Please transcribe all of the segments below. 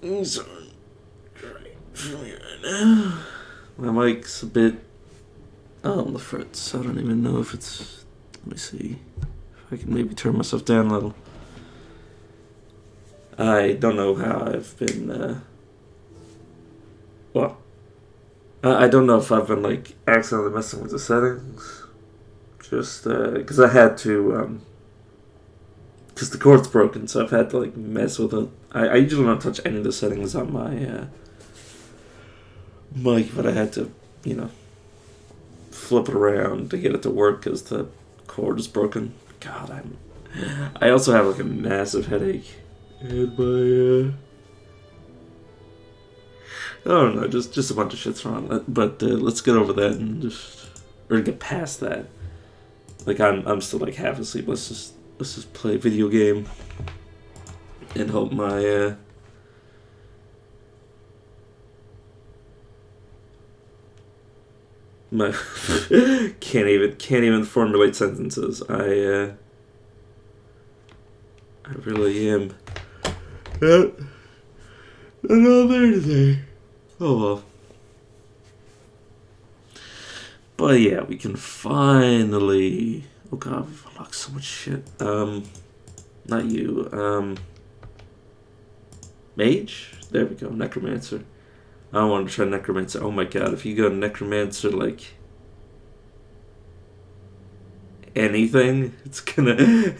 So great for me right now. My mic's a bit on the fritz. I don't even know if it's. Let me see. If I can maybe turn myself down a little. I don't know how I've been. Well, I don't know if I've been like accidentally messing with the settings. Just because I had to. Because the cord's broken, so I've had to like mess with it. I usually don't touch any of the settings on my mic, but I had to, you know, flip it around to get it to work because the cord is broken. God, I also have like a massive headache. And my I don't know, just a bunch of shit's wrong. But let's get over that and or get past that. Like I'm still like half asleep. Let's just play a video game and hope my my can't even formulate sentences. I really am not all there today. Oh well. But yeah, we can finally. Oh god, we've unlocked so much shit. Not you. Mage? There we go. Necromancer. I want to try Necromancer. Oh my god, if you go Necromancer, like. Anything, it's gonna.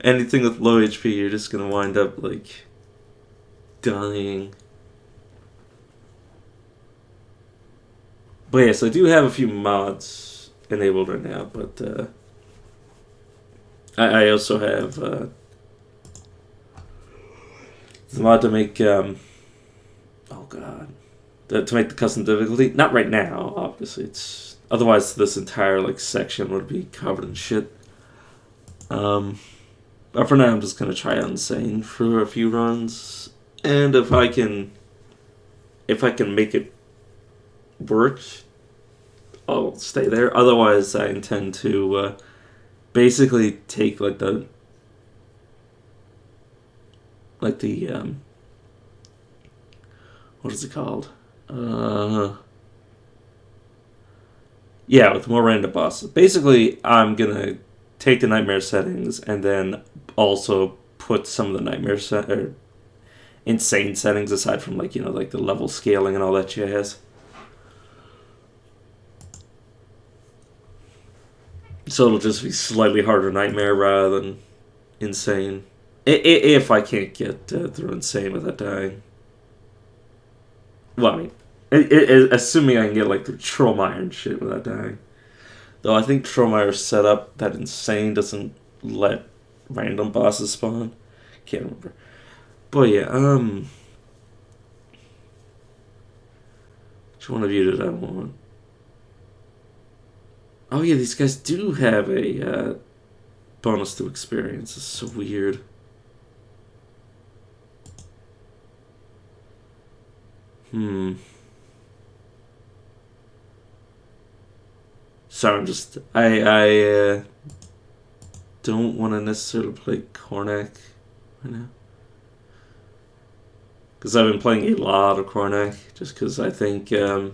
Anything with low HP, you're just gonna wind up, like. Dying. But yes, I do have a few mods enabled right now, but I also have the mod to make oh god, to make the custom difficulty. Not right now, obviously. It's otherwise this entire like section would be covered in shit. But for now, I'm just gonna try Insane for a few runs, and if I can make it work, I'll stay there. Otherwise, I intend to basically take like the what is it called? Yeah, with more random bosses. Basically, I'm gonna take the nightmare settings and then also put some of the nightmare or insane settings aside from like like the level scaling and all that jazz. So it'll just be slightly harder nightmare rather than insane. If I can't get through insane without dying. Well, I mean, assuming I can get like through Trollmeyer and shit without dying. Though I think Trollmeyer's set up that insane doesn't let random bosses spawn. Can't remember. But yeah, which one of you did I want? Oh yeah, these guys do have a bonus to experience. It's so weird. Sorry, I don't want to necessarily play Kornak right now. Because I've been playing a lot of Kornak, just because I think the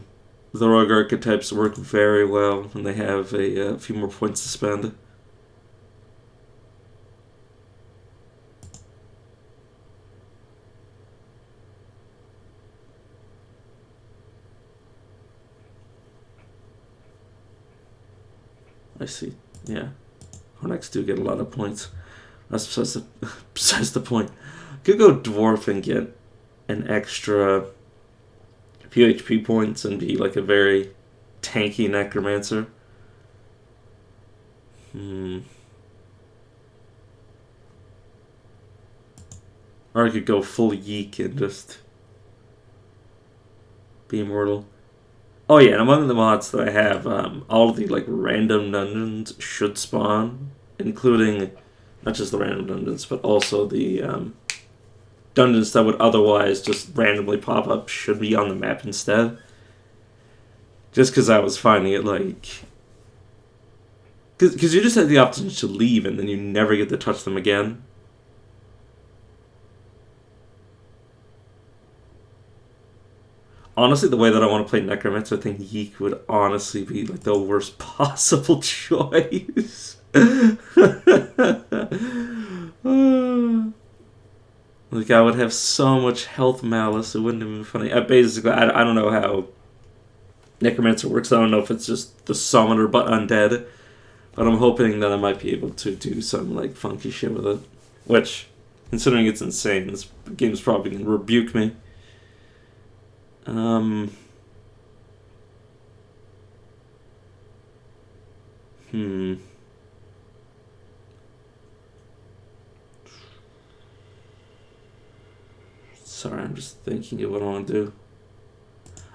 rogue archetypes work very well, and they have a few more points to spend. I see. Yeah. Kornaks do get a lot of points. That's besides the point. Could go Dwarf and get an extra few HP points and be like a very tanky Necromancer. Or I could go full Yeek and just be immortal. Oh yeah, and among the mods that I have, all of the like random dungeons should spawn, including not just the random dungeons, but also the dungeons that would otherwise just randomly pop up should be on the map instead. Just because I was finding it like, because you just had the option to leave and then you never get to touch them again. Honestly, the way that I want to play Necromancer, I think Yeek would honestly be like the worst possible choice. Like, I would have so much health malice, it wouldn't even be funny. I don't know how Necromancer works. I don't know if it's just the summoner but undead. But I'm hoping that I might be able to do some like funky shit with it. Which, considering it's insane, this game's probably gonna rebuke me. Hmm. Sorry, I'm just thinking of what I want to do.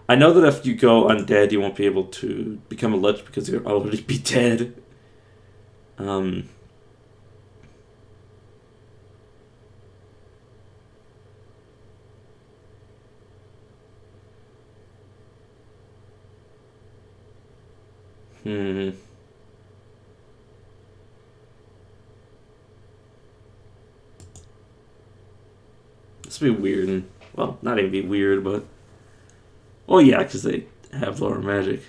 I know that if you go undead, you won't be able to become a lich because you'll already be dead. Hmm. This would be weird, and well, not even be weird, but well, yeah, because they have lower magic.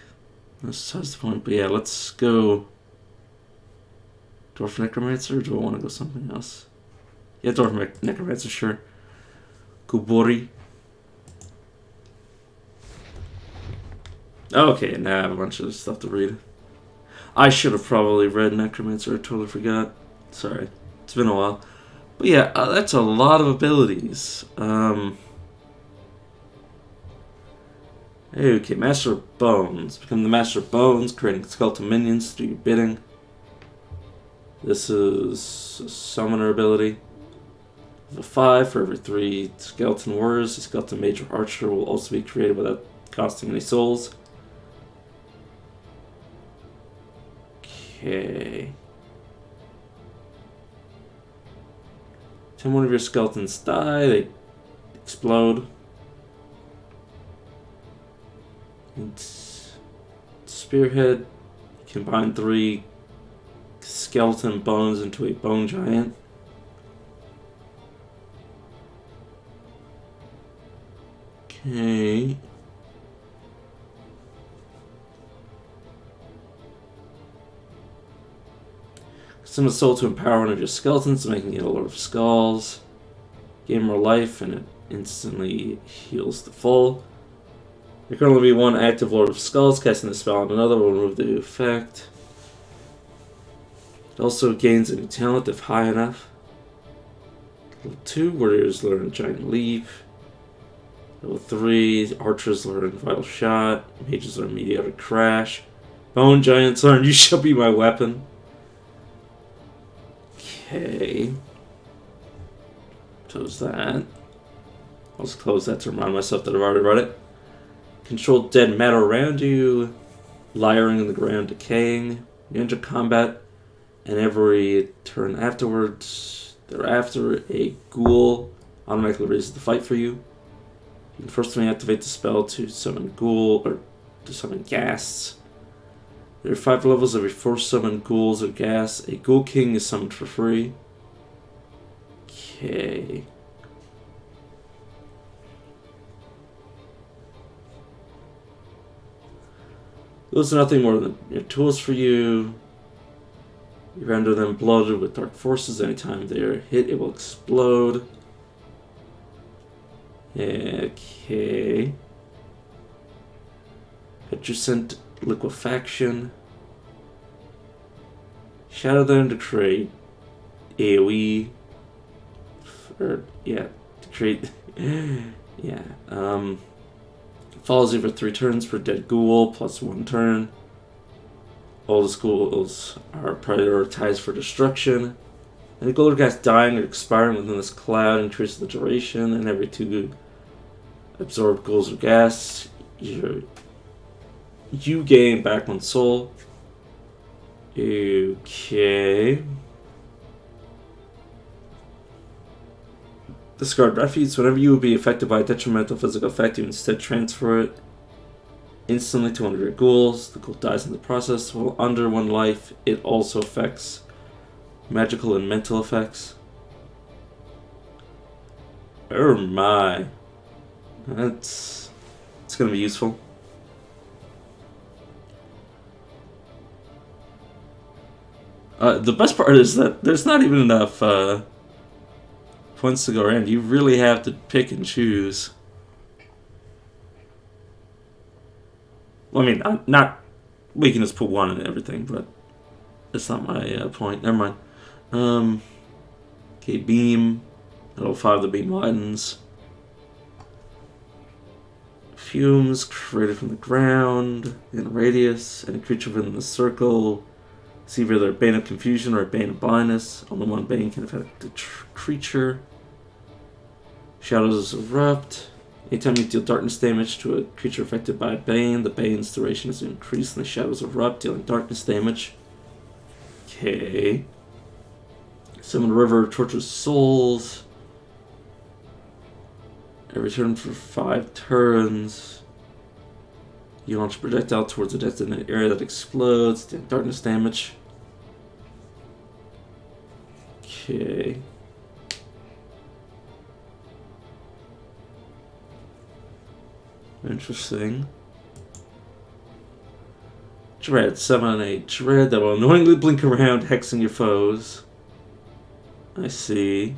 That's the point. But yeah, let's go Dwarf Necromancer. Or do I want to go something else? Yeah, Dwarf Necromancer, sure. Kubori. Okay, now I have a bunch of stuff to read. I should have probably read Necromancer. I totally forgot. Sorry, it's been a while. But yeah, that's a lot of abilities. Okay, Master of Bones. Become the Master of Bones, creating skeletal minions to do your bidding. This is a summoner ability. Level 5, for every 3 skeleton warriors, a skeleton mage or archer will also be created without costing any souls. Okay. Time one of your skeletons die, they explode. And Spearhead, combine 3 skeleton bones into a bone giant. Okay. Send a soul to empower one of your skeletons, making it a Lord of Skulls. Gain more life, and it instantly heals to full. There can only be one active Lord of Skulls. Casting the spell on another will remove the effect. It also gains a new talent if high enough. Level 2, warriors learn Giant Leap. Level 3, archers learn Vital Shot. Mages learn Meteoric Crash. Bone giants learn You Shall Be My Weapon. Okay. Close that. I'll just close that to remind myself that I've already read it. Control dead matter around you. Lying in the ground, decaying. Ninja combat. And every turn afterwards, thereafter, a ghoul automatically raises the fight for you. You can first activate the spell to summon ghoul, or to summon ghasts. There are 5 levels. Every 4 summoned ghouls or ghasts, a ghoul king is summoned for free. Okay. Those are nothing more than your tools for you. You render them bloated with dark forces. Anytime they are hit, it will explode. Okay. Adjacent liquefaction. Shadow them to create AoE. Or, yeah, to create. Yeah. Follows you for 3 turns per dead ghoul, plus 1 turn. All the ghouls are prioritized for destruction. And the ghoul or ghast dying or expiring within this cloud increases the duration, and every 2 absorbed ghouls or ghasts, you gain back 1 soul. Okay. Discard refuge. Whenever you will be affected by a detrimental physical effect, you instead transfer it instantly to one of your ghouls. The ghoul dies in the process. While under 1 life, it also affects magical and mental effects. Oh my. That's It's going to be useful. The best part is that there's not even enough points to go around. You really have to pick and choose. Well, I mean, not we can just put one in everything, but that's not my point. Never mind. Okay, beam. Level 5, the beam widens. Fumes created from the ground in a radius, and a creature within the circle. See either a bane of confusion or a bane of blindness. Only one bane can affect the creature. Shadows erupt. Anytime you deal darkness damage to a creature affected by a bane, the bane's duration is increased and the shadows erupt, dealing darkness damage. Okay. Summon a river of tortured souls. Every turn for 5 turns. You launch a projectile towards a designated area that explodes, dealing darkness damage. Okay. Interesting. Dread. Summon a dread that will annoyingly blink around, hexing your foes. I see.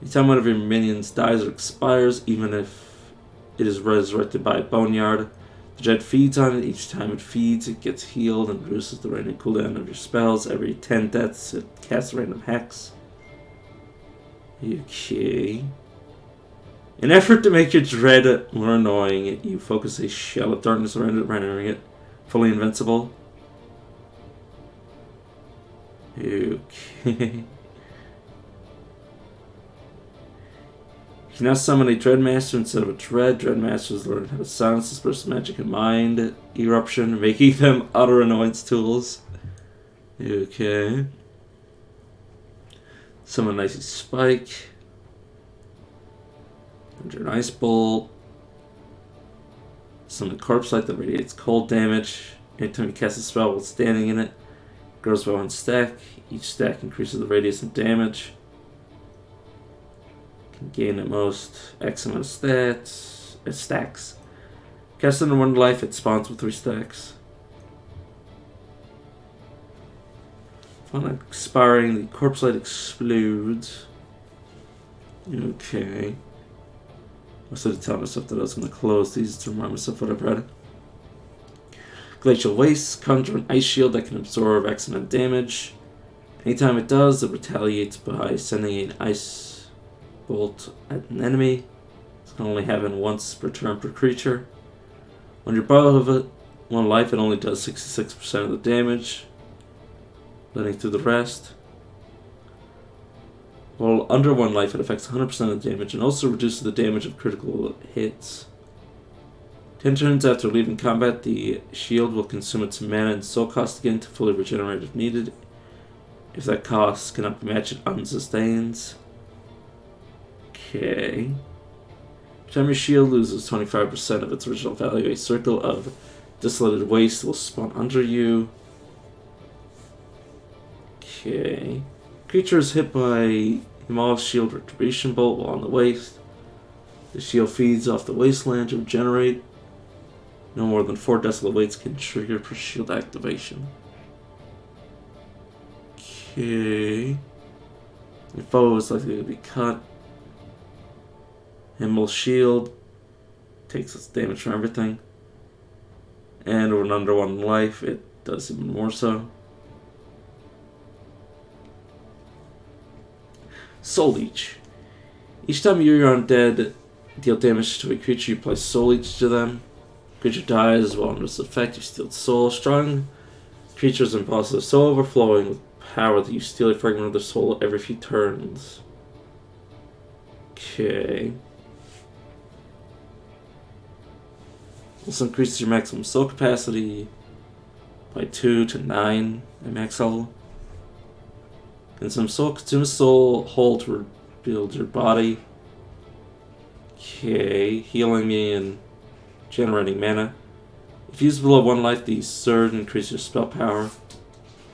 Anytime one of your minions dies or expires, even if it is resurrected by a boneyard, the dread feeds on it. Each time it feeds, it gets healed and reduces the random cooldown of your spells. Every 10 deaths, it casts a random hex. Okay. In an effort to make your dread more annoying, you focus a shell of darkness around it, rendering it fully invincible. Okay. You can now summon a Dreadmaster instead of a Dread. Dreadmasters learn how to silence this person's magic and mind eruption, making them utter annoyance tools. Okay. Summon an Icy Spike. Under an Ice Bolt. Summon a Corpse Light that radiates cold damage. Anytime you cast a spell while standing in it, it grows by 1 stack. Each stack increases the radius and damage. Can gain at most X amount of stacks. Cast under 1 life, it spawns with 3 stacks. Upon expiring, the Corpse Light explodes. Okay. I started telling myself that I was going to close these to remind myself what I've read. Glacial Waste. Conjure an ice shield that can absorb X amount of damage. Anytime it does, it retaliates by sending an ice bolt at an enemy. This can only happen once per turn per creature. When you're above it, 1 life, it only does 66% of the damage, letting through the rest. While under 1 life, it affects 100% of the damage and also reduces the damage of critical hits. 10 turns after leaving combat, the shield will consume its mana and soul cost again to fully regenerate if needed. If that cost cannot be matched, it unsustains. Okay. Every time your shield loses 25% of its original value, a circle of desolated waste will spawn under you. Okay. Creature is hit by Eyal's shield retribution bolt while on the waste. The shield feeds off the wasteland to regenerate. No more than 4 desolate weights can trigger per shield activation. Okay. Your foe is likely to be cut. Eyal's shield takes its damage from everything. And when under 1 life, it does even more so. Soul Leech. Each time you're undead, deal damage to a creature, you apply Soul Leech to them. Creature dies while under this effect, you steal its soul. Strong creatures and bosses so overflowing with power that you steal a fragment of their soul every few turns. Okay. Also increases your maximum soul capacity by 2 to 9 at max level. Consume a soul whole to rebuild your body. Okay, healing me and generating mana. If used below 1 life, the surge increases your spell power.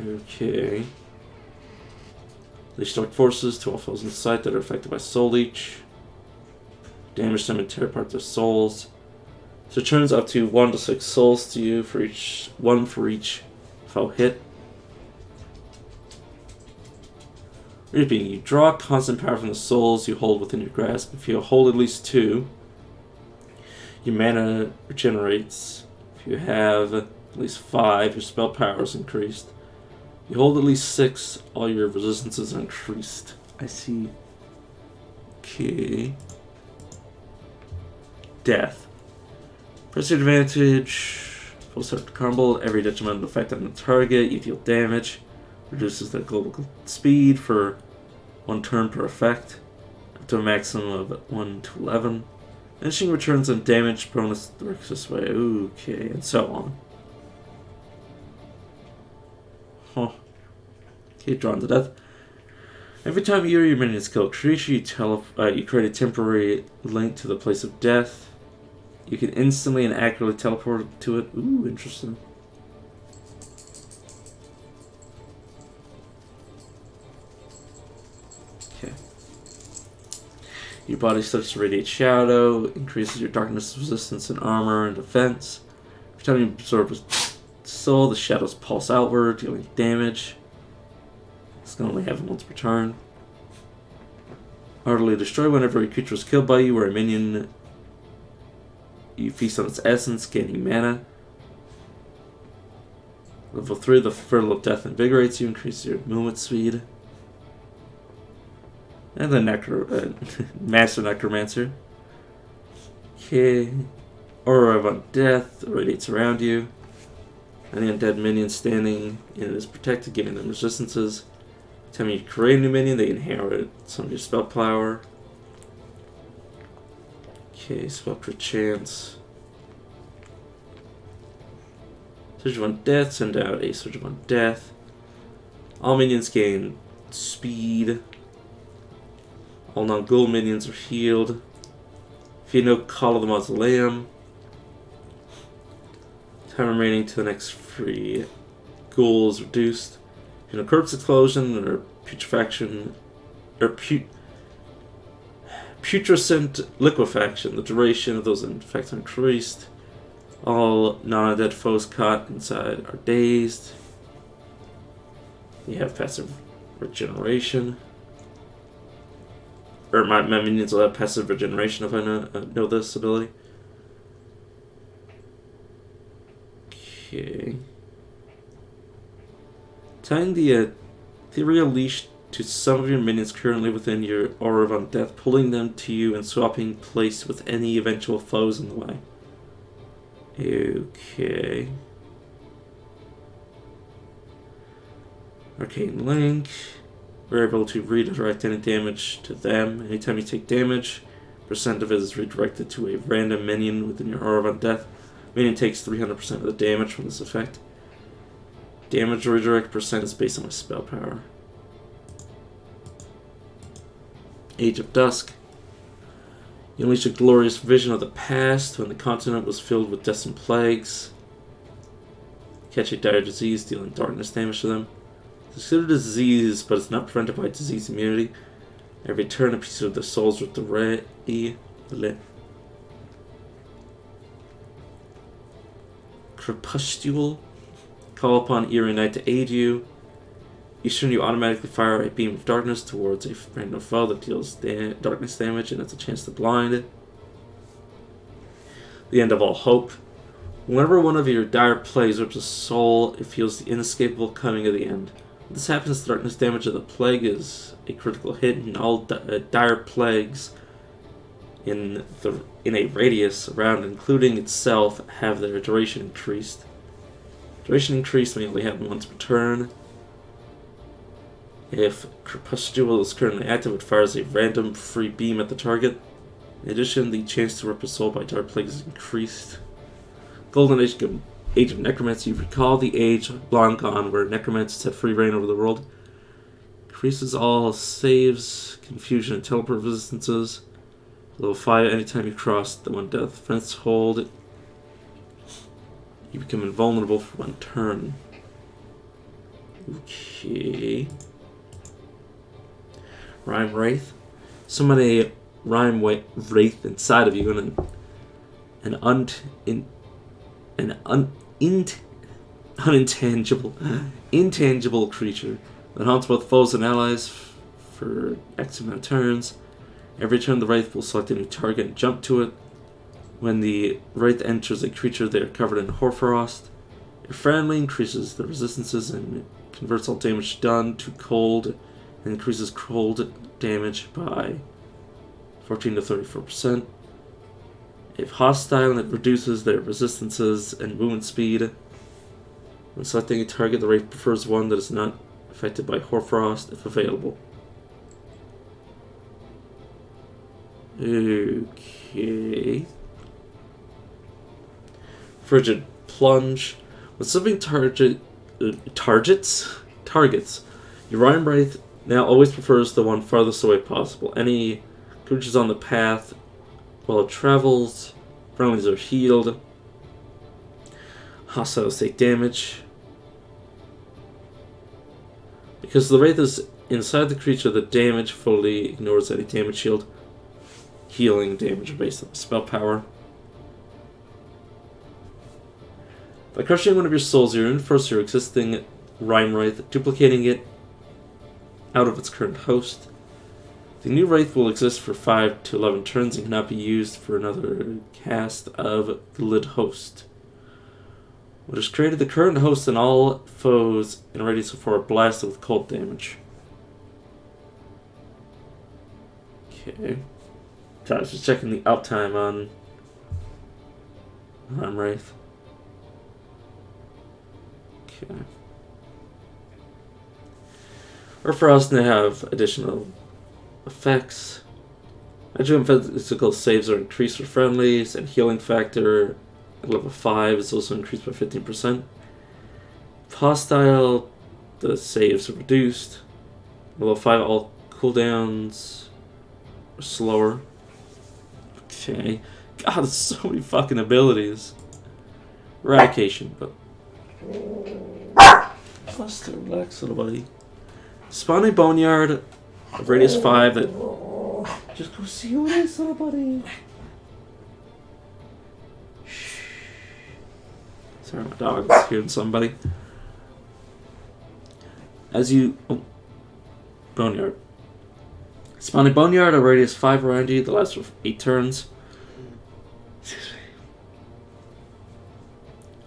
Okay. Leech Dark Forces to all foes in sight that are affected by Soul Leech. damage them and tear apart their souls. So it turns up to 1 to 6 souls to you for each, 1 for each foe hit. Reaping, you draw constant power from the souls you hold within your grasp. If you hold at least 2, your mana regenerates. If you have at least 5, your spell power is increased. You hold at least 6, all your resistances are increased. I see. Okay. Death. Press your advantage. Full start to crumble. Every detrimental effect on the target, you deal damage. Reduces their global speed for 1 turn per effect. Up to a maximum of 1 to 11. Finishing returns on damage bonus works this way. Okay, and so on. Huh. Okay, drawn to death. Every time you or your minions kill a creature, you create a temporary link to the place of death. You can instantly and accurately teleport to it. Ooh, interesting. Okay. Your body starts to radiate shadow, increases your darkness resistance and armor and defense. Every time you absorb a soul, the shadows pulse outward, dealing damage. It's going to only happen once per turn. Utterly destroy whenever a creature is killed by you or a minion. You feast on its essence, gaining mana. Level 3, the Fertile of Death invigorates you, increases your movement speed. And the Master Necromancer. Okay. Aura of Undeath radiates around you. Any undead minion standing in it is protected, giving them resistances. Every time you create a new minion, they inherit some of your spell power. Okay, spell crit chance. Surge of Undeath, send out a Surge of Undeath. All minions gain speed. All non-ghoul minions are healed. If you know Call of the Mausoleum. Time remaining to the next free ghoul is reduced. If you know Corpse Explosion or Putrefaction or Putrescent Liquefaction, the duration of those effects are increased. All non-undead foes caught inside are dazed. You have passive regeneration. Or my minions will have passive regeneration if I know this ability. Okay. Tying the ethereal leash to some of your minions currently within your Aura of Undeath, pulling them to you and swapping place with any eventual foes in the way. Okay. Arcane Link. We're able to redirect any damage to them. Anytime you take damage, percent of it is redirected to a random minion within your Aura of Undeath. Minion takes 300% of the damage from this effect. Damage redirect percent is based on my spell power. Age of Dusk. You unleash a glorious vision of the past when the continent was filled with deaths and plagues. Catch a dire disease, dealing darkness damage to them. It's considered a disease, but it's not prevented by disease immunity. Every turn, a piece of the souls with the Crepuscule. Call upon Eerie Night to aid you. Each turn you automatically fire a beam of darkness towards a random foe that deals darkness damage and has a chance to blind it. The end of all hope. Whenever one of your dire plagues rips a soul, it feels the inescapable coming of the end. When this happens, the darkness damage of the plague is a critical hit, and all dire plagues in a radius around, including itself, have their duration increased. Duration increased may only happen once per turn. If Crepuscule is currently active, it fires a random free beam at the target. In addition, the chance to rip a soul by dark plague is increased. Golden Age of Necromancy. You recall the age long gone where necromancers had free reign over the world. Increases all saves, confusion, and teleport resistances. Level 5, anytime you cross the one death threshold, you become invulnerable for 1 turn. Okay. Rhyme Wraith. Summon a wraith inside of you, and intangible creature that haunts both foes and allies for X amount of turns. Every turn the wraith will select a new target and jump to it. When the wraith enters a creature, they are covered in Hoarfrost. Your friendly increases the resistances and converts all damage done to cold, and increases cold damage by 14 to 34%. If hostile, it reduces their resistances and movement speed. When selecting a target, the wraith prefers one that is not affected by Hoarfrost if available. Okay. Frigid Plunge. When something targets, your Rhyme Wraith now always prefers the one farthest away possible. Any creatures on the path while it travels, friendlies are healed. Hostiles take damage. Because the Wraith is inside the creature, the damage fully ignores any damage shield. Healing damage based on spell power. By crushing one of your souls, you reinforce your existing Rhyme Wraith, duplicating it out of its current host. The new Wraith will exist for 5 to 11 turns and cannot be used for another cast of the Lid Host. What has created the current host and all foes in a radius of 4 are blasted with cold damage. Okay. So I was just checking the uptime on Rhyme Wraith. Okay. Or for us to have additional effects. Magic and physical saves are increased for friendlies, and healing factor at level 5 is also increased by 15%. If hostile, the saves are reduced. Level 5, all cooldowns are slower. Okay. God, there's so many fucking abilities. Eradication, but let's relax, little buddy. Spawn a boneyard of radius 5 that. Just go see who it is, little buddy. Shh. Sorry, my dog is hearing somebody. As you. Oh, boneyard. Spawn a boneyard of radius 5 around you that lasts for 8 turns. Excuse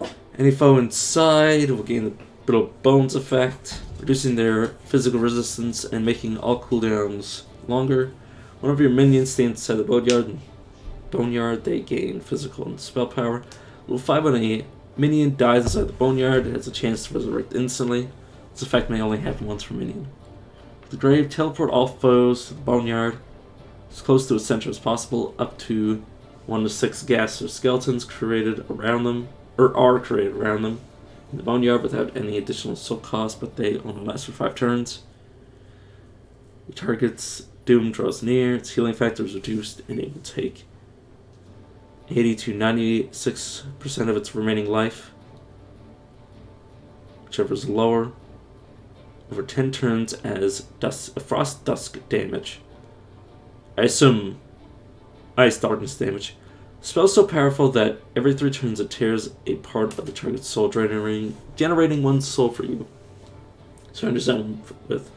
me. Any foe inside will gain the brittle bones effect, reducing their physical resistance and making all cooldowns longer. Whenever your minions stay inside the boneyard, they gain physical and spell power. Level 5 when a minion dies inside the boneyard, it has a chance to resurrect instantly. This effect may only happen once per minion. The grave, teleport all foes to the boneyard as close to its center as possible, up to 1 to 6 ghasts or skeletons created around them, or are created around them in the boneyard without any additional soul cost, but they only last for 5 turns. The target's doom draws near, its healing factor is reduced, and it will take 80 to 96% of its remaining life, whichever is lower, over 10 turns as frost dusk damage. I assume ice darkness damage. Spell so powerful that every 3 turns it tears a part of the target's soul, generating 1 soul for you. Surrender zone with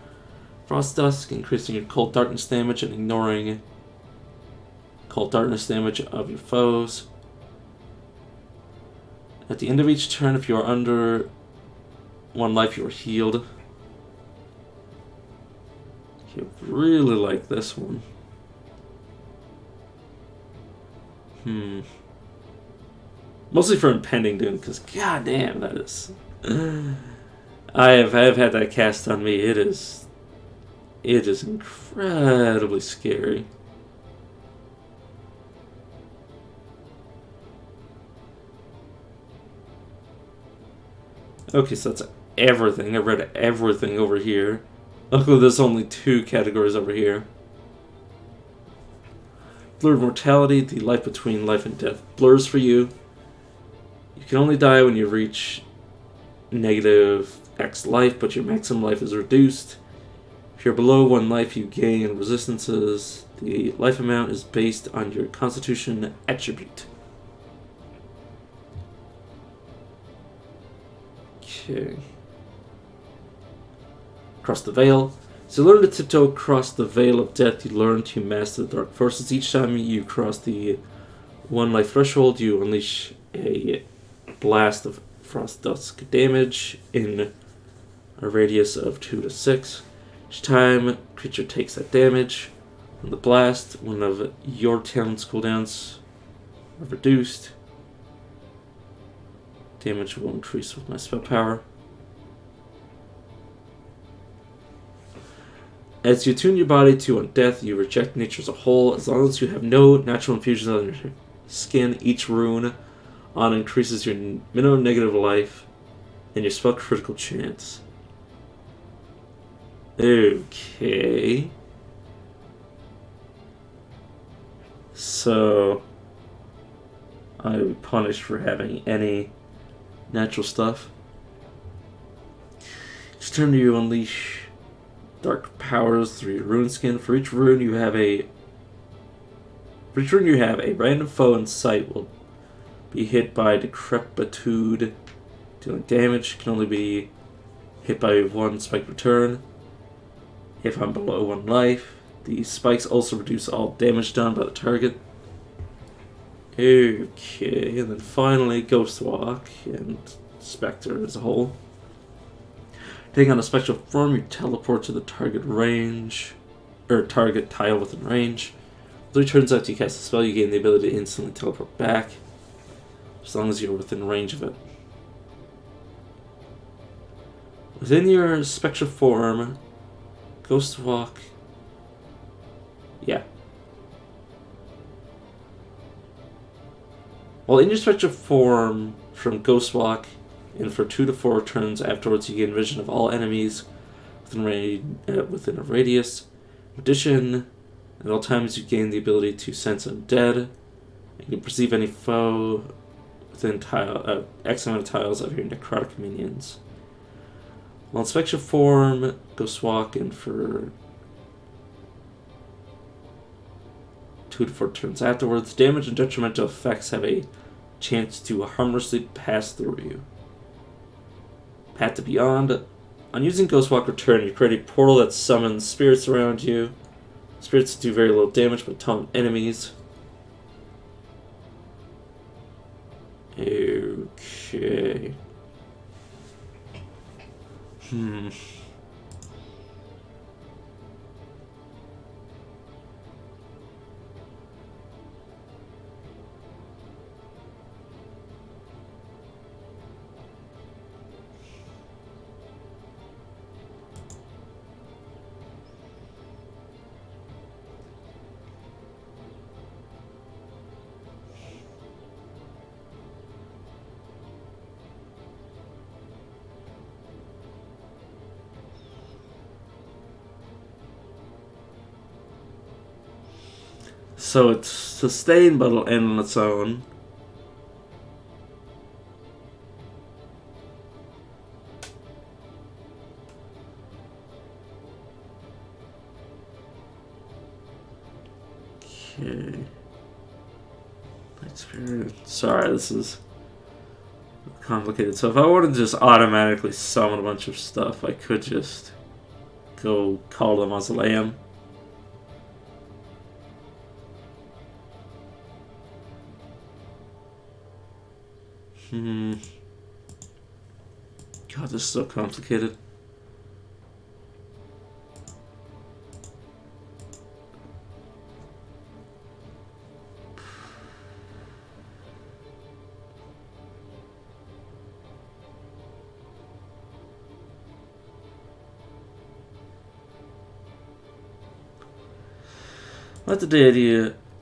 Frost Dusk, increasing your cold darkness damage and ignoring cold darkness damage of your foes. At the end of each turn, if you are under 1 life, you are healed. I really like this one. Mostly for Impending Doom, because goddamn, that is. I have had that cast on me. It is incredibly scary. Okay, so that's everything. I read everything over here. Luckily, there's only 2 categories over here. Blurred Mortality, the life between life and death blurs for you. You can only die when you reach negative X life, but your maximum life is reduced. If you're below 1 life, you gain resistances The life amount is based on your Constitution attribute. Okay. Across the Veil. So you learn to tiptoe across the Veil of Death. You learn to master the dark forces. Each time you cross the 1 life threshold, you unleash a blast of frost dusk damage in a radius of 2 to 6. Each time creature takes that damage from the blast, one of your talent's cooldowns are reduced. Damage will increase with my spell power. As you tune your body to undeath, you reject nature as a whole. As long as you have no natural infusions on your skin, each rune on increases your minimum negative life and your spell critical chance. Okay. So I would be punished for having any natural stuff. Each turn you unleash dark powers through your rune skin. For each rune you have a random foe in sight will be hit by decrepitude, dealing damage. Can only be hit by 1 spike return. If I'm below 1 life, the spikes also reduce all damage done by the target. Okay, and then finally Ghost Walk and Spectre as a whole. Taking on a spectral form, you teleport to the target range, or target tile within range. 3 turns after you cast a spell, you gain the ability to instantly teleport back, as long as you're within range of it. Within your spectral form, Ghost Walk. Yeah. While in your spectral form from Ghost Walk, and for 2 to 4 turns afterwards, you gain vision of all enemies within a radius. In addition, at all times you gain the ability to sense undead. You can perceive any foe within X amount of tiles of your necrotic minions. While in spectral form, Ghost Walk, and for 2 to 4 turns afterwards, damage and detrimental effects have a chance to harmlessly pass through you. Path to Beyond. On using Ghost Walk Return, you create a portal that summons spirits around you. Spirits do very little damage but taunt enemies. Okay. So it's sustained, but it'll end on its own. Okay. Experience. Sorry, this is complicated. So if I wanted to just automatically summon a bunch of stuff, I could just go call the mausoleum. God, this is so complicated.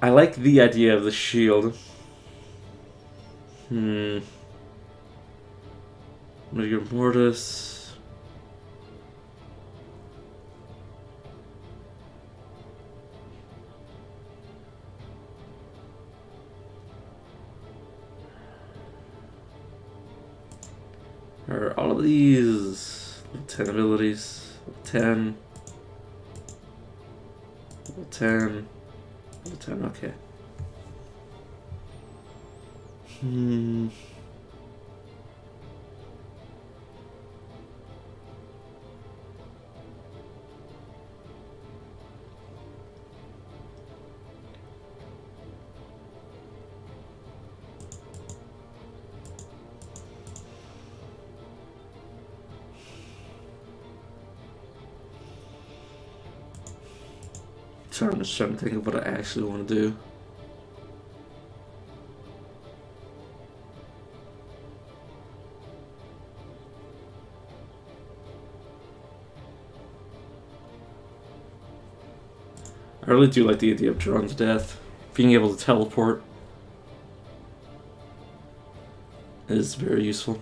I like the idea of the shield. Rigor Mortis. Are all of these 10 abilities? 10. 10. Level 10, okay. Sorry, I'm just trying to think of what I actually want to do. I really do like the idea of drawn to death. Being able to teleport is very useful.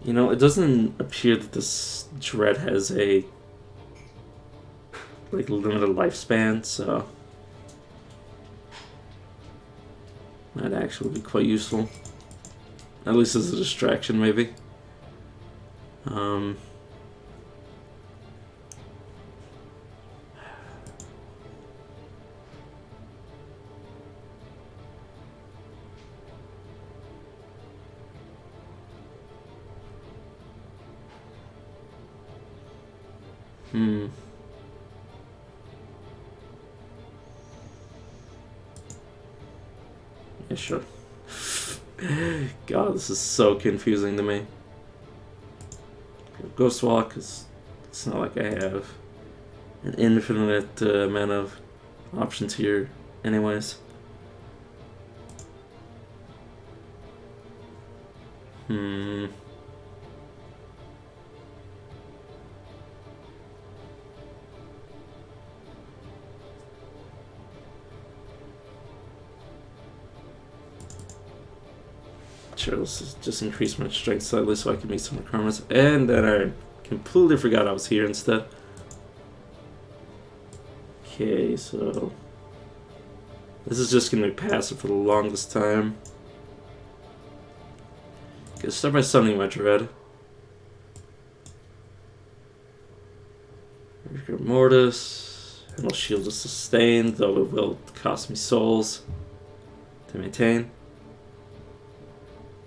You know, it doesn't appear that this dread has a like limited lifespan, so that actually would be quite useful. At least as a distraction, maybe. Yeah, sure. God, this is so confusing to me. Ghost Walk, is it's not like I have an infinite amount of options here anyways. Sure, let's just increase my strength slightly so I can meet some requirements. And then I completely forgot I was here instead. Okay, so this is just going to be passive for the longest time. Okay, start by summoning my dread. Rigor Mortis. And will shield is sustained, though it will cost me souls to maintain.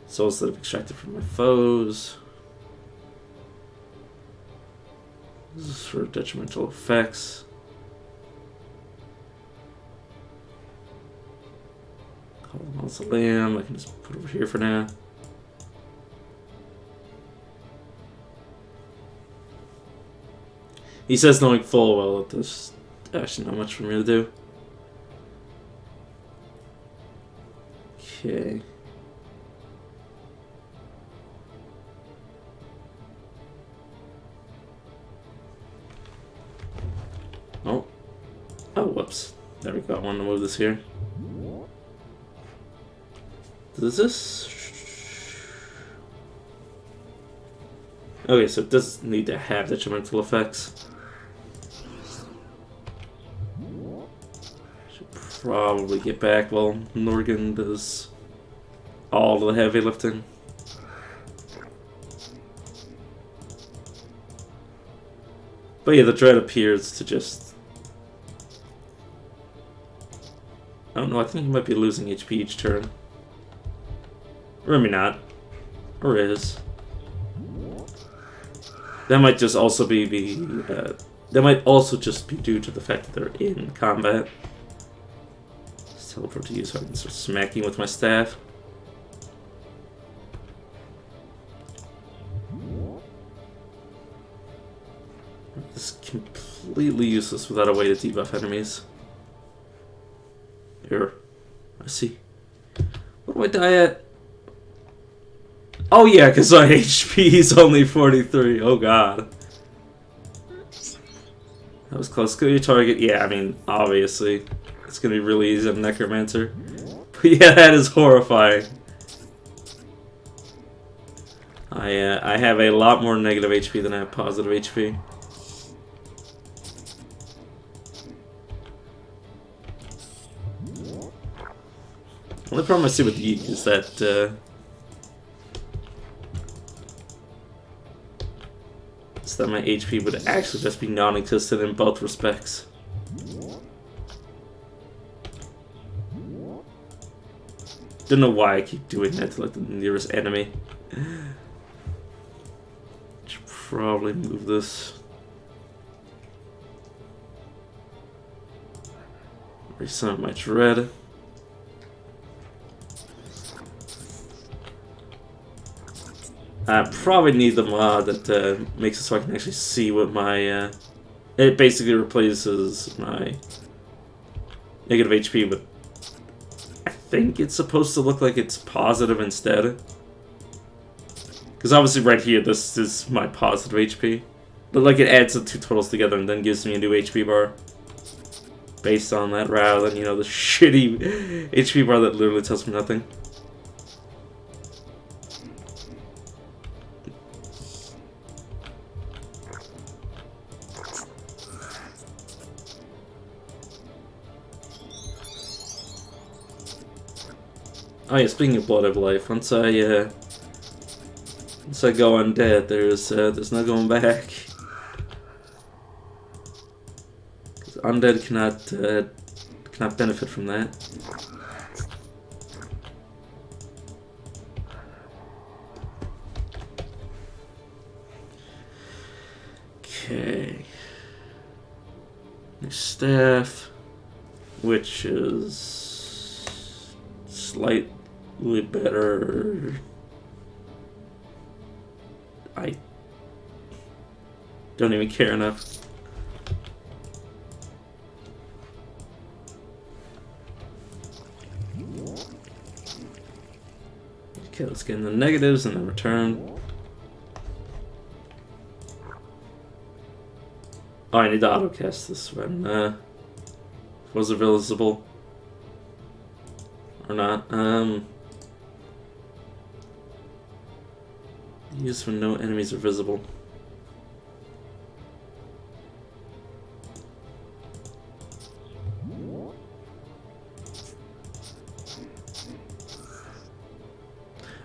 Souls that I've extracted from my foes. This is for detrimental effects. Call the mausoleum. I can just put it over here for now. He says knowing full well that there's actually not much for me to do. Okay. Oh, whoops. There we go. I wanted to move this here. Does this... Okay, so it does need to have detrimental effects. Should probably get back while Norgan does all the heavy lifting. But yeah, the dread appears to just... I don't know, I think he might be losing HP each turn. Or maybe not. Or is. That might just also be that might also just be due to the fact that they're in combat. Let's teleport to you so I can start smacking with my staff. This is completely useless without a way to debuff enemies. Here. I see. What do I die at? Oh yeah, because my HP is only 43. Oh god. That was close. Kill your target. Yeah, I mean, obviously. It's going to be really easy on Necromancer. Yeah, that is horrifying. I have a lot more negative HP than I have positive HP. The only problem I see with Yeet is that my HP would actually just be non-existent in both respects. Don't know why I keep doing that to like the nearest enemy. Should probably move this. Reset my dread. I probably need the mod that makes it so I can actually see what my... it basically replaces my negative HP with... I think it's supposed to look like it's positive instead. Because obviously right here, this is my positive HP. But like it adds the two totals together and then gives me a new HP bar. Based on that, rather than, you know, the shitty HP bar that literally tells me nothing. Oh yeah, speaking of Blood of Life, once I go undead, there's no going back. 'Cause undead cannot benefit from that. Okay. New staff, which is slightly better. I don't even care enough. Okay, let's get in the negatives and then return. Oh, I need to autocast this when was it visible or not. Use when no enemies are visible.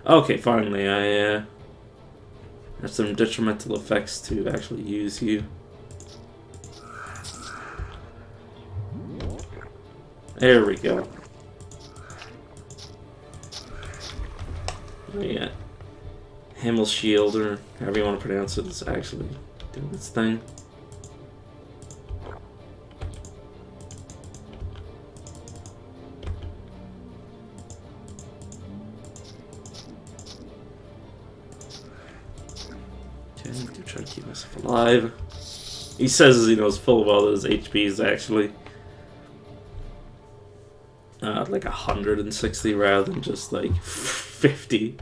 Okay, finally, I have some detrimental effects to actually use you. There we go. Yeah. Himmel's Shield, or however you want to pronounce it, is actually doing its thing. Okay, I do try to keep myself alive. He says he knows full well that his HP is actually like 160 rather than just like 50.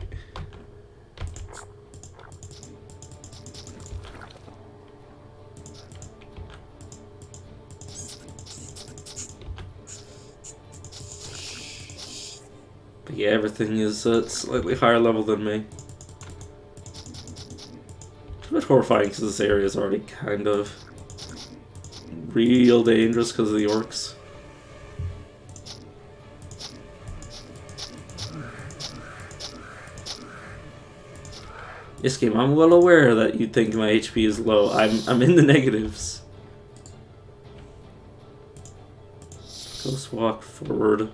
But yeah, everything is slightly higher level than me. It's a bit horrifying because this area is already kind of real dangerous because of the orcs. Yes, game, I'm well aware that you think my HP is low. I'm in the negatives. Let's walk forward.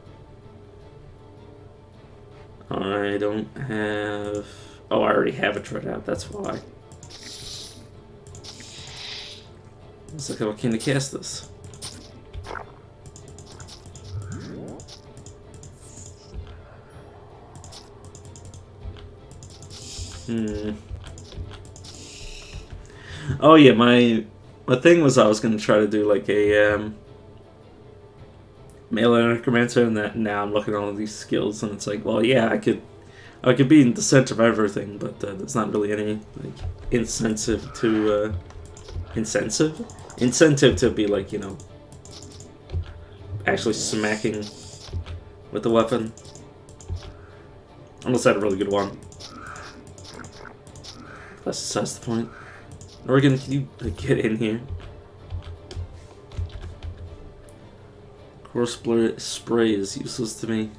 I don't have... Oh, I already have a dread out, that's why. Looks like I'm looking to cast this. Oh yeah, my thing was I was gonna try to do like a melee necromancer, and that now I'm looking at all these skills and it's like, well, yeah, I could be in the center of everything, but there's not really any like incentive to be like, you know, actually smacking with the weapon. Unless I had a really good one. That's besides the point. Oregon, can you get in here? Core spray is useless to me.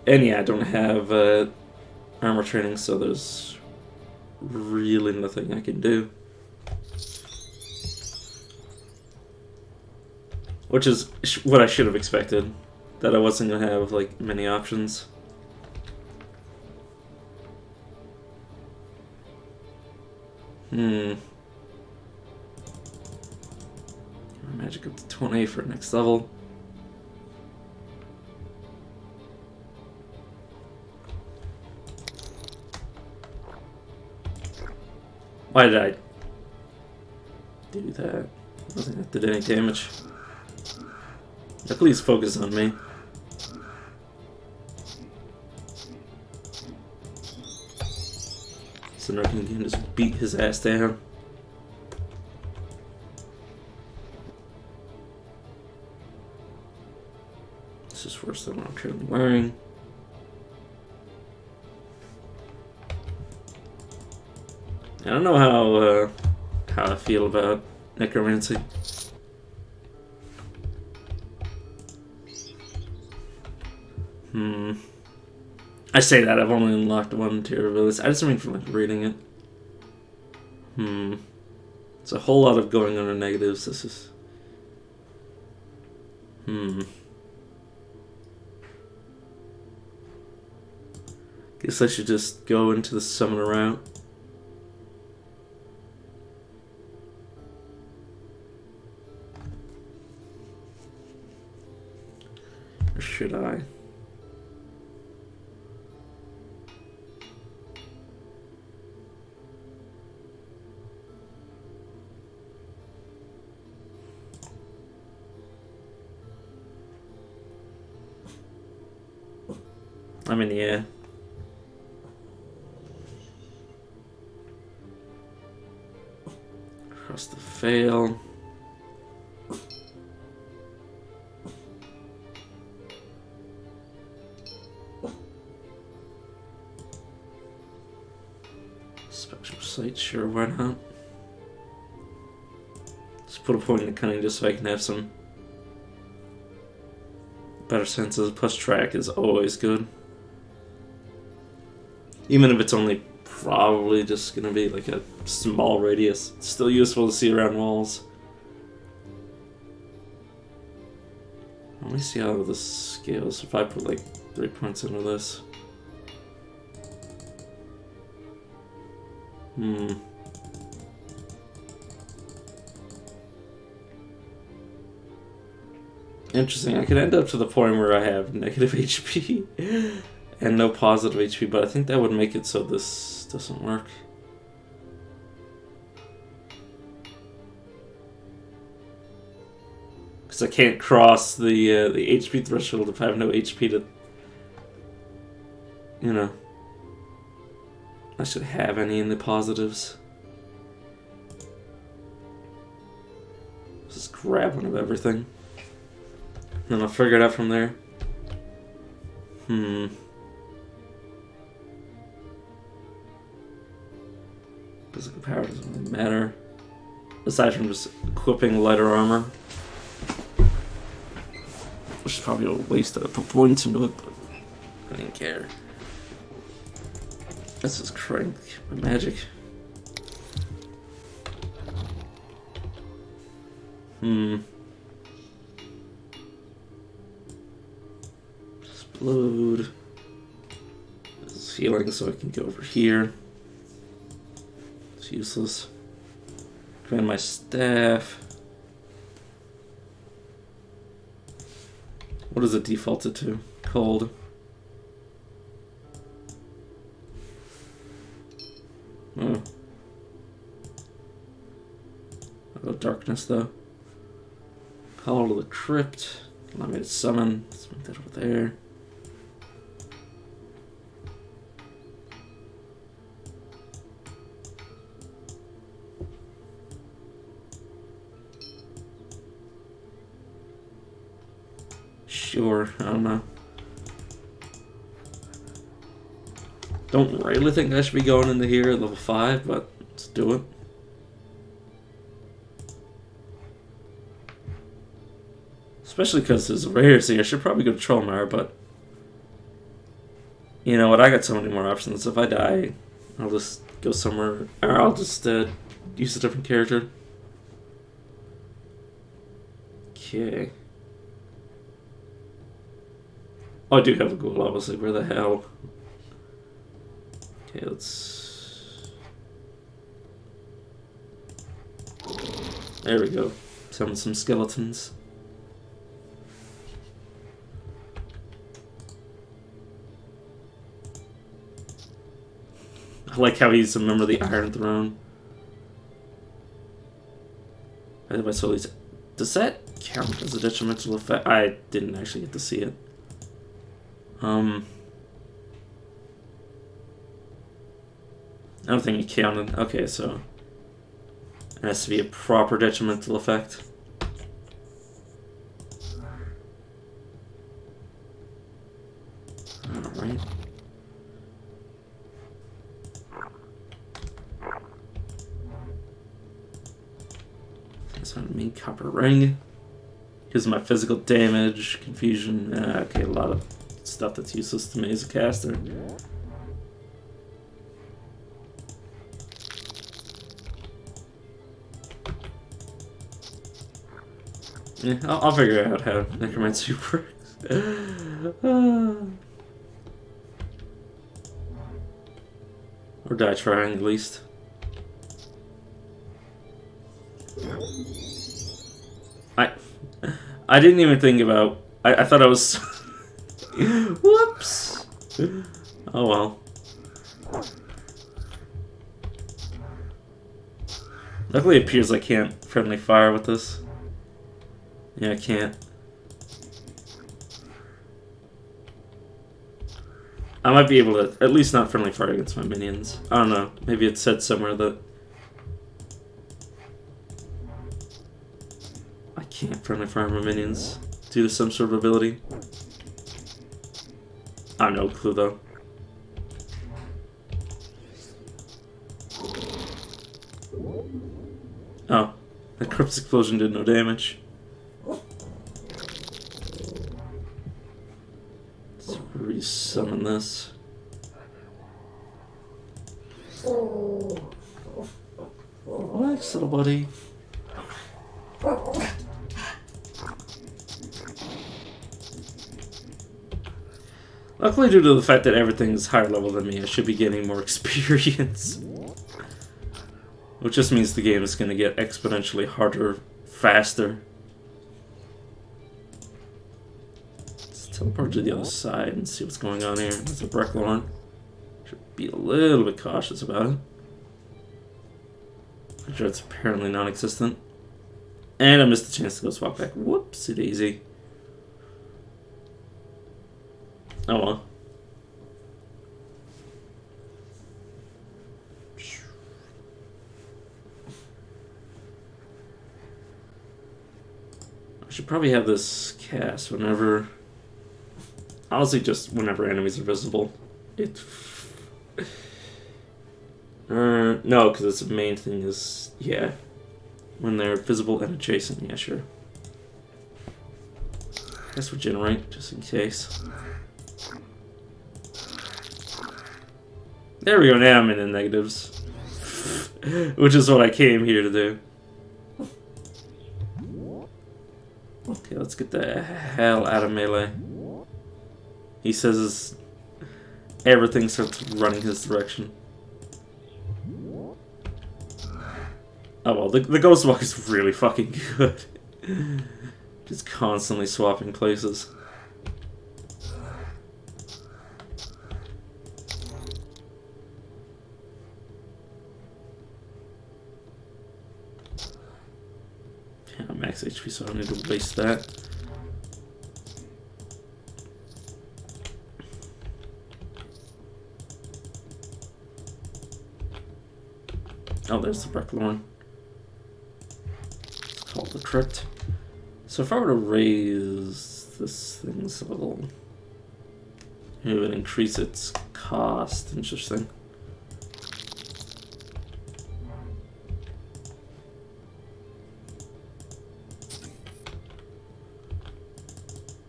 And yeah, I don't have armor training, so there's really nothing I can do. Which is what I should have expected. That I wasn't going to have like many options. Magic up to 20 for next level. Why did I do that? I wasn't that did any damage. Please focus on me. So Narkin can just beat his ass down. This is worse than what I'm currently wearing. I don't know how I feel about necromancy. I say that I've only unlocked one tier of this. I just mean from like reading it. It's a whole lot of going under negatives. This is. Guess I should just go into the summoner route. Or should I? I mean, yeah. Across the fail. Spectral sight, sure, why not? Just put a point in the cunning just so I can have some better senses. Plus track is always good. Even if it's only probably just gonna be like a small radius. It's still useful to see around walls. Let me see how this scales. If I put like 3 points into this. Interesting. I could end up to the point where I have negative HP and no positive HP, but I think that would make it so this doesn't work. Because I can't cross the HP threshold if I have no HP to, you know. I should have any in the positives. Just grab one of everything. Then I'll figure it out from there. Physical power doesn't really matter. Aside from just equipping lighter armor. Which is probably a waste of put points into it, but I didn't care. This is crank my magic. Explode. This is healing, so I can go over here. It's useless. Command my staff. What is it defaulted to? Cold. Oh. I'll go darkness though. Call to the crypt. Allow me to summon. Let's make that over there. Sure, I don't know. Don't really think I should be going into here at level 5, but let's do it. Especially because there's rares here. I should probably go to Trollmire, but... You know what, I got so many more options. If I die, I'll just go somewhere... Or I'll just use a different character. Okay. Oh, I do have a ghoul, obviously. Where the hell? Okay, let's... There we go. Summon some skeletons. I like how he's a member of the Iron Throne. I saw these. Does that count as a detrimental effect? I didn't actually get to see it. I don't think it counted. Okay, so it has to be a proper detrimental effect. Alright. That's what I mean, copper ring. Gives my physical damage, confusion. Okay, a lot of stuff that's useless to me as a caster. Yeah, I'll figure out how necromancy works. Or die trying, at least. I didn't even think about... I thought I was... Whoops! Oh well. Luckily it appears I can't friendly fire with this. Yeah, I can't. I might be able to at least not friendly fire against my minions. I don't know. Maybe it said somewhere that I can't friendly fire my minions due to some sort of ability. I have no clue though. Oh, the corpse explosion did no damage. Let's resummon this. Relax, little buddy. Luckily, due to the fact that everything is higher level than me, I should be getting more experience. Which just means the game is going to get exponentially harder, faster. Let's teleport to the other side and see what's going on here. There's a Brecklorn. Should be a little bit cautious about it. I'm sure it's apparently non-existent. And I missed the chance to go swap back. Whoopsie daisy. Oh well. I should probably have this cast whenever... Honestly, just whenever enemies are visible. No, because its main thing is... Yeah. When they're visible and adjacent, yeah, sure. I guess regenerate, just in case. There we go, now I'm in the negatives. Which is what I came here to do. Okay, let's get the hell out of melee. He says everything starts running his direction. Oh well, the Ghost Walk is really fucking good. Just constantly swapping places. Yeah, max HP, so I don't need to waste that. Oh, there's the Brecklorn. It's called the Crypt. So if I were to raise this thing's level, it would increase its cost. Interesting.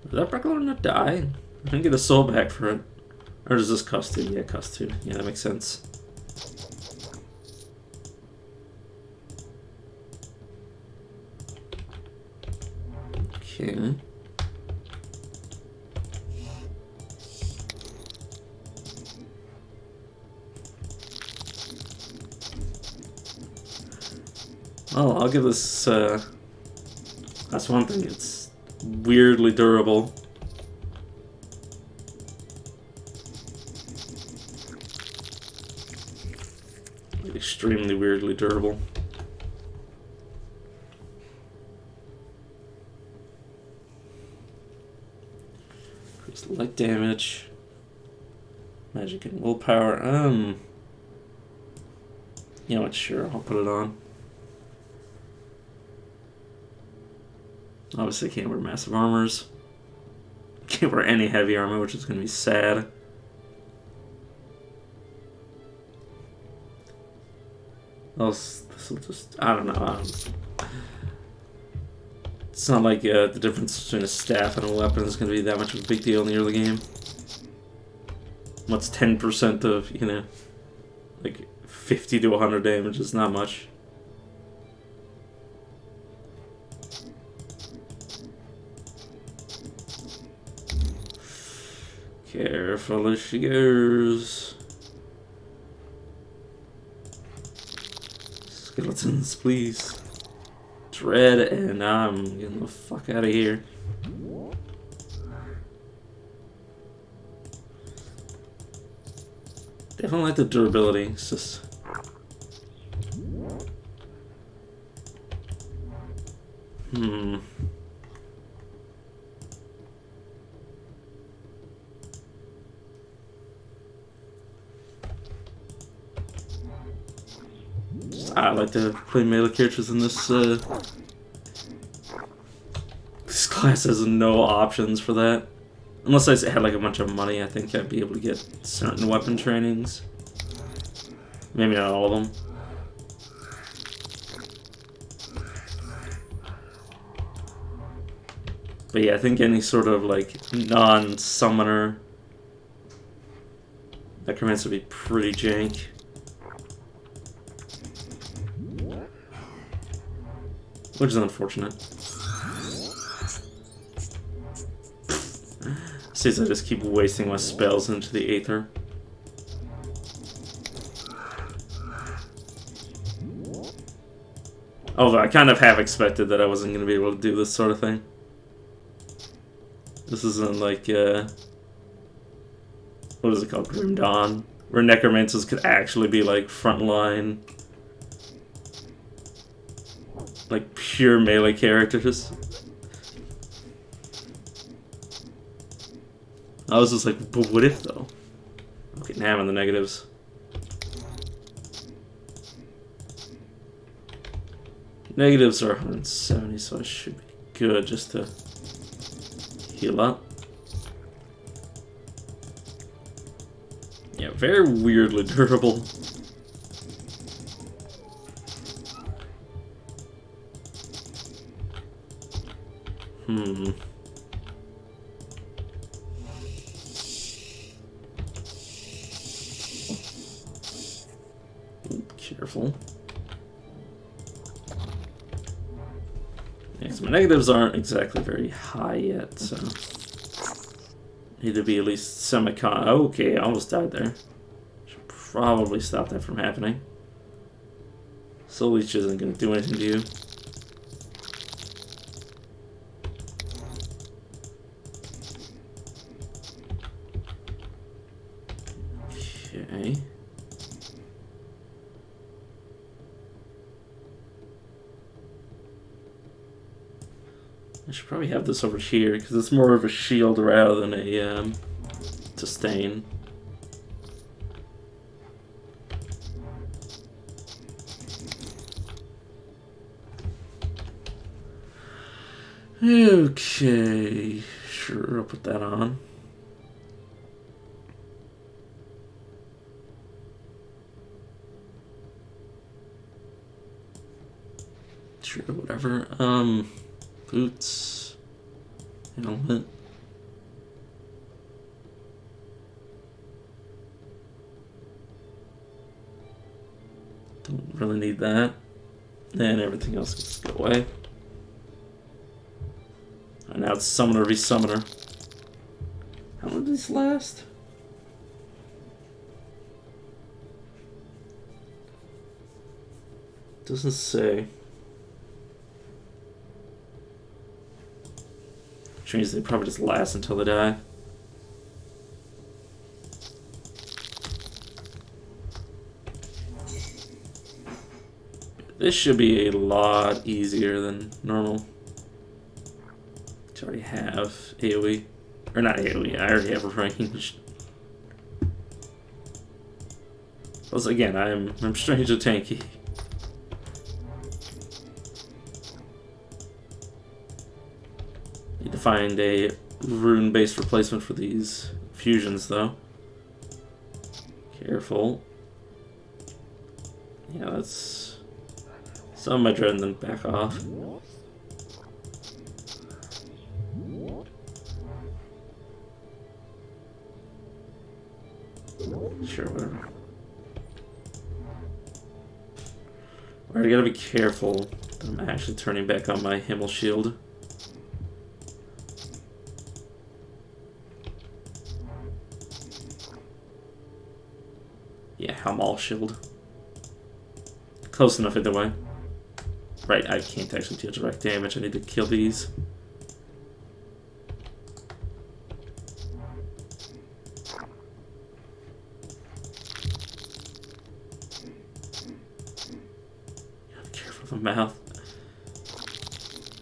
Did that Breckler not die? I didn't get a soul back for it. Or does this cost 2? Yeah, it costs 2. Yeah, that makes sense. Okay. Well, I'll give this, that's one thing, it's weirdly durable. Like, extremely weirdly durable. Increased light damage. Magic and willpower, you know what, sure, I'll put it on. Obviously, can't wear massive armors. Can't wear any heavy armor, which is going to be sad. This will just... I don't know. It's not like the difference between a staff and a weapon is going to be that much of a big deal in the early game. What's 10% of, you know, like 50 to 100 damage is not much. Careful as she goes. Skeletons, please. Dread, and I'm getting the fuck out of here. Definitely like the durability. It's just... I like to play melee characters in this class has no options for that. Unless I had like a bunch of money, I think I'd be able to get certain weapon trainings. Maybe not all of them. But yeah, I think any sort of like non-summoner necromancer would be pretty jank. Which is unfortunate. Since I just keep wasting my spells into the Aether. Although I kind of have expected that I wasn't going to be able to do this sort of thing. This isn't like, what is it called? Grim Dawn? Where necromancers could actually be like frontline, like pure melee characters. I was just like, but what if though? Okay, now I'm in the negatives. Negatives are 170, so I should be good just to heal up. Yeah, very weirdly durable. Careful. Yeah, so my negatives aren't exactly very high yet, so need to be at least semi-con. Okay, I almost died there. Should probably stop that from happening. Soul Leech isn't going to do anything to you. Okay. I should probably have this over here because it's more of a shield rather than a sustain. Okay, sure, I'll put that on. Sure, whatever. Boots. Helmet. Don't really need that. And everything else can just go away. And now it's Summoner v Summoner. How long did this last? Doesn't say. Which means they probably just last until they die. This should be a lot easier than normal. I already have AoE. Or not AoE, I already have a range. Plus, again, I'm strange and tanky. Need to find a rune-based replacement for these fusions, though. Careful. Yeah, that's some of my dread, and then back off. Sure, whatever. Alright, I gotta be careful that I'm actually turning back on my Himmel shield. Yeah, Hamal shield. Close enough either way. Right, I can't actually deal direct damage. I need to kill these. Be careful of the mouth.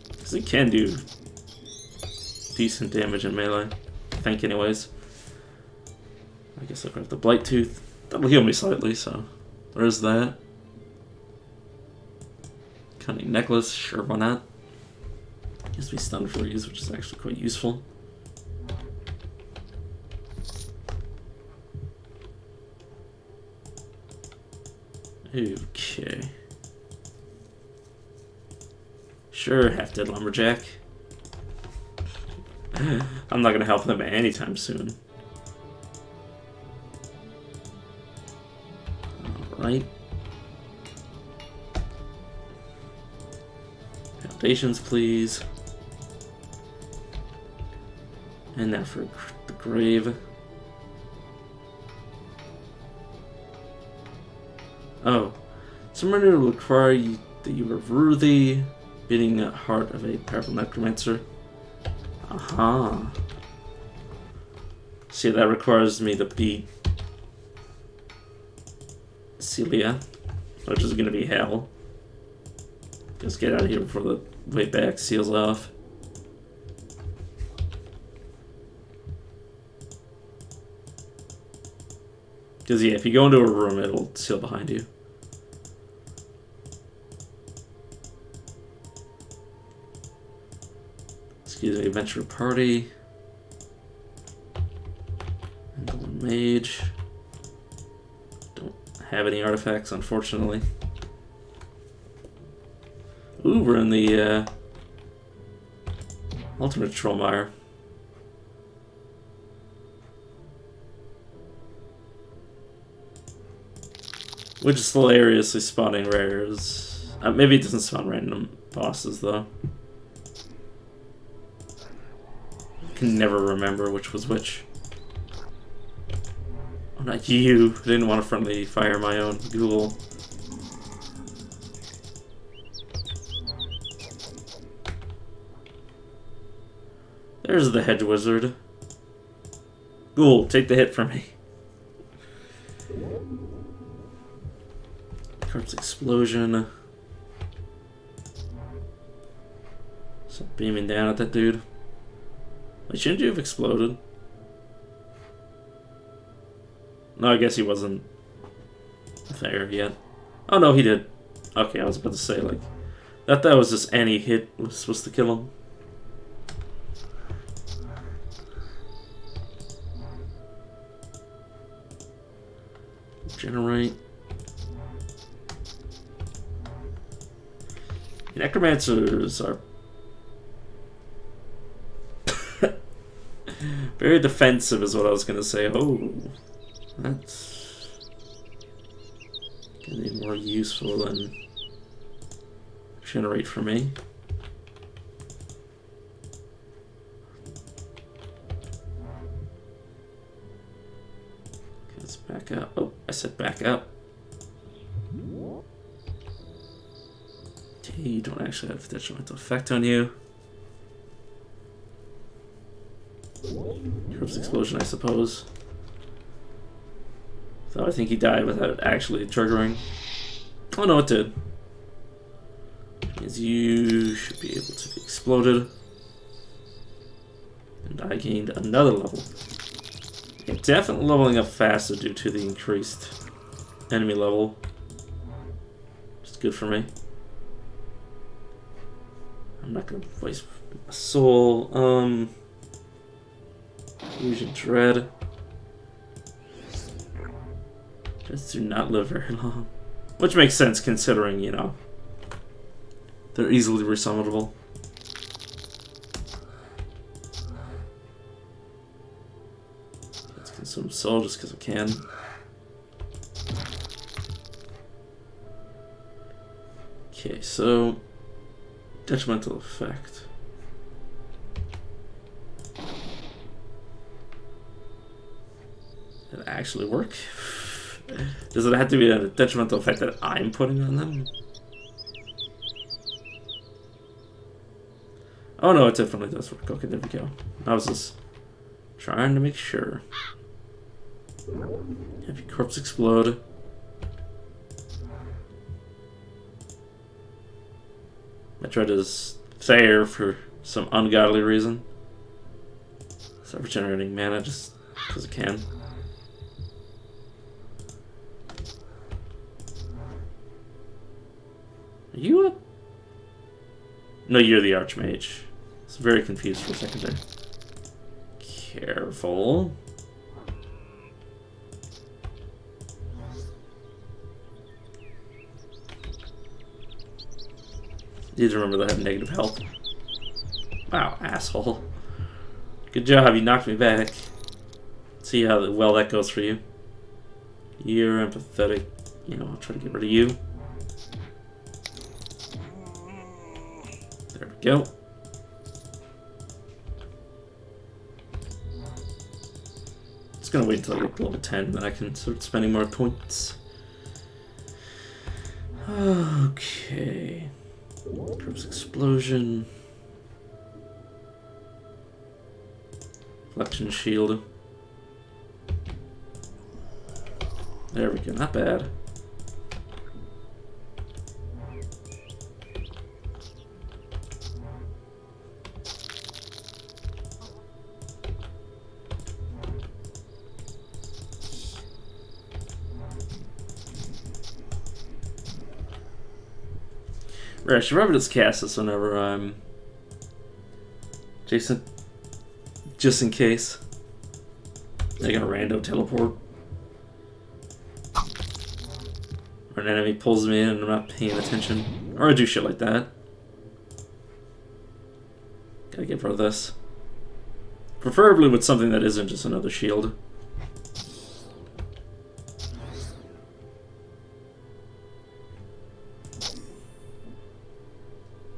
Because it can do decent damage in melee. I think anyways. I guess I'll grab the Blight Tooth. That'll heal me slightly, so there's that. Cunning Necklace, sure, why not? Gives me stun freeze, which is actually quite useful. Okay. Sure, half-dead Lumberjack. I'm not gonna help them anytime soon. Right. Foundations, please. And now for the grave. Oh. Summoner will require you that you are worthy, beating the heart of a powerful necromancer. Aha. See, that requires me to beat Celia, which is going to be hell. Just get out of here before the way back seals off. Because, yeah, if you go into a room, it'll seal behind you. Excuse me, Adventure Party. And the Mage. Have any artifacts, unfortunately. Ooh, we're in the Ultimate Trollmire. Which is hilariously spawning rares. Maybe it doesn't spawn random bosses, though. Can never remember which was which. Oh, not you. I didn't want to friendly fire my own ghoul. There's the hedge wizard. Ghoul, take the hit from me. Corpse explosion. So beaming down at that dude. Wait, shouldn't you have exploded? No, I guess he wasn't there yet. Oh no, he did. Okay, I was about to say, like, that was just any hit was supposed to kill him. Generate. Necromancers are very defensive is what I was going to say. Oh, that's going to be more useful than generate for me. Okay, let's back up. Oh, I said back up. Okay, you don't actually have detrimental effect on you. Corpse explosion, I suppose. So I think he died without actually triggering. Oh no, it did. Which means you should be able to be exploded. And I gained another level. Yeah, definitely leveling up faster due to the increased enemy level. Which is good for me. I'm not gonna waste a soul. Illusion Dread. Just do not live very long. Which makes sense considering, you know, they're easily resummonable. Let's consume soul just because I can. Okay, so detrimental effect. Did it actually work? Does it have to be a detrimental effect that I'm putting on them? Oh no, it definitely does work. Okay, there we go. I was just trying to make sure. Have your corpse explode. My dread is fair for some ungodly reason. So for generating mana just because I can. Are you a... No, you're the Archmage. I was very confused for a second there. Careful. Need to remember that I have negative health. Wow, asshole. Good job, you knocked me back. See how well that goes for you. You're empathetic. You know, I'll try to get rid of you. There we go. Just gonna wait until I get to level 10, then I can start spending more points. Okay. Corpse explosion. Reflection shield. There we go, not bad. Right, I should probably just cast this whenever I'm Jason, just in case. I got a random teleport. Or an enemy pulls me in and I'm not paying attention. Or I do shit like that. Gotta get rid of this. Preferably with something that isn't just another shield.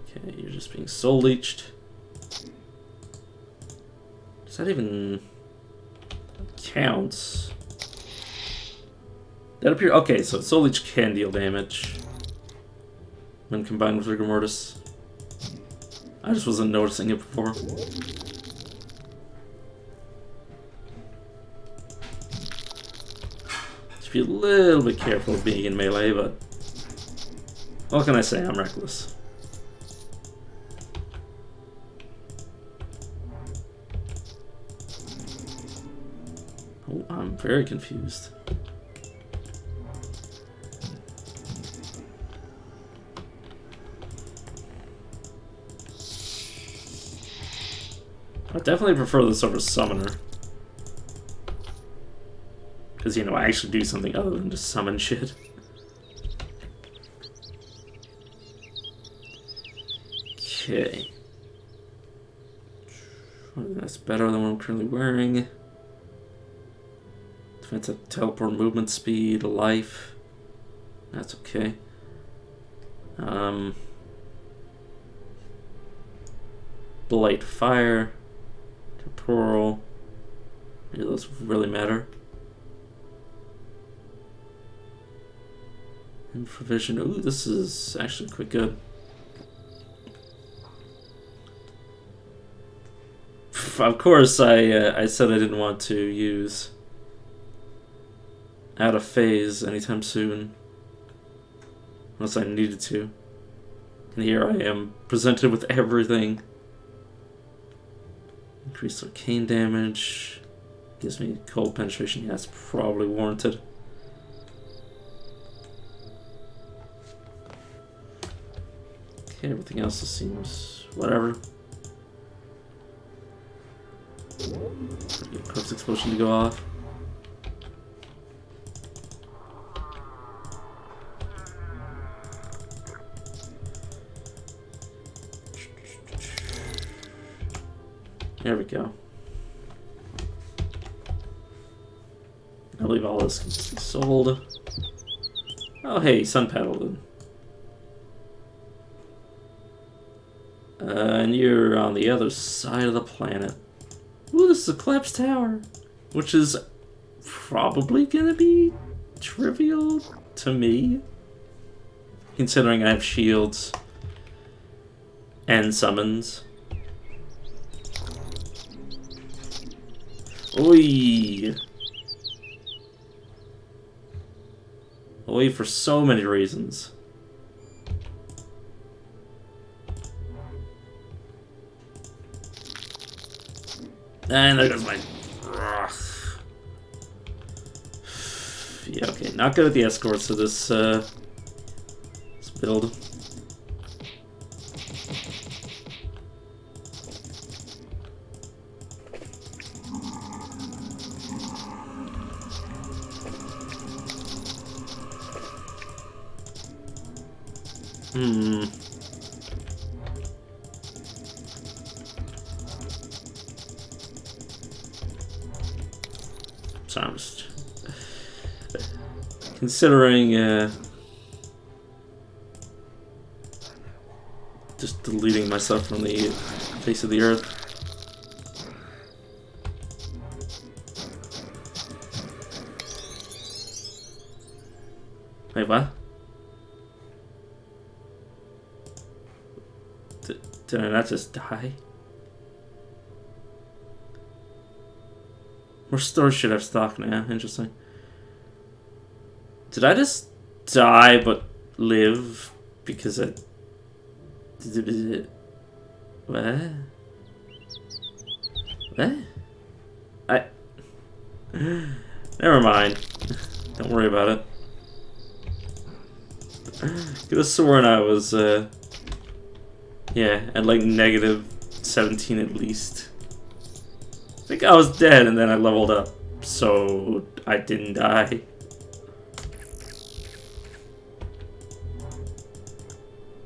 Okay, you're just being soul leeched. Does that even count? That appear okay, so soul leech can deal damage when combined with rigor mortis. I just wasn't noticing it before. Just be a little bit careful of being in melee, but what can I say? I'm reckless. Oh, I'm very confused. I definitely prefer this over Summoner. Because, you know, I actually do something other than just summon shit. Okay. That's better than what I'm currently wearing. Defensive teleport movement speed, life. That's okay. Blight fire. Temporal. Maybe those really matter. And provision. Ooh, this is actually quite good. Of course, I said I didn't want to use out of phase anytime soon, unless I needed to. And here I am, presented with everything. Increased arcane damage. Gives me cold penetration. Yeah, that's probably warranted. Okay, everything else just seems whatever. Get corpse explosion to go off. There we go. I believe all this can be sold. Oh hey, sun paddle. And you're on the other side of the planet. Ooh, this is a collapsed tower, which is probably gonna be trivial to me, considering I have shields and summons. Oi! Oi for so many reasons. And there goes my... Yeah, okay, not good at the escorts of this build. So I'm just considering just deleting myself from the face of the earth. Wait, what? Did I not just die? More stores should have stock now. Interesting. Did I just die but live because I... What? What? Never mind. Don't worry about it. Could have sworn I was, yeah, at like negative 17 at least. I think I was dead and then I leveled up, so I didn't die.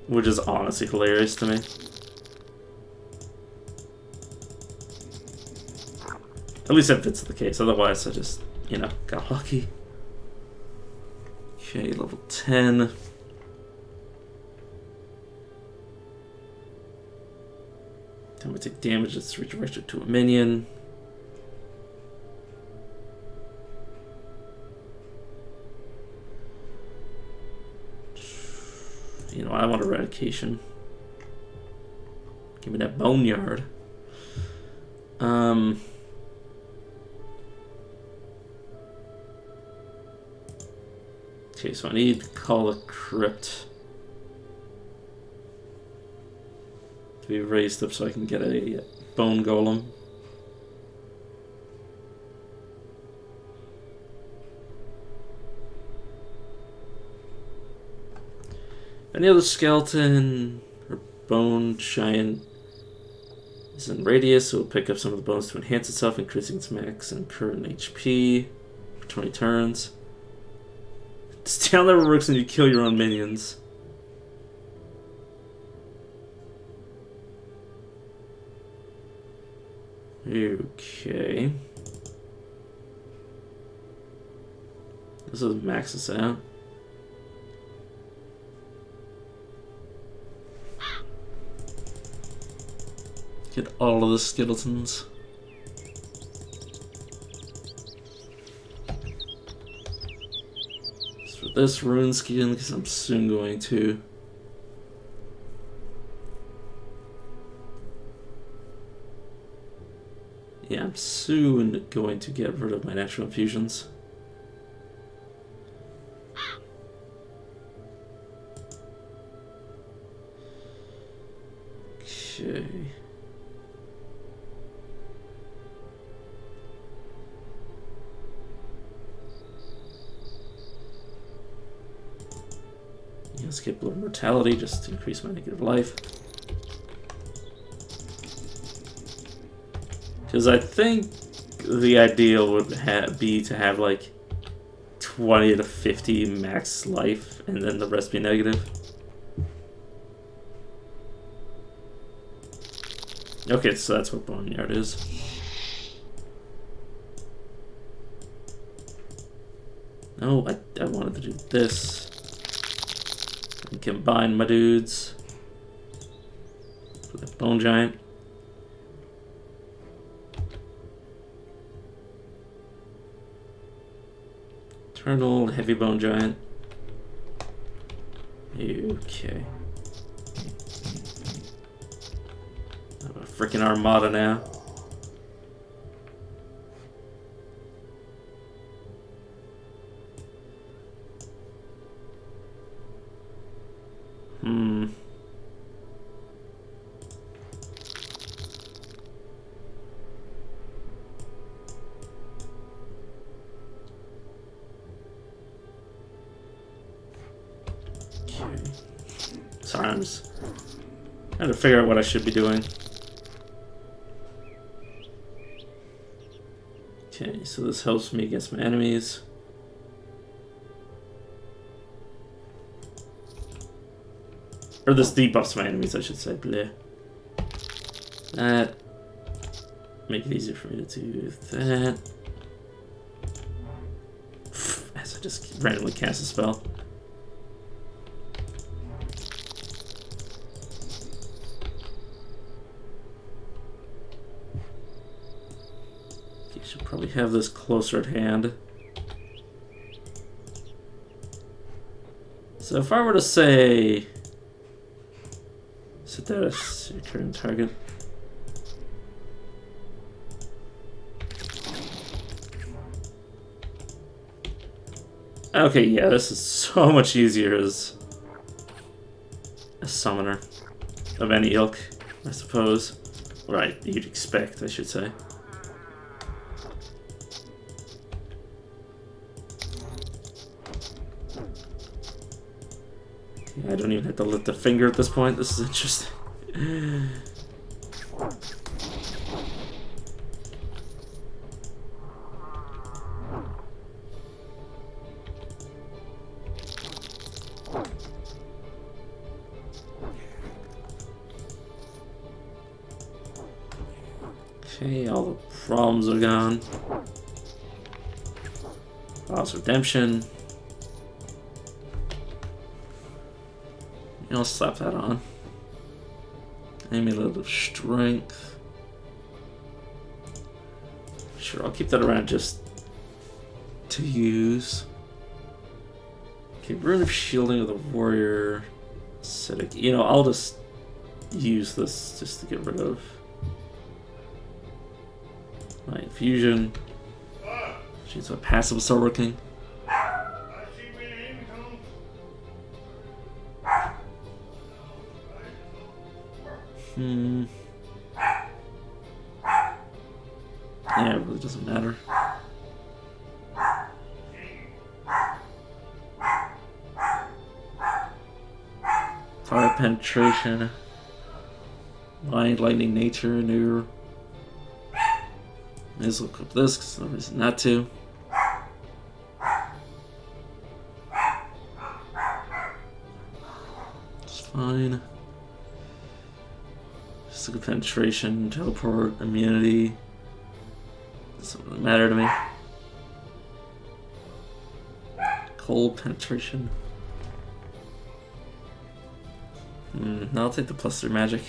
Which is honestly hilarious to me. At least if it's the case, otherwise I just, you know, got lucky. Okay, level 10. Time to take damage that's redirected to a minion. You know, I want eradication. Give me that boneyard. Okay, so I need to call a crypt to be raised up so I can get a bone golem. Any other skeleton or bone giant is in radius, so it'll pick up some of the bones to enhance itself, increasing its max and current HP for 20 turns. Steal never works when you kill your own minions. Okay. This is max this out. Get all of the skeletons. As for this rune skin, because I'm soon going to. Yeah, I'm soon going to get rid of my natural infusions. Okay. Let's get blood mortality just to increase my negative life. Because I think the ideal would be to have like 20 to 50 max life and then the rest be negative. Okay, so that's what Boneyard is. No, I wanted to do this. And combine my dudes with a Bone Giant. Eternal Heavy Bone Giant. Okay. I have a freaking armada now. Sorry, I'm just trying to figure out what I should be doing. Okay, so this helps me against my enemies. Or this debuffs my enemies, I should say. Bleh. That. Make it easier for me to do that. As I just randomly cast a spell. Should probably have this closer at hand. So if I were to say, set that as your current target. Okay, yeah, this is so much easier as a summoner of any ilk, I suppose. Right, you'd expect, I should say. I don't even have to lift a finger at this point. This is interesting. Okay, all the problems are gone. Lost redemption. I'll slap that on. Amulet of Strength. Sure, I'll keep that around just to use. Okay, Rune of Shielding of the Warrior. Acidic. You know, I'll just use this just to get rid of my infusion. She's a passive still working. Yeah, it really doesn't matter. Fire penetration. Mind, lightning, nature, new. May as well equip this because there's no reason not to. It's fine. Just look at penetration, teleport, immunity. Doesn't matter to me. Cold penetration. No, I'll take the +3 magic.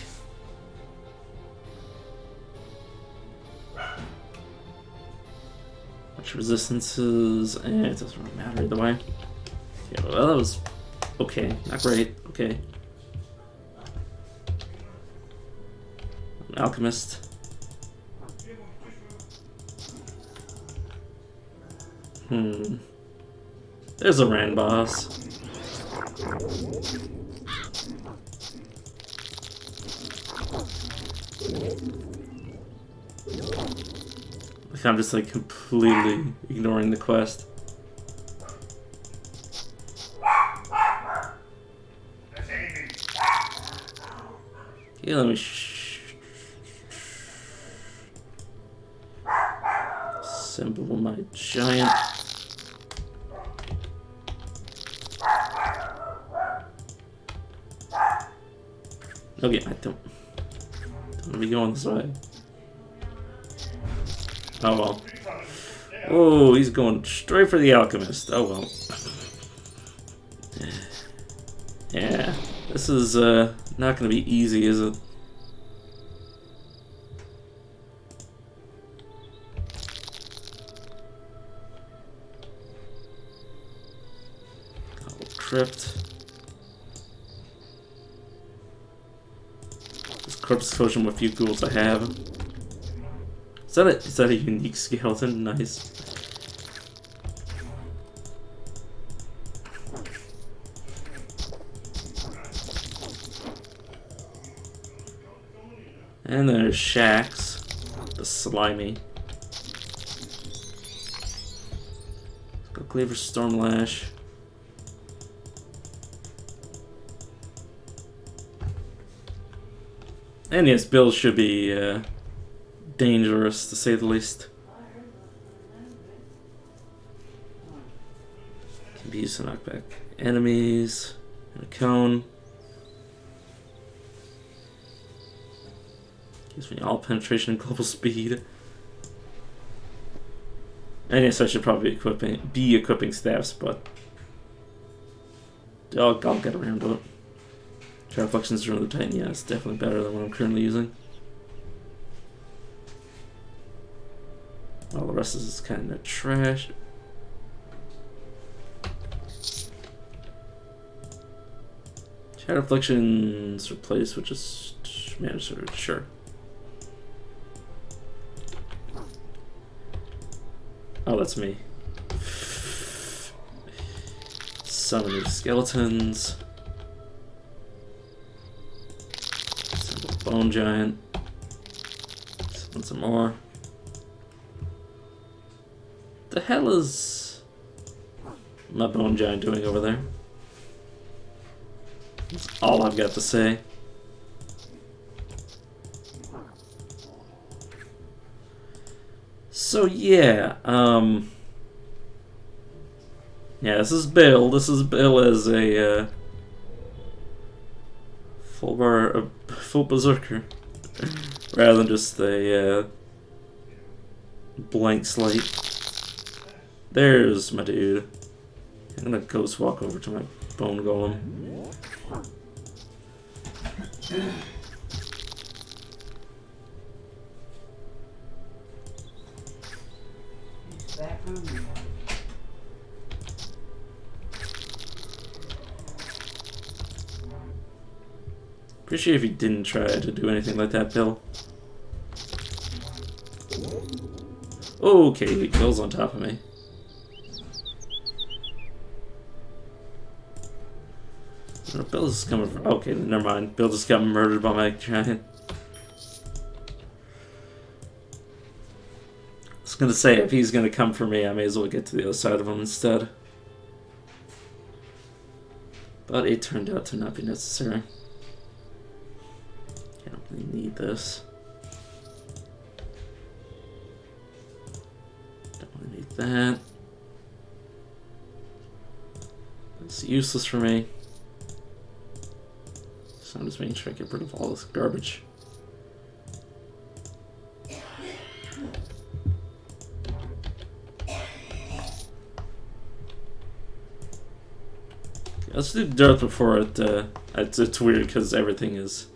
Which resistances, it doesn't really matter either way. Yeah, well, that was okay, not great, okay. An alchemist. There's a Rand boss. Like I'm just like completely ignoring the quest. Okay, let me assemble my giant. Okay, I don't want to be going this way. Oh well. Oh, he's going straight for the alchemist. Oh well. Yeah, this is not going to be easy, is it? Oh, crypt. Corpse explosion with a few ghouls I have. Is that a unique skeleton? Nice. And there's Shax, the slimy. Let's go Cleaver Stormlash. And yes, build should be dangerous, to say the least. Can be used to knock back enemies. And a cone. Gives me all penetration and global speed. And yes, I should probably be equipping staffs, but I'll get around to it. Reflections during the Titan, yeah, it's definitely better than what I'm currently using. All the rest is kind of trash. Shadow Reflections replaced with just Manager, sure. Oh, that's me. Summoning skeletons. Bone Giant. Summon some more. The hell is my Bone Giant doing over there? That's all I've got to say. So yeah, yeah, this is Bill. This is Bill as a full berserker, rather than just a blank slate. There's my dude. I'm gonna ghost walk over to my bone golem. Appreciate if you didn't try to do anything like that, Bill. Okay, Bill's on top of me. Where Bill's coming from? Okay, never mind. Bill just got murdered by my giant. I was gonna say, if he's gonna come for me, I may as well get to the other side of him instead. But it turned out to not be necessary. I don't really need this. Don't really need that. It's useless for me. So I'm just making sure I get rid of all this garbage. Let's do dirt before it. It's weird because everything is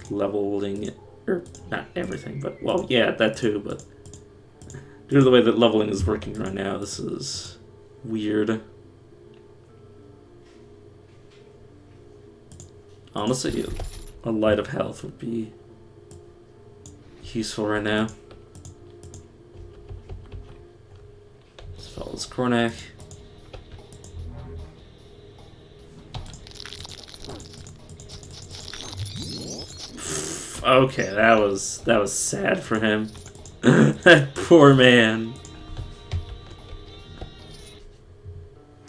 leveling, or not everything, but well, yeah, that too. But due to the way that leveling is working right now, this is weird. Honestly, a light of health would be useful right now. Let's follow this Kornak. Okay, that was sad for him. That poor man.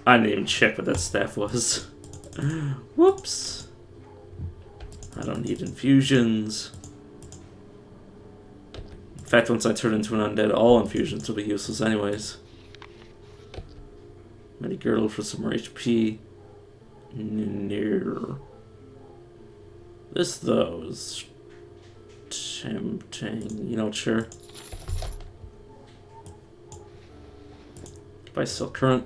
I didn't even check what that staff was. Whoops. I don't need infusions. In fact, once I turn into an undead, all infusions will be useless anyways. Medi girdle for some more HP. Near. This though is tempting. You know, sure. Buy Silk Current.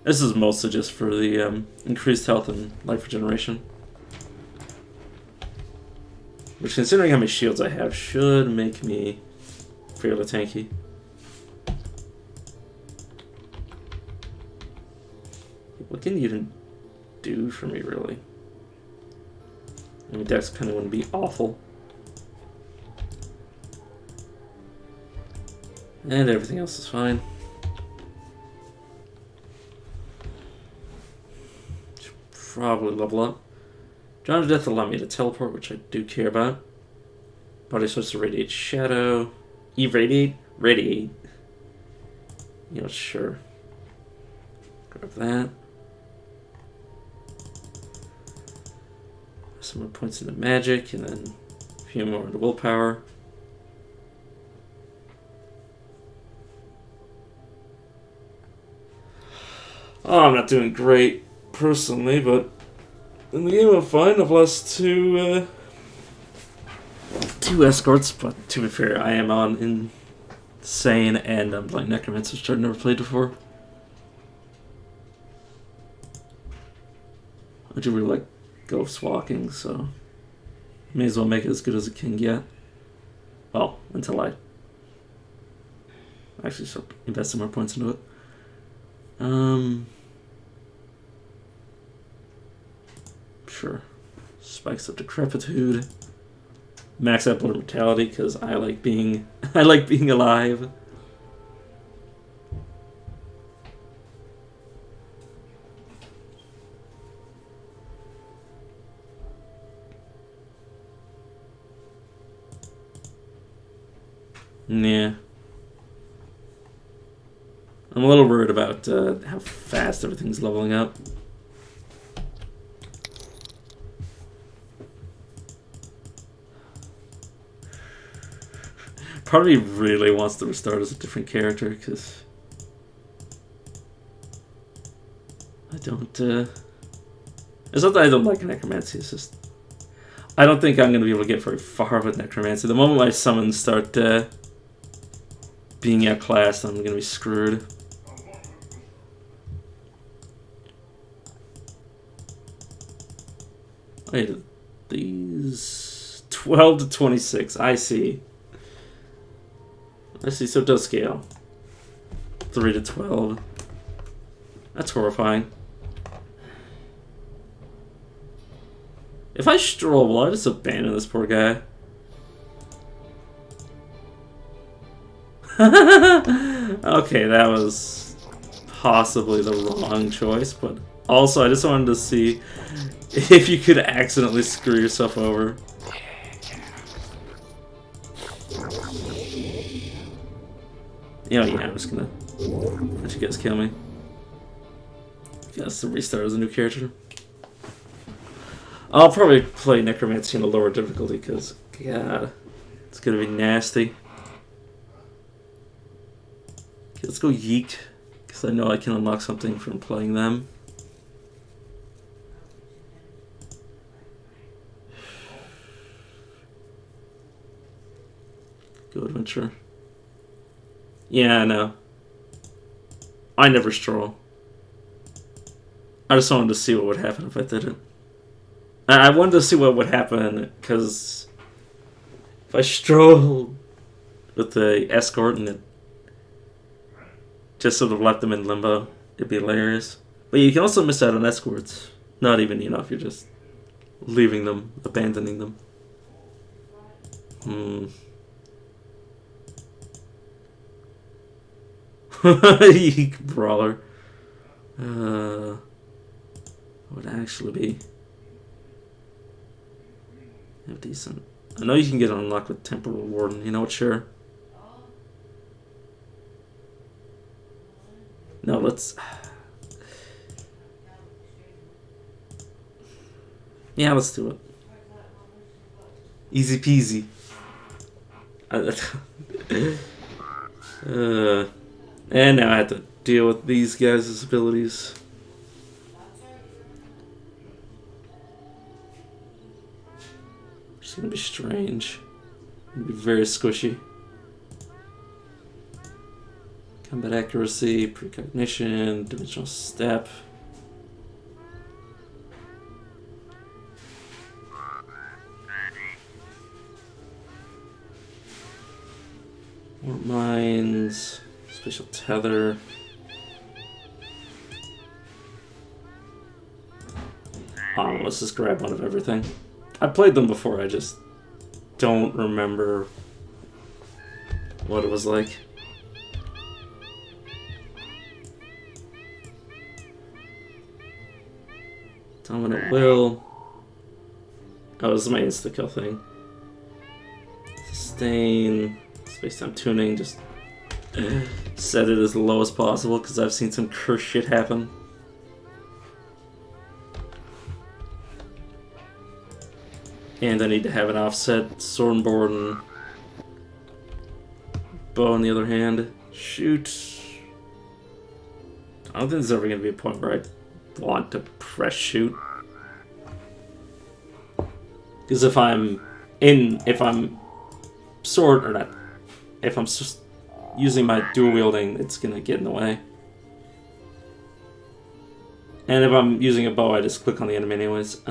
This is mostly just for the increased health and life regeneration. Which, considering how many shields I have, should make me fairly tanky. What can you even do for me, really? I mean, Dex kind of wouldn't be awful. And everything else is fine. Should probably level up. Drown to Death will allow me to teleport, which I do care about. Body starts to radiate shadow. Irradiate? Radiate. You know, sure. Grab that. Some more points into magic, and then a few more into willpower. Oh, I'm not doing great personally, but in the game I'm fine. I've lost two escorts, but to be fair, I am on Insane and I'm playing Necromancer, which I've never played before. I do really like Ghost Walking, so may as well make it as good as it can get. Well, until I actually start investing more points into it. Sure. Spikes of Decrepitude. Max out Blood Mortality, because I like being alive. Yeah. I'm a little worried about how fast everything's leveling up. Part of me really wants to restart as a different character, because I don't, it's not that I don't like Necromancy, it's just I don't think I'm going to be able to get very far with Necromancy. The moment my summons start being outclassed, I'm going to be screwed. Wait, these 12 to 26, I see. I see, so it does scale. 3 to 12. That's horrifying. If I stroll, will I just abandon this poor guy? Okay, that was possibly the wrong choice, but also I just wanted to see if you could accidentally screw yourself over. You know, yeah, I'm just gonna let you guys kill me. Guess to restart as a new character. I'll probably play Necromancy in a lower difficulty because, God, it's gonna be nasty. Okay, let's go Yeek, because I know I can unlock something from playing them. Go Adventure. Yeah, I know. I never stroll. I just wanted to see what would happen if I did it. I wanted to see what would happen, because if I strolled with the escort and it just sort of left them in limbo, it'd be hilarious. But you can also miss out on escorts. Not even, if you're just leaving them, abandoning them. Brawler. Would actually be decent. I know you can get unlocked with Temporal Warden. You know what? Sure. No, let's. Yeah, let's do it. Easy peasy. And now I have to deal with these guys' abilities. It's gonna be strange. It's gonna be very squishy. Combat accuracy, precognition, dimensional step. More mines, spatial tether. Let's just grab one of everything. I played them before, I just don't remember what it was like. Dominant Will. Oh, this is my insta-kill thing. Sustain. Space-time tuning, just set it as low as possible because I've seen some cursed shit happen. And I need to have an offset sword and board and bow on the other hand. Shoot. I don't think there's ever going to be a point where I want to press shoot. Because if I'm sword or not, if I'm just using my dual wielding, it's going to get in the way. And if I'm using a bow, I just click on the enemy anyways.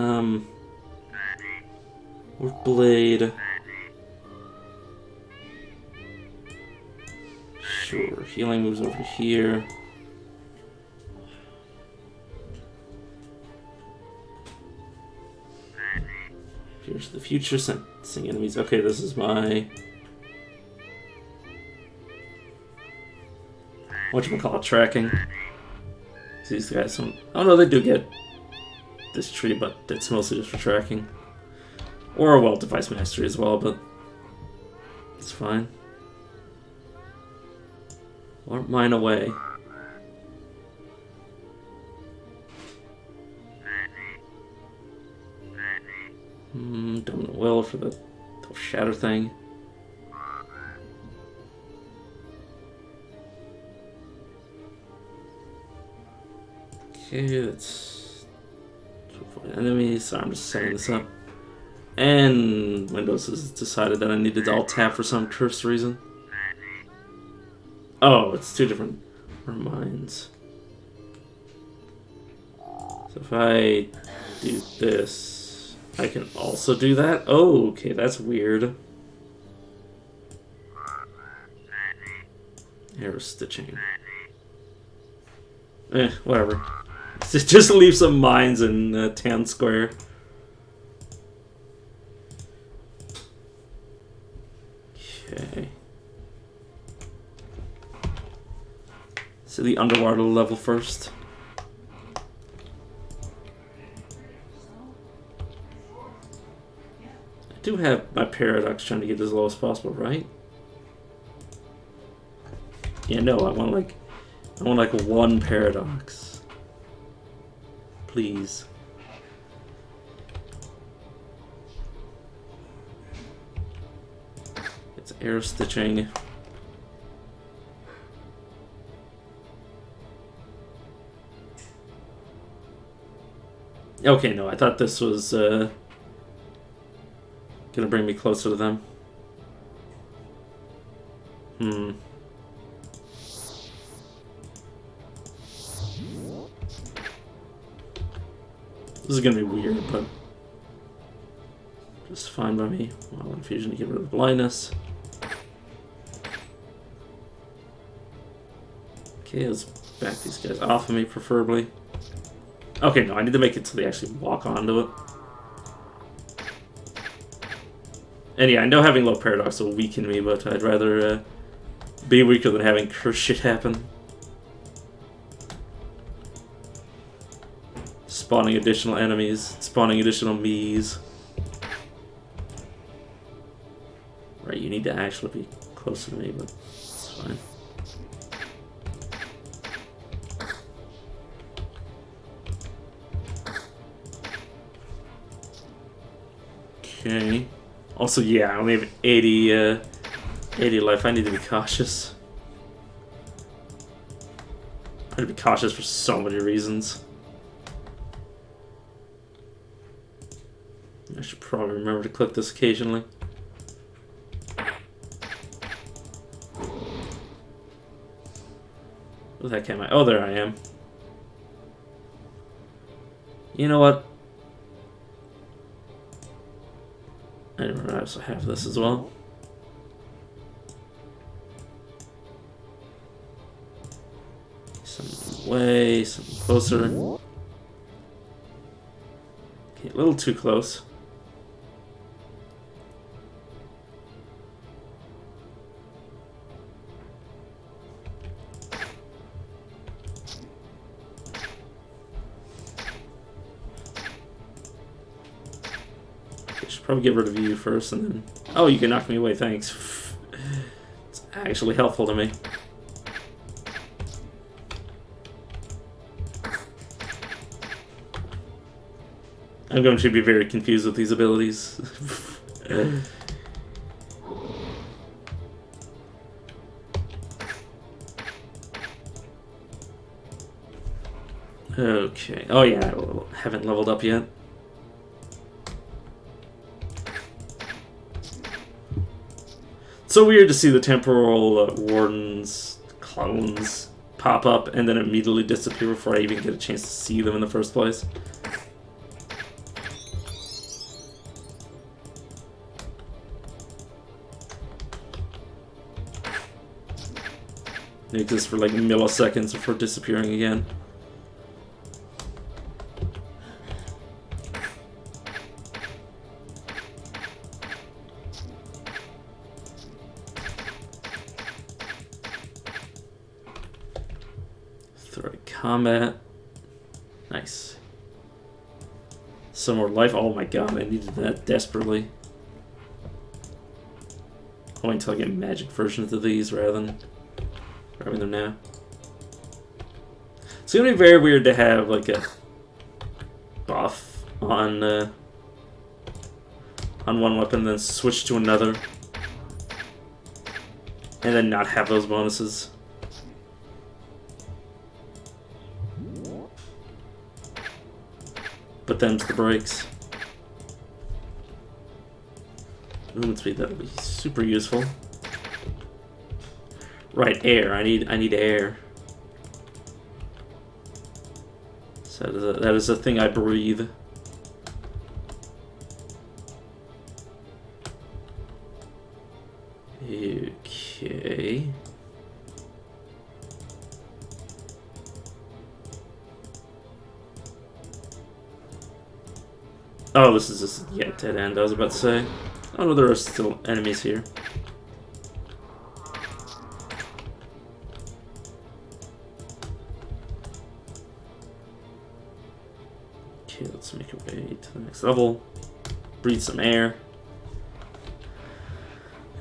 Or blade. Sure, healing moves over here. Here's the future, sensing enemies. Okay, this is my... whatchamacallit, tracking. These guys don't... oh no, they do get this tree, but it's mostly just for tracking. Or, well, device mastery as well, but it's fine. Warp mine away. Dominant Will for the shatter thing. Okay, that's enemies. So I'm just setting this up. And Windows has decided that I needed to alt tab for some cursed reason. Oh, it's two different mines. So if I do this, I can also do that? Oh, okay, that's weird. Arrow stitching. Whatever. Just leave some mines in town square. Okay. So the underwater level first. I do have my paradox trying to get as low as possible, right? Yeah, no, I want like one paradox. Please. It's arrow stitching. Okay, no, I thought this was gonna bring me closer to them. This is gonna be weird, but just fine by me. Well, infusion to get rid of blindness. Okay, let's back these guys off of me, preferably. Okay, no, I need to make it so they actually walk onto it. And yeah, I know having low paradox will weaken me, but I'd rather be weaker than having curse shit happen. Spawning additional enemies, spawning additional me's. Right, you need to actually be closer to me, but it's fine. Okay. Also, yeah, I only have 80 life. I need to be cautious. I need to be cautious for so many reasons. I should probably remember to click this occasionally. Where the heck am I? Oh, there I am. You know what? I didn't remember I also have this as well. Some way, some closer. Okay, a little too close. Probably get rid of you first, and then... Oh, you can knock me away, thanks. It's actually helpful to me. I'm going to be very confused with these abilities. Okay. Oh yeah, I haven't leveled up yet. So weird to see the temporal wardens clones pop up and then immediately disappear before I even get a chance to see them in the first place. They exist for like milliseconds before disappearing again. Combat. Nice. Some more life. Oh my god, I needed that desperately. I'll wait until I get magic versions of these rather than grabbing them now. It's gonna be very weird to have like a buff on one weapon and then switch to another. And then not have those bonuses. But then to the brakes. Movement speed, that'll be super useful. Right, air. I need air. So that is a thing I breathe. Okay. Oh, this is just, yeah, dead end, I was about to say. Oh no, there are still enemies here. Okay, let's make our way to the next level. Breathe some air.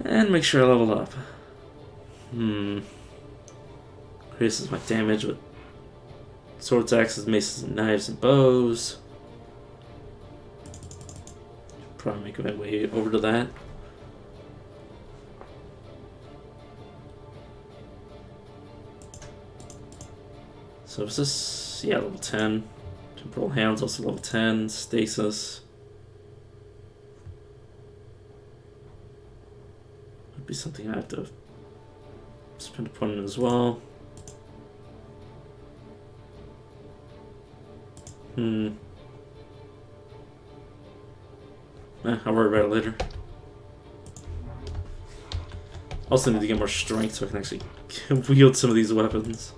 And make sure I level up. Increases my damage with swords, axes, maces, and knives, and bows. Probably make my way over to that. So is this, yeah, level 10. Temporal Hound's also level 10. Stasis. Would be something I have to spend a point in as well. I'll worry about it later. Also need to get more strength so I can actually wield some of these weapons.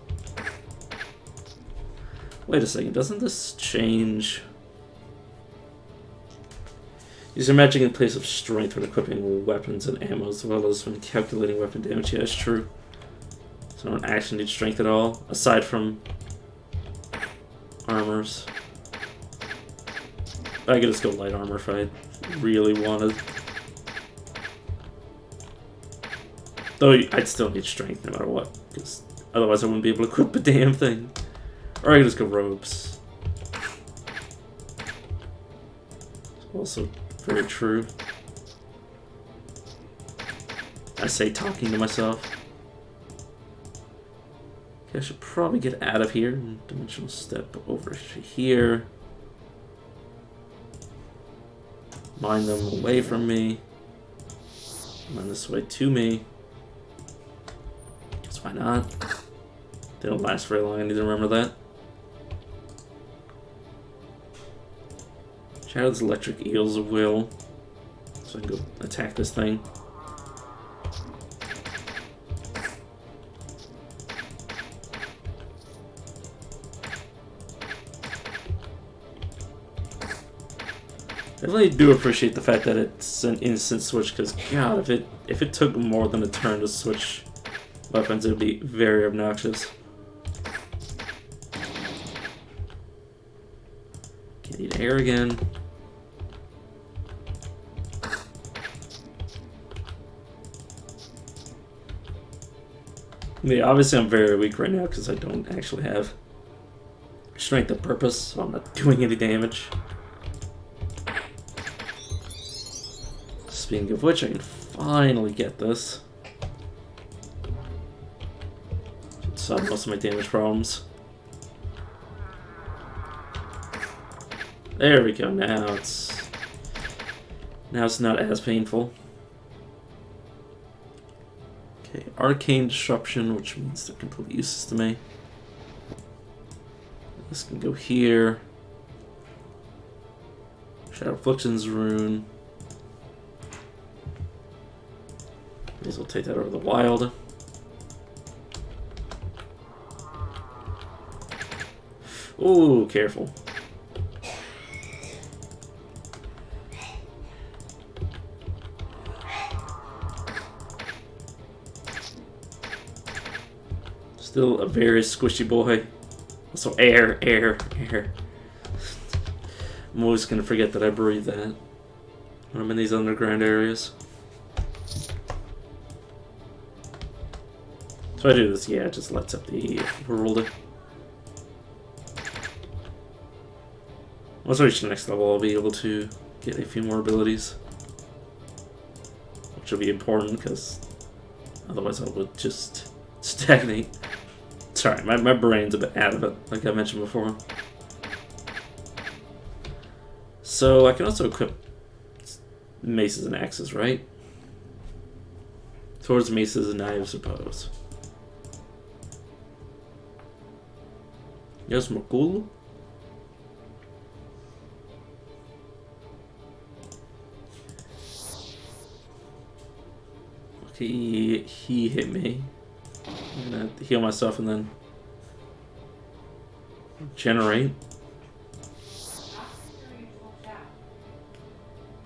Wait a second, doesn't this change? Use your magic in place of strength when equipping weapons and ammo as well as when calculating weapon damage. Yeah, that's true. So I don't actually need strength at all, aside from armors. I could just go light armor if I really wanted. Though I'd still need strength no matter what, because otherwise I wouldn't be able to equip a damn thing. Or I could just go robes. Also very true. I say talking to myself. Okay, I should probably get out of here. Dimensional step over to here. Mine them away from me. Mine this way to me. Guess why not? They don't last very long, I need to remember that. Shadow those electric eels of will. So I can go attack this thing. I really do appreciate the fact that it's an instant switch, because God, if it took more than a turn to switch weapons, it would be very obnoxious. Okay, need air again. Yeah, obviously I'm very weak right now because I don't actually have strength of purpose, so I'm not doing any damage. Speaking of which, I can finally get this. Solve most of my damage problems. There we go, now it's not as painful. Okay, Arcane Disruption, which means they're completely useless to me. This can go here. Shadow Affliction's Rune. May as well take that over the wild. Ooh, careful. Still a very squishy boy. Also air. I'm always gonna forget that I breathe that when I'm in these underground areas. So I do this, yeah, it just lights up the world. Once I reach the next level, I'll be able to get a few more abilities. Which will be important, because otherwise I would just stagnate. Sorry, my brain's a bit out of it, like I mentioned before. So I can also equip maces and axes, right? Swords, maces, and knives, I suppose. Yes, more cool. Okay, he hit me. I'm gonna heal myself and then generate.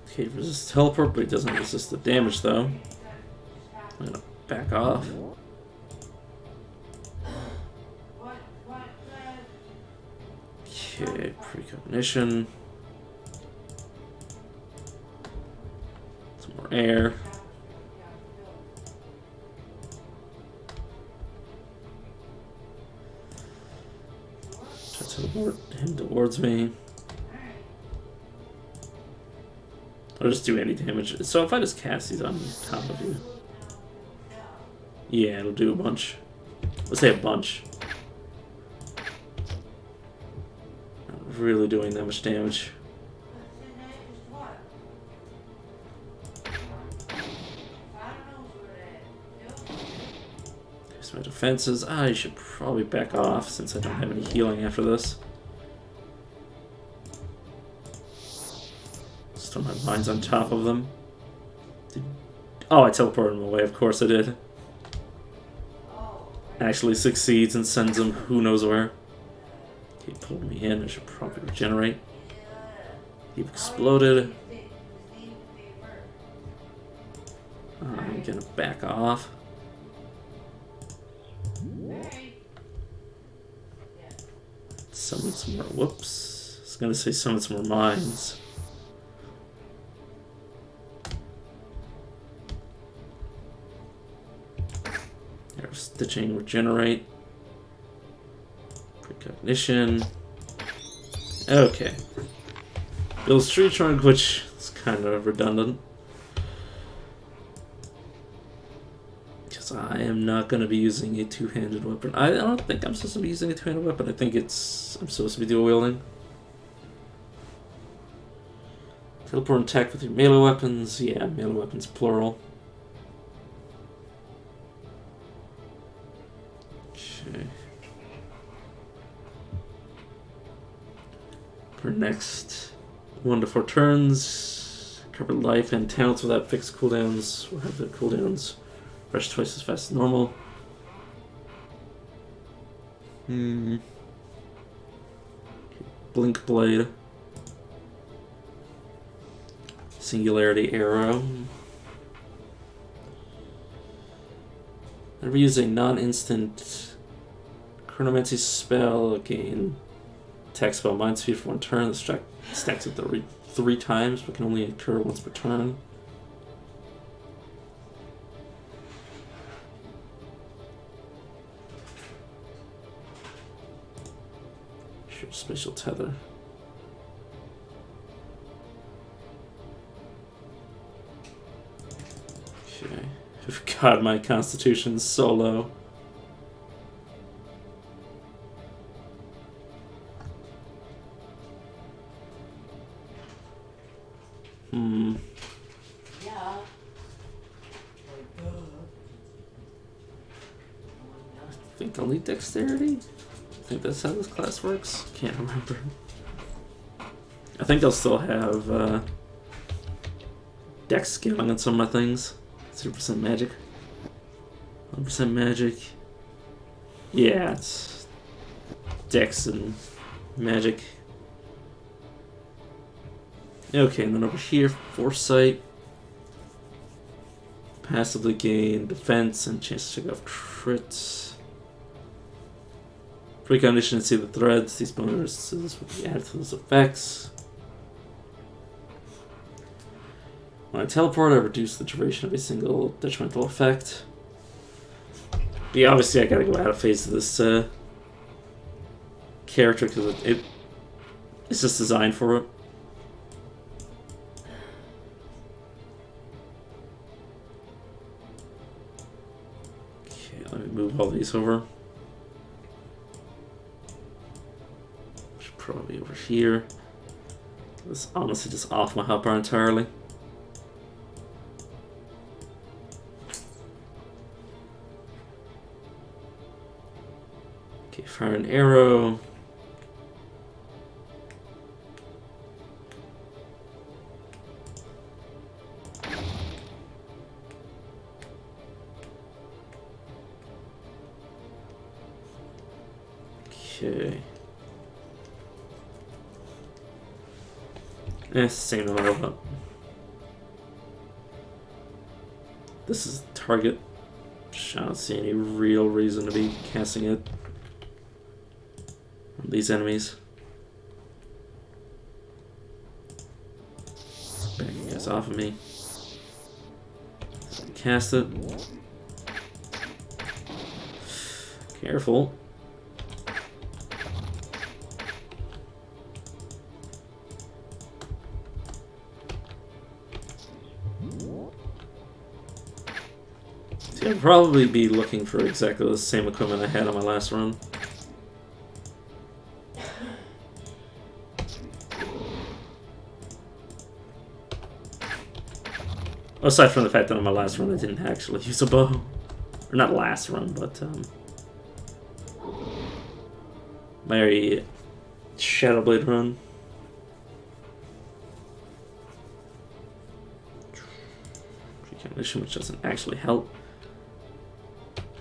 Okay, resists teleport, but he doesn't resist the damage though. I'm gonna back off. Okay, precognition. Some more air. Try to teleport him towards me. I'll just do any damage. So if I just cast these on top of you. Yeah, it'll do a bunch. Let's say a bunch. Not really doing that much damage. Here's my defenses. I should probably back off since I don't have any healing after this. Store my mines on top of them. Oh, I teleported him away. Of course I did. Actually succeeds and sends him who knows where. He pulled me in. I should probably regenerate. He exploded. I'm gonna back off. Summon some more. Whoops. I was gonna say summon some more mines. There's stitching, regenerate. Precognition. Okay. Bill's tree trunk, which is kind of redundant. Because I am not going to be using a two-handed weapon. I don't think I'm supposed to be using a two-handed weapon. I think I'm supposed to be dual wielding. Teleport and attack with your melee weapons. Yeah, melee weapons plural. Okay. For next 1 to 4 turns, cover life and talents without fixed cooldowns. We'll have the cooldowns rush twice as fast as normal. Blink blade. Singularity arrow. Whenever you use a non-instant chronomancy spell, gain attack spell mind speed for 1 turn. This stacks it 3 times, but can only occur once per turn. Sure, spatial tether. Okay. God, my constitution's so low. Yeah. I think I'll need dexterity. I think that's how this class works. Can't remember. I think I'll still have dex scaling on some of my things. 0% magic. 1% magic. Yeah, it's dex and magic. Okay, and then over here, foresight. Passively gain defense and chance to check off crits. Precondition to see the threads. These bonuses will be added to those effects. When I teleport, I reduce the duration of a single detrimental effect. But yeah, obviously I gotta go out of phase of this character because it's just designed for it. Okay, let me move all these over. Should probably be over here. This honestly just off my hotbar entirely. Okay, fire an arrow. Okay. It's the same no matter what. This is the target. I don't see any real reason to be casting it on these enemies. Back you guys off of me. So cast it. Careful. I'll probably be looking for exactly the same equipment I had on my last run. Aside from the fact that on my last run I didn't actually use a bow. Or not last run, but my Shadowblade run. condition, which doesn't actually help.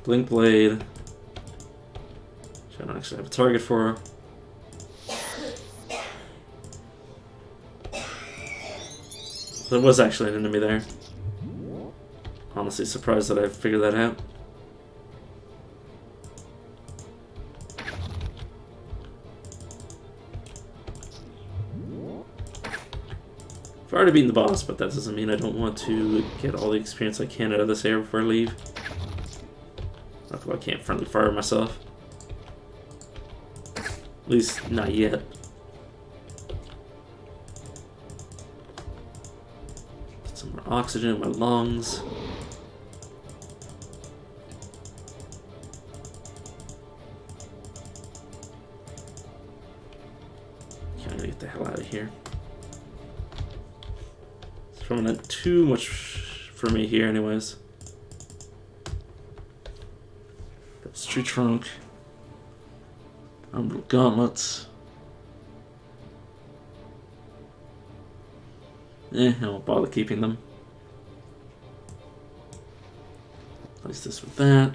Blink Blade, which I don't actually have a target for. There was actually an enemy there. Honestly surprised that I figured that out. I've already beaten the boss, but that doesn't mean I don't want to get all the experience I can out of this area before I leave. Not that I can't friendly fire myself. At least, not yet. Get some more oxygen in my lungs. Okay, I'm gonna get the hell out of here. Probably not too much for me here anyways. That's tree trunk. Umbral gauntlets. I won't bother keeping them. Place this with that.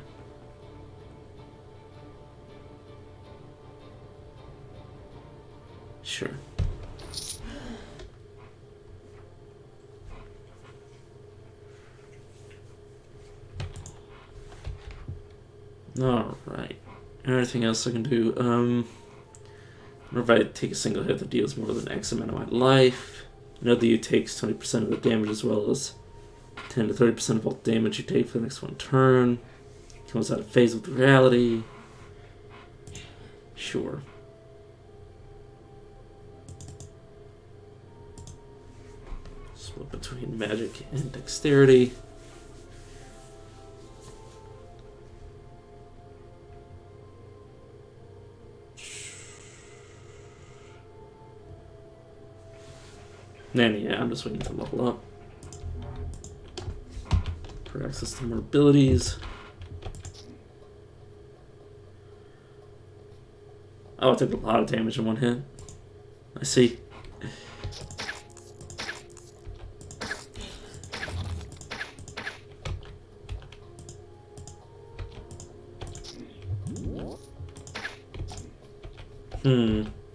Sure. Alright. Anything else I can do? If I take a single hit that deals more than X amount of my life. Another you takes 20% of the damage as well as 10 to 30% of all damage you take for the next one turn. Comes out of phase with reality. Sure. Split between magic and dexterity. And yeah, I'm just waiting to level up. For access to more abilities. Oh, I took a lot of damage in one hit. I see.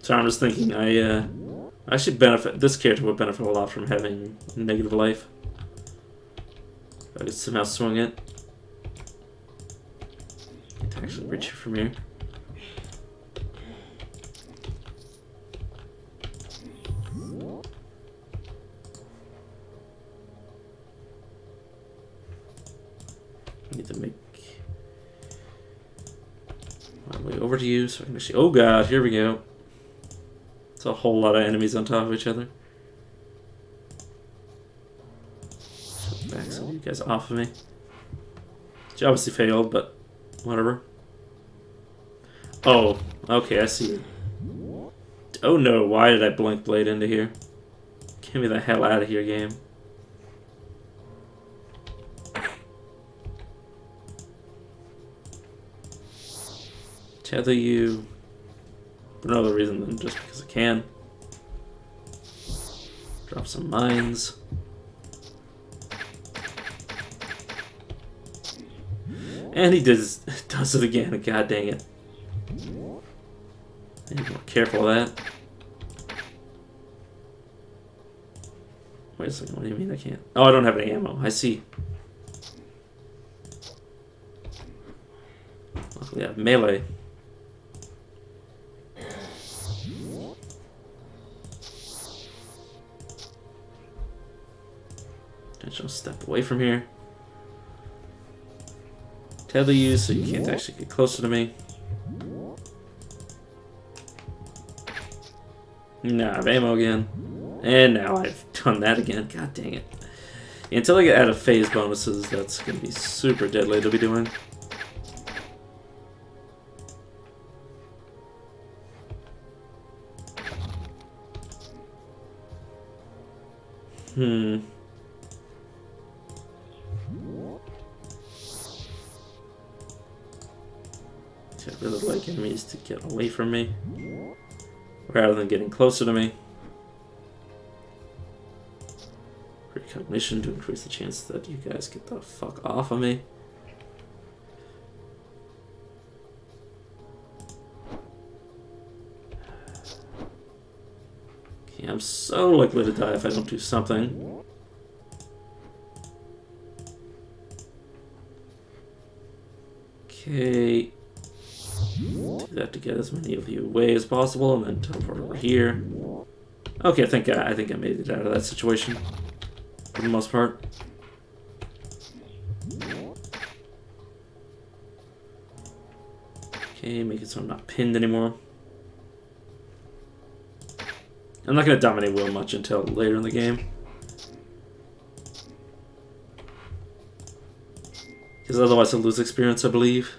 So I'm just thinking I should benefit. This character would benefit a lot from having negative life. If I could somehow swing it. It's actually reach it from here. Need to make my way over to you so I can actually. Oh god, here we go. It's a whole lot of enemies on top of each other. Back some of you guys off of me. Which obviously failed, but whatever. Oh, okay, I see. Oh no, why did I blink blade into here? Get me the hell out of here, game. Tether you. For no other reason than just because I can. Drop some mines. And he does it again. God dang it. I need to be more careful of that. Wait a second, what do you mean I can't? Oh, I don't have any ammo. I see. Luckily I have melee. Intentional step away from here. Tether you so you can't actually get closer to me. Now I have ammo again. And now I've done that again. God dang it. Until I get out of phase bonuses, that's going to be super deadly to be doing. I'd really like enemies to get away from me rather than getting closer to me. Precognition to increase the chance that you guys get the fuck off of me. Okay, I'm so likely to die if I don't do something. Okay. Do that to get as many of you away as possible, and then teleport over here. Okay, I think I made it out of that situation for the most part. Okay, make it so I'm not pinned anymore. I'm not gonna dominate Will much until later in the game, because otherwise I'll lose experience, I believe,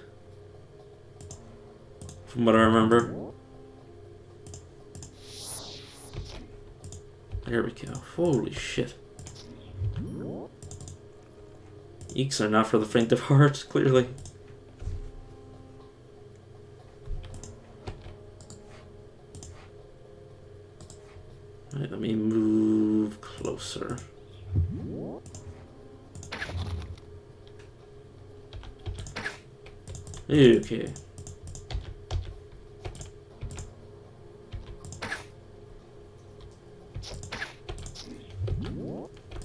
from what I remember. There we go. Holy shit. Eeks are not for the faint of heart, clearly. Alright, let me move closer. Okay.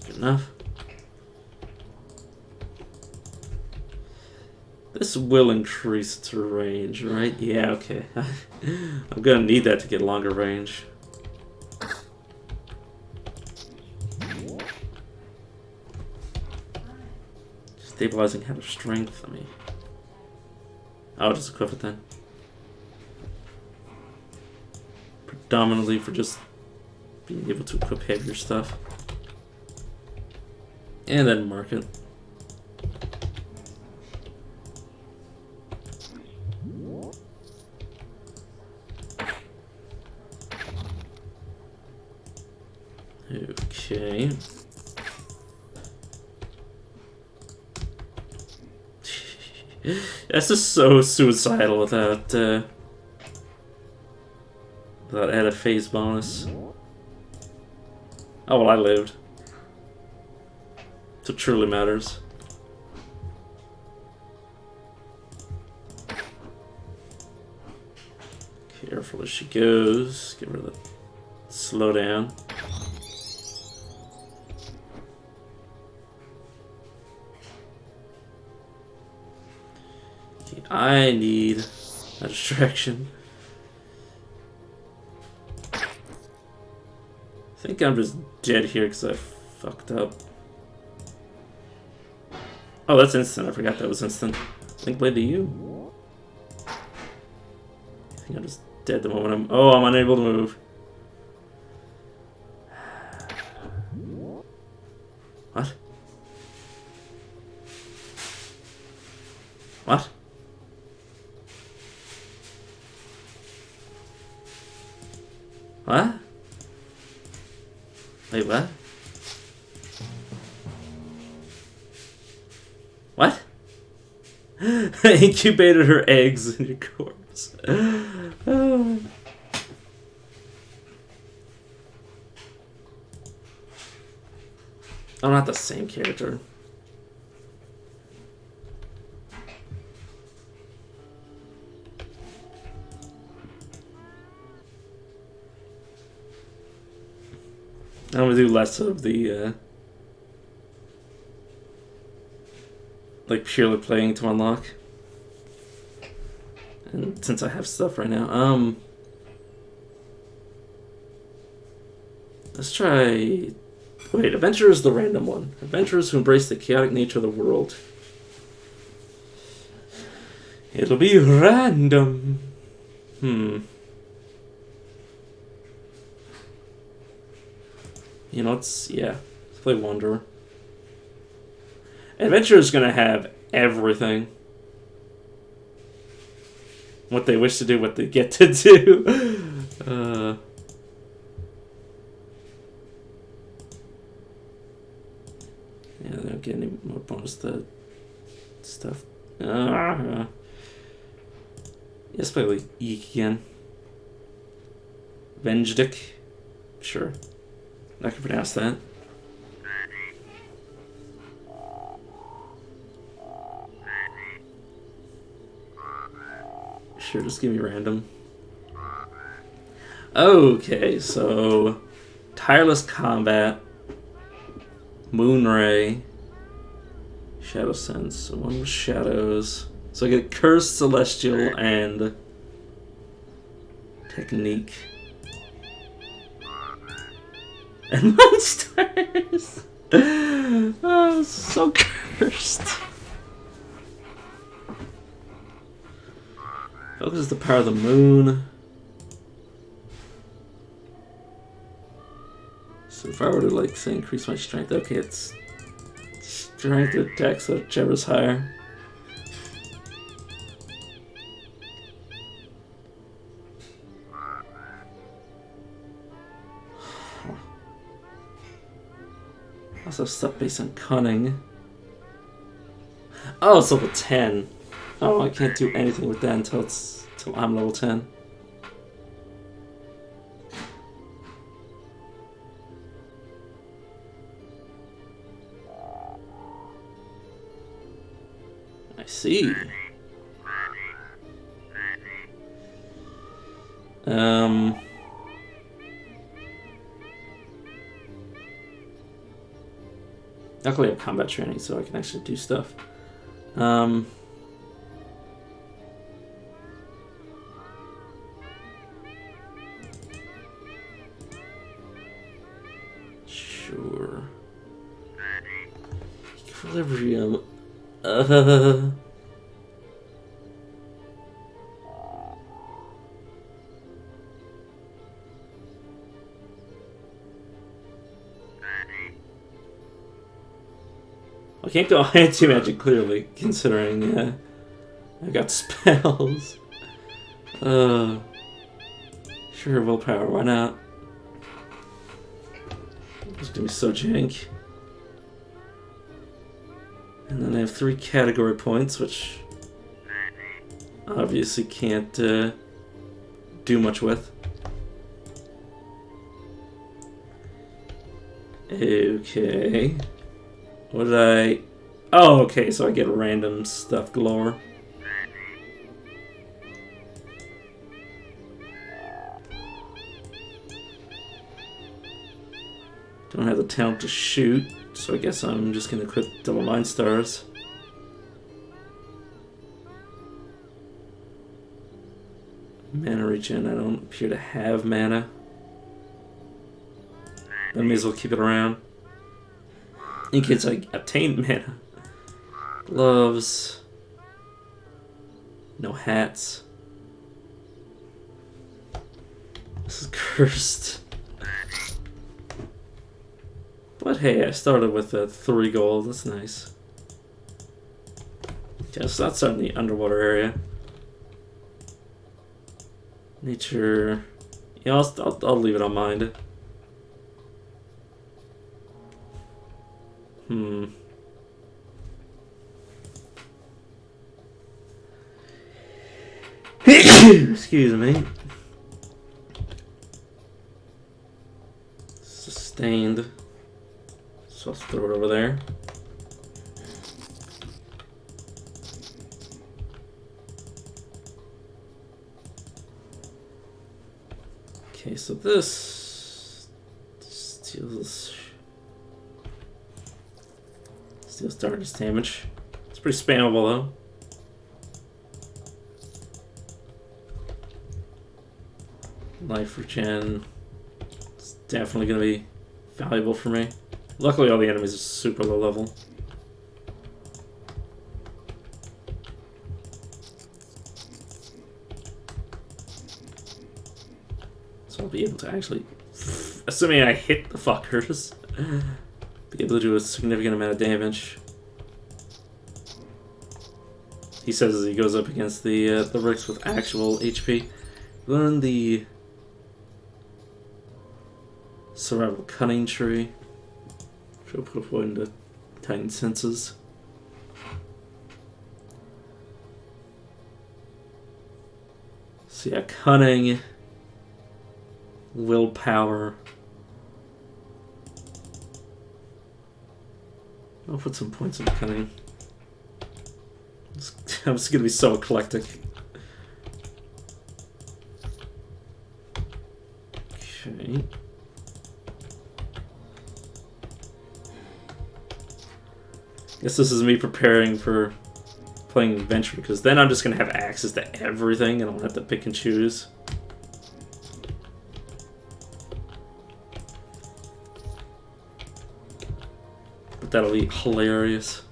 Good enough. This will increase its range, right? Yeah, okay. I'm gonna need that to get longer range. Stabilizing head of strength, I mean. I'll just equip it then. Predominantly for just being able to equip heavier stuff. And then mark it. Okay. That's just so suicidal without added phase bonus. Oh well, I lived. So it truly matters. Careful as she goes. Give her the slow down. Okay, I need a distraction. I think I'm just dead here because I fucked up. Oh, that's instant. I forgot that was instant. Link blade to you. I think I'm just dead the moment I'm... Oh, I'm unable to move. What? What? What? Wait, what? What? Incubated her eggs in your corpse. Oh, not the same character. I'm gonna do less of the like purely playing to unlock. And since I have stuff right now, let's try. Wait, adventure is the random one. Adventurers who embrace the chaotic nature of the world. It'll be random. You know, let's play Wanderer. Adventure is gonna have everything. What they wish to do, what they get to do. Yeah, they don't get any more bonus to stuff. Let's play like Eek again. Venjdik. Sure. I can pronounce that. Sure, just give me random. Okay, so tireless combat, Moonray, Shadow Sense. So one with shadows. So I get Cursed, Celestial, and Technique. And Monsters! Oh, so cursed. Focus is the power of the moon. So if I were to, like, say, increase my strength, okay, it's strength or dex, so whichever's higher. Also stuff based on cunning. Oh, it's level 10. Oh, I can't do anything with that until I'm level 10. I see. Luckily I have combat training, so I can actually do stuff. Sure. Equilibrium. I can't go anti-magic clearly, considering I got spells. Sure, willpower, why not? It's gonna be so jank. And then I have 3 category points, which obviously can't do much with. Okay. What did I... Oh, okay, so I get random stuff galore. Don't have the talent to shoot, so I guess I'm just gonna quit Double Mind Stars. Mana regen, I don't appear to have mana. I may as well keep it around. In case I obtain mana. Gloves. No hats. This is cursed. But hey, I started with 3 gold. That's nice. Okay, so that's on the underwater area. Nature. Yeah, I'll leave it on mind. Excuse me. Sustained. So I'll throw it over there. Okay, so this steals darkness damage. It's pretty spammable though. Life regen. It's definitely gonna be valuable for me. Luckily all the enemies are super low level. So I'll be able to actually, assuming I hit the fuckers, be able to do a significant amount of damage. He says as he goes up against the Ricks with actual HP. Learn the Survival Cunning Tree. Should put a point into Titan Senses. So yeah, Cunning, Willpower. I'll put some points in Cunning. I'm just gonna be so eclectic. Okay. Guess this is me preparing for playing Adventure, because then I'm just going to have access to everything and I don't have to pick and choose. But that'll be hilarious.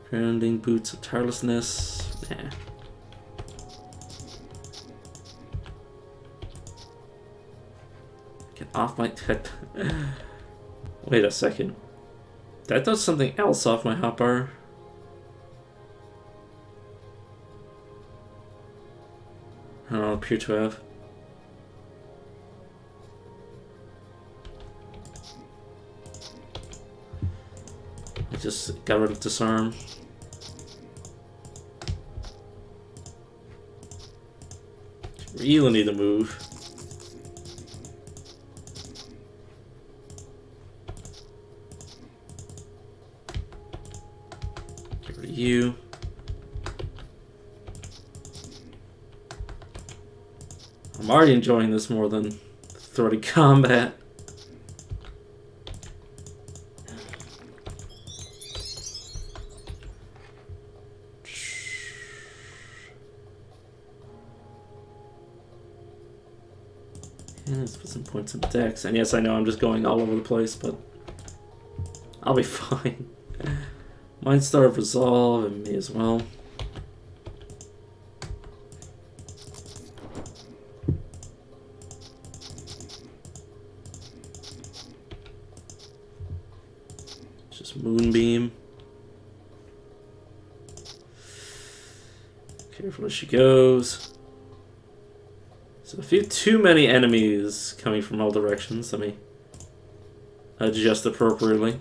Grounding, boots of tirelessness. Nah. Get off my head. Wait a second. That does something else off my hotbar. I don't appear to have. I just got rid of disarm. Really need to move. Get rid of you. I'm already enjoying this more than threaty combat. Yeah, let's put some points in decks. And yes, I know I'm just going all over the place, but I'll be fine. Mindstar of Resolve and me as well. Moonbeam. Careful as she goes. So a few too many enemies coming from all directions. Let me adjust appropriately.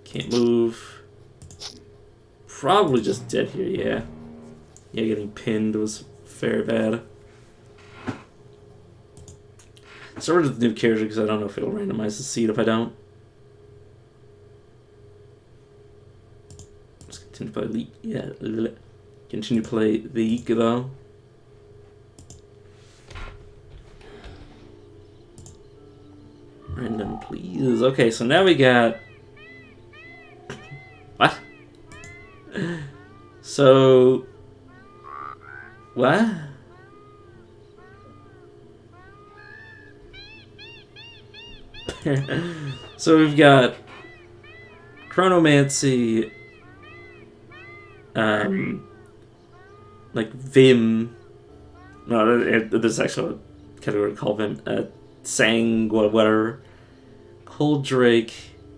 Can't move. Probably just dead here, yeah. Yeah, getting pinned was very bad. Start with the new character because I don't know if it'll randomize the seed if I don't. Let's continue to play Leak. Yeah, continue to play the though. Random, please. Okay, so now we got. What? So. What? So we've got Chronomancy, like Vim. No, there's actually a category called Vim. Sang, whatever. Cold Drake,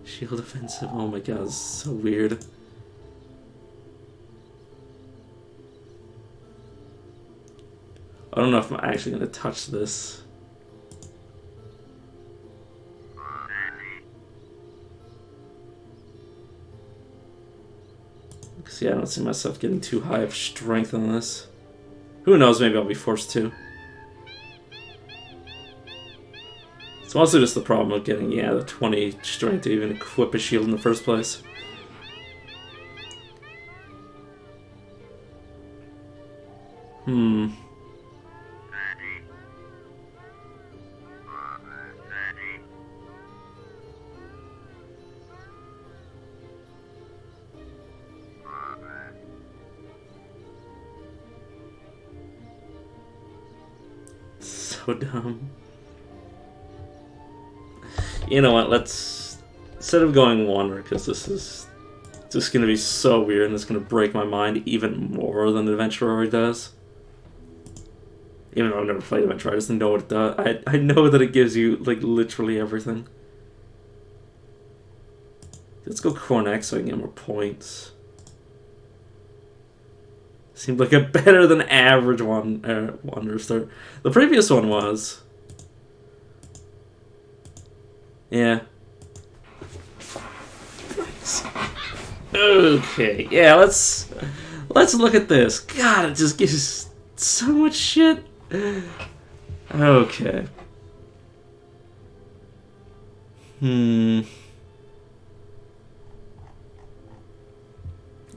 Shield Offensive. Oh my god, this is so weird. I don't know if I'm actually going to touch this. See, I don't see myself getting too high of strength on this. Who knows, maybe I'll be forced to. It's mostly just the problem of getting, yeah, the 20 strength to even equip a shield in the first place. So dumb. You know what, let's, instead of going Wander, because this is just going to be so weird and it's going to break my mind even more than Adventure already does. Even though I've never played Adventure, I just know what it does. I know that it gives you, like, literally everything. Let's go Cornex so I can get more points. Seemed like a better than average Wander start. The previous one was. Yeah. Okay, yeah, let's look at this. God, it just gives so much shit. Okay.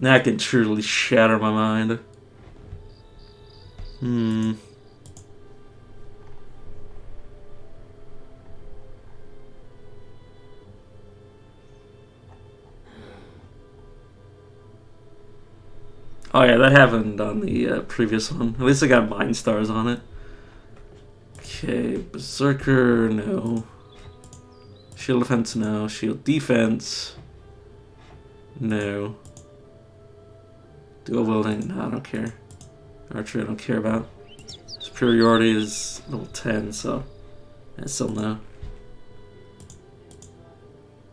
That can truly shatter my mind. Hmm. Oh yeah, that happened on the previous one. At least I got Mind Stars on it. Okay, Berserker, no. Shield Defense, no. Shield Defense, no. Dual Wielding, no, I don't care. Archery, I don't care about. Superiority is level 10, so I still no.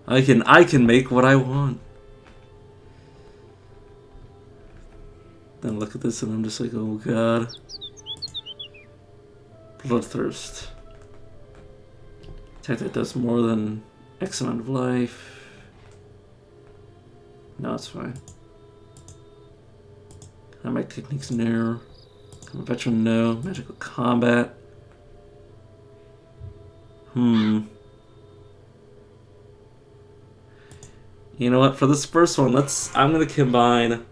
I can make what I want. Then look at this and I'm just like, oh god. Bloodthirst. Attack that does more than X amount of life. No, it's fine. Combat techniques, no. I'm a veteran, no. Magical combat. You know what? For this first one, I'm gonna combine.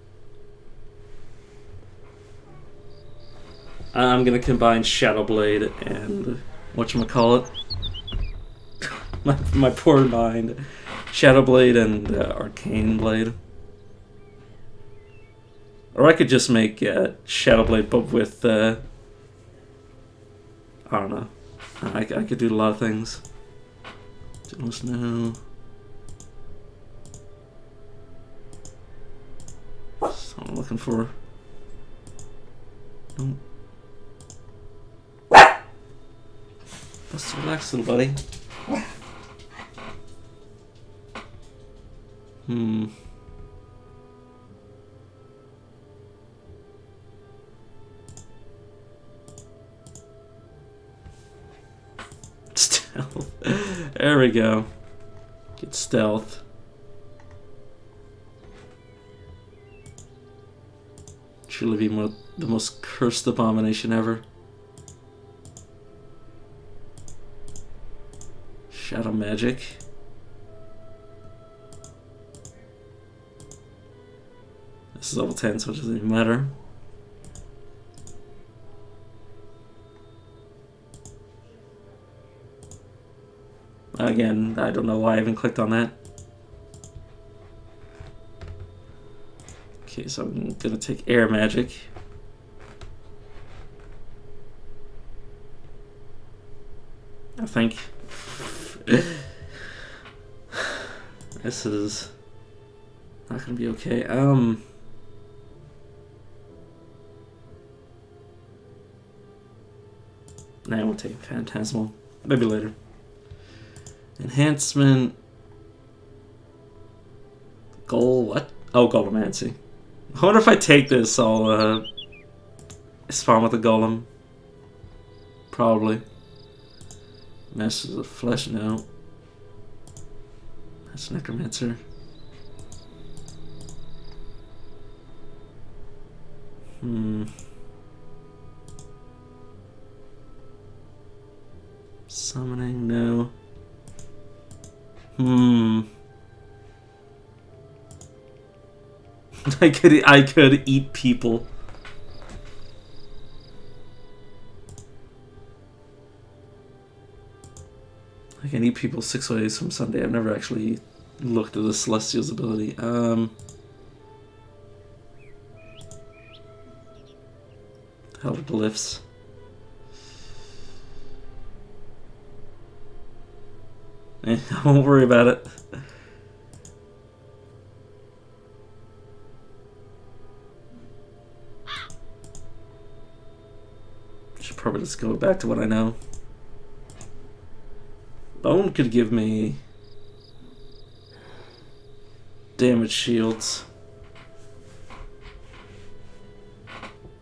I'm gonna combine Shadow Blade and whatchamacallit. my poor mind. Shadow Blade and Arcane Blade. Or I could just make Shadow Blade, but with I don't know. I could do a lot of things. Just no. That's what I'm looking for. Nope. Let's relax, little buddy. Stealth. There we go. Get stealth. Truly be the most cursed abomination ever. Shadow magic. This is level 10, so it doesn't even matter. Again, I don't know why I haven't clicked on that. Okay, so I'm gonna take air magic. I think. This is not gonna be okay. Nah, I won't take Phantasmal. Maybe later. Enhancement. Goal, what? Oh, Golomancy. I wonder if I take this, I'll spawn with a Golem. Probably. Masters of Flesh, no. That's Necromancer. Summoning, no. I could eat people. I can eat people 6 ways from Sunday. I've never actually looked at the Celestial's ability. Hieroglyphs. I won't worry about it. Should probably just go back to what I know. Bone could give me damage shields.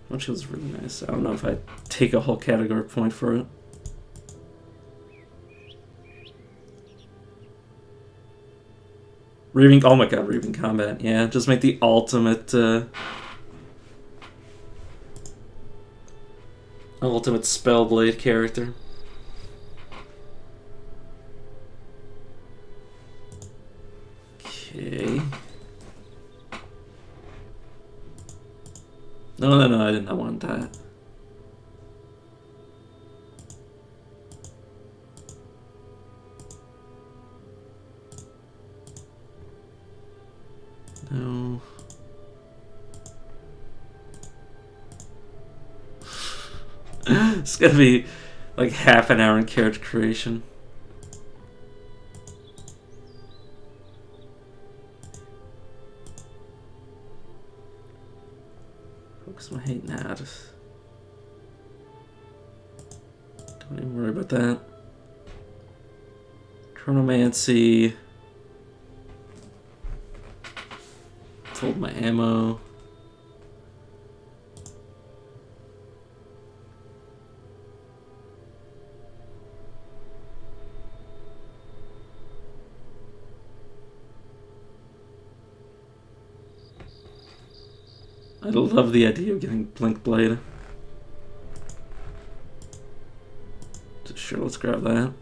One shield's really nice. I don't know if I take a whole category point for it. Reaving, oh my god, Reaving Combat. Yeah, just make the ultimate ultimate Spellblade character. Okay. No, I did not want that. It's gonna be like half an hour in character creation. Focus my hate now. Just don't even worry about that. Chronomancy. Fold my ammo. I love the idea of getting Blink Blade. Sure, let's grab that.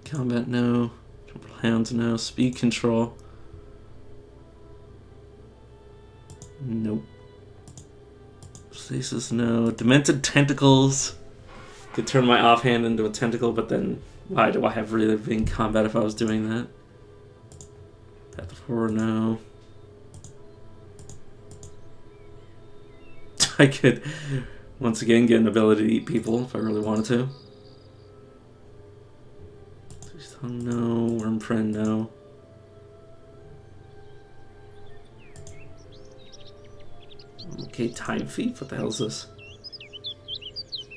Combat, no. Jumper Hounds, no. Speed control. Nope. Stasis, no. Demented Tentacles. Could turn my offhand into a tentacle, but then why do I have reliving combat if I was doing that? Path of Horror, no. I could, once again, get an ability to eat people if I really wanted to. No. Worm Friend, no. Okay, Time Thief, what the hell is this?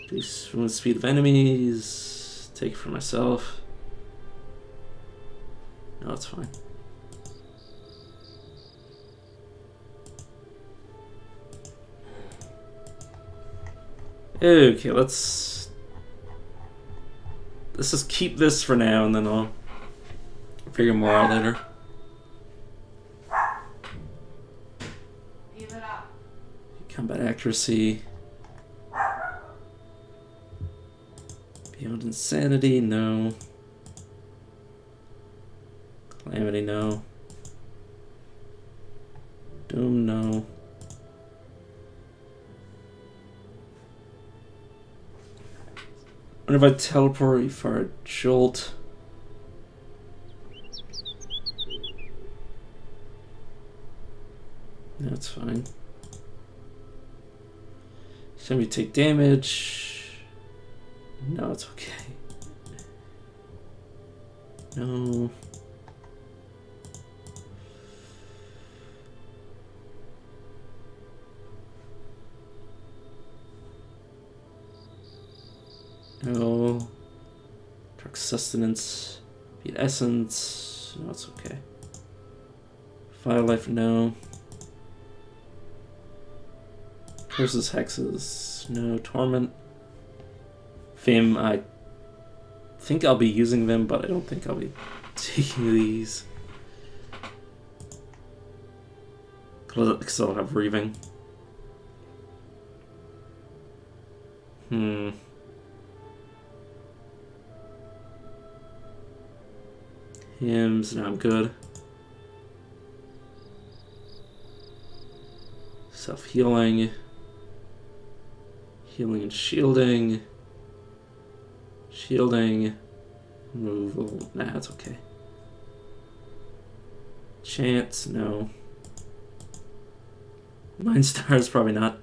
Reduce movement speed of enemies. Take it for myself. No, it's fine. Okay, let's just keep this for now, and then I'll figure more out later. Give it up. Combat accuracy. Beyond Insanity, no. Calamity, no. Doom, no. What if I teleport for a jolt? That's fine. Show me take damage. No, it's okay. No. No. Dark Sustenance. Beat Essence. No, it's okay. Fire Life, no. Curses, Hexes, no. Torment. Vim, I think I'll be using them, but I don't think I'll be taking these. Because I'll have Reaving. Hymns, no, I'm good. Self-healing. Healing and shielding. Shielding. Removal. Nah, it's okay. Chance, no. Mind Stars, probably not.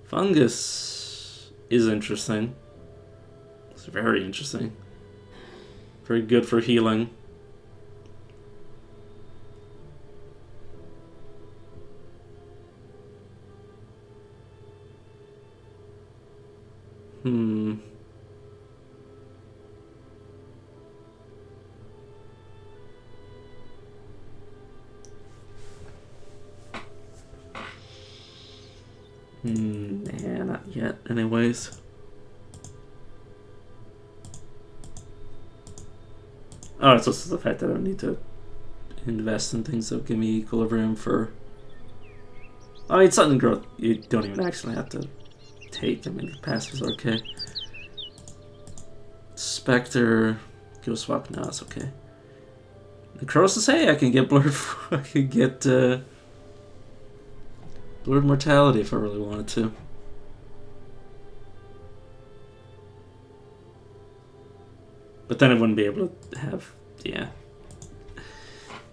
Fungus is interesting. It's very interesting. Very good for healing. Nah, not yet, anyways. Oh, it's also the fact that I don't need to invest in things that give me equilibrium for... I mean, sudden growth, you don't even actually have to take. I mean, the passives are okay. Spectre, Ghostwalk, no, it's okay. Necrosis, hey, I can get blurred. I can get blurred mortality if I really wanted to. But then I wouldn't be able to have, yeah.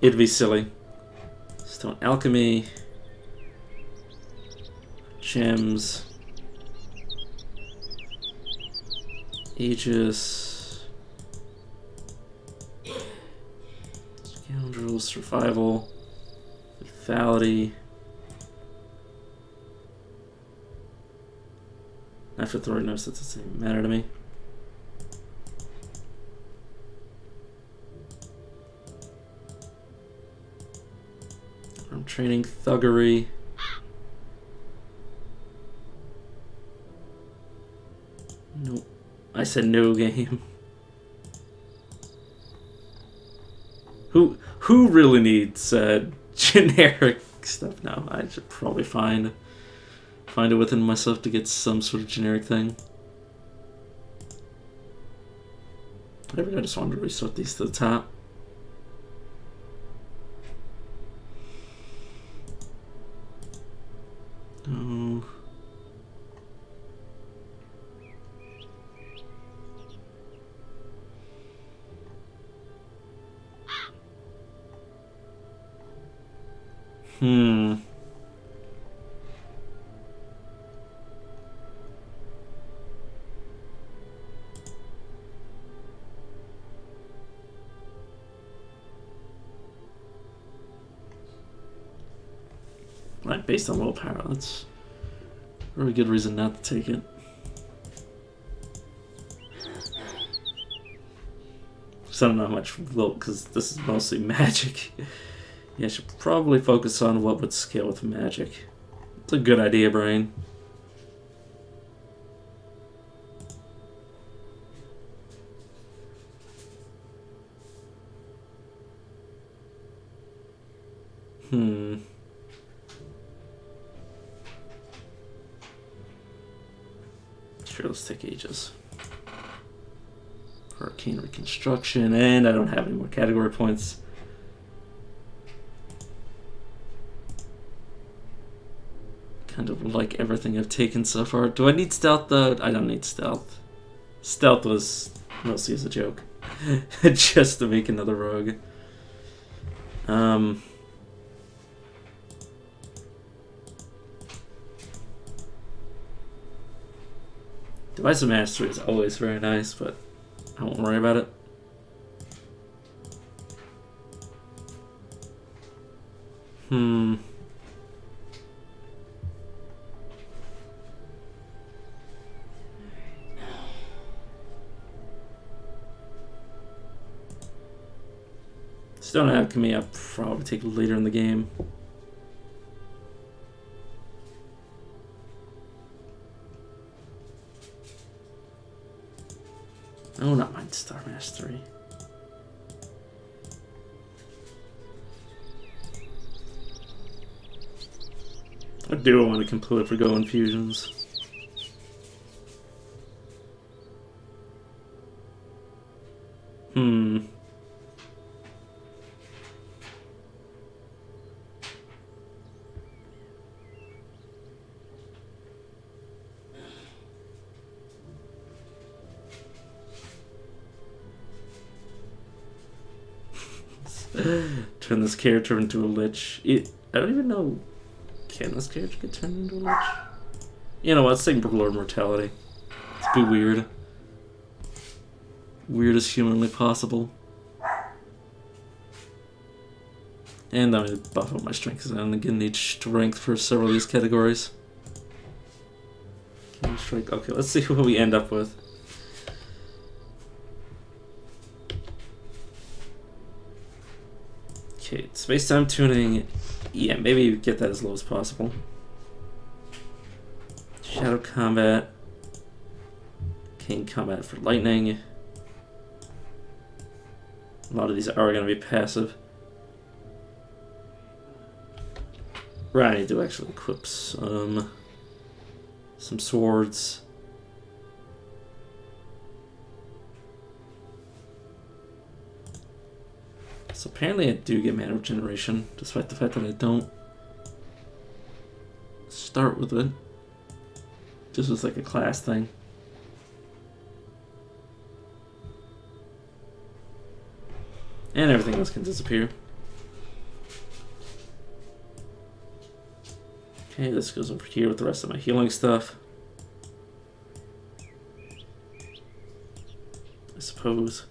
It'd be silly. Stone alchemy. Gems. Aegis. Scoundrels. Survival. Lethality. After throwing notes, that doesn't matter to me. I'm training thuggery. Nope. I said no game. Who really needs generic stuff now? I should probably find it within myself to get some sort of generic thing. Whatever, I just wanted to resort these to the top. Oh. Right, based on willpower, that's a really good reason not to take it. So I don't know how much will, because this is mostly magic. Yeah, I should probably focus on what would scale with magic. It's a good idea, brain. Sure, let's take Aegis. Arcane Reconstruction, and I don't have any more category points. Kind of like everything I've taken so far. Do I need stealth though? I don't need stealth. Stealth was mostly as a joke. Just to make another rogue. Device of Mastery is always very nice, but I won't worry about it. Stone Alchemy I'll probably take later in the game. Oh, not Mind Star Mastery. I do want to completely forgo infusions. Turn this character into a lich. I don't even know. Can this character get turned into a lich? You know what? Let's take Lord Mortality. Let's be weird. Weird as humanly possible. And I'm going to buff up my strength because I'm going to need strength for several of these categories. Okay, let's see what we end up with. Okay, space-time tuning. Yeah, maybe get that as low as possible. Shadow combat. King combat for lightning. A lot of these are going to be passive. Right, I need to actually equip some swords. So apparently I do get mana regeneration, despite the fact that I don't start with it. Just as like a class thing. And everything else can disappear. Okay, this goes over here with the rest of my healing stuff. I suppose.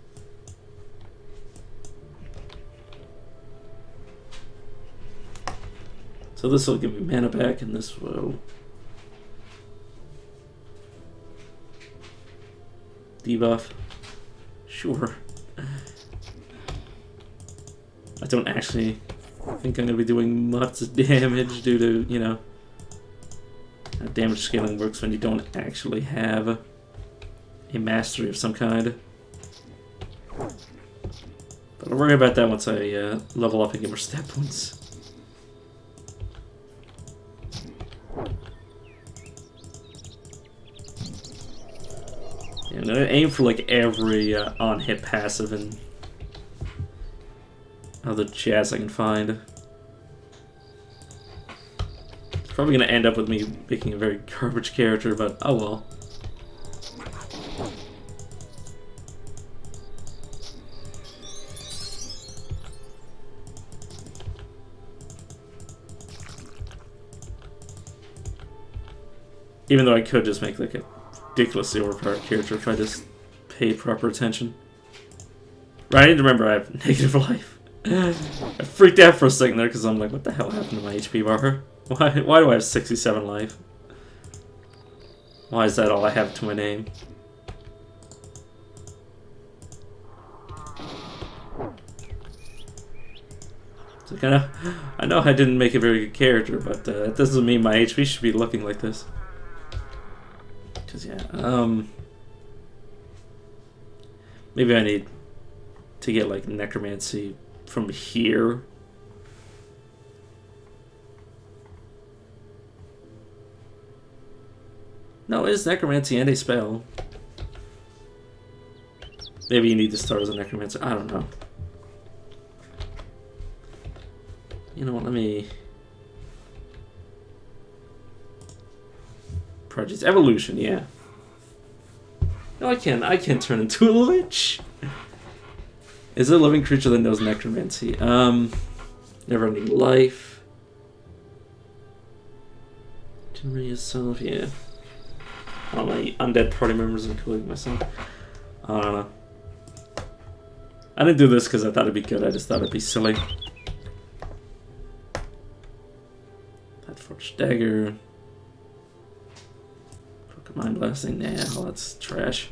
So this will give me mana back, and this will debuff. Sure. I don't actually think I'm going to be doing much damage due to, you know, how damage scaling works when you don't actually have a mastery of some kind. But I'll worry about that once I level up and get more stat points. And I aim for like every on-hit passive and other jazz I can find. It's probably going to end up with me making a very garbage character, but oh well. Even though I could just make like a ridiculously overpowered character if I just paid proper attention. Right, I need to remember I have negative life. I freaked out for a second there because I'm like, what the hell happened to my HP bar? Why do I have 67 life? Why is that all I have to my name? So I know I didn't make a very good character, but that doesn't mean my HP should be looking like this. Cause yeah, maybe I need to get like necromancy from here. No, it is necromancy and a spell. Maybe you need to start as a necromancer. I don't know. You know what? Let me. Project evolution, yeah. No, I can turn into a lich. Is it a living creature that knows necromancy? Never ending life. Generate yourself, yeah. All my undead party members, including myself. I don't know. I didn't do this because I thought it'd be good. I just thought it'd be silly. That forged dagger. Mind blasting, nah, well, that's trash.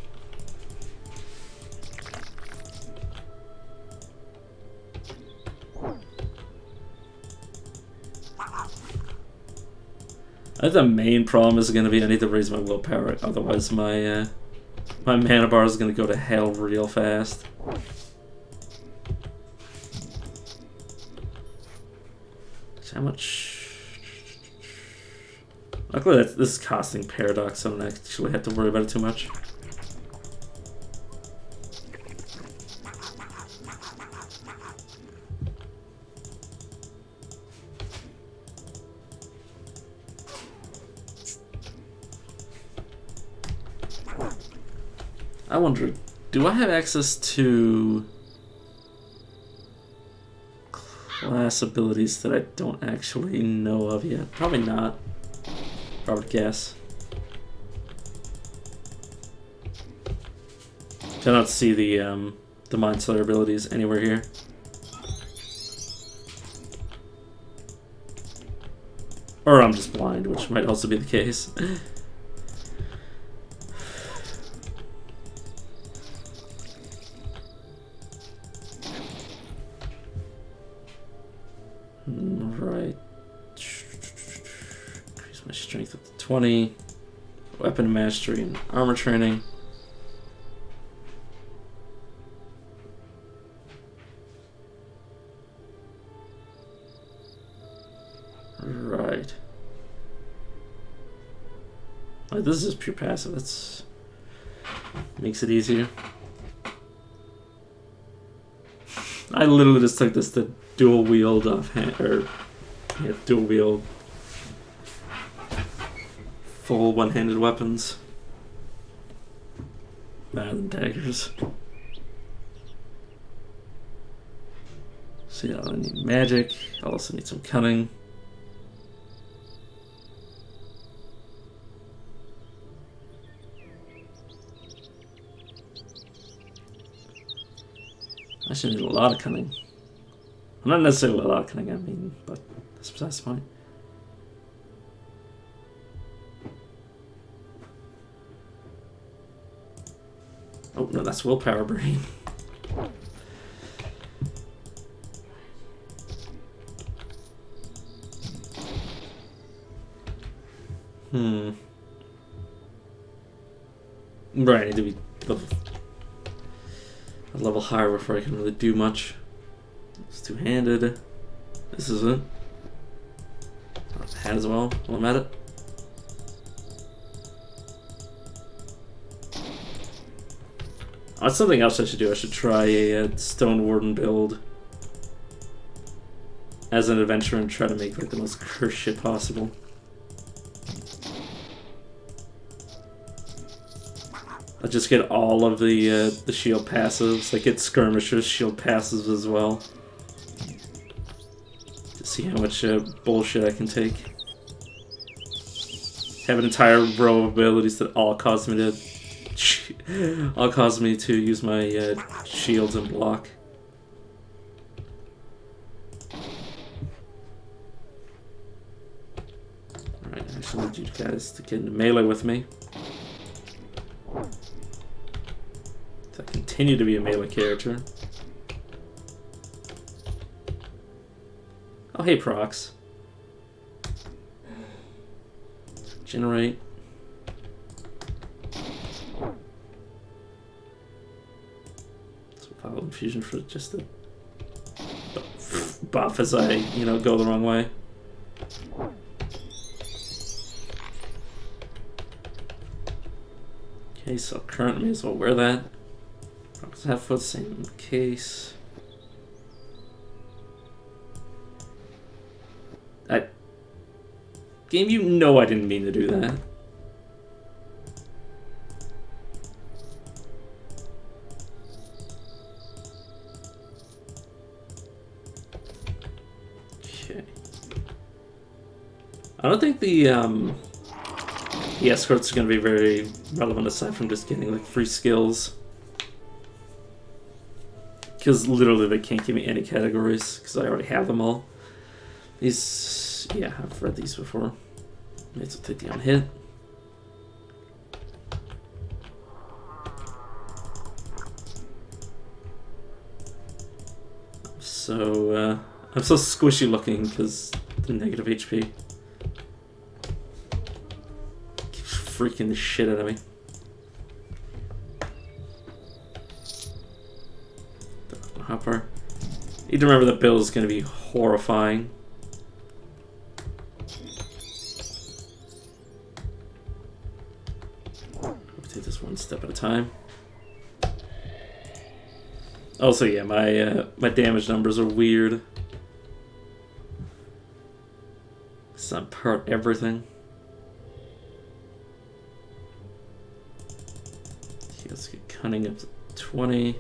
I think the main problem is going to be I need to raise my willpower, otherwise my my mana bar is going to go to hell real fast. How much? Luckily, this is costing Paradox, so I don't actually have to worry about it too much. I wonder, do I have access to class abilities that I don't actually know of yet? Probably not. I would guess. I don't see the Mind Slayer abilities anywhere here. Or I'm just blind, which might also be the case. Right. Increase my strength up to 20. Weapon mastery and armor training. Right. Oh, this is pure passive. That's makes it easier. I literally just took this to dual wield offhand, or yeah, dual wield full one-handed weapons rather than daggers. So yeah, I need magic. I also need some cunning. I should need a lot of cunning. Well, not necessarily a lot of cunning, I mean, but that's besides the point. Oh, no, that's willpower brain. Right, I need to be a level higher before I can really do much. It's two-handed. This is it. Hand as well, while I'm at it. Oh, that's something else I should do. I should try a Stone Warden build as an adventurer and try to make like the most cursed shit possible. I'll just get all of the shield passives. Like get skirmishers, shield passives as well. To see how much bullshit I can take. Have an entire row of abilities that all cause me to use my shields and block. Alright, I actually need you guys to get into melee with me. I continue to be a melee character. Oh, hey, Prox. Generate. So Vital Infusion for just the buff as I, go the wrong way. Okay, so current may as well wear that. Half foot, same case. Game, you know I didn't mean to do that. Okay. I don't think the escorts are going to be very relevant aside from just getting like free skills. Because literally they can't give me any categories because I already have them all. These, yeah, I've read these before. May as well take the on hit. I'm so squishy looking because the negative HP keeps freaking the shit out of me. Hopper. Need to remember that build is going to be horrifying. We'll take this one step at a time. Also, yeah, my damage numbers are weird. So I'm part everything. Okay, let's get cunning up to 20.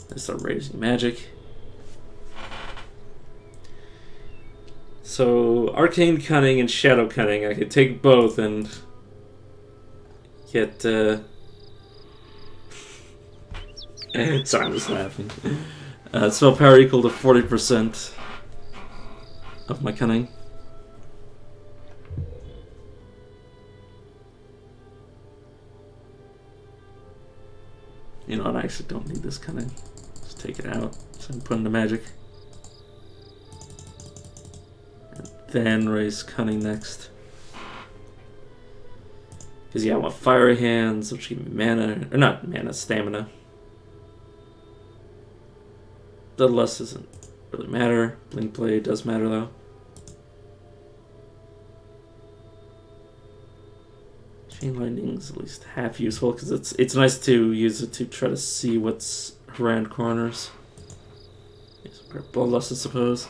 Let's start raising magic. So, Arcane Cunning and Shadow Cunning, I could take both and get, sorry, I'm just laughing. Spell power equal to 40% of my cunning. You know what, I actually don't need this cunning. Just take it out so I can put into magic. And then raise cunning next. Because yeah, I want fiery hands, which give me mana, or not mana, stamina. Bloodlust doesn't really matter. Blink Blade does matter though. Chain Lightning's at least half useful because it's nice to use it to try to see what's around corners. Yes, Bloodlust, I suppose.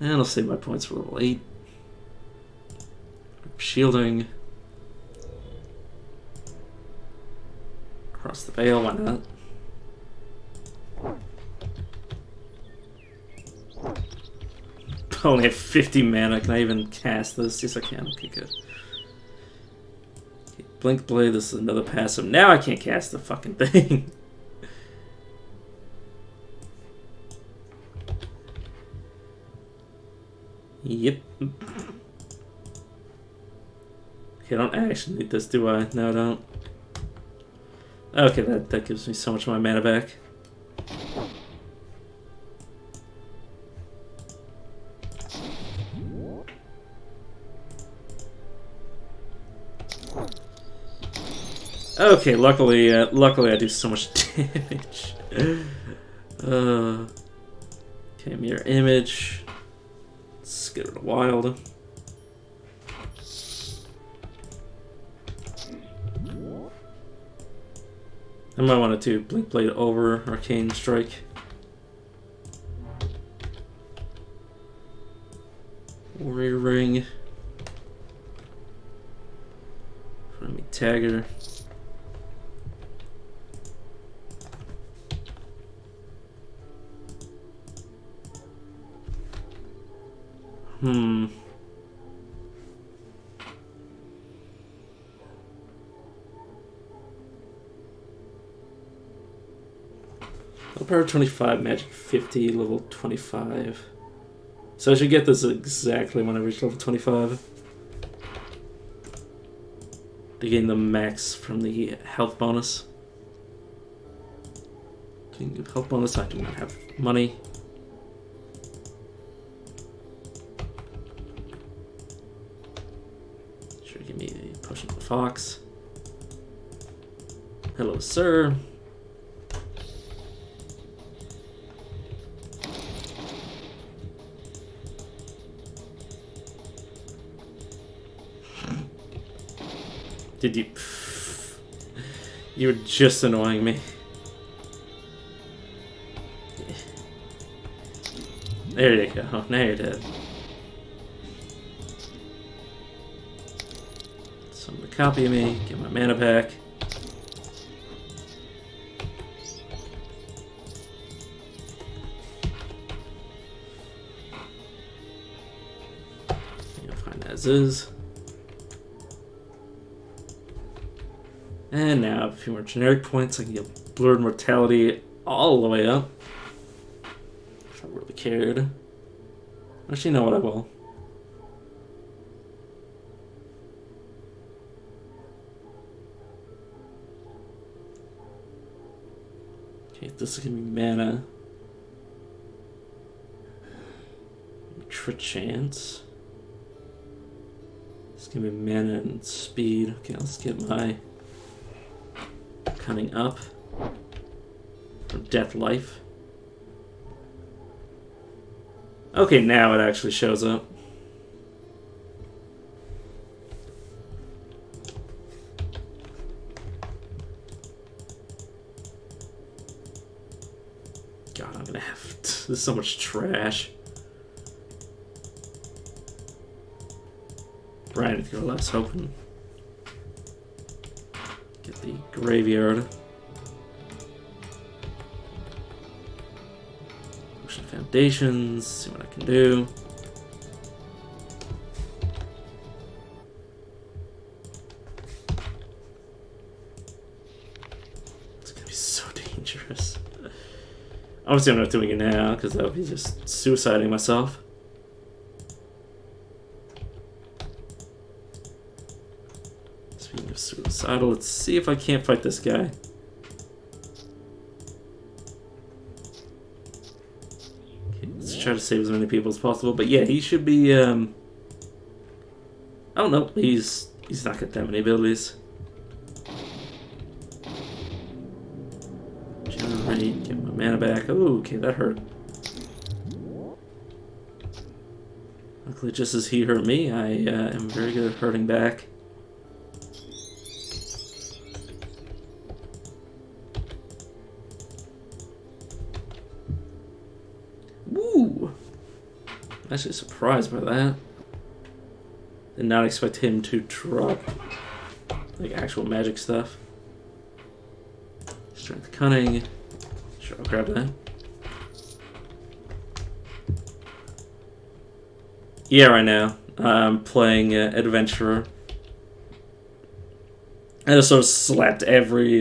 And I'll save my points for level 8. Shielding. Across the veil, why not? I only have 50 mana. Can I even cast this? Yes, I can. Okay, good. Okay, Blink Blade. This is another passive. Now I can't cast the fucking thing. Yep. Okay, I don't actually need this, do I? No, I don't. Okay, that gives me so much of my mana back. Okay, luckily I do so much damage. Okay, mirror image. Let's get rid of wild. I might want to do Blink Blade over Arcane Strike. Warrior Ring. Enemy Tagger. Power 25, magic 50, level 25. So I should get this exactly when I reach level 25. To gain the max from the health bonus. Health bonus, I do not have money. Sure, give me the potion of the fox. Hello, sir. Did you... You were just annoying me. There you go. Now you're dead. Someone to copy me. Get my mana back. Fine as is. And now a few more generic points. I can get Blurred Mortality all the way up. If I really cared. Actually, you know what, I will. Okay, this is gonna be mana. Crit chance. This is gonna be mana and speed. Okay, let's get my Cunning up. Or Death Life. Okay, now it actually shows up. God, I'm gonna have... There's so much trash. Brian, if you're less hoping. Get the graveyard. Ocean Foundations, see what I can do. It's gonna be so dangerous. Obviously I'm not doing it now, because that would be just suiciding myself. Speaking of suicidal, let's see if I can't fight this guy. Okay, let's try to save as many people as possible. But yeah, he should be. Oh no, he's not got that many abilities. Generate, get my mana back. Oh, okay, that hurt. Luckily, just as he hurt me, I am very good at hurting back. Woo! Actually surprised by that. Did not expect him to drop like actual magic stuff. Strength Cunning. Sure, I'll grab that. Yeah, right now I'm playing Adventurer. I just sort of slapped every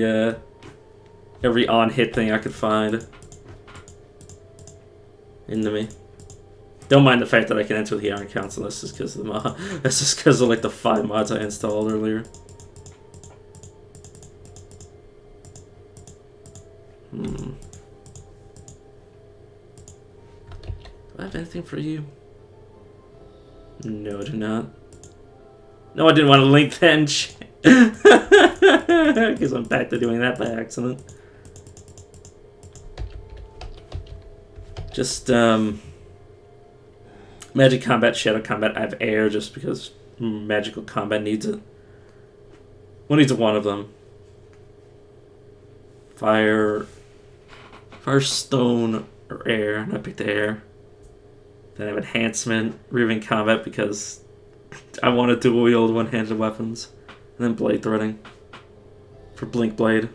on-hit thing I could find into me. Don't mind the fact that I can enter the Iron Council. That's just because of the mod. That's just because of like the 5 mods I installed earlier. Do I have anything for you? No, I do not. No, I didn't want to link then. Because I'm back to doing that by accident. Just, Magic Combat, Shadow Combat, I have Air just because Magical Combat needs it. What needs one of them? Fire, Stone, or Air, and I picked Air. Then I have Enhancement, Reaving Combat because I want to dual wield one-handed weapons. And then Blade Threading for Blink Blade.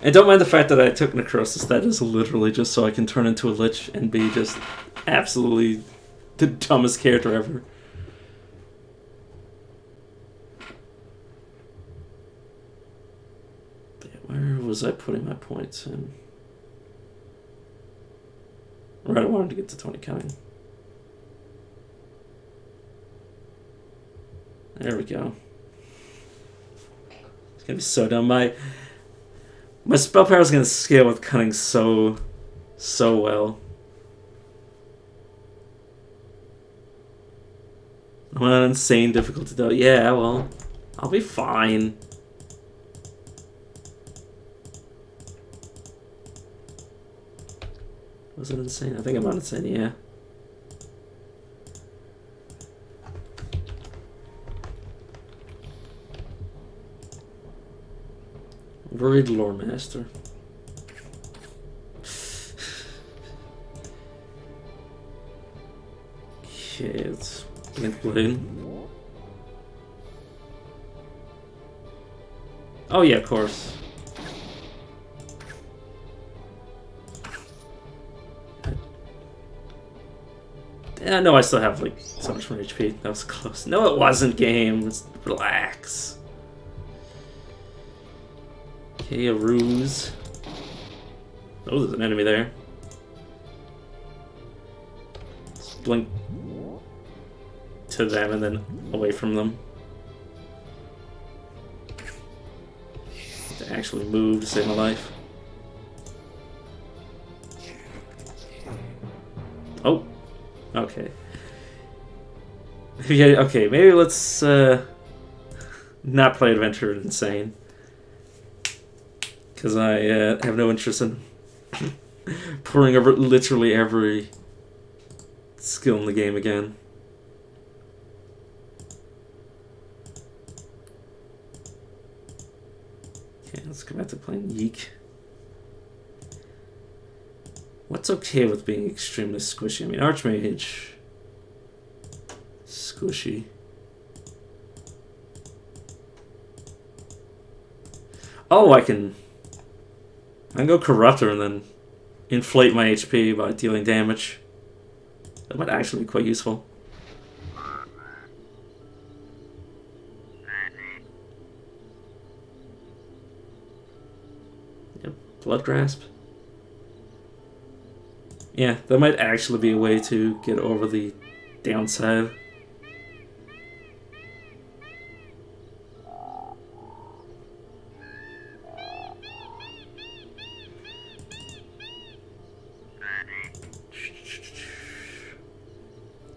And don't mind the fact that I took Necrosis. That is literally just so I can turn into a Lich and be just absolutely the dumbest character ever. But yeah, where was I putting my points in? Right, I wanted to get to 20 counting. There we go. It's gonna be so dumb. My spell power is going to scale with cunning so well. I'm on insane difficulty though. Yeah, well, I'll be fine. Was it insane? I think I'm on insane, yeah. Worried Lore Master. Okay, it's Blink Blade. Oh yeah, of course. Yeah, no, I still have like so much more HP. That was close. No, it wasn't, game. Let's relax. Okay, a ruse. Oh, there's an enemy there. Let's blink to them and then away from them. To actually move to save my life. Oh, okay. Yeah, okay, maybe let's not play Adventure Insane. Because I have no interest in pouring over literally every skill in the game again. Okay, let's go back to playing Yeek. What's okay with being extremely squishy? I mean, Archmage... squishy. Oh, I can go Corruptor and then inflate my HP by dealing damage. That might actually be quite useful. Yep, Blood Grasp. Yeah, that might actually be a way to get over the downside.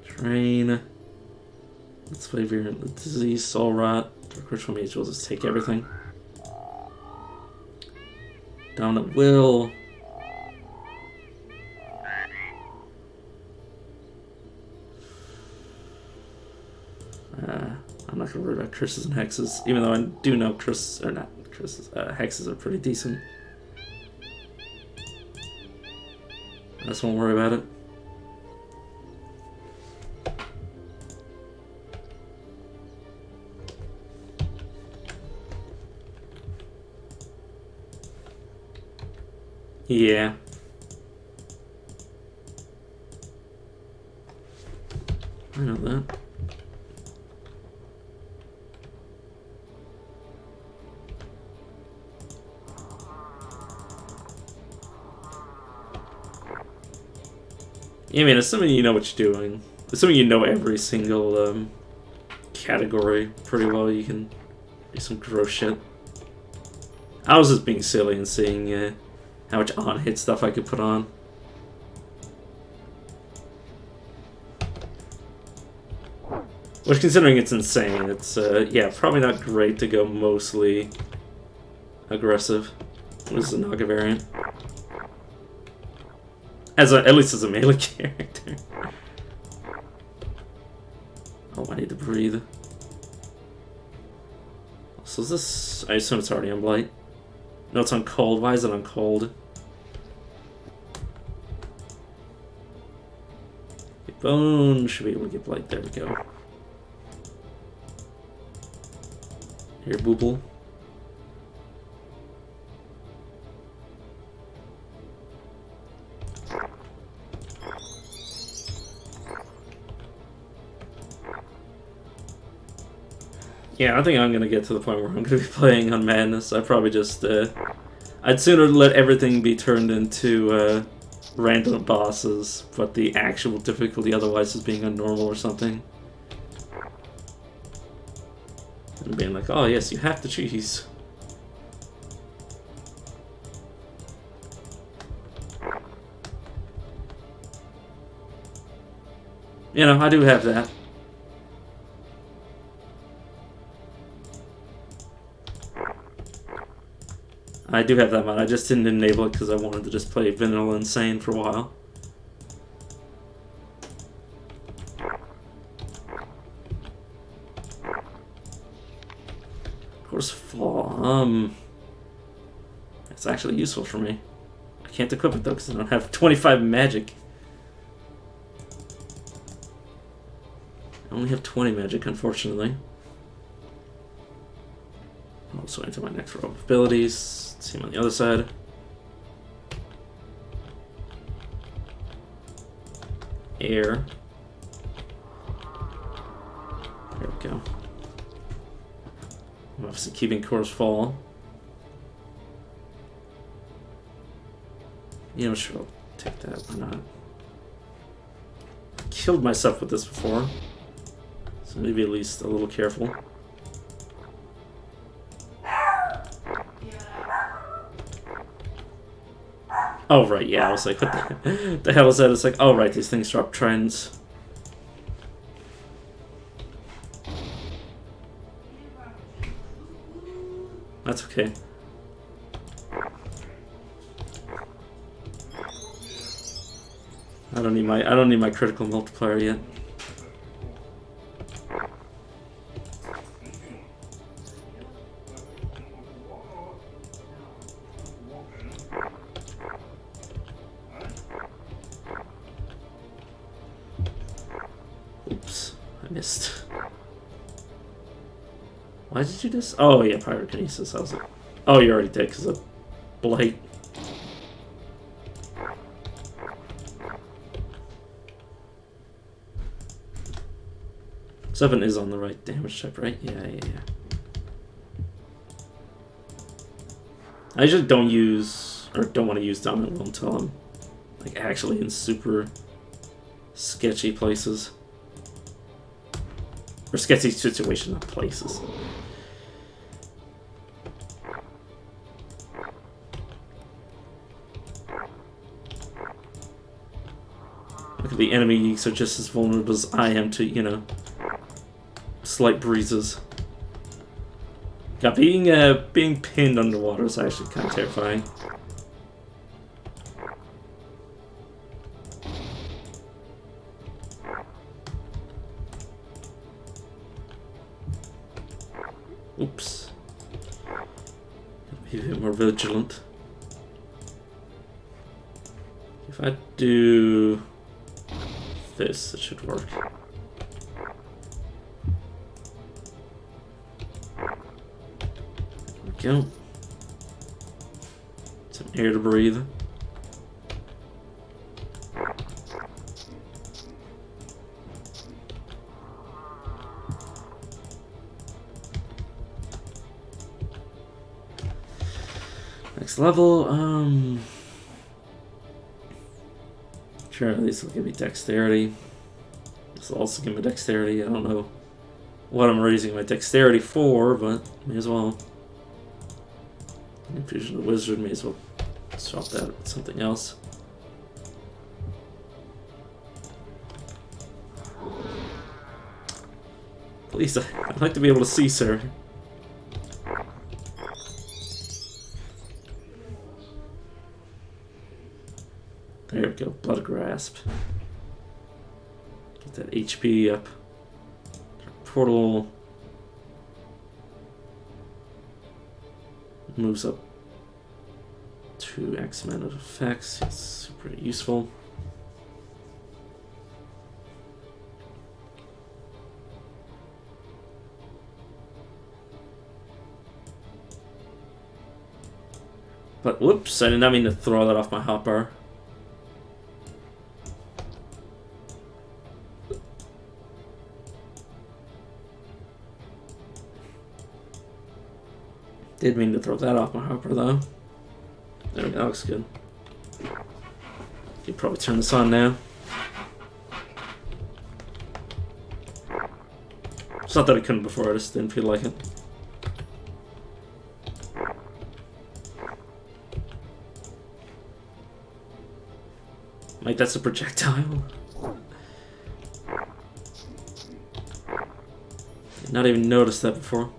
Train. Let's play Virulent Disease, Soul Rot. Dark Ritual Mage will just take everything. Dominant Will. I'm not gonna worry about curses and hexes, even though I do know curses, or not curses, hexes are pretty decent. I just won't worry about it. Yeah. I know that. Yeah, I mean, assuming you know what you're doing, assuming you know every single category pretty well, you can do some gross shit. I was just being silly and seeing how much on-hit stuff I could put on. Which, considering it's insane, it's, yeah, probably not great to go mostly aggressive. This is a Naga variant. At least as a melee character. Oh, I need to breathe. So is this... I assume it's already on Blight. No, it's on cold. Why is it on cold? Bone should be able to get Blight. There we go. Here, Booble. Yeah, I think I'm gonna get to the point where I'm gonna be playing on Madness. I probably just, I'd sooner let everything be turned into, random bosses, but the actual difficulty otherwise is being on normal or something. And being like, oh yes, you have to cheese. You know, I do have that. I do have that mod. I just didn't enable it because I wanted to just play Vanilla Insane for a while. Of course, Fall. It's actually useful for me. I can't equip it though because I don't have 25 magic. I only have 20 magic, unfortunately. Also into my next row of abilities. See him on the other side. Air. There we go. I'm obviously keeping Course Fall. You know, sure, I'll take that. Why not? Killed myself with this before. So maybe at least a little careful. Oh, right, yeah, I was like, what the hell is that? It's like, oh, right, these things drop trends. That's okay. I don't need my critical multiplier yet. Oops, I missed. Why did you just... Oh, yeah, pyrokinesis. I was like... Oh, you already did because of Blight. Seven is on the right damage type, right? Yeah. I usually don't use... Or don't want to use Dominant Will until I'm like actually in super sketchy places. Or sketchy situation, not places. Look at the enemy geeks are just as vulnerable as I am to, you know, slight breezes. Yeah, being pinned underwater is actually kind of terrifying. Oops. Be a bit more vigilant. If I do this, it should work. There we go. Some air to breathe. Next level, Sure, these will give me dexterity. This will also give me dexterity. I don't know what I'm raising my dexterity for, but may as well. Infusion of the Wizard, may as well swap that with something else. Please, I'd like to be able to see, sir. There we go, Blood Grasp. Get that HP up. Portal moves up to X amount of effects. It's super useful. But whoops, I did not mean to throw that off my hotbar. Did mean to throw that off my hopper though. There we go, that looks good. You can probably turn this on now. It's not that I couldn't before, I just didn't feel like it. Like, that's a projectile? Did not even notice that before.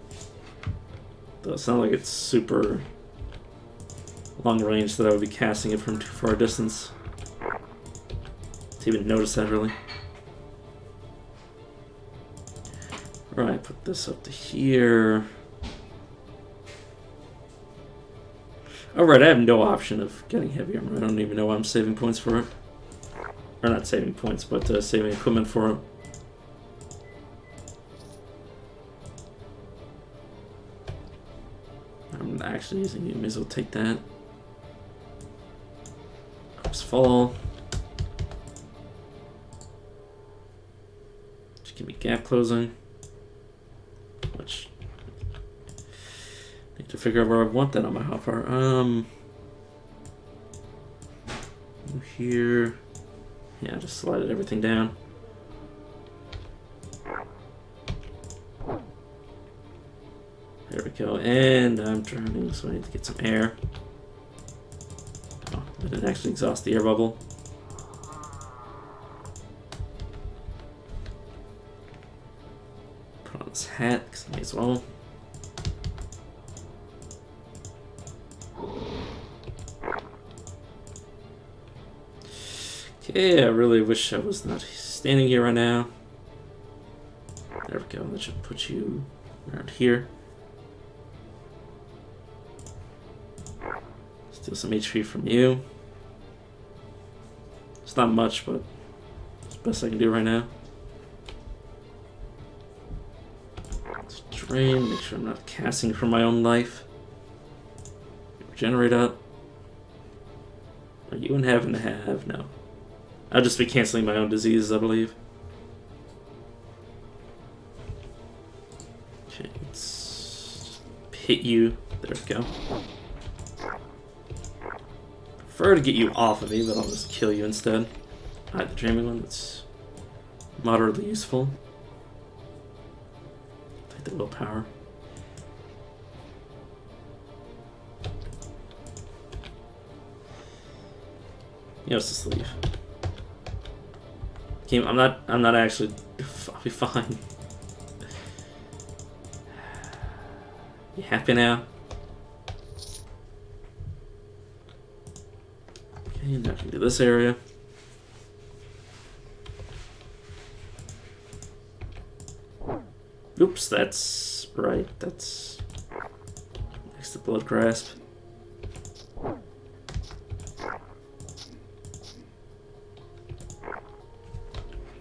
Though it's not like it's super long range that I would be casting it from too far a distance to even notice that, really. Right, put this up to here. Alright, I have no option of getting heavy armor. I don't even know why I'm saving points for it. Or not saving points, but saving equipment for it. I'm actually using it, may as well take that. Corpse Fall. Just give me gap closing. Which I need to figure out where I want that on my hotbar. Here. Yeah, just slide everything down. There we go, and I'm drowning, so I need to get some air. Oh, I didn't actually exhaust the air bubble. Put on this hat, because I may as well. Okay, I really wish I was not standing here right now. There we go, that should put you around here. Steal some HP from you. It's not much, but it's the best I can do right now. Let's drain, make sure I'm not casting for my own life. Regenerate up. Are you in heaven to have? No. I'll just be canceling my own diseases, I believe. Okay, let's hit you. There we go. Prefer to get you off of me, but I'll just kill you instead. Alright, the dreaming one, that's moderately useful. Take the willpower. You know, let's just leave. I'm not actually. I'll be fine. You happy now? Okay, now I can do this area. Oops, that's right. That's next to Blood Grasp.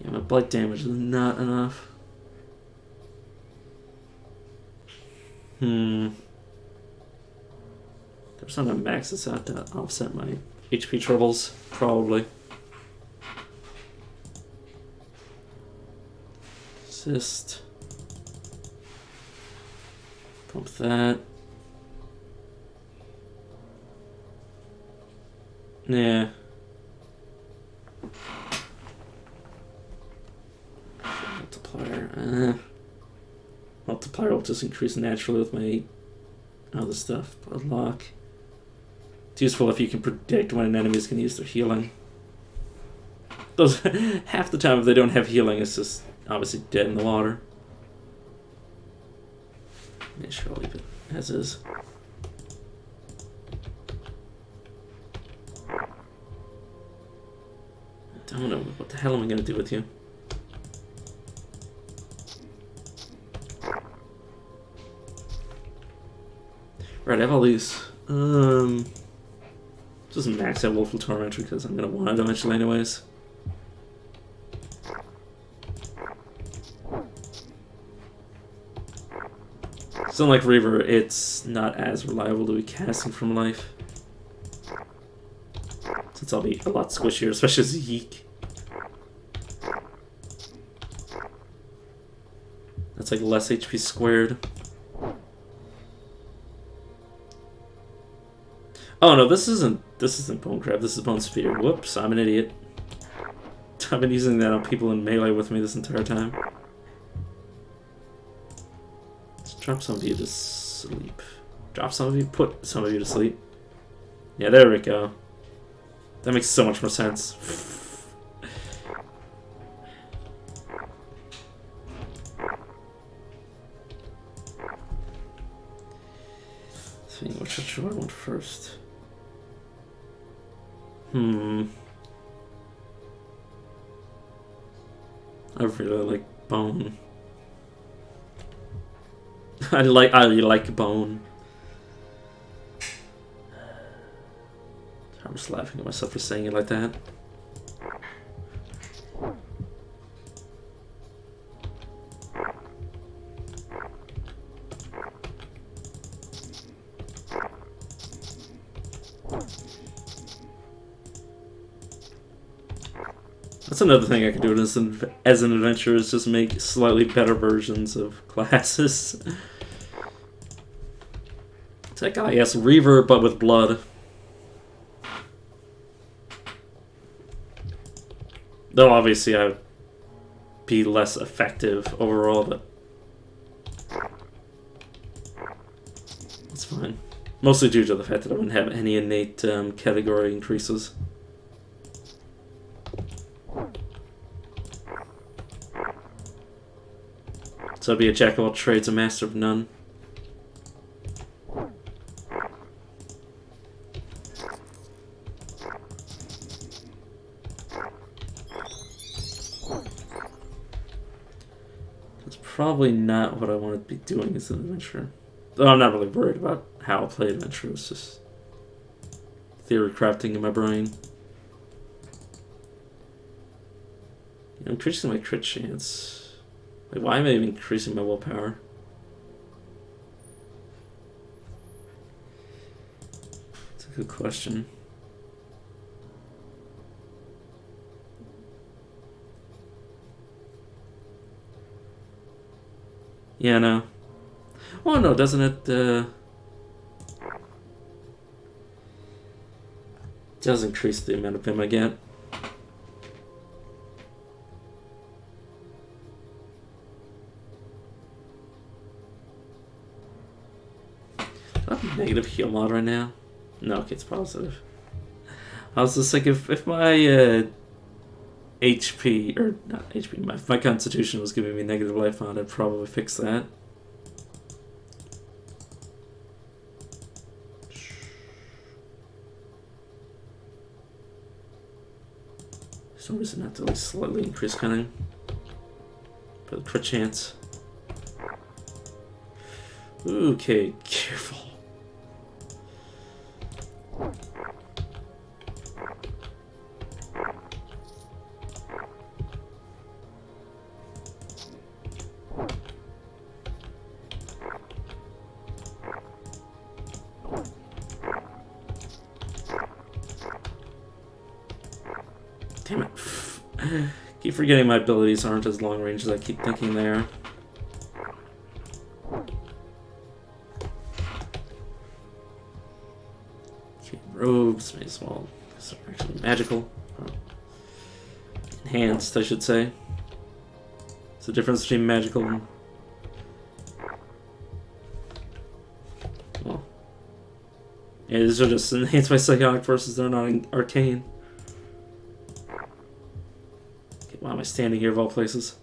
Yeah, my blight damage is not enough. There's something to max this out to offset my HP troubles, probably. Assist. Pump that. Yeah. Pyro will just increase naturally with my other stuff. Bloodlock. It's useful if you can predict when an enemy is going to use their healing. Those half the time if they don't have healing, it's just obviously dead in the water. Yeah, sure, I'll leave it as is. I don't know what the hell am I going to do with you. Right, I have all these. Doesn't max out Woeful Tormentor because I'm going to want it eventually anyways. So unlike Reaver, it's not as reliable to be casting from life. Since I'll be a lot squishier, especially as a Yeek. That's like less HP squared. Oh no, this isn't Bone Crab, this is Bone Spear. Whoops, I'm an idiot. I've been using that on people in melee with me this entire time. Let's drop some of you to sleep. Drop some of you, put some of you to sleep. Yeah, there we go. That makes so much more sense. What should I want first? I really like Bone. I like Bone. I'm just laughing at myself for saying it like that. That's another thing I could do as an adventurer is just make slightly better versions of classes. It's like, oh yes, Reaver, but with blood. Though obviously I'd be less effective overall, but that's fine. Mostly due to the fact that I wouldn't have any innate category increases. So I'd be a jack of all trades, a master of none. That's probably not what I want to be doing as an adventurer. Though I'm not really worried about how I play adventure, it's just theory crafting in my brain. I'm increasing my crit chance. Wait, why am I even increasing my willpower? That's a good question. Yeah, no. Oh no, doesn't it, does increase the amount of Vim I get. Negative heal mod right now? No, okay, it's positive. I was just like, if my HP, or not HP, if my constitution was giving me negative life mod, I'd probably fix that. For some reason, I have to like slightly increase cunning for the crit chance. Okay, careful. Damn it. Keep forgetting my abilities aren't as long range as I keep thinking they are. Okay, robes may as well. These are actually magical. Enhanced, I should say. It's the difference between magical and Yeah, these are just enhanced by psychotic forces, they're not arcane. Okay, why am I standing here of all places?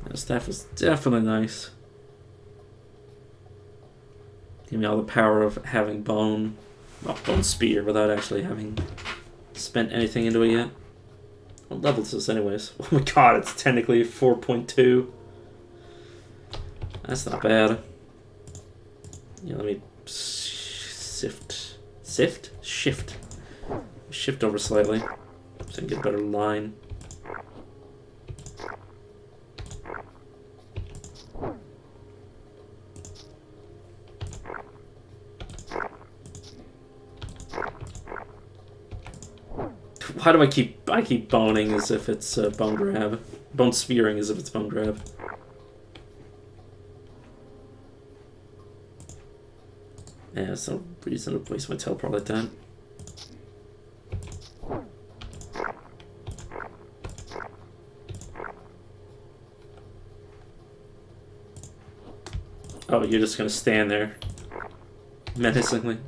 The staff is definitely nice. Give me all the power of having bone spear without actually having spent anything into it yet. What level is this anyways? Oh my god, it's technically 4.2. That's not bad. Yeah, let me shift over slightly so I can get a better line. Why do I keep boning as if it's bone grab? Bone spearing as if it's bone grab. Yeah, there's no reason to waste my teleport like that. Oh, you're just gonna stand there menacingly.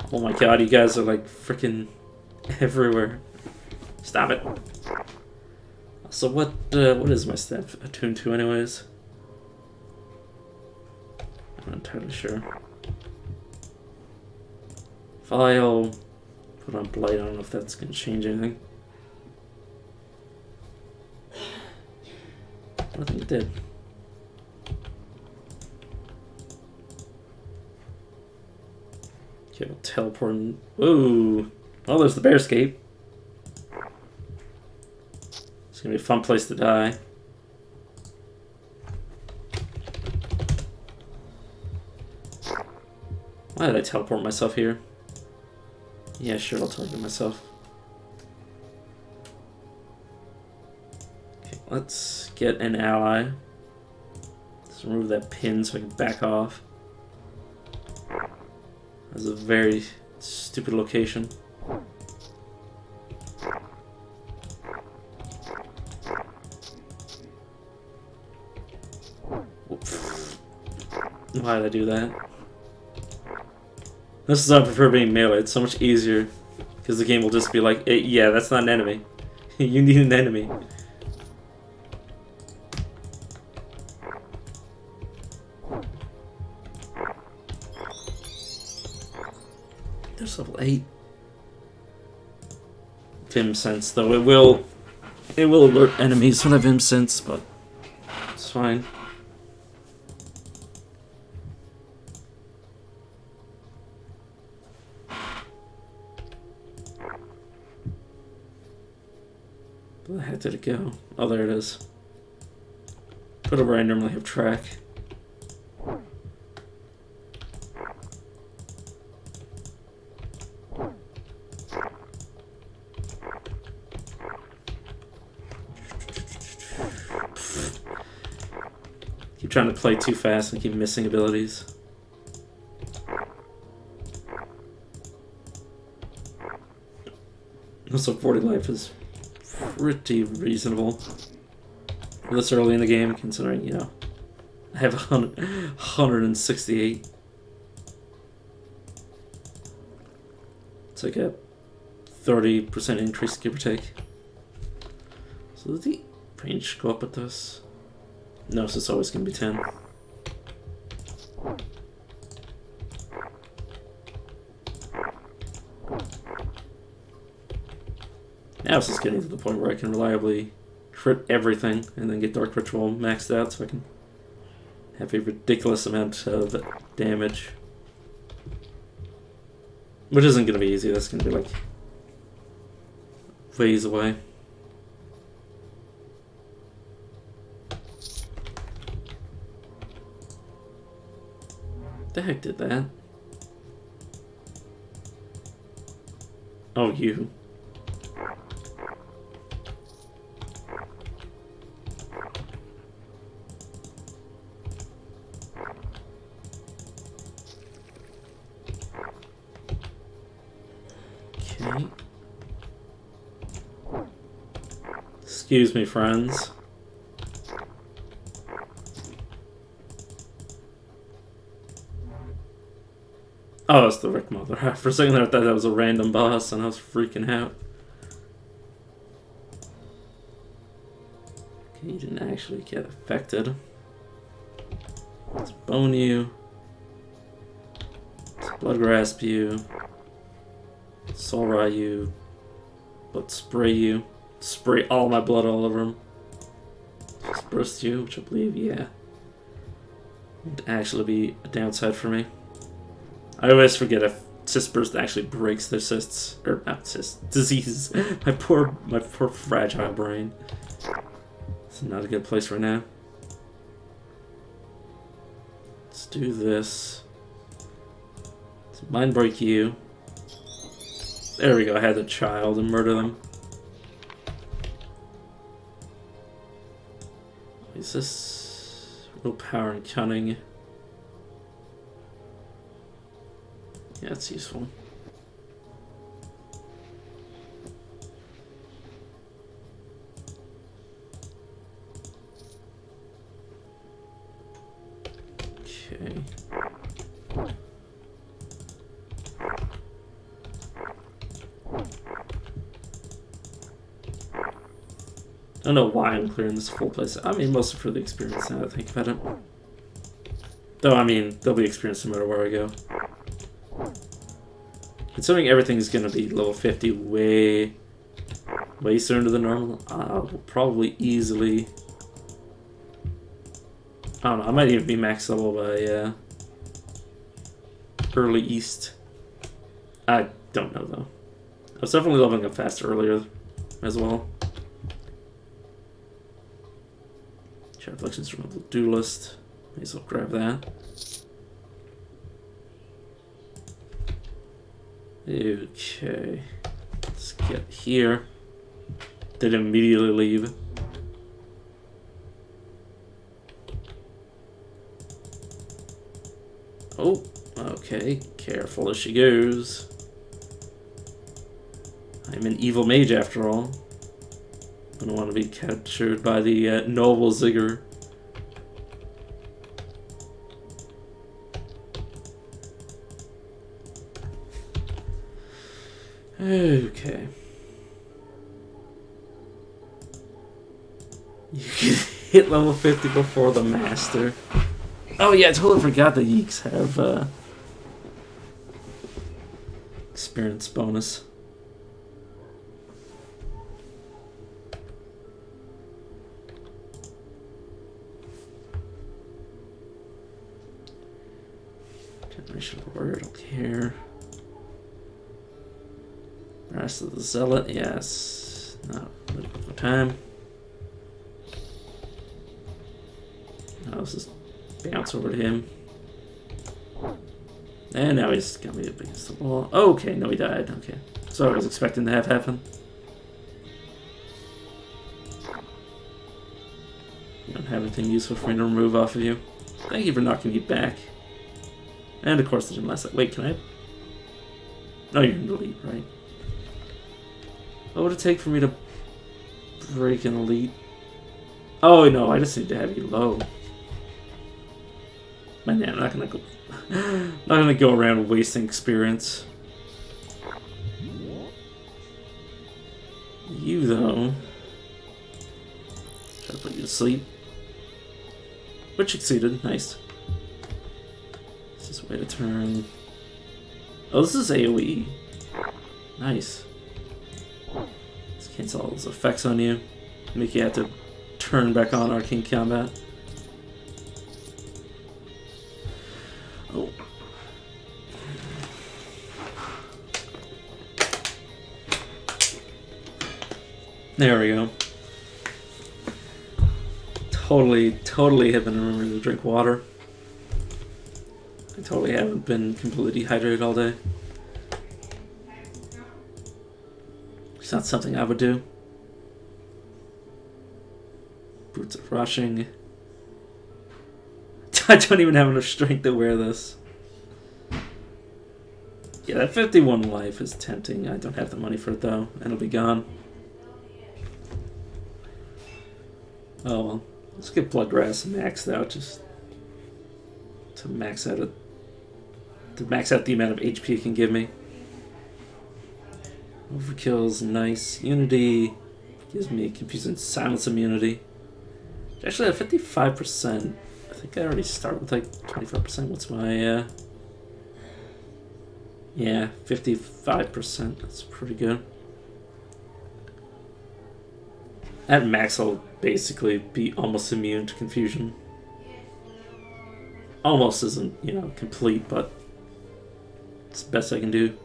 Oh my god, you guys are like freaking everywhere. Stop it. So what is my staff attuned to anyways? I'm not entirely sure. If I'll put on Blight, I don't know if that's gonna change anything. I think it did. Okay, we'll teleport in. Whoa! Oh, there's the bear escape. It's gonna be a fun place to die. Why did I teleport myself here? Yeah, sure, I'll teleport myself. Okay, let's get an ally. Let's remove that pin so I can back off. That's a very stupid location. Why did I do that? This is why I prefer being melee. It's so much easier. Because the game will just be like, yeah, that's not an enemy. You need an enemy. There's level 8. Vim sense, though. It will alert enemies when I Vim sense, but it's fine. Where the heck did it go? Oh, there it is. Put it where I normally have track. Keep trying to play too fast and keep missing abilities. Also, 40 life is pretty reasonable this early in the game, considering, you know, I have 168. It's like a 30% increase, give or take. So does the range go up with this? No, so it's always going to be 10. Now it's just getting to the point where I can reliably crit everything and then get Dark Ritual maxed out so I can have a ridiculous amount of damage. Which isn't going to be easy, that's going to be like ways away. The heck did that? Oh, you. Excuse me, friends. Oh, it's the Rick Mother. For a second there, I thought that was a random boss, and I was freaking out. Okay, you didn't actually get affected. Let's bone you. Let's blood grasp you. Soul eye you. Let's spray you. Spray all my blood all over him. Just burst you, which I believe, yeah, would actually be a downside for me. I always forget if cyst burst actually breaks their cysts, or not cysts, diseases. my poor fragile brain. It's not a good place right now. Let's do this. Let's mind break you. There we go. I had the child and murder them. Is this willpower and cunning? Yeah, it's useful. Okay. I don't know why I'm clearing this full place. I mean, mostly for the experience now that I think about it. Though, I mean, there'll be experience no matter where I go. Considering everything's gonna be level 50 way sooner than normal, I'll probably easily... I don't know, I might even be max level by early East. I don't know, though. I was definitely leveling up fast earlier as well. Reflections from the Duelist. May as well grab that. Okay. Let's get here. Did immediately leave. Oh, okay. Careful as she goes. I'm an evil mage after all. I don't want to be captured by the noble Zigger. Okay. You can hit level 50 before the master. Oh yeah, I totally forgot the Yeeks have experience bonus. Generation of Warrior, I don't care. Rest of the Zealot, yes. No time. Now let's just bounce over to him. And now he's gonna be up against the wall. Okay, no, he died. Okay. So I was expecting to have happen. You don't have anything useful for me to remove off of you. Thank you for knocking me back. And of course, the gym last night. Wait, can I? No, you're in the lead, right? What would it take for me to break an elite? Oh no, I just need to have you low. Man, I'm not gonna go. Not gonna go around wasting experience. You though. Try to put you to sleep. Which succeeded. Nice. This is a way to turn. Oh, this is AoE. Nice. Let's cancel all those effects on you. Make you have to turn back on arcane combat. Oh. There we go. Totally have been remembering to drink water. I totally haven't been completely dehydrated all day. It's not something I would do. Boots of rushing. I don't even have enough strength to wear this. Yeah, that 51 life is tempting. I don't have the money for it though, and it'll be gone. Oh well. Let's get Bloodgrass maxed out just to max out the amount of HP it can give me. Overkill's nice. Unity gives me Confusing Silence immunity. Actually, at 55%, I think I already start with like 25%. What's my, yeah, 55%. That's pretty good. At max, I'll basically be almost immune to confusion. Almost isn't, you know, complete, but it's the best I can do.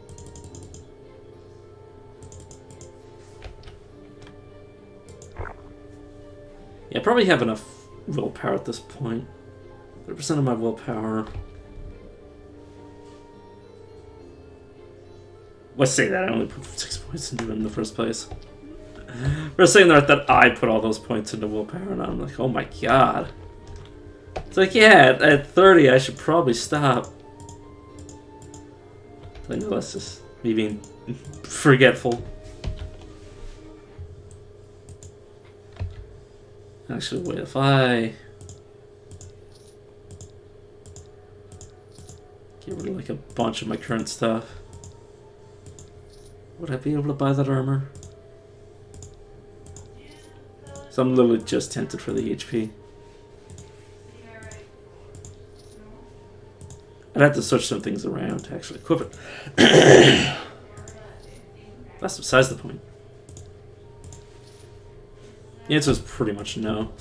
Yeah, I probably have enough willpower at this point. 30% of my willpower. Let's say that I only put 6 points into it in the first place. For a second there, I thought I put all those points into willpower, and I'm like, oh my god. It's like, yeah, at 30 I should probably stop. I know that's just me being forgetful. Actually, wait, if I get rid of like a bunch of my current stuff, would I be able to buy that armor? So I'm literally just tempted for the HP. I'd have to switch some things around to actually equip it. That's besides the point. The answer is pretty much no.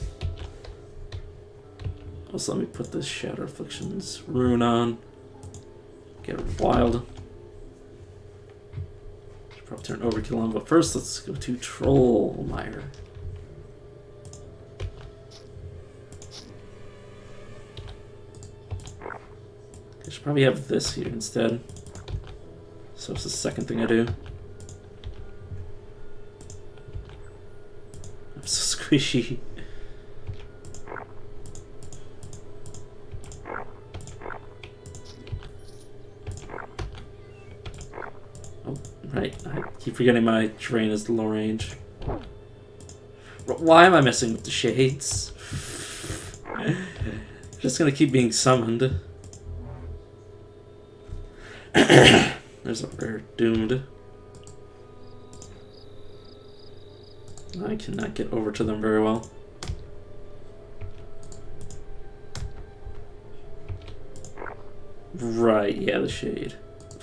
Also, let me put this Shadow Afflictions rune on. Get rid of Wild. Should probably turn Overkill on, but first let's go to Trollmire. I should probably have this here instead. So it's the second thing I do. I'm so squishy. Oh, right. I keep forgetting my terrain is low range. Why am I messing with the shades? Just gonna keep being summoned. There's a rare Doomed. I cannot get over to them very well. Right, yeah, the shade.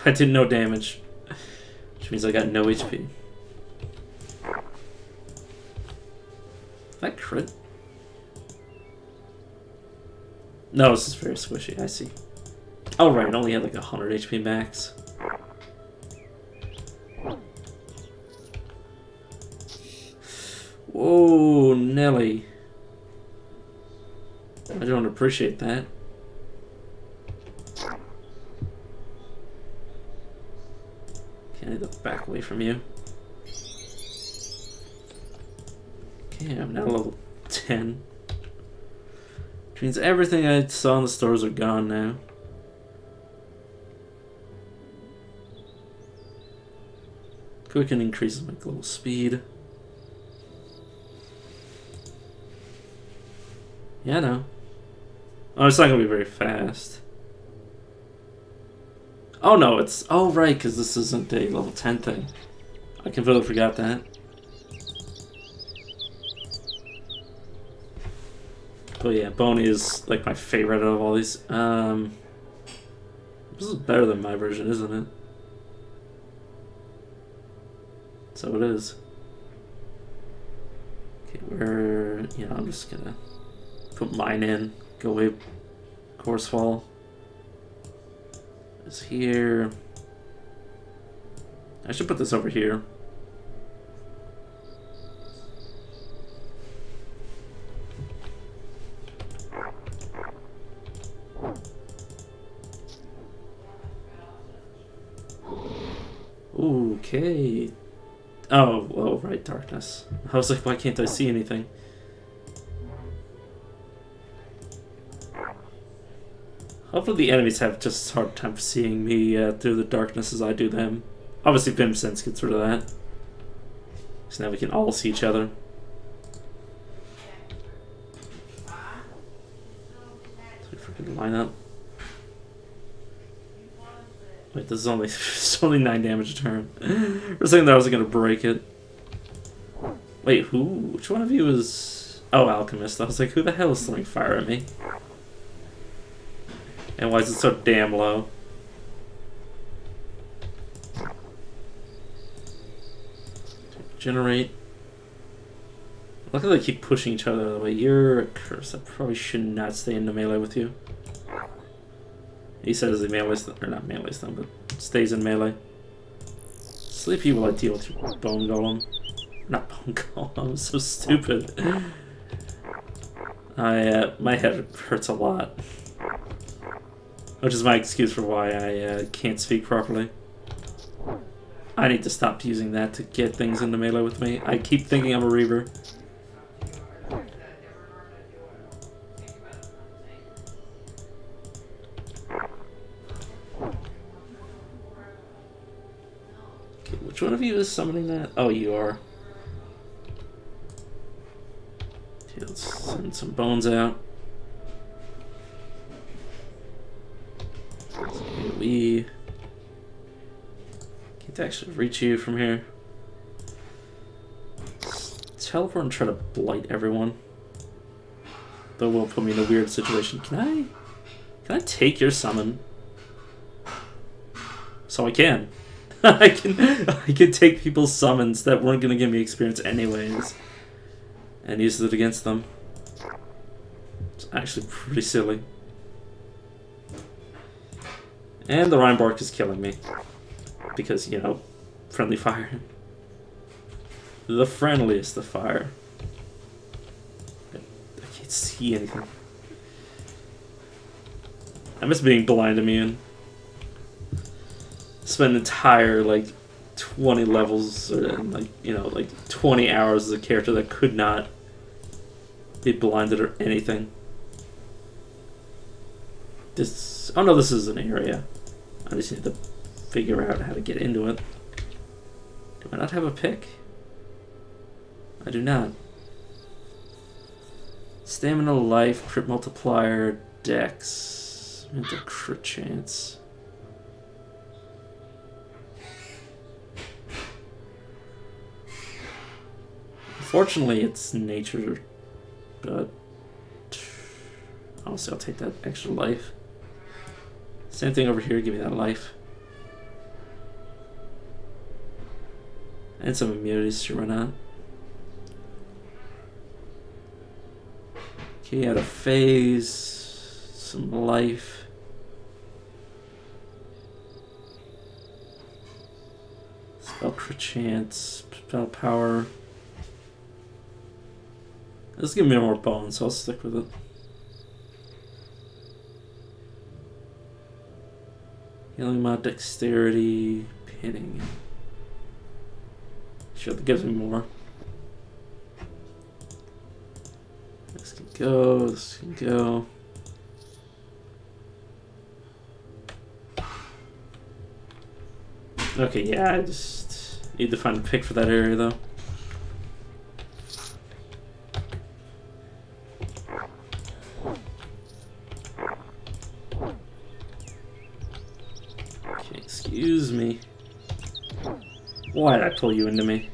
I did no damage, which means I got no HP. That crit? No, this is very squishy, I see. Oh right, it only had like 100 HP max. Whoa, Nelly. I don't appreciate that. Okay, I need to back away from you. Okay, I'm now level 10. Which means everything I saw in the stores are gone now. Quicken increases my global speed. Yeah, no. Oh, it's not gonna be very fast. Oh no, it's... Oh right, because this isn't a level 10 thing. I completely forgot that. But yeah, Boney is like my favorite out of all these. This is better than my version, isn't it? So it is. Okay, where... You know, I'm just gonna put mine in. Go away. Course fall. It's here. I should put this over here. Okay. Oh, right, darkness. I was like, why can't I see anything? Hopefully the enemies have just as hard time seeing me through the darkness as I do them. Obviously Vim Sense gets rid of that. So now we can all see each other. line up. Wait, this is only it's only 9 damage a turn. For a second there I wasn't gonna break it. Wait, who? Which one of you is? Oh, Alchemist. I was like, who the hell is throwing fire at me? And why is it so damn low? Generate. Look how they keep pushing each other out of the way. You're a curse. I probably should not stay in the melee with you. He says he melees them, or not melees them, but stays in melee. Sleepy while I deal with your bone golem. Not bone golem, I'm so stupid. My head hurts a lot. Which is my excuse for why I can't speak properly. I need to stop using that to get things into melee with me. I keep thinking I'm a Reaver. Okay, which one of you is summoning that? Oh, you are. Okay, let's send some bones out. We can't actually reach you from here. Teleport and try to blight everyone. Though will put me in a weird situation. Can I take your summon? So I can. I can take people's summons that weren't gonna give me experience anyways and use it against them. It's actually pretty silly. And the Rhinebark is killing me. Because, you know, friendly fire. The friendliest of fire. I can't see anything. I miss being blind immune. Spend an entire, like, 20 levels, or, like, you know, like, 20 hours as a character that could not be blinded or anything. This... Oh no, this is an area. I just need to figure out how to get into it. Do I not have a pick? I do not. Stamina, life, crit multiplier, dex, mental crit chance. Unfortunately, it's nature, but honestly, I'll take that extra life. Same thing over here, give me that life. And some immunities to run out. Okay, out of phase. Some life. Spell crit chance. Spell power. This give me more bones, so I'll stick with it. Healing mod, dexterity, pinning. Sure, that gives me more. This can go, this can go. Okay, yeah, I just need to find a pick for that area though. Excuse me. Why did I pull you into me?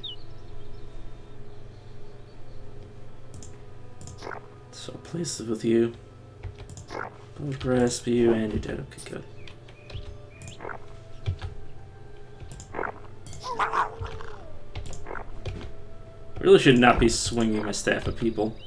So I'll place it with you. I'll grasp you and you're dead. Okay, good. I really should not be swinging my staff at people.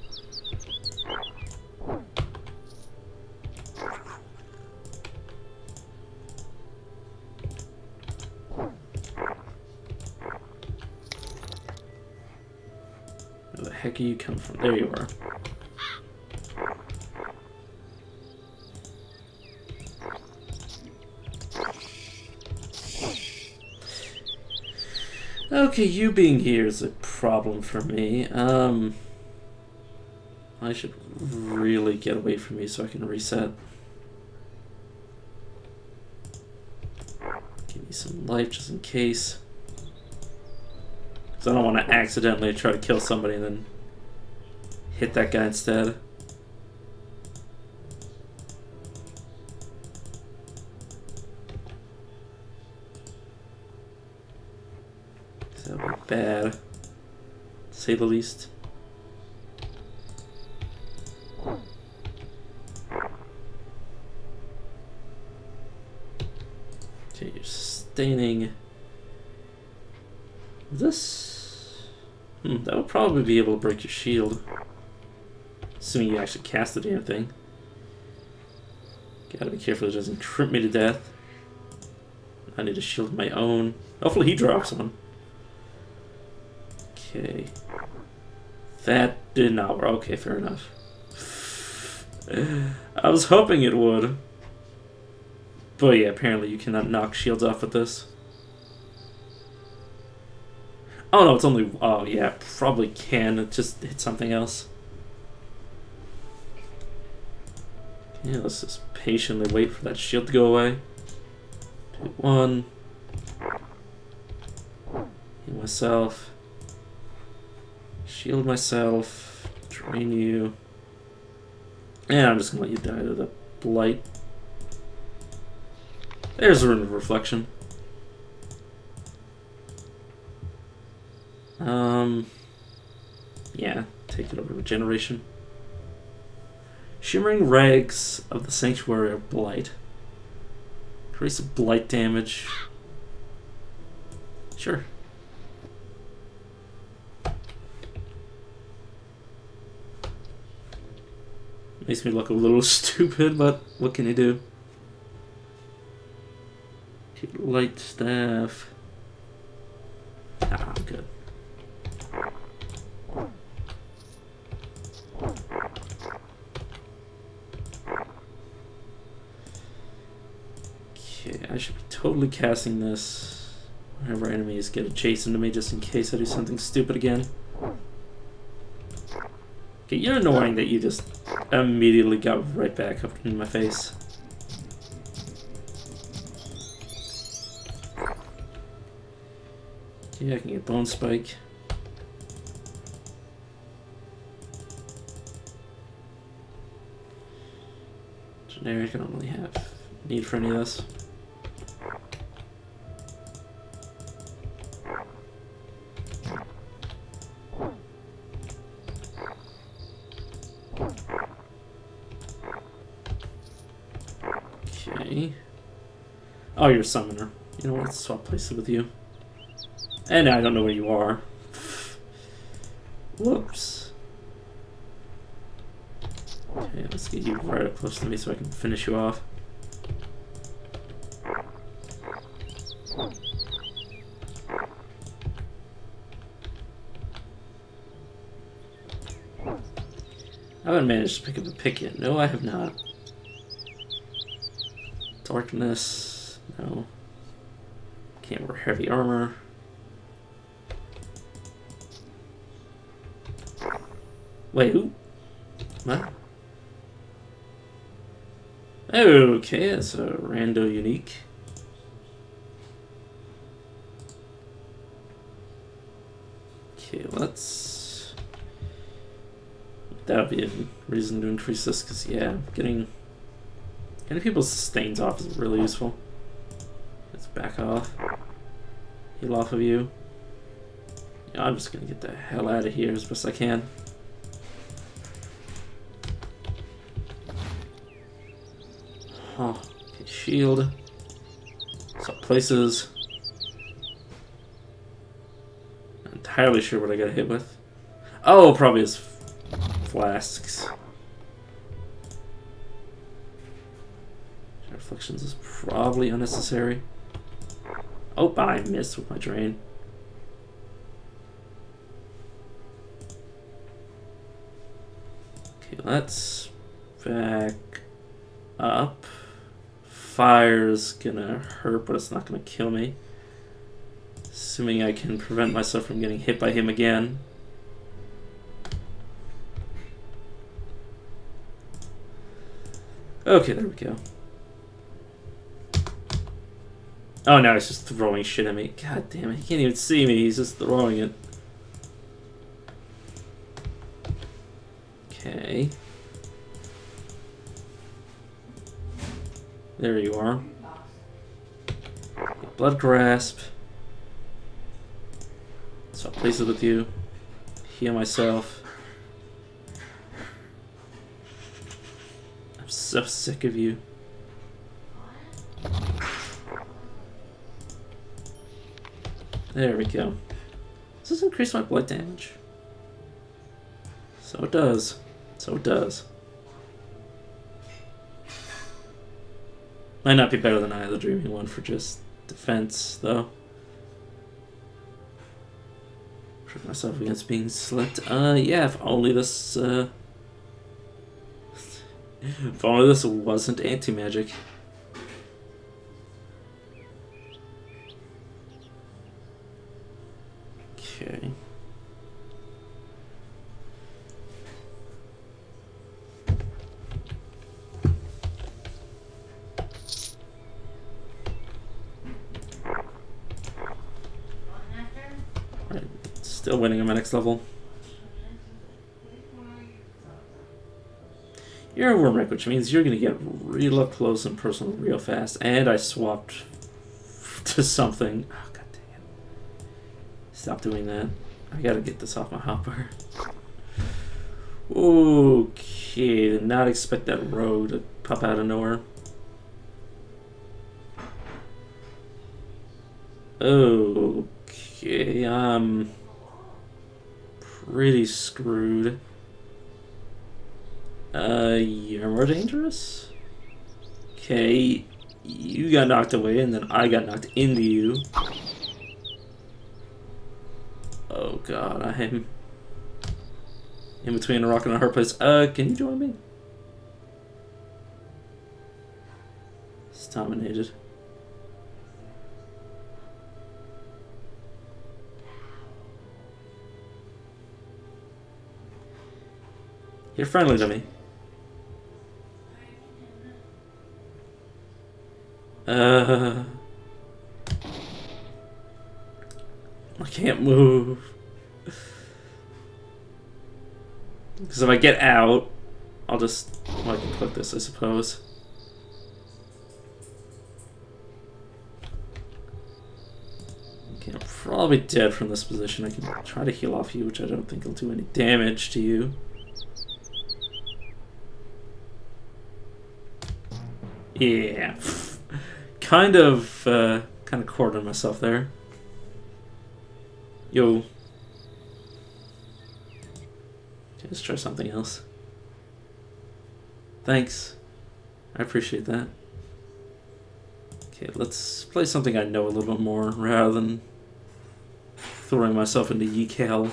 Where the heck are you coming from? There you are. Okay, you being here is a problem for me. I should really get away from you so I can reset. Give me some life just in case. Because I don't want to accidentally try to kill somebody and then hit that guy instead. That would be bad, to say the least. Okay, you're sustaining this. That would probably be able to break your shield. Assuming you actually cast the damn thing. Gotta be careful it doesn't trip me to death. I need to shield my own. Hopefully he drops one. Okay. That did not work. Okay, fair enough. I was hoping it would. But yeah, apparently you cannot knock shields off with this. Oh no, it's only... Oh yeah, probably can. It just hit something else. Yeah, let's just patiently wait for that shield to go away. 2, 1. Heal myself. Shield myself. Drain you. And I'm just gonna let you die to the blight. There's a Rune of Reflection. Yeah, take it over Regeneration. Shimmering Rags of the Sanctuary of Blight. Increase of blight damage. Sure. Makes me look a little stupid, but what can you do? Light staff. Ah, I'm good. Okay, I should be totally casting this whenever enemies get adjacent to me, just in case I do something stupid again. Okay, you're annoying that you just immediately got right back up in my face. Yeah, I can get Bone Spike. Generic, I don't really have need for any of this. Okay. Oh, you're a summoner. You know what? Let's swap places with you. And I don't know where you are. Whoops. Okay, let's get you right up close to me so I can finish you off. I haven't managed to pick up a pick yet. No, I have not. Darkness. No. Can't wear heavy armor. Wait, who? What? Okay, it's a rando unique. Okay, let's... That would be a reason to increase this, because, yeah, getting people's sustains off is really useful. Let's back off. Heal off of you. Yeah, I'm just gonna get the hell out of here as best I can. Oh, okay, shield. Swap places. Not entirely sure what I got hit with. Oh, probably his flasks. Reflections is probably unnecessary. Oh, I missed with my drain. Okay, let's back up. Fire's gonna hurt, but it's not gonna kill me. Assuming I can prevent myself from getting hit by him again. Okay, there we go. Oh, now he's just throwing shit at me. God damn it, he can't even see me, he's just throwing it. Okay. There you are. Blood Grasp. places with you. Heal myself. I'm so sick of you. There we go. Does this increase my blood damage? So it does. So it does. Might not be better than Eye of the Dreaming one for just defense, though. Protect myself against being slipped. Yeah, if only this, if only this wasn't anti-magic. Okay. Alright, still winning on my next level. You're a Wormwreck, which means you're gonna get real up close and personal real fast. And I swapped to something. Oh, god dang it. Stop doing that. I gotta get this off my hopper. Okay, did not expect that rogue to pop out of nowhere. Okay, I'm pretty screwed. You're more dangerous? Okay, you got knocked away and then I got knocked into you. Oh god, I'm in between a rock and a hard place. Can you join me? It's dominated. You're friendly to me. I can't move. Because if I get out, I'll just... Well, I can click this, I suppose. Okay, I'm probably dead from this position. I can try to heal off you, which I don't think will do any damage to you. Yeah. kind of cornered myself there. Yo. Let's try something else. Thanks. I appreciate that. Okay, let's play something I know a little bit more rather than throwing myself into Eyal.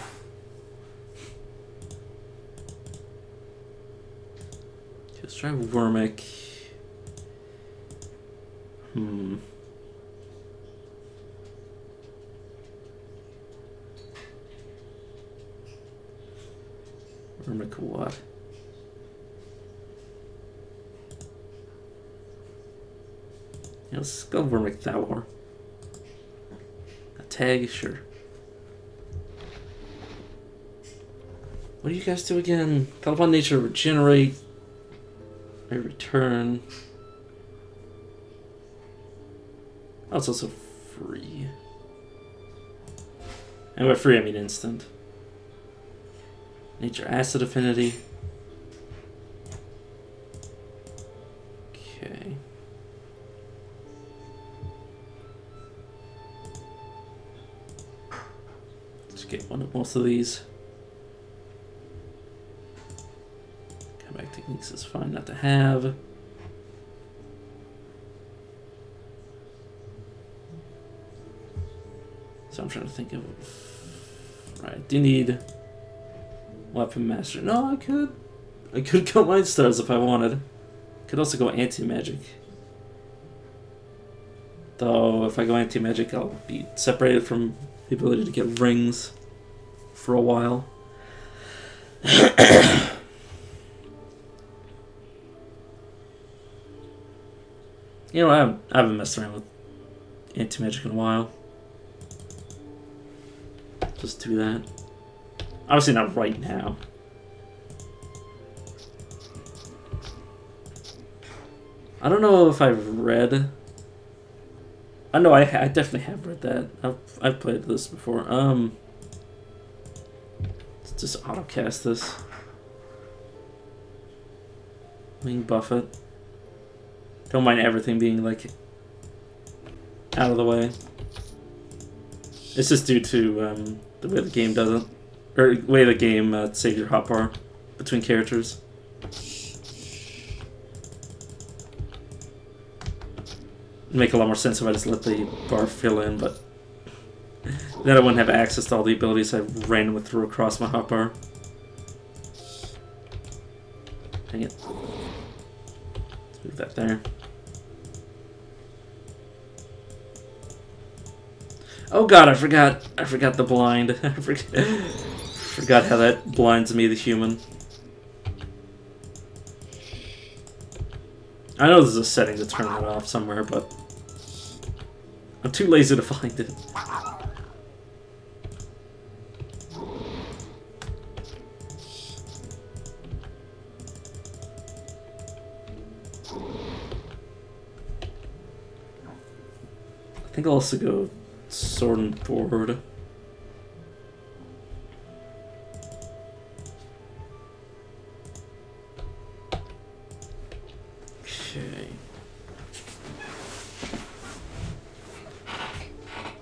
Let's try Wormick. Wormick what? Yeah, let's go Wormick Thalor. A tag, sure. What do you guys do again? Call upon nature, regenerate, may return. Oh, it's also free. And by free, I mean instant. Nature acid affinity. Okay. Let's get one of most of these. Comeback techniques is fine not to have. So I'm trying to think of... Right, do you need... Weapon Master? No, I could go Mind Stars if I wanted. Could also go Anti-Magic. Though, if I go Anti-Magic, I'll be separated from the ability to get rings for a while. You know, I haven't messed around with Anti-Magic in a while. Just do that. Obviously not right now. I don't know if I've read... I know I definitely have read that. I've played this before. Let's just autocast this. Wing Buffett. Don't mind everything being like out of the way. It's just due to the way the game does it, or the way the game saves your hotbar between characters. It'd make a lot more sense if I just let the bar fill in, but then I wouldn't have access to all the abilities I randomly threw across my hotbar. Dang it. Let's move that there. Oh god, I forgot the blind. I forgot how that blinds me, the human. I know there's a setting to turn that off somewhere, but I'm too lazy to find it. I think I'll also go sword and board. Okay.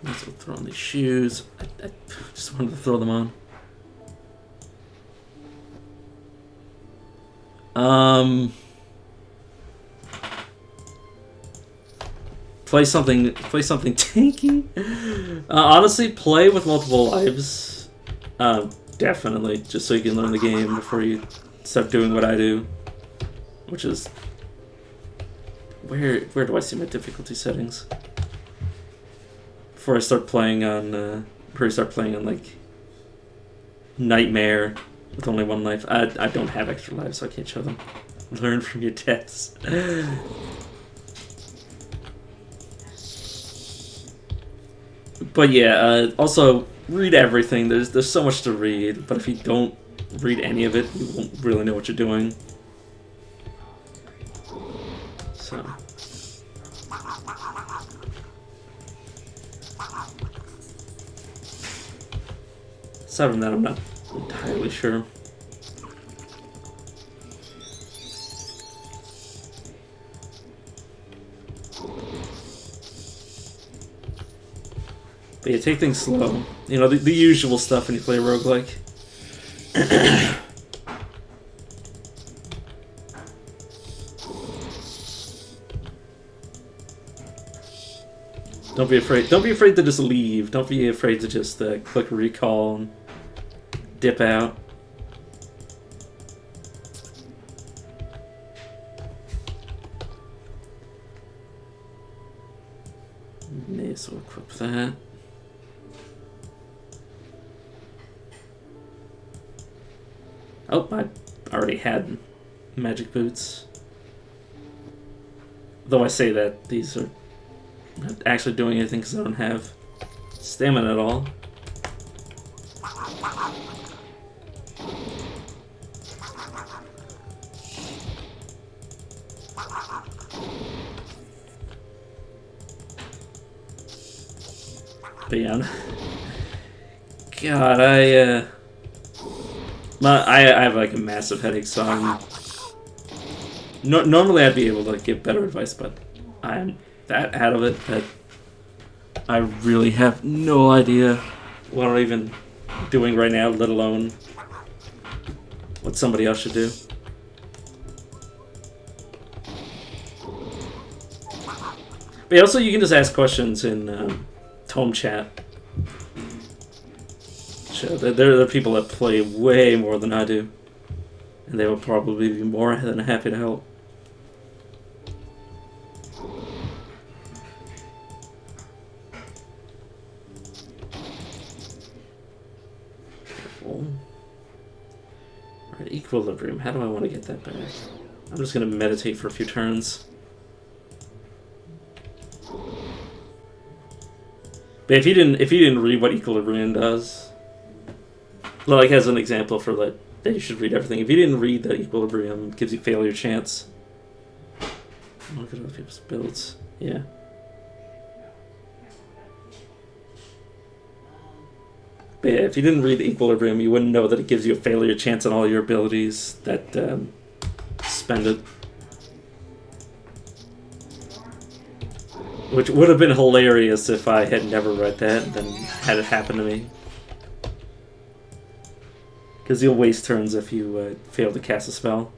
Let's throw on these shoes. I just wanted to throw them on. Play something tanky. Honestly, play with multiple lives. Definitely, just so you can learn the game before you start doing what I do, which is where do I see my difficulty settings? Before I start playing on like Nightmare with only one life. I don't have extra lives, so I can't show them. Learn from your deaths. But yeah, also read everything. There's so much to read, but if you don't read any of it, you won't really know what you're doing. So. Aside from that, I'm not entirely sure. But yeah, take things slow. You know, the usual stuff when you play a roguelike. Don't be afraid. Don't be afraid to just leave. Don't be afraid to just click recall and dip out. May so equip that. Oh, I already had magic boots. Though I say that, these are not actually doing anything because I don't have stamina at all. But yeah, God, I have like a massive headache, so I'm... normally I'd be able to give better advice, but I'm that out of it that I really have no idea what I'm even doing right now, let alone what somebody else should do. But also, you can just ask questions in Tome Chat. So there are people that play way more than I do, and they will probably be more than happy to help. Careful. Alright, equilibrium. How do I want to get that back? I'm just going to meditate for a few turns. But if you didn't read what equilibrium does, like as an example for that you should read everything. If you didn't read that equilibrium, it gives you failure chance. Look at other people's builds. Yeah. But yeah, if you didn't read Equilibrium, you wouldn't know that it gives you a failure chance on all your abilities that spend it. Which would have been hilarious if I had never read that and then had it happen to me. Because you'll waste turns if you fail to cast a spell.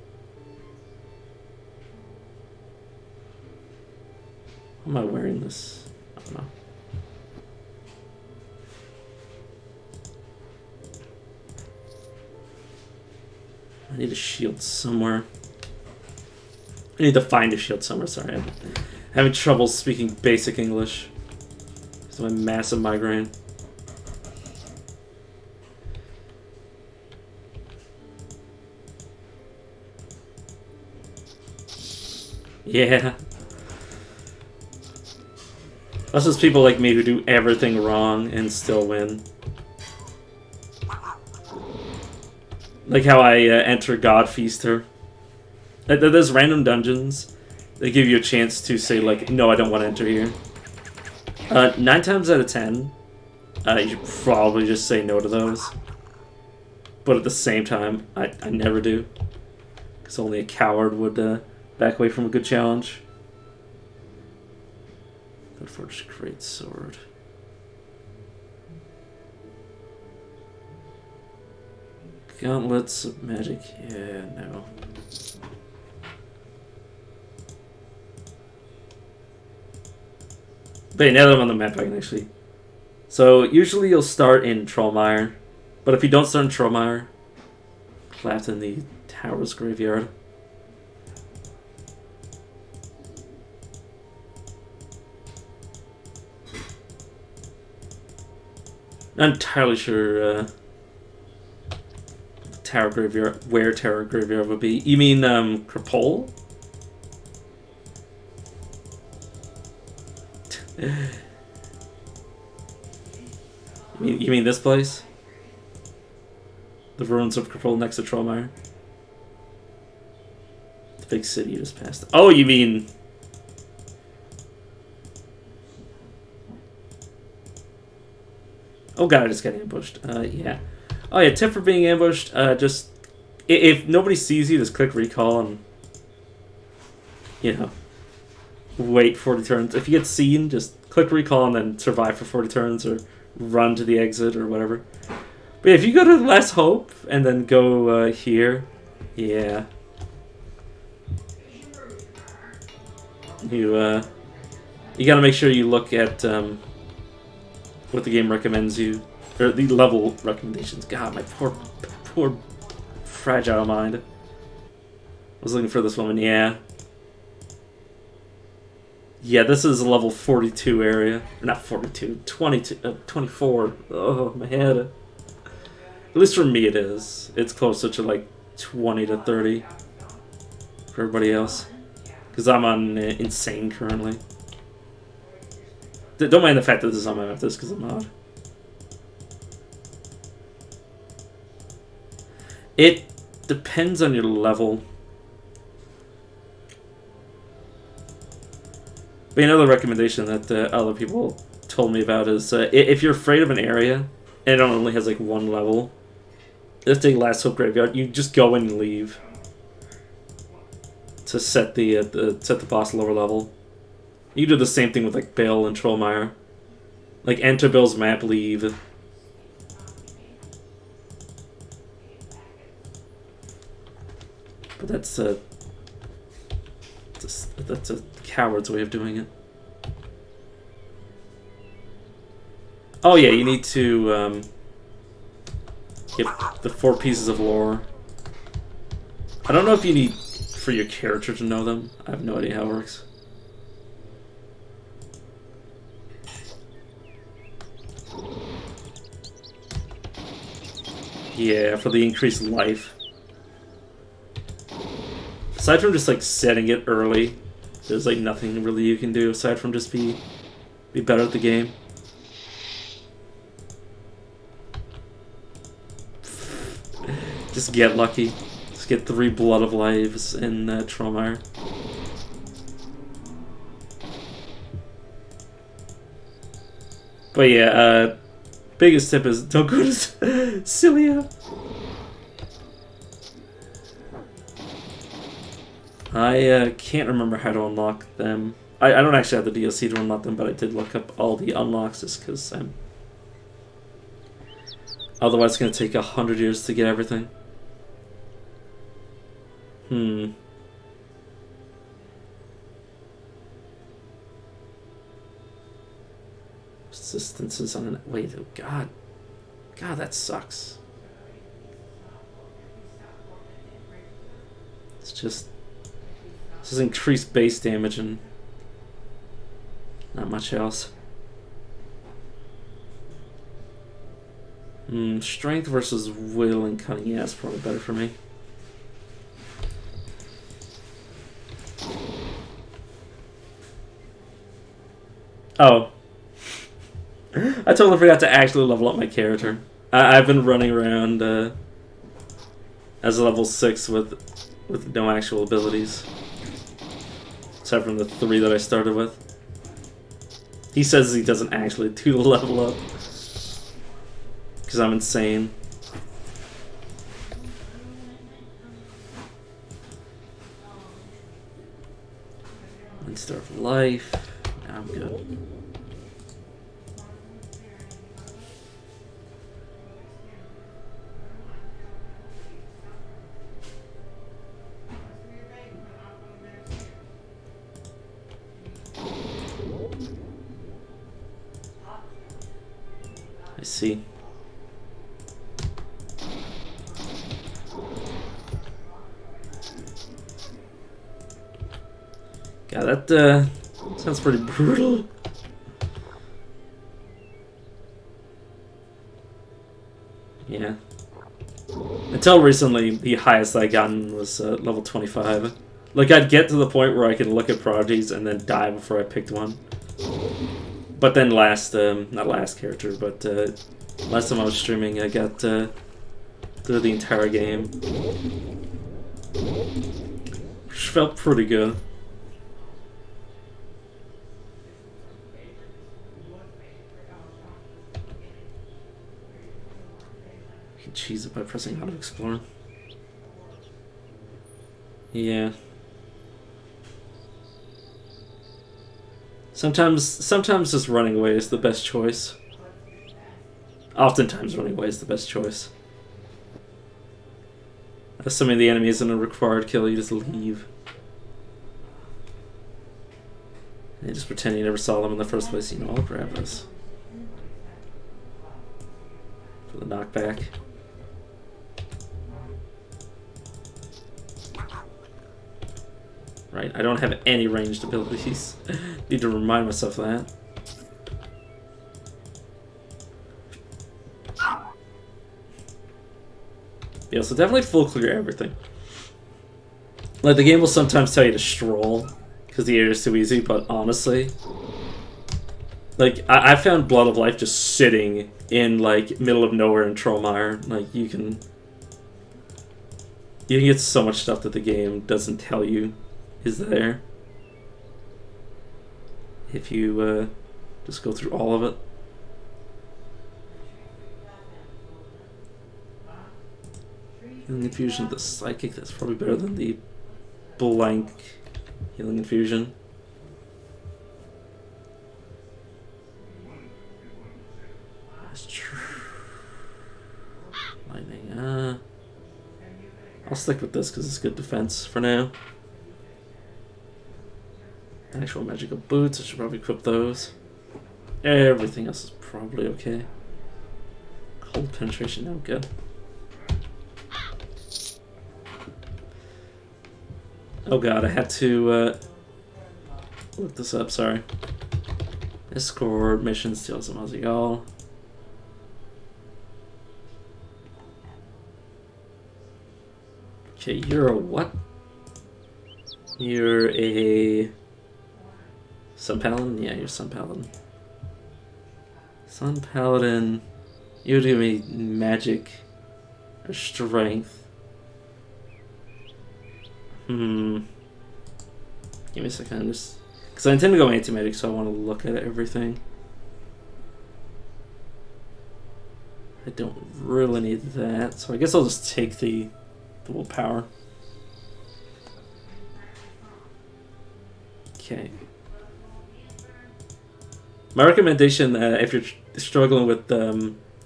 Why am I wearing this? I don't know. I need a shield somewhere. I need to find a shield somewhere, sorry. I'm having trouble speaking basic English. It's my massive migraine. Yeah. That's just people like me who do everything wrong and still win. Like how I enter God Feaster. There's random dungeons. They give you a chance to say, like, no, I don't want to enter here. 9 times out of 10, you should probably just say no to those. But at the same time, I never do. Because only a coward would back away from a good challenge. The Forged Great Sword. Gauntlets of Magic. Yeah, no. But yeah, now that I'm on the map, I can actually... So, usually you'll start in Trollmire. But if you don't start in Trollmire, collapse in the Tower's Graveyard. Not entirely sure Tower Graveyard, where Tower Graveyard would be. You mean Krapol? You mean this place? The ruins of Krapol next to Trollmire? The big city you just passed. Oh, you mean... Oh god, I just got ambushed. Yeah. Oh yeah, tip for being ambushed, just... If nobody sees you, just click recall and... You know... Wait 40 turns. If you get seen, just click recall and then survive for 40 turns or run to the exit or whatever. But yeah, if you go to Last Hope and then go here, yeah. You gotta make sure you look at what the game recommends you, or the level recommendations. God, my poor fragile mind. I was looking for this woman, yeah. Yeah, this is a level 42 area. Or not 42, 22, 24. Oh, my head. At least for me it is. It's closer to like 20 to 30 for everybody else. Because I'm on Insane currently. Don't mind the fact that this is on my map, this because I'm not. It depends on your level. But another recommendation that other people told me about is if you're afraid of an area and it only has like one level, let's take Last Hope Graveyard. You just go in and leave to set the boss lower level. You do the same thing with like Bill and Trollmire. Like enter Bill's map, leave. But that's a coward's way of doing it. Oh yeah, you need to get the 4 pieces of lore. I don't know if you need for your character to know them. I have no idea how it works. Yeah, for the increased life. Aside from just like setting it early, there's like nothing really you can do aside from just be better at the game. Just get lucky. Just get 3 Blood of Lives in Trollmire. But yeah, Biggest tip is don't go to Cilia. I can't remember how to unlock them. I don't actually have the DLC to unlock them, but I did look up all the unlocks just because otherwise it's going to take 100 years to get everything. Subsistences on an... Wait, oh god. God, that sucks. It's just... This is increased base damage and not much else. Strength versus will and cunning. Yeah, it's probably better for me. Oh. I totally forgot to actually level up my character. I've been running around as a level 6 with no actual abilities. Aside from the 3 that I started with. He says he doesn't actually do the level up. Because I'm insane. Star of life. Now I'm good. I see. God, that sounds pretty brutal. Yeah. Until recently, the highest I gotten was level 25. Like, I'd get to the point where I could look at prodigies and then die before I picked one. But then not last character, but last time I was streaming, I got through the entire game. Which felt pretty good. You can cheese it by pressing how to explore. Yeah. Sometimes just running away is the best choice. Oftentimes running away is the best choice. Assuming the enemy isn't a required kill, you just leave. And you just pretend you never saw them in the first place. You know, I'll grab this. For the knockback. Right, I don't have any ranged abilities. Need to remind myself of that. Yeah, so definitely full clear everything. Like, the game will sometimes tell you to stroll, because the area is too easy, but honestly... Like, I found Blood of Life just sitting in, like, middle of nowhere in Trollmire. Like, you can get so much stuff that the game doesn't tell you is there. If you just go through all of it. Healing Infusion of the Psychic, that's probably better than the blank Healing Infusion. That's true. Lightning, I'll stick with this because it's good defense for now. Actual magical boots, I should probably equip those. Everything else is probably okay. Cold penetration, now good. Oh god, I had to look this up, sorry. Escort, mission, steal some Eyal. Okay, you're a what? You're a... Sun Paladin? Yeah, you're Sun Paladin. Sun Paladin. You do me magic or strength. Give me a second, just because I intend to go anti-magic, so I want to look at everything. I don't really need that, so I guess I'll just take the willpower. Okay. My recommendation, if you're struggling with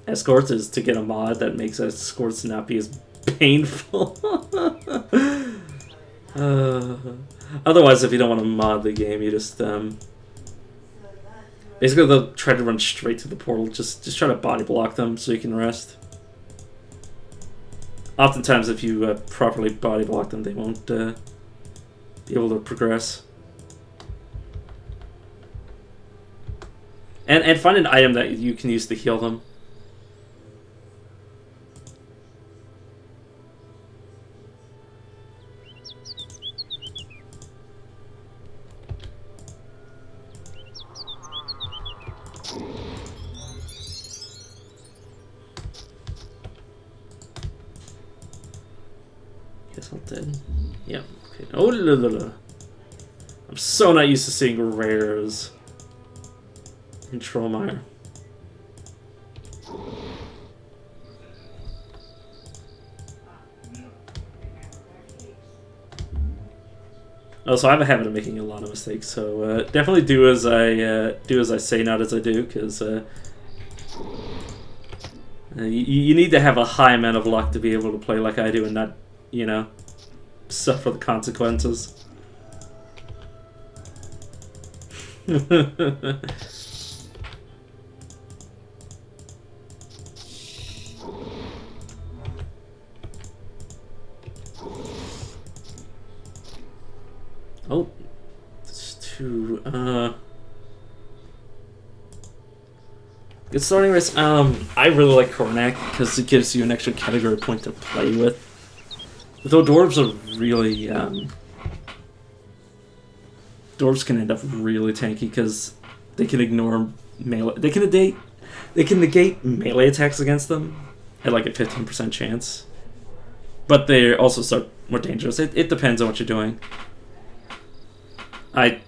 escorts, is to get a mod that makes escorts not be as painful. Otherwise, if you don't want to mod the game, you just basically they'll try to run straight to the portal. Just try to body block them so you can rest. Oftentimes, if you properly body block them, they won't be able to progress. And find an item that you can use to heal them. Guess I'm dead. Yeah. Okay. Oh, la, la, la. I'm so not used to seeing rares in Trollmeyer. Oh, so I have a habit of making a lot of mistakes. So definitely do as I say, not as I do, because you need to have a high amount of luck to be able to play like I do, and not, you know, suffer the consequences. Oh, it's too, good starting race. I really like Kornak because it gives you an extra category point to play with. Though dwarves are really, dwarves can end up really tanky because they can ignore melee. They can negate melee attacks against them at like a 15% chance. But they also start more dangerous. It depends on what you're doing. I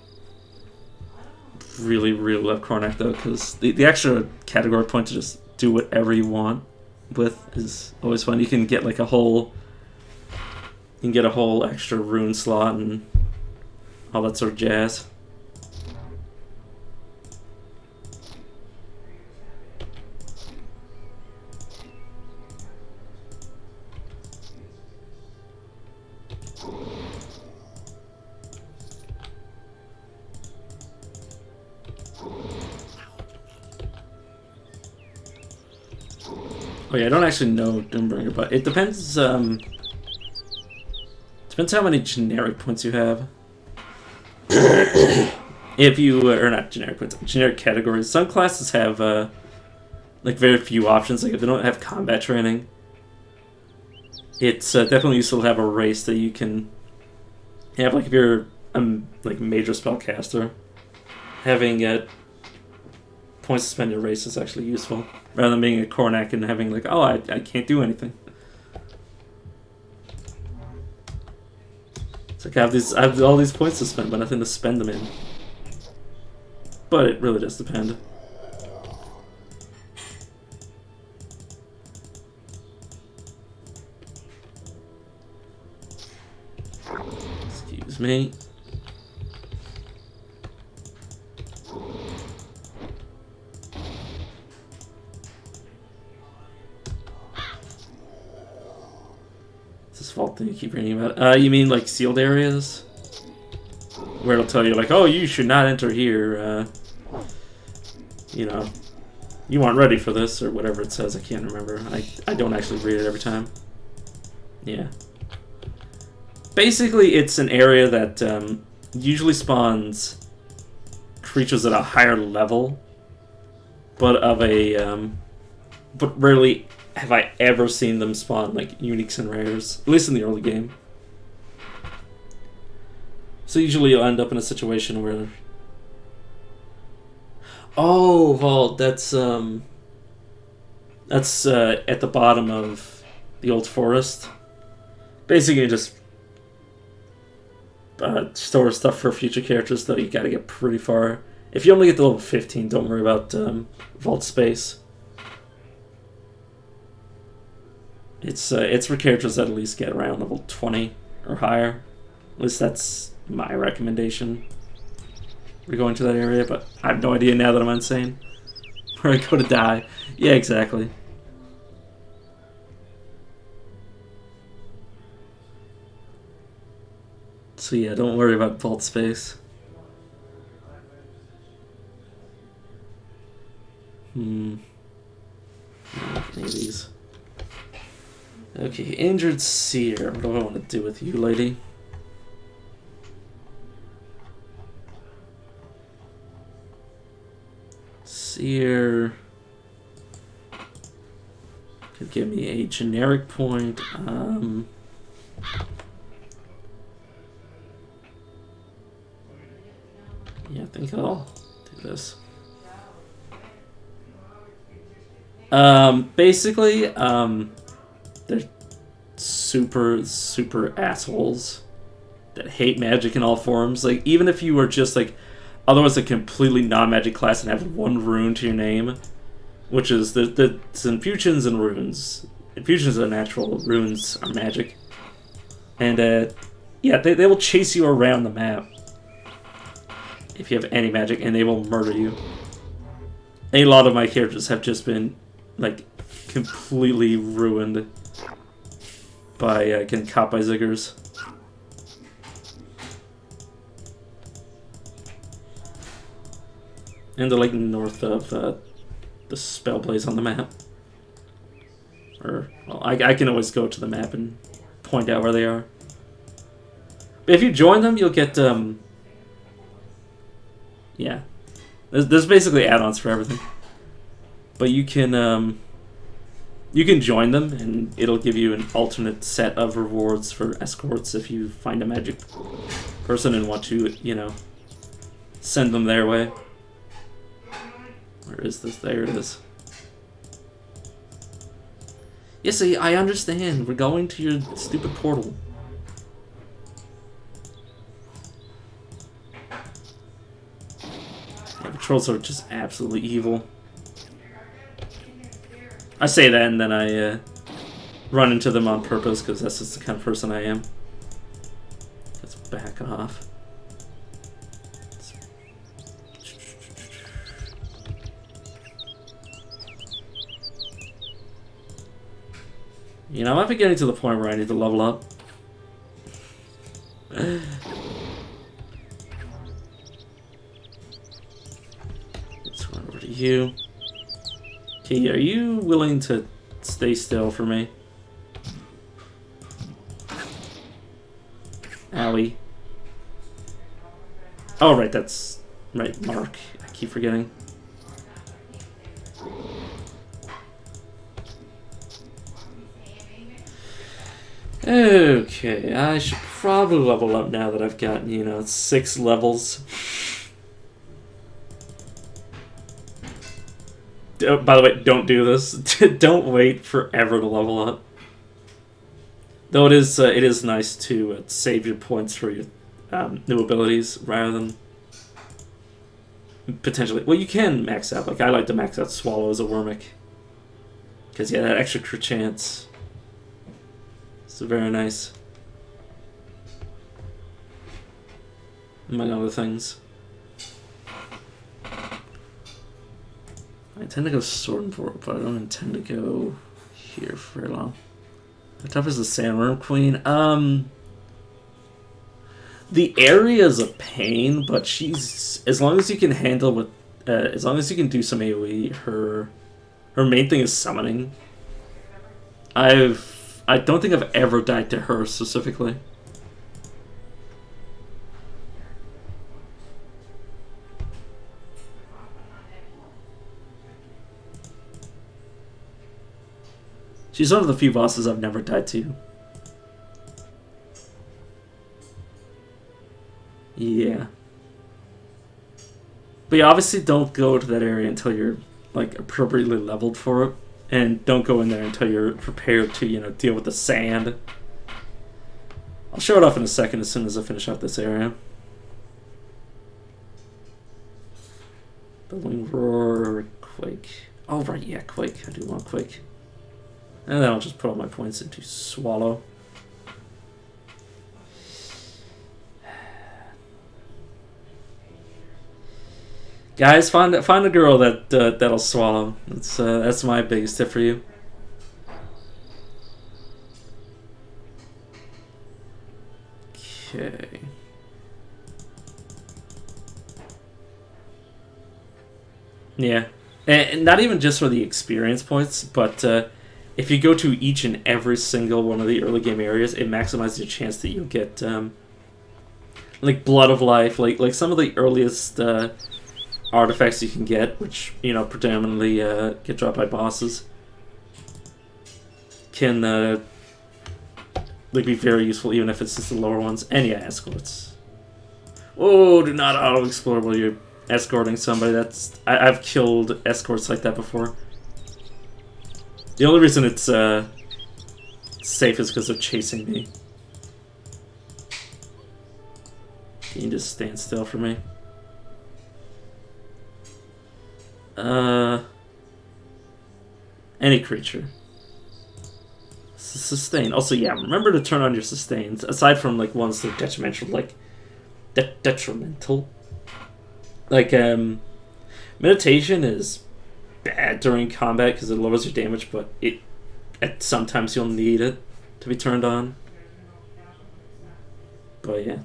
really, really love Kornak though, because the extra category point to just do whatever you want with is always fun. You can get like a whole extra rune slot and all that sort of jazz. Oh yeah, I don't actually know Doombringer, but it depends. Depends how many generic points you have. If you or not generic points, generic categories. Some classes have like very few options. Like if they don't have combat training, it's definitely useful to have a race that you can have. Like if you're like a major spellcaster, having points to spend your race is actually useful, rather than being a Kornak and having like, oh, I can't do anything. It's like I have all these points to spend, but nothing to spend them in. But it really does depend. Excuse me. Fault thing you keep reading about. You mean like sealed areas? Where it'll tell you like, oh, you should not enter here. You know, you aren't ready for this, or whatever it says. I can't remember. I don't actually read it every time. Yeah. Basically, it's an area that usually spawns creatures at a higher level, but of a but rarely have I ever seen them spawn like uniques and rares, at least in the early game. So usually you'll end up in a situation where, oh well, that's at the bottom of the old forest. Basically, you just store stuff for future characters, though you gotta get pretty far. If you only get to level 15, don't worry about vault space. It's for characters that at least get around level 20 or higher. At least that's my recommendation. We're going to that area, but I have no idea now that I'm insane where I go to die. Yeah, exactly. So yeah, don't worry about vault space. Any of these. Okay, injured seer. What do I want to do with you, lady? Seer could give me a generic point. Yeah, I think I'll do this. Basically, they're super assholes that hate magic in all forms. Like, even if you were just like otherwise a completely non-magic class and have one rune to your name, which is the infusions and runes. Infusions are natural, runes are magic. And yeah, they will chase you around the map if you have any magic, and they will murder you. A lot of my characters have just been like completely ruined by getting caught by ziggers. And they're like north of the spell blaze on the map. Or, well, I can always go to the map and point out where they are. But if you join them, you'll get, yeah. There's basically add-ons for everything. But you can join them, and it'll give you an alternate set of rewards for escorts if you find a magic person and want to, you know, send them their way. Where is this? There it is. Yeah, see, I understand. We're going to your stupid portal. Yeah, patrols are just absolutely evil. I say that and then I run into them on purpose because that's just the kind of person I am. Let's back off. You know, I might be getting to the point where I need to level up. Let's run over to you. Okay, are you willing to stay still for me? Owie. Oh, right, that's... Right, Mark. I keep forgetting. Okay, I should probably level up now that I've got, you know, 6 levels. By the way, don't do this. Don't wait forever to level up. Though it is nice to save your points for your new abilities rather than potentially... Well, you can max out. Like, I like to max out Swallow as a Wormic. Because, yeah, that extra crit chance... So very nice. Among other things. I intend to go Sword and Vorpal, but I don't intend to go here for very long. How tough is the Sandworm Queen? The area is a pain, but she's... As long as you can handle with... as long as you can do some AoE, her main thing is summoning. I don't think I've ever died to her specifically. She's one of the few bosses I've never died to. Yeah. But yeah, obviously don't go to that area until you're like appropriately leveled for it. And don't go in there until you're prepared to, you know, deal with the sand. I'll show it off in a second as soon as I finish out this area. Building Roar, Quake. Oh, right, yeah, Quake. I do want Quake. And then I'll just put all my points into Swallow. Guys, find a girl that'll swallow. That's my biggest tip for you. Okay. Yeah, and not even just for the experience points, but if you go to each and every single one of the early game areas, it maximizes your chance that you'll get like Blood of Life, like some of the earliest artifacts you can get, which predominantly get dropped by bosses, can like be very useful, even if it's just the lower ones. And yeah, escorts. Oh, do not auto explore while you're escorting somebody. I've killed escorts like that before. The only reason it's safe is because they're chasing me. Can you just stand still for me? Any creature. Sustain. Also, yeah, remember to turn on your sustains. Aside from like ones that are detrimental, like detrimental. Like meditation is bad during combat because it lowers your damage, but sometimes you'll need it to be turned on. But yeah.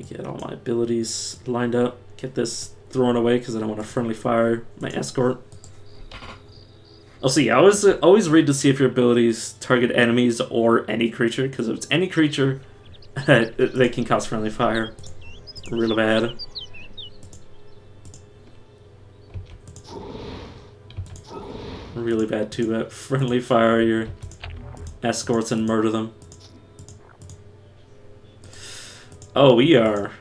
Get all my abilities lined up. Get this thrown away because I don't want to friendly fire my escort. Also, yeah, always read to see if your abilities target enemies or any creature, because if it's any creature, they can cause friendly fire. Real bad. Really bad to friendly fire your escorts and murder them. Oh, we are...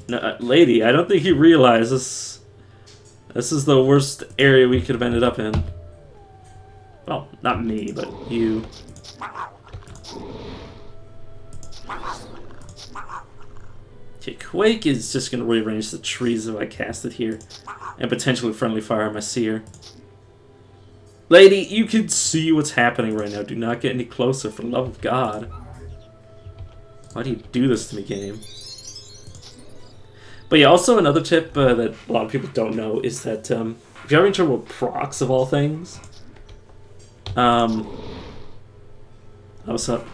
No, lady, I don't think you realize this is the worst area we could have ended up in. Well, not me, but you. Okay, Quake is just going to rearrange the trees if I cast it here. And potentially friendly fire my seer. Lady, you can see what's happening right now. Do not get any closer, for the love of God. Why do you do this to me, game? But yeah, also another tip that a lot of people don't know is that if you're having trouble with procs of all things, what's up?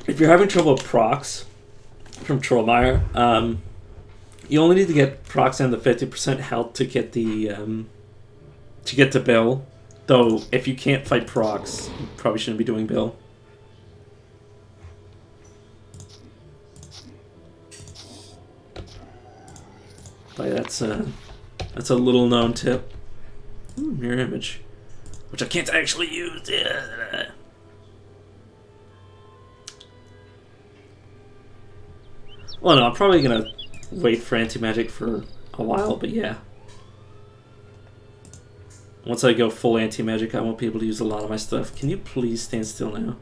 If you're having trouble with procs from Trollmeyer, you only need to get procs and the 50% health to get the to Bill. Though, if you can't fight procs, you probably shouldn't be doing Bill. But that's a little known tip. Ooh, mirror image, which I can't actually use. Yeah. Well, no, I'm probably gonna wait for anti-magic for a while, but yeah. Once I go full anti-magic, I won't be able to use a lot of my stuff. Can you please stand still now?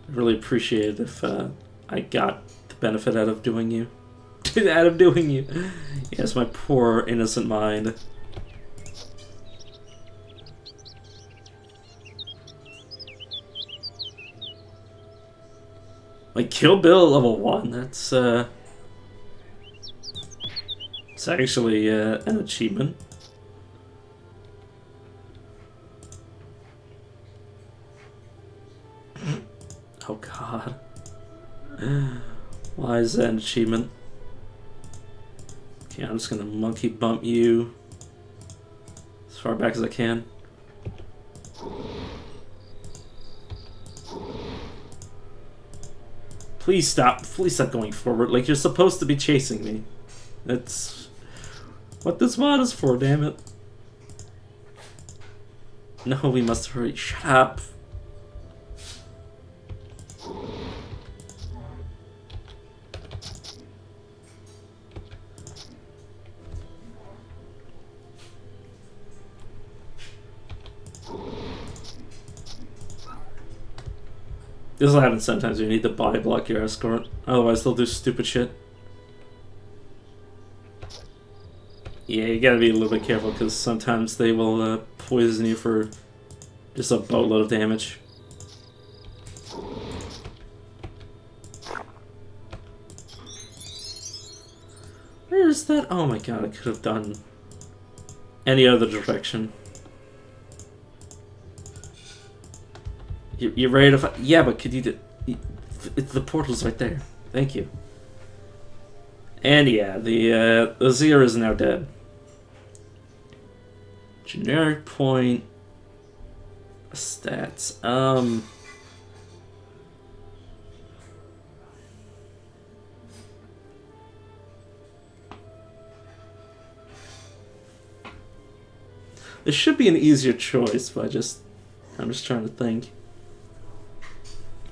I'd really appreciate it if I got the benefit out of doing you. Out of doing you. Yes, my poor innocent mind. Like Kill Bill level 1, that's it's actually an achievement. Oh god. Why is that an achievement? Okay, I'm just gonna monkey bump you as far back as I can. Please stop going forward. Like, you're supposed to be chasing me. That's what this mod is for, damn it. No, we must hurry. Shut up. this will happen sometimes. You need to body block your escort, otherwise they'll do stupid shit. Yeah, you gotta be a little bit careful because sometimes they will poison you for just a boatload of damage. Where is that? Oh my god, I could have done any other direction. You're ready to fight? Yeah, but could you do... The portal's right there. Thank you. And yeah, the Zero is now dead. Generic point... Stats. This should be an easier choice, but I'm just trying to think.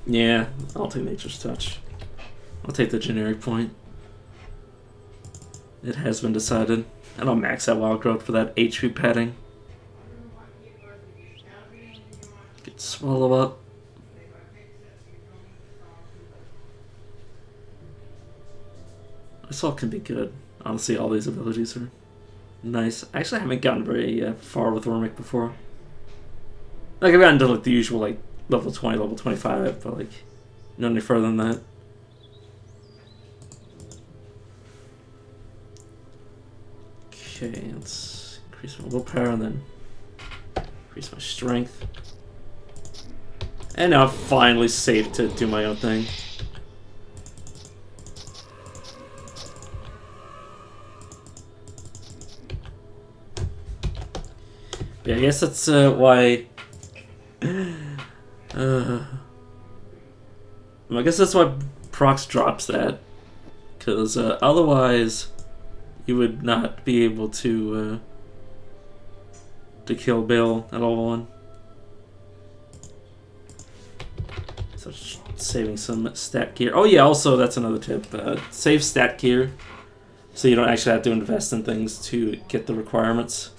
Yeah, I'll take Nature's Touch. I'll take the generic point. It has been decided. And I'll max out Wild Growth for that HP padding. Get Swallow up. This all can be good. Honestly, all these abilities are nice. Actually, I haven't gotten very far with Ormic before. Like, I've gotten to like the usual like level 20, level 25, but like not any further than that. Okay, let's increase my willpower and then increase my strength. And now I'm finally safe to do my own thing. Yeah, I guess that's why... I guess that's why Prox drops that. Because otherwise, you would not be able to kill Bill at all. So saving some stat gear. Oh yeah, also that's another tip. Save stat gear, so you don't actually have to invest in things to get the requirements.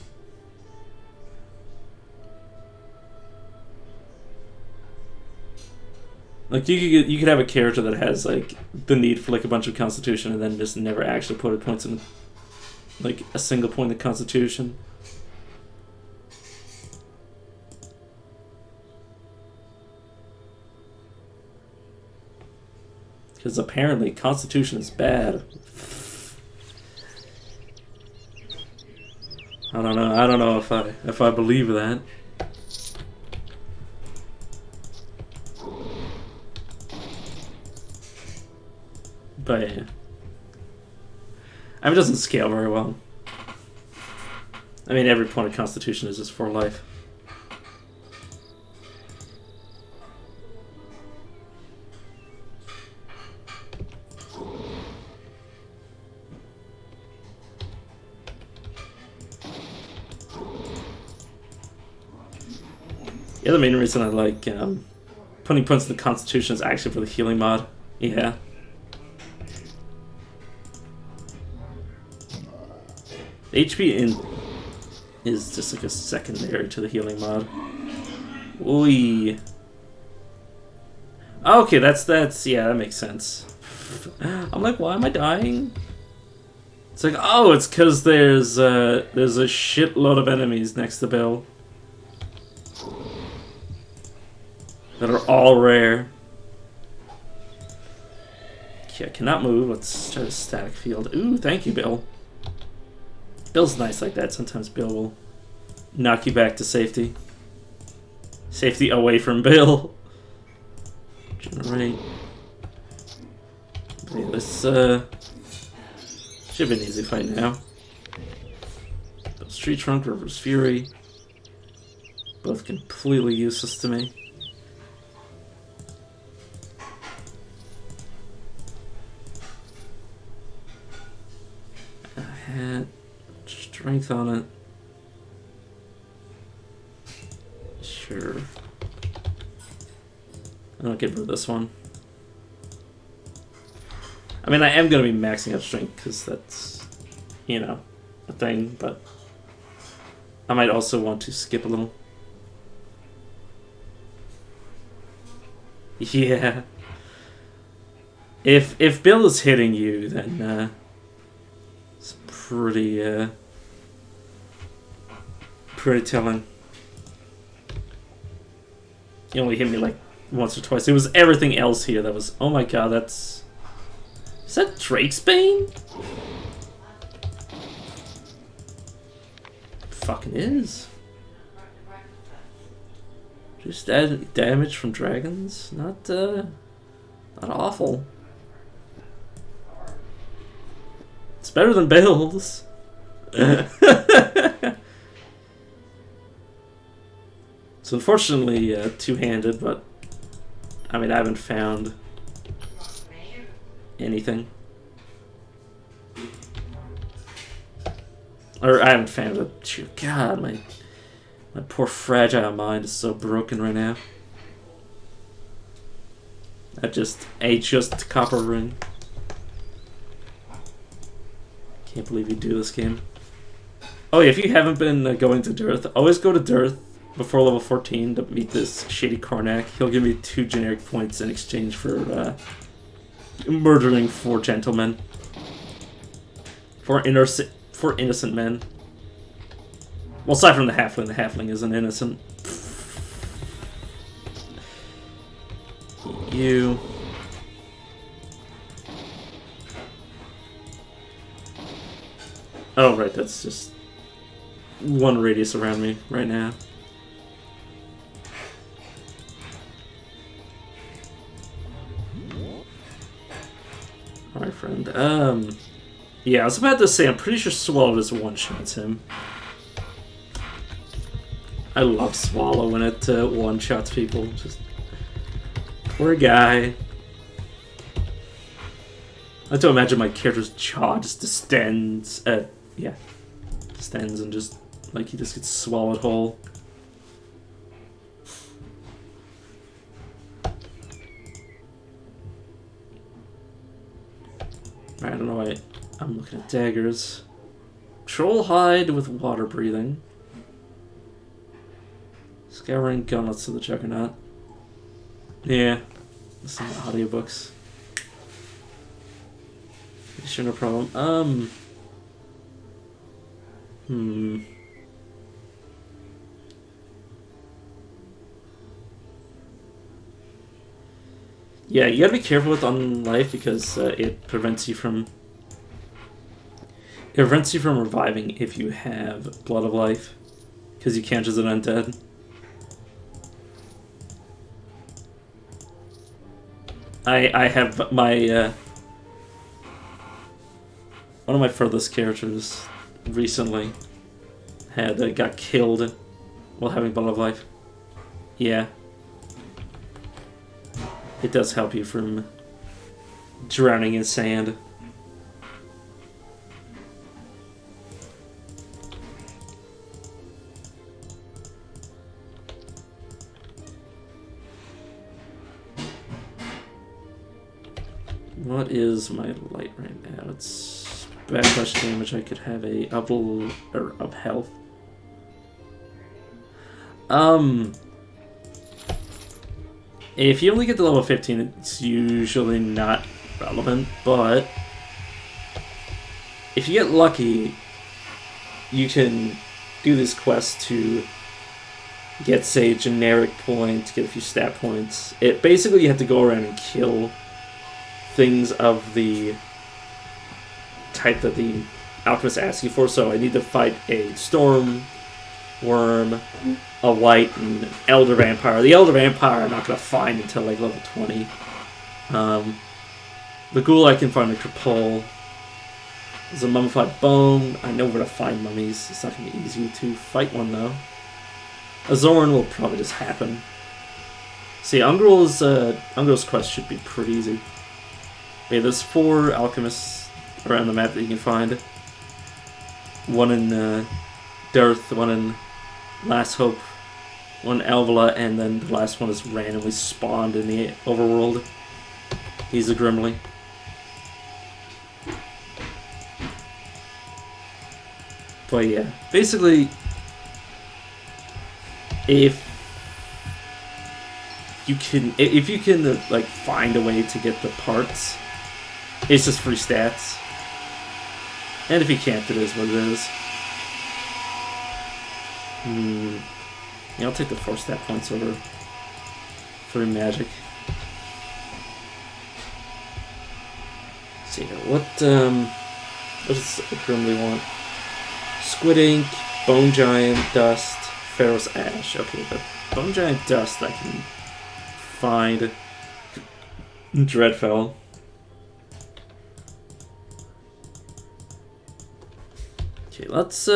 Like you could have a character that has like the need for like a bunch of Constitution and then just never actually put points in like a single point in Constitution. Because apparently Constitution is bad. I don't know if I believe that. But yeah. I mean, it doesn't scale very well. I mean, every point of Constitution is just for life. The other main reason I like putting points in the Constitution is actually for the healing mod. Yeah. HP in is just like a secondary to the healing mod. Ooh. Okay, that's yeah, that makes sense. I'm like, why am I dying? It's like, oh, it's because there's a shitload of enemies next to Bill that are all rare. Okay, I cannot move. Let's try the static field. Ooh, thank you, Bill. Bill's nice like that. Sometimes Bill will knock you back to safety. Safety away from Bill. Generate. Okay, this should be an easy fight now. Bill's Tree Trunk, River's Fury. Both completely useless to me. I had strength on it. Sure. I don't get rid of this one. I mean, I am going to be maxing out strength because that's, you know, a thing, but I might also want to skip a little. Yeah. If Bill is hitting you, then it's pretty pretty telling. He only hit me like once or twice. It was everything else here that was. Oh my god, that's. Is that Drake's Bane? Fucking is. Just damage from dragons, not awful. It's better than Bill's. So unfortunately, two-handed, but I mean I haven't found anything, or I haven't found it. God, my poor fragile mind is so broken right now. A just copper ring. Can't believe you do this game. Oh yeah, if you haven't been going to Dearth, always go to Dearth before level 14 to meet this shady Karnak. He'll give me 2 generic points in exchange for murdering 4 gentlemen. 4 innocent men. Well, aside from the halfling isn't innocent. You. Oh, right, that's just 1 radius around me right now. Alright, friend. Yeah, I was about to say, I'm pretty sure Swallow just one-shots him. I love Swallow when it one-shots people. Just poor guy. I have to imagine my character's jaw just distends. Yeah, distends and just like he just gets swallowed whole. I don't know why I'm looking at daggers. Troll hide with water breathing. Scouring gauntlets to the Juggernaut. Yeah, listen to audiobooks. Sure, no problem. Yeah, you gotta be careful with Unlife because it prevents you from reviving if you have Blood of Life, because you can't just an undead. I have my one of my furthest characters recently got killed while having Blood of Life. Yeah. It does help you from drowning in sand. What is my light right now? It's backlash damage. I could have a of health. If you only get to level 15, it's usually not relevant, but if you get lucky, you can do this quest to get, say, generic points, get a few stat points. Basically, you have to go around and kill things of the type that the alchemist asks you for. So I need to fight a storm worm, a white, and an elder vampire. The elder vampire I'm not going to find until like level 20. The ghoul I can find a Trapole. There's a mummified bone. I know where to find mummies. It's not going to be easy to fight one though. A Zorn will probably just happen. See, Ungrul's quest should be pretty easy. Okay, there's 4 alchemists around the map that you can find. One in Dearth, one in Last Hope, one in Alvala, and then the last one is randomly spawned in the overworld. He's a Grimly. But yeah, basically, if you can, if you can like find a way to get the parts, it's just free stats. And if you can't, it is what it is. Yeah, I'll take the 4 stat points over 3 magic. Let's see here. What does Grimly want? Squid Ink, Bone Giant, Dust, Pharaoh's Ash. Okay, but Bone Giant Dust I can find. Dreadfell. Okay, let's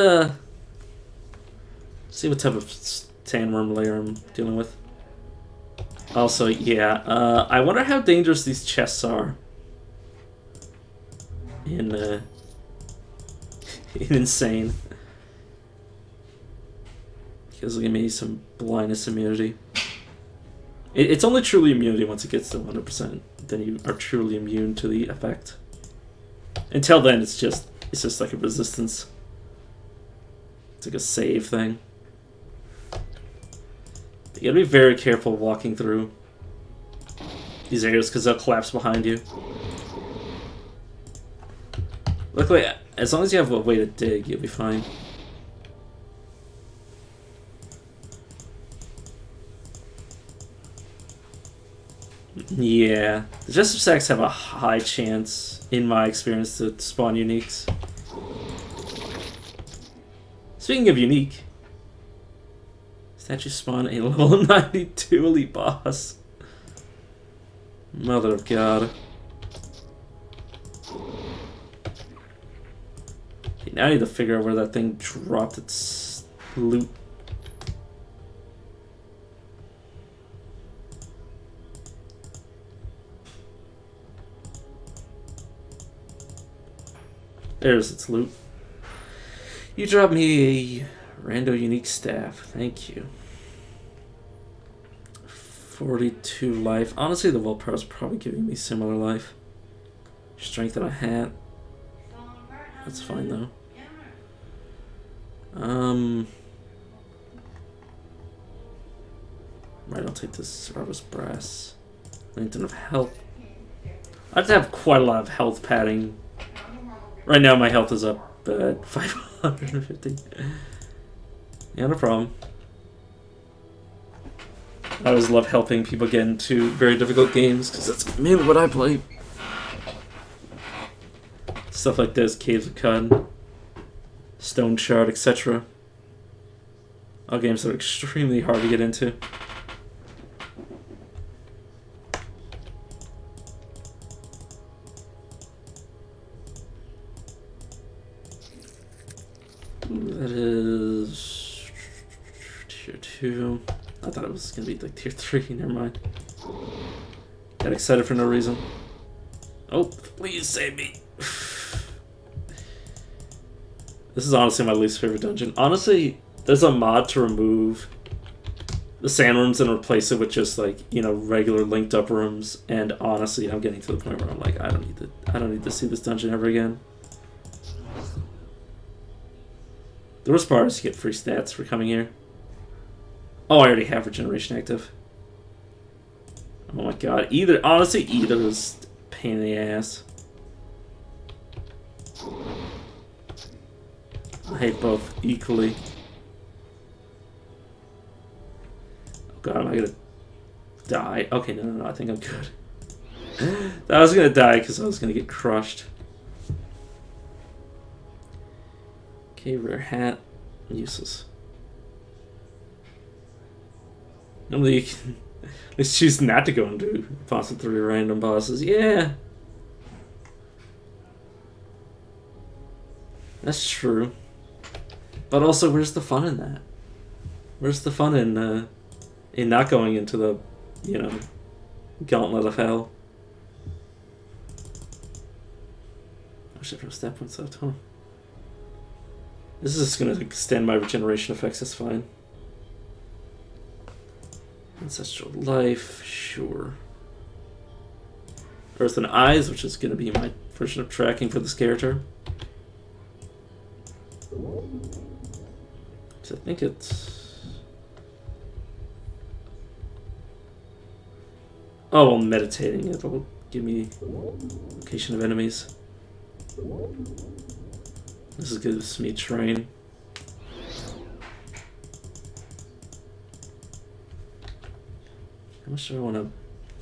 see what type of sandworm layer I'm dealing with. Also, yeah, I wonder how dangerous these chests are in Insane. Because it'll give me some blindness immunity. It's only truly immunity once it gets to 100%. Then you are truly immune to the effect. Until then, it's just like a resistance. It's like a save thing. You gotta be very careful walking through these areas because they'll collapse behind you. Luckily, as long as you have a way to dig, you'll be fine. Yeah, the Jessup Sacks have a high chance, in my experience, to spawn uniques. Speaking of unique, statue spawn a level 92 elite boss. Mother of God. Okay, now I need to figure out where that thing dropped its loot. There's its loot. You dropped me a rando unique staff. Thank you. 42 life. Honestly, the willpower is probably giving me similar life. Strength and a hat. That's fine though. Right, I'll take this Survivor's Brass. Lantern of Health. I have to have quite a lot of health padding. Right now my health is up at 550. Yeah, no problem. I always love helping people get into very difficult games because that's mainly what I play. Stuff like this, Caves of Khun, Stone Shard, etc. All games that are extremely hard to get into. That is tier 2. I thought it was gonna be like tier 3. Never mind. Got excited for no reason. Oh, please save me. This is honestly my least favorite dungeon. Honestly, there's a mod to remove the sandworms and replace it with just like, you know, regular linked up rooms. And honestly, I'm getting to the point where I'm like, I don't need to see this dungeon ever again. The worst part is you get free stats for coming here. Oh, I already have regeneration active. Oh my god. Honestly, either is a pain in the ass. I hate both equally. Oh god, am I gonna die? Okay, no, I think I'm good. I was gonna die because I was gonna get crushed. Okay, rare hat. Useless. Normally you can let's choose not to go into Fossil 3 random bosses. Yeah. That's true. But also, where's the fun in that? Where's the fun in not going into the, you know, gauntlet of hell? I should have step points left, huh? This is just gonna extend my regeneration effects, that's fine. Ancestral Life, sure. Earth and Eyes, which is gonna be my version of tracking for this character. So I think it's... Oh, while meditating, it'll give me location of enemies. This is gives me terrain. How much do I want to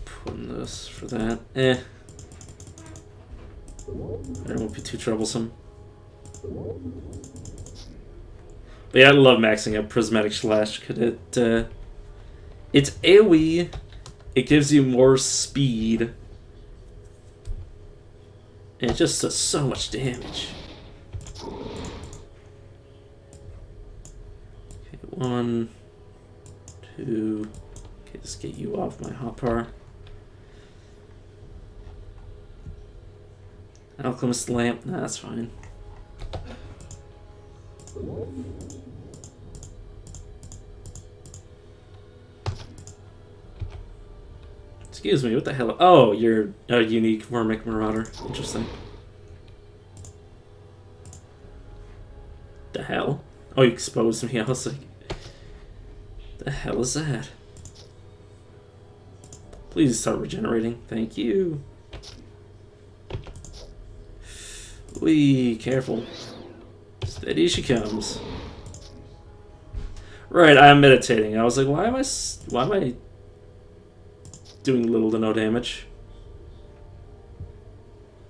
put in this for that? It won't be too troublesome. But yeah, I love maxing out Prismatic Slash because it's AoE. It gives you more speed. And it just does so much damage. Okay, 1, 2. Okay, let's get you off my hotbar. Alchemist lamp. Nah, that's fine. Excuse me, what the hell? Oh, you're a unique Wormic Marauder. Interesting. The hell? Oh, you exposed me. I was like, the hell is that? Please start regenerating. Thank you. Wee, careful. Steady she comes. Right, I'm meditating. I was like, why am I doing little to no damage?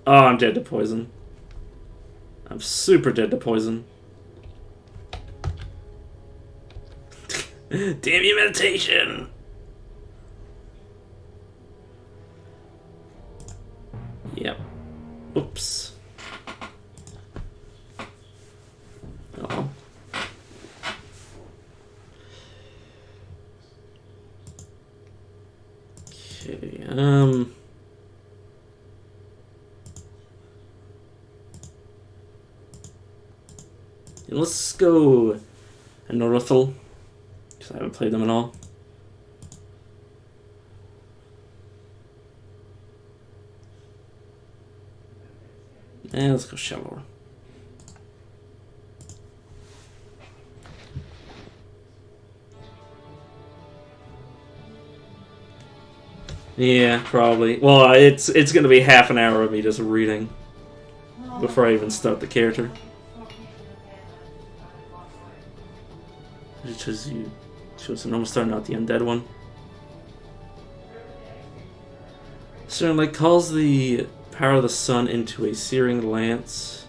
Oh, I'm dead to poison. I'm super dead to poison. Damn you, meditation! Yep. Oops. Oh. Okay, let's go Northel, because I haven't played them at all. And let's go Shallower. Yeah, probably. Well, it's gonna be half an hour of me just reading before I even start the character. It shows you shows a normal star, not the undead one. Certainly calls the power of the sun into a searing lance.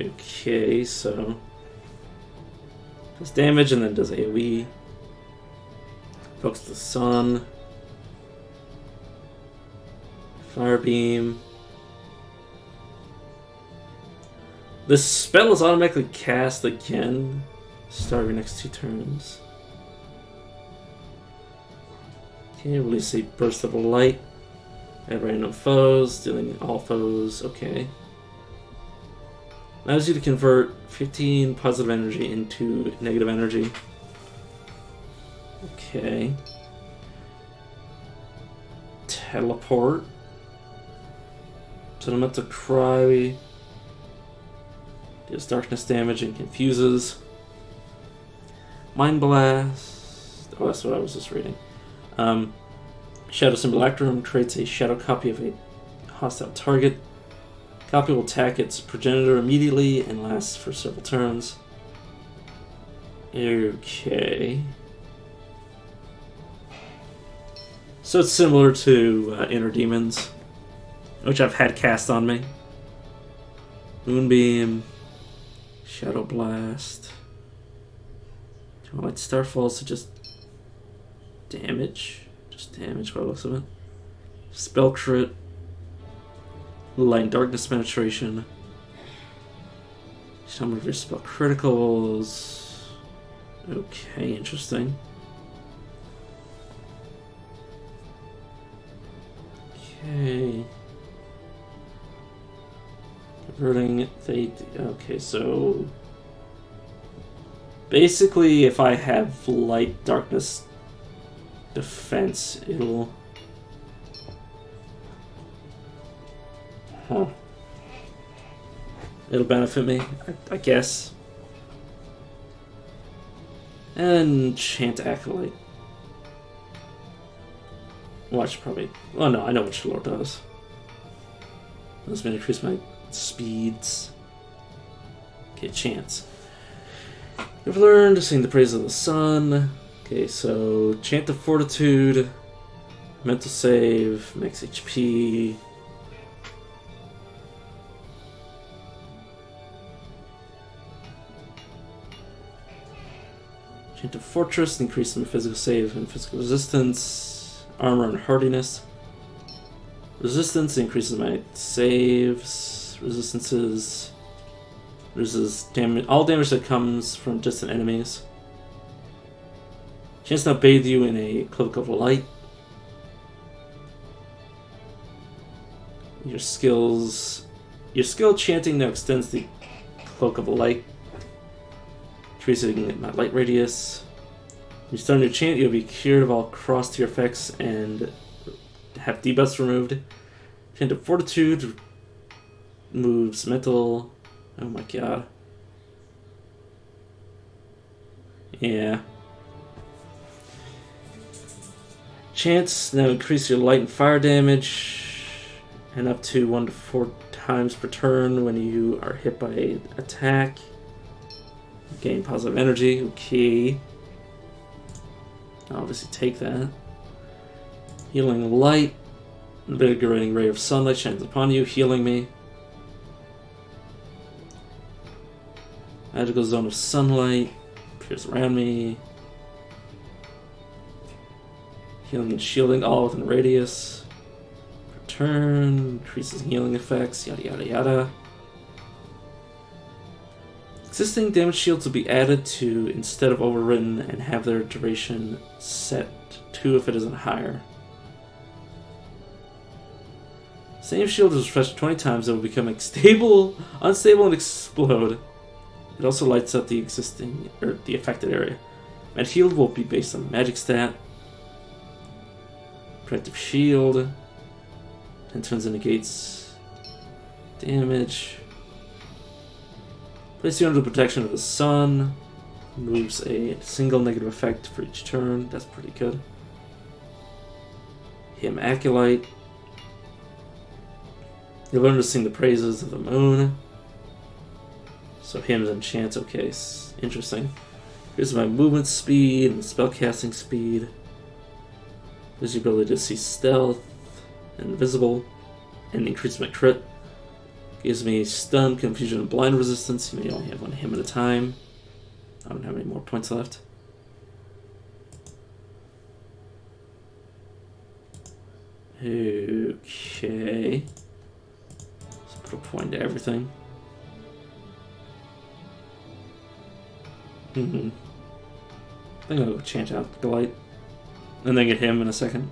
Okay, so does damage and then does AoE. Focus the sun. Fire beam. This spell is automatically cast again. Start your next 2 turns. Okay, release a burst of light at random foes, dealing all foes. Okay. Allows you to convert 15 positive energy into negative energy. Okay. Teleport. Sentimental Cry. Deals darkness damage and confuses. Mind Blast. Oh, that's what I was just reading. Shadow Simulacrum creates a shadow copy of a hostile target. Copy will attack its progenitor immediately and lasts for several turns. Okay. So it's similar to Inner Demons, which I've had cast on me. Moonbeam, Shadow Blast. Twilight Starfall, so just damage. Just damage by the looks of it. Spell Crit. Light and Darkness Penetration. Some of your spell criticals. Okay, interesting. Okay. Converting they okay, so basically if I have light darkness defense, it'll it'll benefit me, I guess. And Enchant Acolyte. Well, I should probably... Well, no, I know what Shalor does. This may increase my speeds. Okay, chance. You've learned to sing the praise of the sun. Okay, so chant of fortitude, mental save, max HP. Chant of fortress, increase in physical save and physical resistance, armor and hardiness. Resistance increases my saves, resistances. Loses damage, all damage that comes from distant enemies. Chance to bathe you in a cloak of light. Your skill chanting now extends the cloak of light, increasing my light radius. When you start a new chant, you'll be cured of all cross-tier effects and have debuffs removed. Chant of fortitude moves mental. Oh my god. Yeah. Chance now increase your light and fire damage, and up to 1 to 4 times per turn when you are hit by an attack. Gain positive energy. Okay. I'll obviously take that. Healing light. Invigorating ray of sunlight shines upon you, healing me. Magical zone of sunlight appears around me. Healing and shielding all within radius. Per turn, increases healing effects, yada yada yada. Existing damage shields will be added to instead of overwritten and have their duration set to if it isn't higher. Same shield is refreshed 20 times, it will become unstable and explode. It also lights up the affected area. And healed will be based on magic stat. Protective shield. And turns and negates damage. Place you under the protection of the sun. Moves a single negative effect for each turn. That's pretty good. Him Acolyte. You learn to sing the praises of the moon. So hymns and chants, okay, interesting. Here's my movement speed and spellcasting speed. There's the ability to see stealth, invisible, and increase my crit. Gives me stun, confusion, and blind resistance. You may only have one hymn at a time. I don't have any more points left. Okay. Let's put a point to everything. I think I'll go chant out Delight. And then get him in a second.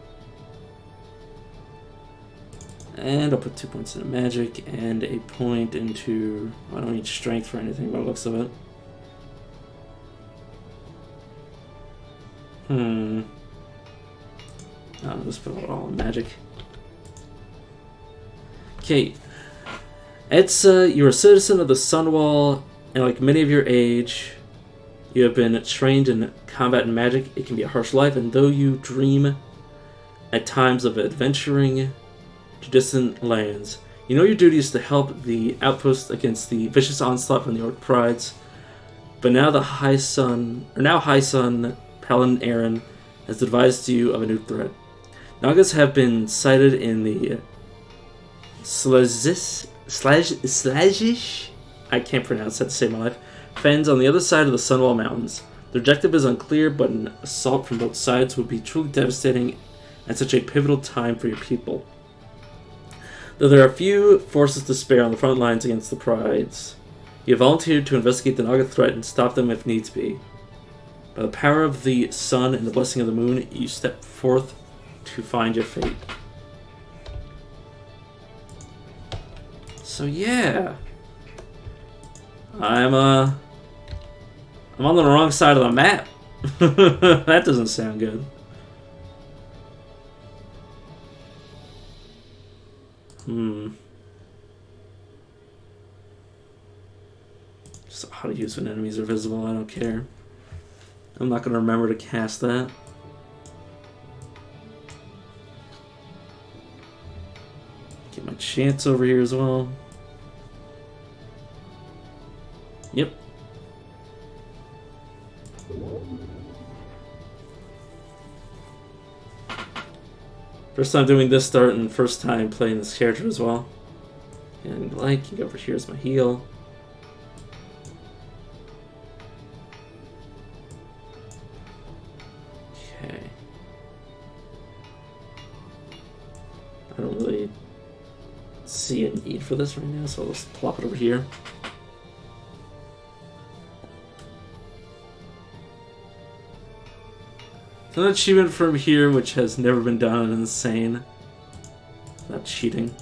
And I'll put 2 points into magic and a point into... I don't need strength for anything by the looks of it. I'll just put it all in magic. Okay. It's, you're a citizen of the Sunwall, and like many of your age... You have been trained in combat and magic. It can be a harsh life, and though you dream at times of adventuring to distant lands, you know your duty is to help the outpost against the vicious onslaught from the Orc Prides. But now High Sun Paladin Aaron has advised you of a new threat. Nagas have been sighted in the Slajish? I can't pronounce that to save my life. Fens on the other side of the Sunwall Mountains. The objective is unclear, but an assault from both sides would be truly devastating at such a pivotal time for your people. Though there are few forces to spare on the front lines against the Prides, you have volunteered to investigate the Naga threat and stop them if needs be. By the power of the sun and the blessing of the moon, you step forth to find your fate. So yeah, I'm on the wrong side of the map. That doesn't sound good. Just how to use when enemies are visible, I don't care. I'm not going to remember to cast that. Chance over here as well. Yep. First time doing this start and first time playing this character as well. And like, over here's my heal. Okay. I don't really see a need for this right now, so I'll just plop it over here. An achievement from here which has never been done and insane. Not cheating.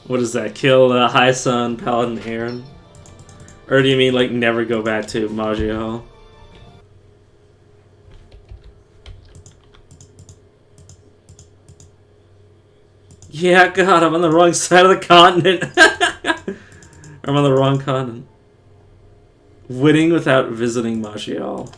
What is that? Kill High Sun, Paladin Aaron? Or do you mean like never go back to Majio? Yeah, God, I'm on the wrong side of the continent. I'm on the wrong continent. Winning without visiting Majio.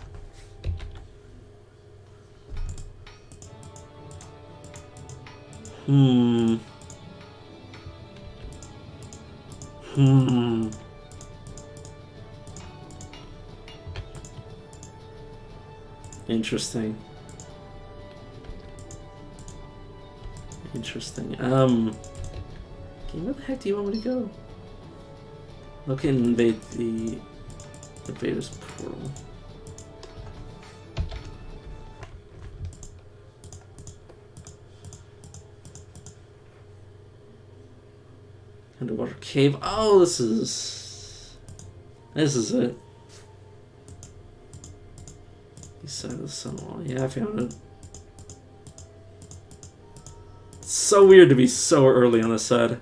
Interesting. Interesting. Where the heck do you want me to go? Look and invade the Invader's Portal. Underwater cave. Oh, this is it. East side of the sun wall. Yeah, I found it. It's so weird to be so early on this side.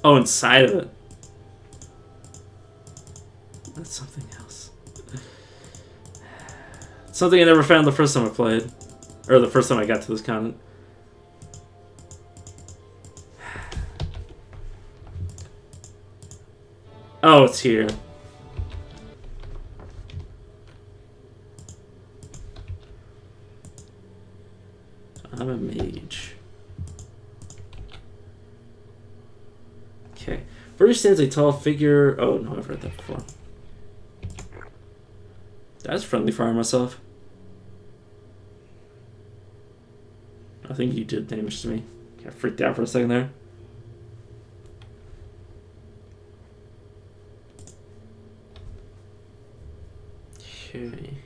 Oh, inside of it. That's something else. Something I never found the first time I played. Or the first time I got to this continent. Oh, it's here. I'm a mage. Okay. First stands a tall figure. Oh, no, I've read that before. That's friendly fire myself. I think you did damage to me. Got freaked out for a second there. Okay.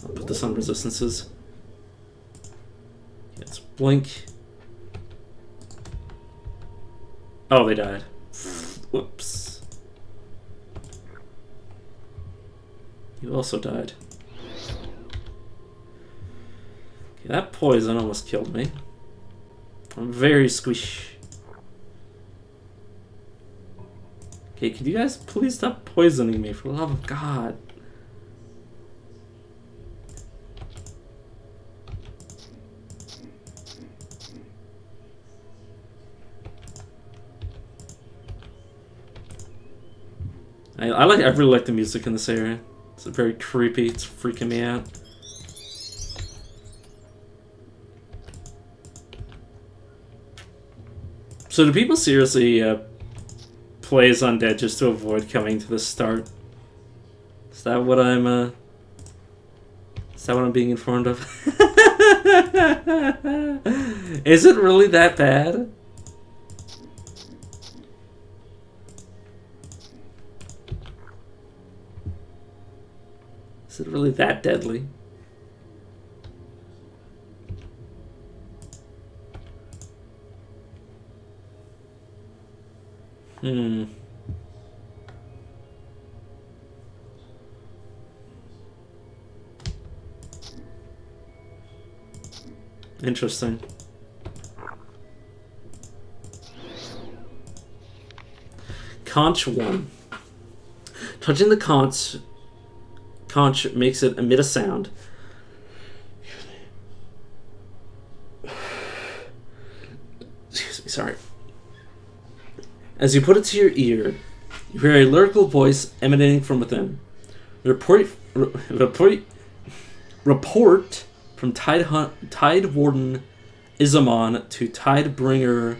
I'll put this on resistances. Yes, blink. Oh, they died. Whoops. You also died. Okay, that poison almost killed me. I'm very squish. Okay, could you guys please stop poisoning me, for the love of God? I really like the music in this area. It's very creepy. It's freaking me out. So do people seriously play as undead just to avoid coming to the start? Is that what I'm being informed of? Is it really that bad? Is it really that deadly? Interesting. Conch 1. Touching the conch makes it emit a sound. sorry. As you put it to your ear, you hear a lyrical voice emanating from within. Report from Tide Warden Izamon to Tidebringer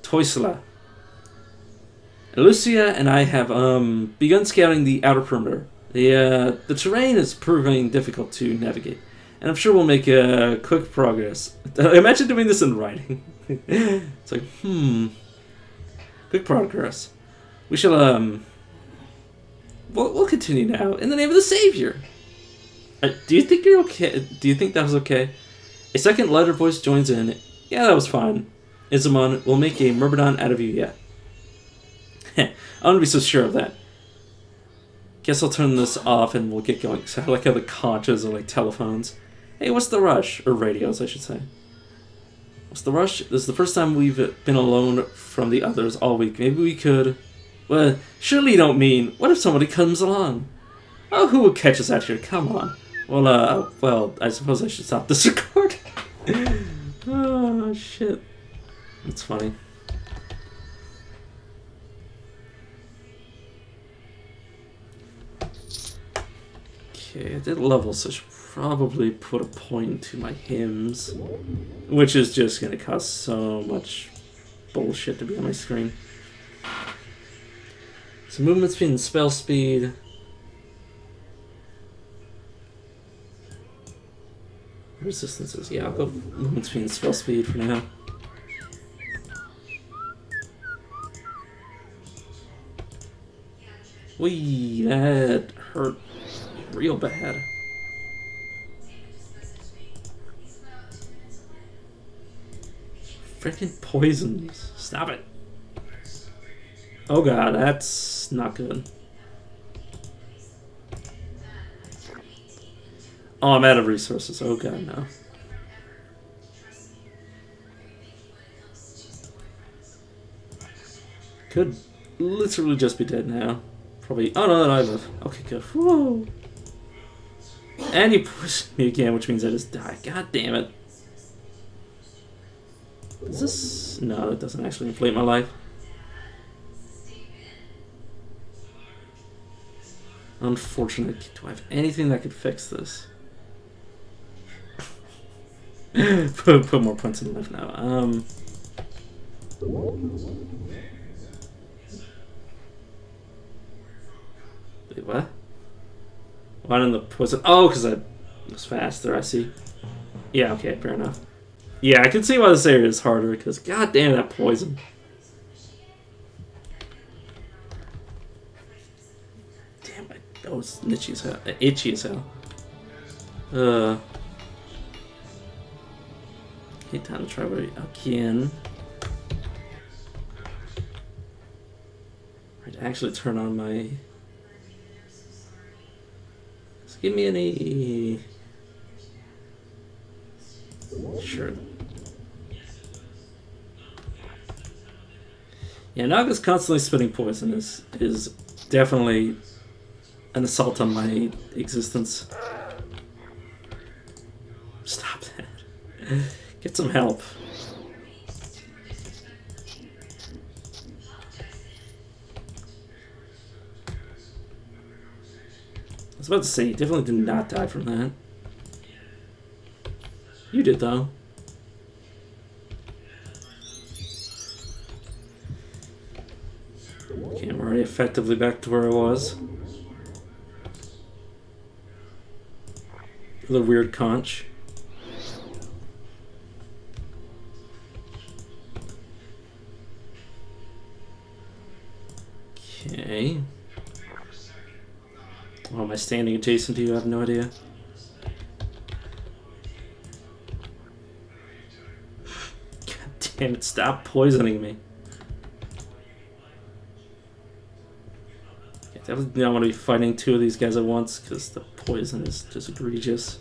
Toisla. Lucia and I have begun scouting the outer perimeter. The terrain is proving difficult to navigate, and I'm sure we'll make quick progress. Imagine doing this in writing. It's like, quick progress. We shall we'll continue now in the name of the Savior. Do you think you're okay? Do you think that was okay? A second lighter voice joins in. Yeah, that was fine. Izamon, we'll make a Myrmidon out of you yet. I don't be so sure of that. Guess I'll turn this off and we'll get going. So I like how the conchas are like telephones. Hey, what's the rush? Or radios, I should say. What's the rush? This is the first time we've been alone from the others all week. Maybe we could... Well, surely you don't mean... What if somebody comes along? Oh, who will catch us out here? Come on. Well, I suppose I should stop this record. Oh, shit. That's funny. Okay, I did level, so I should probably put a point to my hymns, which is just going to cost so much bullshit to be on my screen. So movement speed and spell speed. Resistances, yeah, I'll go movement speed and spell speed for now. Whee, that hurt real bad. Freaking poisons. Stop it. Oh god, that's not good. Oh, I'm out of resources. Oh god, no. Could literally just be dead now. Probably. Oh no, I live. Okay, good. Whoa. And you pushed me again, which means I just die. God damn it. Is this... No, it doesn't actually inflate my life. Unfortunate. Do I have anything that could fix this? put more points in life now. Wait, what? Why didn't the poison... Oh, because I was faster, I see. Yeah, okay, fair enough. Yeah, I can see why this area is harder, because god damn that poison. Damn, that was itchy as hell. Itchy as hell. Okay, time to try again. Right, actually turn on my... Just give me any... Sure. Yeah, Naga's constantly spitting poison is definitely an assault on my existence. Stop that. Get some help. I was about to say, you definitely did not die from that. You did, though. Okay, I'm already effectively back to where I was. The weird conch. Okay. Oh, am I standing adjacent to you? I have no idea. God damn it, stop poisoning me. I definitely don't want to be fighting two of these guys at once because the poison is just egregious.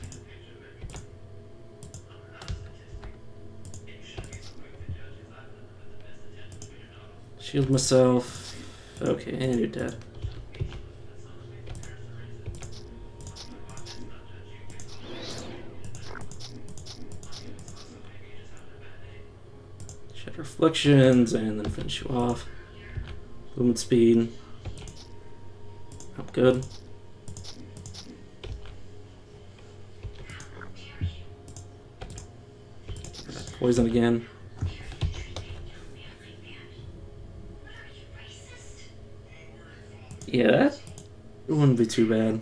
Shield myself. Okay, and you're dead. Reflections, and then finish you off. Movement speed. I'm good. Poison again. Yeah, that wouldn't be too bad.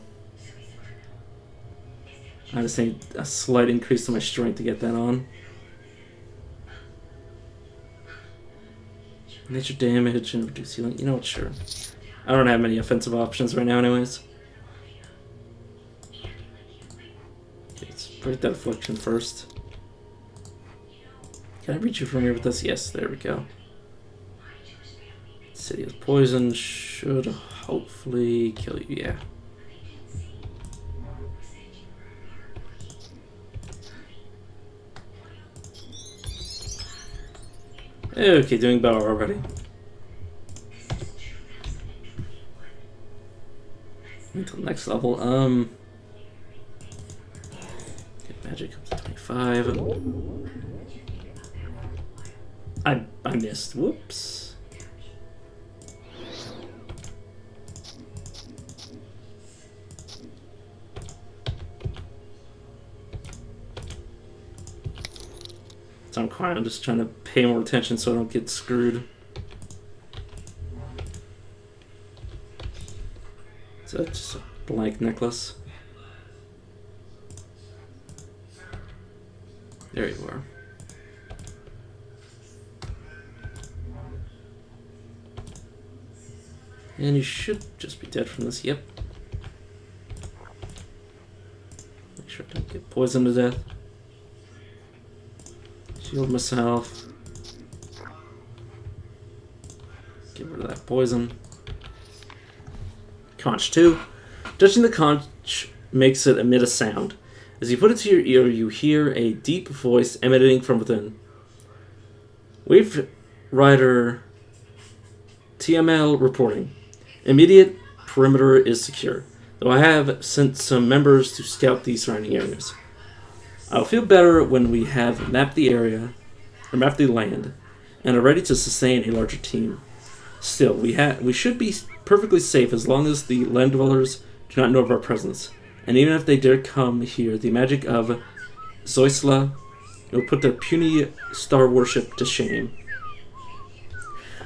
I just need a slight increase to my strength to get that on. Nature damage and reduce healing. You know what, sure. I don't have many offensive options right now anyways. Okay, let's break that affliction first. Can I reach you from here with this? Yes, there we go. City of Poison should hopefully kill you, yeah. Okay, doing better already. Until next level, get magic up to 25. I missed, whoops. So I'm just trying to pay more attention so I don't get screwed. So it's just a blank necklace. There you are. And you should just be dead from this, yep. Make sure I don't get poisoned to death. Shield myself. Get rid of that poison. Conch 2. Touching the conch makes it emit a sound. As you put it to your ear, you hear a deep voice emanating from within. Wave Rider TML reporting. Immediate perimeter is secure, though I have sent some members to scout the surrounding areas. I'll feel better when we have mapped the area, or mapped the land, and are ready to sustain a larger team. Still, we should be perfectly safe as long as the land dwellers do not know of our presence. And even if they dare come here, the magic of Zoisla will put their puny star worship to shame.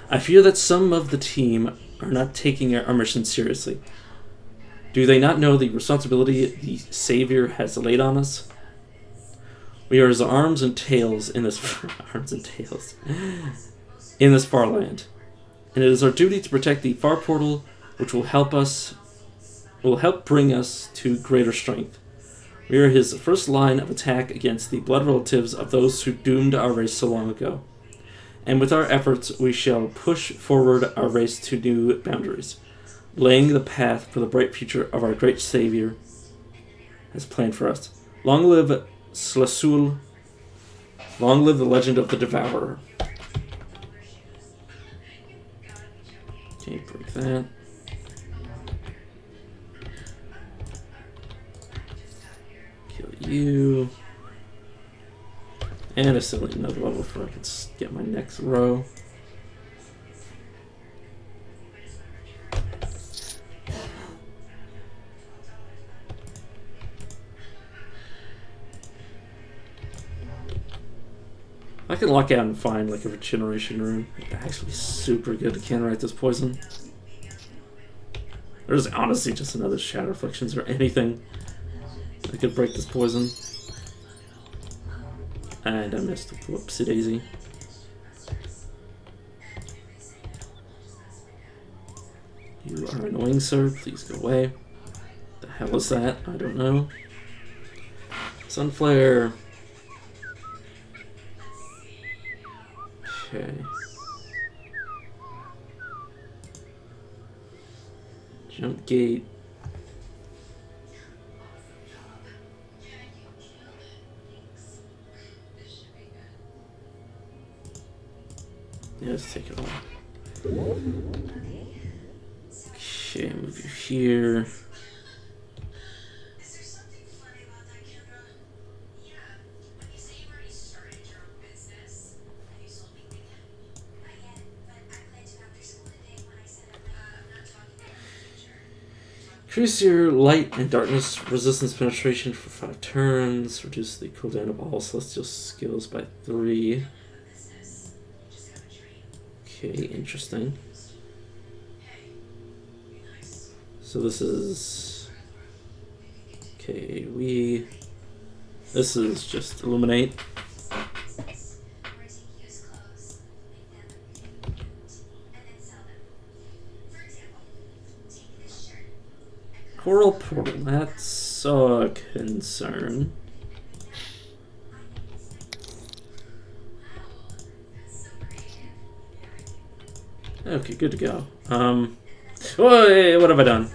I fear that some of the team are not taking our mission seriously. Do they not know the responsibility the Savior has laid on us? We are his arms and tails in this in this far land, and it is our duty to protect the far portal, which will help bring us to greater strength. We are his first line of attack against the blood relatives of those who doomed our race so long ago. And with our efforts, we shall push forward our race to new boundaries, laying the path for the bright future of our great Savior has planned for us. Long live Slasul. Long live the legend of the Devourer. Okay, break that. Kill you. And I still need another level before I can get my next row. I can luck out and find like a regeneration rune. It'd actually be super good to counteract this poison. There's honestly just another Shadow Afflictions or anything that could break this poison. And I missed. Whoopsie daisy. You are annoying, sir. Please go away. The hell is that? I don't know. Sunflare. Okay. Jump gate. Yeah, let's take it all. Okay, move you here. Increase your light and darkness resistance penetration for 5 turns. Reduce the cooldown of all celestial skills by 3. Okay, interesting. So this is... Okay, this is just illuminate. Coral portal, that's a concern. Okay, good to go. Whoa, what have I done?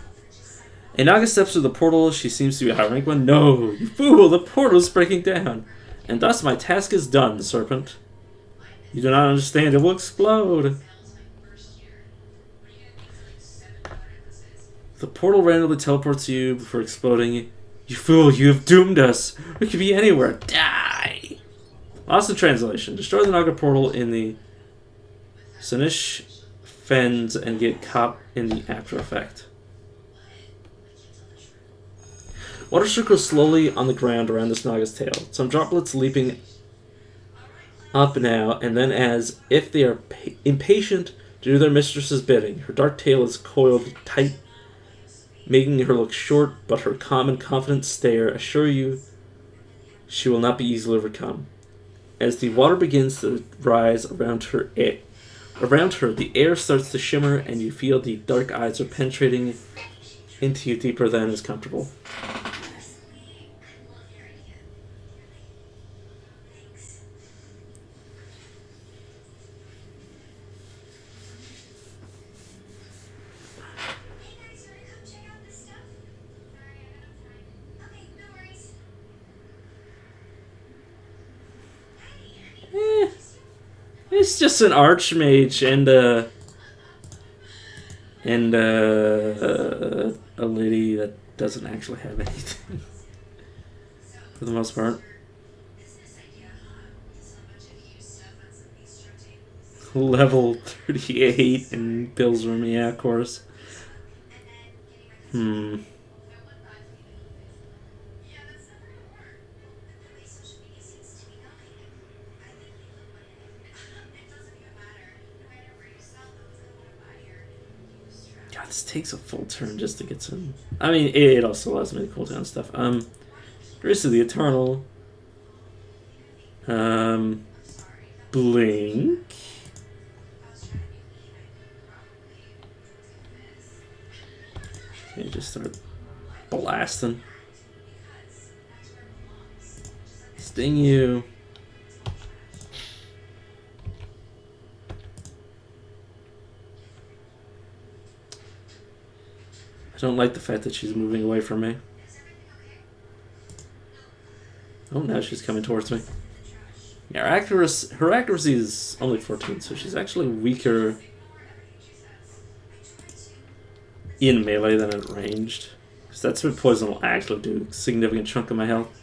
A Naga steps through the portal. She seems to be a high rank one. No, you fool! The portal's breaking down. And thus my task is done, serpent. You do not understand. It will explode. The portal randomly teleports you before exploding. You fool, you have doomed us. We could be anywhere. Die! Lost in translation. Destroy the Naga portal in the Sinish Fens and get caught in the after effect. Water circles slowly on the ground around this Naga's tail. Some droplets leaping up now and then as if they are impatient to do their mistress's bidding. Her dark tail is coiled tight, making her look short, but her calm and confident stare assure you she will not be easily overcome. As the water begins to rise around her, the air starts to shimmer, and you feel the dark eyes are penetrating into you deeper than is comfortable. It's just an archmage and a lady that doesn't actually have anything for the most part. Level 38 in Bill's room, yeah, of course. God, this takes a full turn just to get some... I mean, it also allows me to cool down stuff. Grace of the Eternal. Blink. Okay, just start blasting. Sting you. I don't like the fact that she's moving away from me. Oh, now she's coming towards me. Yeah, her accuracy is only 14, so she's actually weaker in melee than at ranged. Because that's what poison will actually do. A significant chunk of my health.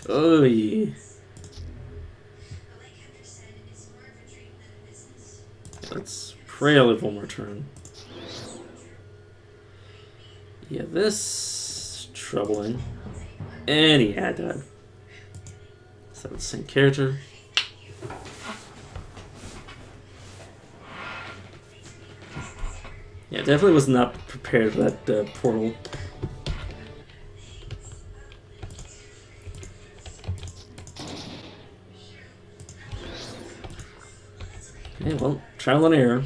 Oh, yeah. Let's pray I live one more turn. Yeah, this is troubling. And he had that. Is that the same character? Yeah, definitely was not prepared for that portal. Okay, well, trial and error.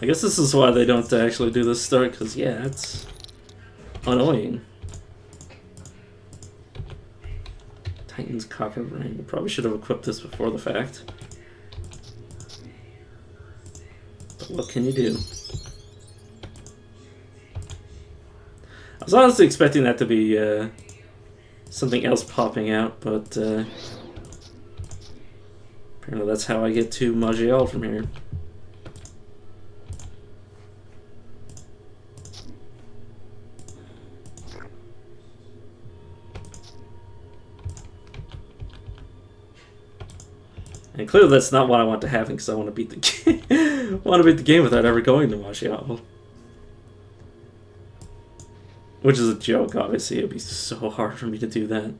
I guess this is why they don't actually do this start, because, yeah, it's annoying. Titan's Copper Ring. Probably should have equipped this before the fact. But what can you do? I was honestly expecting that to be something else popping out, but apparently that's how I get to Eyal from here. And clearly that's not what I want to happen because I want to beat the game. Want to beat the game without ever going to watch Eyal. Which is a joke, obviously. It would be so hard for me to do that.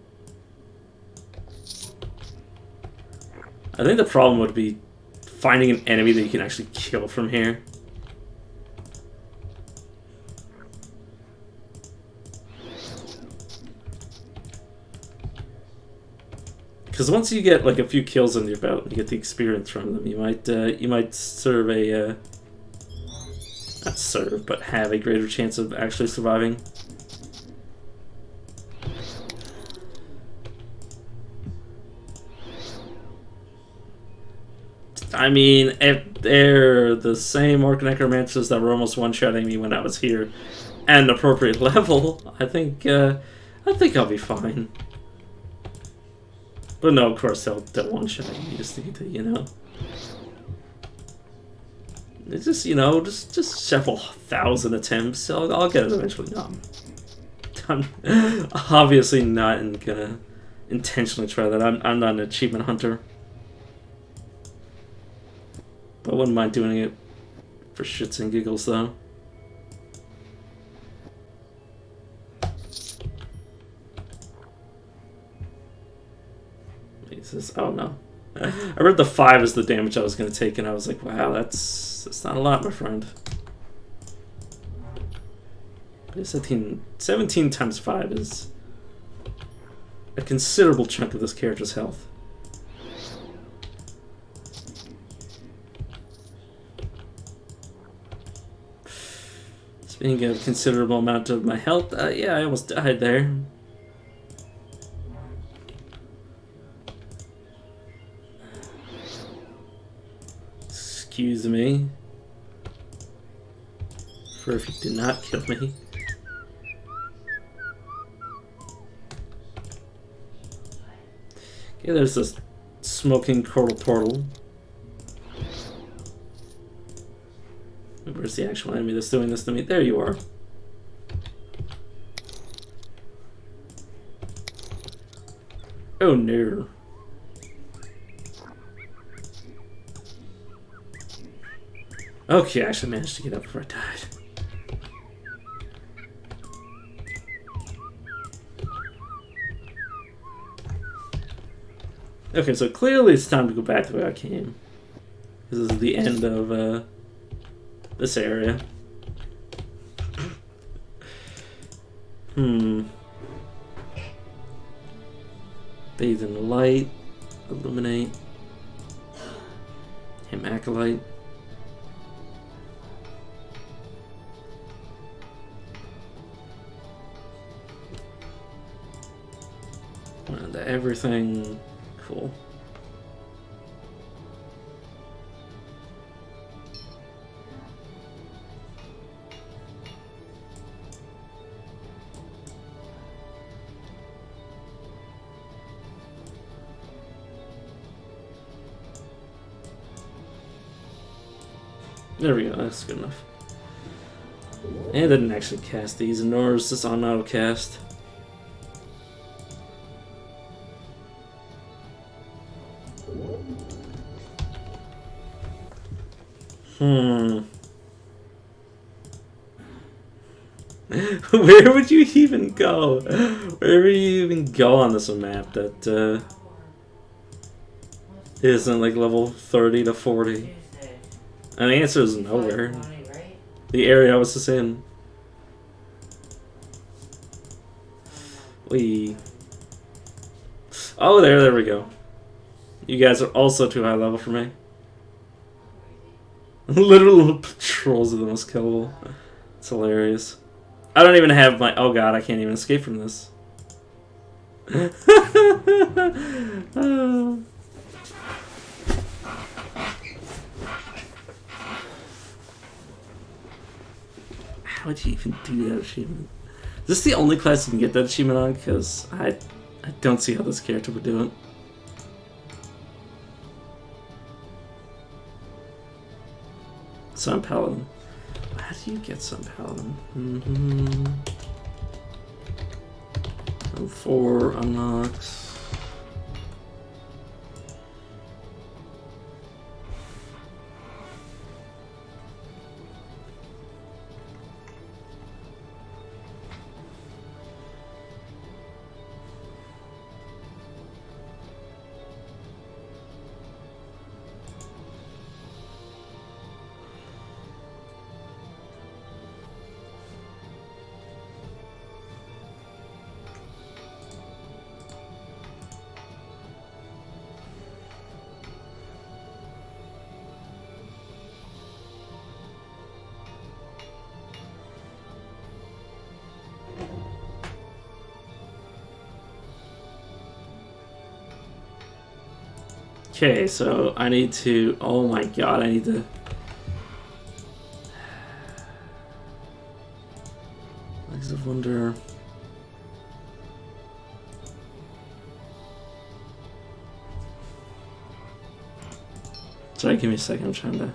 I think the problem would be finding an enemy that you can actually kill from here. Because once you get like a few kills under your belt, and you get the experience from them, you might serve a not serve, but have a greater chance of actually surviving. I mean, if they're the same orc necromancers that were almost one-shotting me when I was here, at an appropriate level, I think I'll be fine. But no, of course they'll one-shot me. You just need to, you know. It's just, you know, just several thousand attempts. I'll get it eventually. No, I'm obviously not gonna intentionally try that. I'm not an achievement hunter. I wouldn't mind doing it for shits and giggles, though. Oh no. I read the 5 as the damage I was going to take, and I was like, wow, that's not a lot, my friend. 17 times 5 is a considerable chunk of this character's health. Speaking of a considerable amount of my health, yeah, I almost died there. Excuse me. For if you did not kill me. Okay, there's this smoking portal. Where's the actual enemy that's doing this to me? There you are. Oh no. Okay, I actually managed to get up before I died. Okay, so clearly it's time to go back to where I came. This is the end of this area. Bathe in the light. Illuminate. Him acolyte. And everything cool. There we go, that's good enough. And I didn't actually cast these, nor is this on auto cast. Where would you even go? Where would you even go on this map that isn't like level 30 to 40? And the answer is nowhere. The area I was just in. Oh, there we go. You guys are also too high level for me. Literal patrols are the most killable. It's hilarious. I don't even have my... Oh god, I can't even escape from this. How would you even do that achievement? Is this the only class you can get that achievement on? Because I don't see how this character would do it. Sun Paladin. How do you get Sun Paladin? 4 unlocks. Okay, so I need to. Oh my god, I need to. Legs of Wonder. Sorry, give me a second. I'm trying to.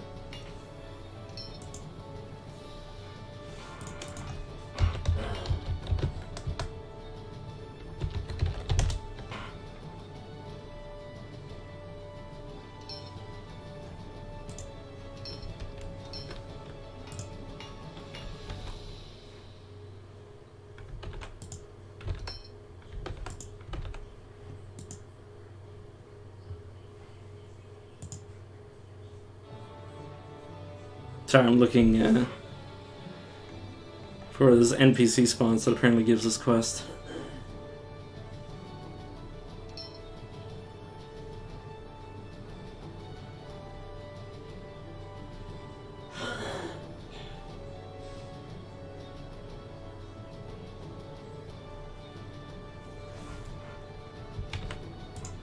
Sorry, I'm looking for this NPC spawns that apparently gives us quest.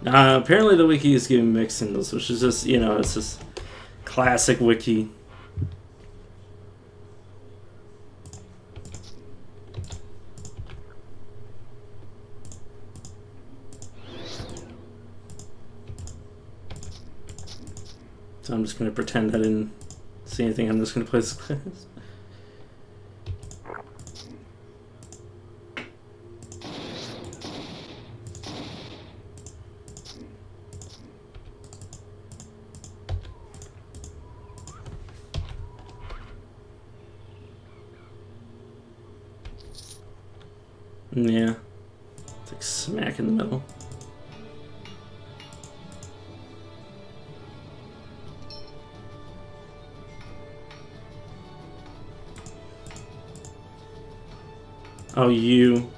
Apparently the wiki is giving mixed signals, which is just, you know, it's just classic wiki. So I'm just going to pretend I didn't see anything. I'm just going to play this class. Yeah. It's like smack in the middle. Oh, you.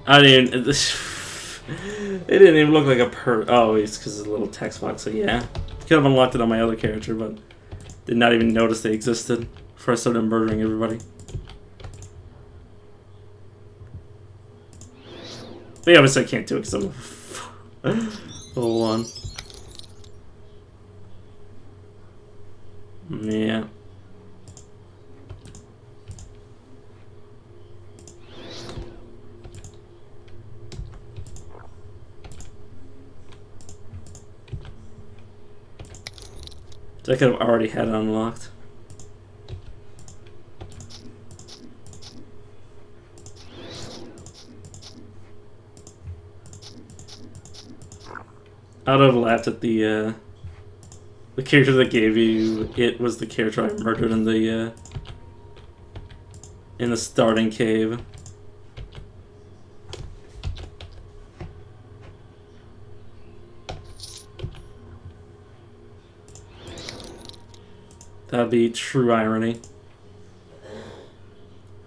I didn't. It didn't even look like a Oh, it's because it's a little text box. So yeah, could have unlocked it on my other character, but did not even notice they existed before I started murdering everybody. But yeah, obviously I can't do it because I'm a level 1. Yeah. I could have already had it unlocked. I'd have laughed at the character that gave you it was the character I murdered in the starting cave. That'd be true irony.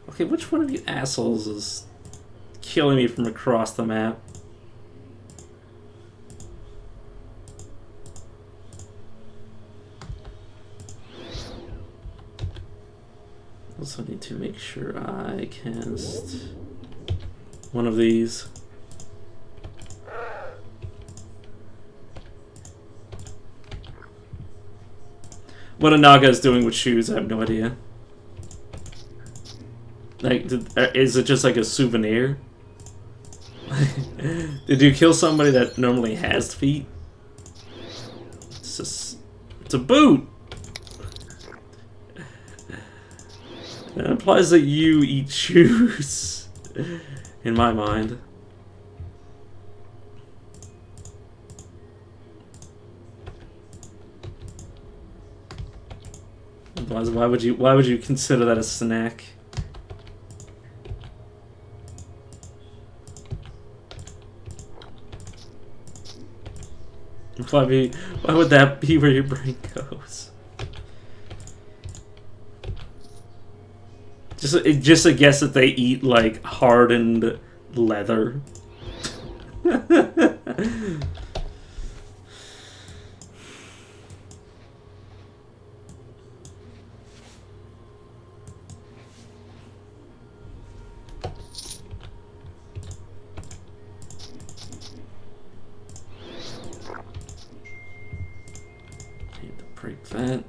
Okay, which one of you assholes is killing me from across the map? Also need to make sure I cast one of these. What a Naga is doing with shoes, I have no idea. Like, is it just like a souvenir? Did you kill somebody that normally has feet? It's a boot! That implies that you eat shoes, in my mind. Why would you consider that a snack? Why would that be where your brain goes? Just a guess that they eat like hardened leather. break that.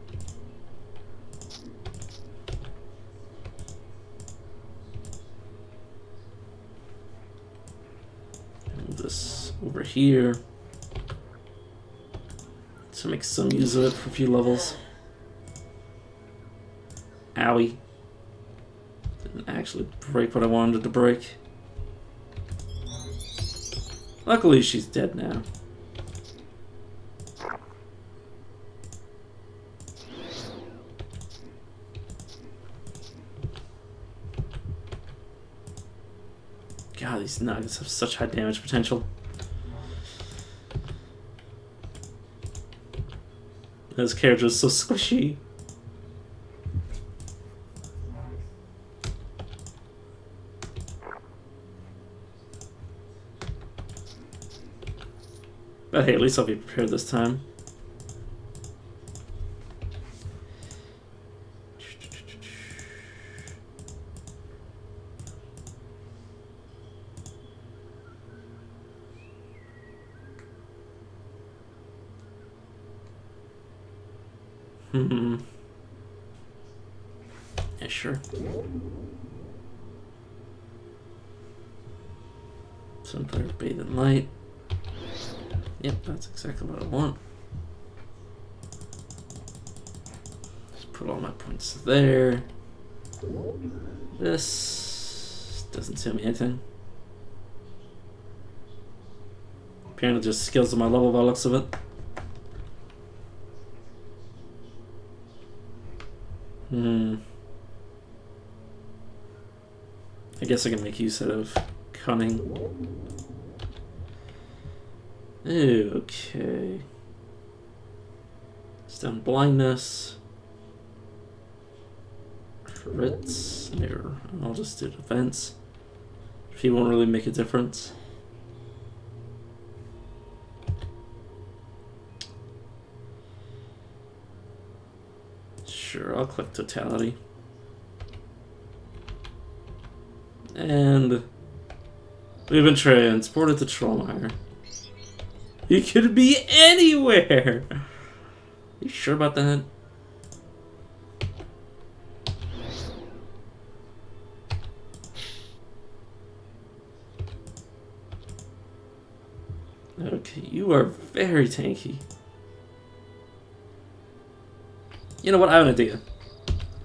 Move this over here. To make some use of it for a few levels. Owie. Didn't actually break what I wanted it to break. Luckily, she's dead now. God, these nuggets have such high damage potential. This character is so squishy. But hey, at least I'll be prepared this time. Yeah, sure. Some player bathe in light. Yep, that's exactly what I want. Just put all my points there. This doesn't tell me anything. Apparently just skills on my level by the looks of it. I guess I can make use of cunning. Okay. Stun blindness. Crits. There. I'll just do defense. He won't really make a difference. Sure, I'll click totality. And we've been transported to Trollmire. You could be anywhere! You sure about that? Okay, you are very tanky. You know what? I have an idea.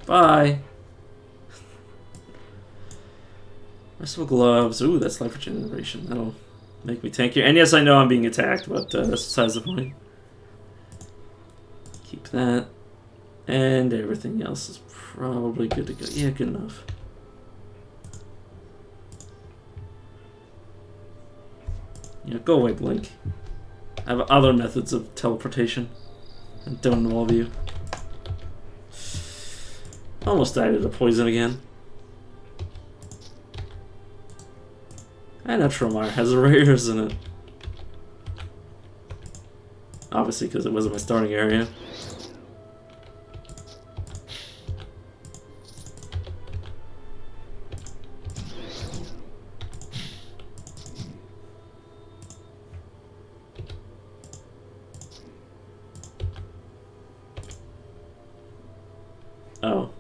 Bye! Restful gloves. Ooh, that's life regeneration. That'll make me tankier. And yes, I know I'm being attacked, but that's besides the point. Keep that. And everything else is probably good to go. Yeah, good enough. Yeah, go away, Blink. I have other methods of teleportation. I don't involve you. Almost died of the poison again. I know Trollmire has rares in it. Obviously, because it wasn't my starting area. Oh.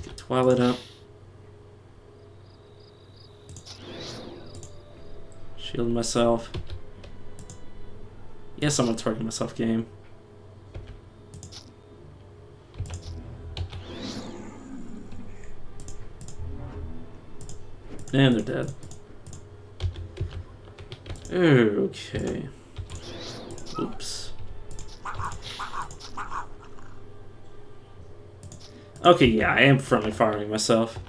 Get Twilight up. Shield myself. Yes, I'm gonna target myself game. And they're dead. Okay. Oops. Okay, yeah, I am friendly firing myself.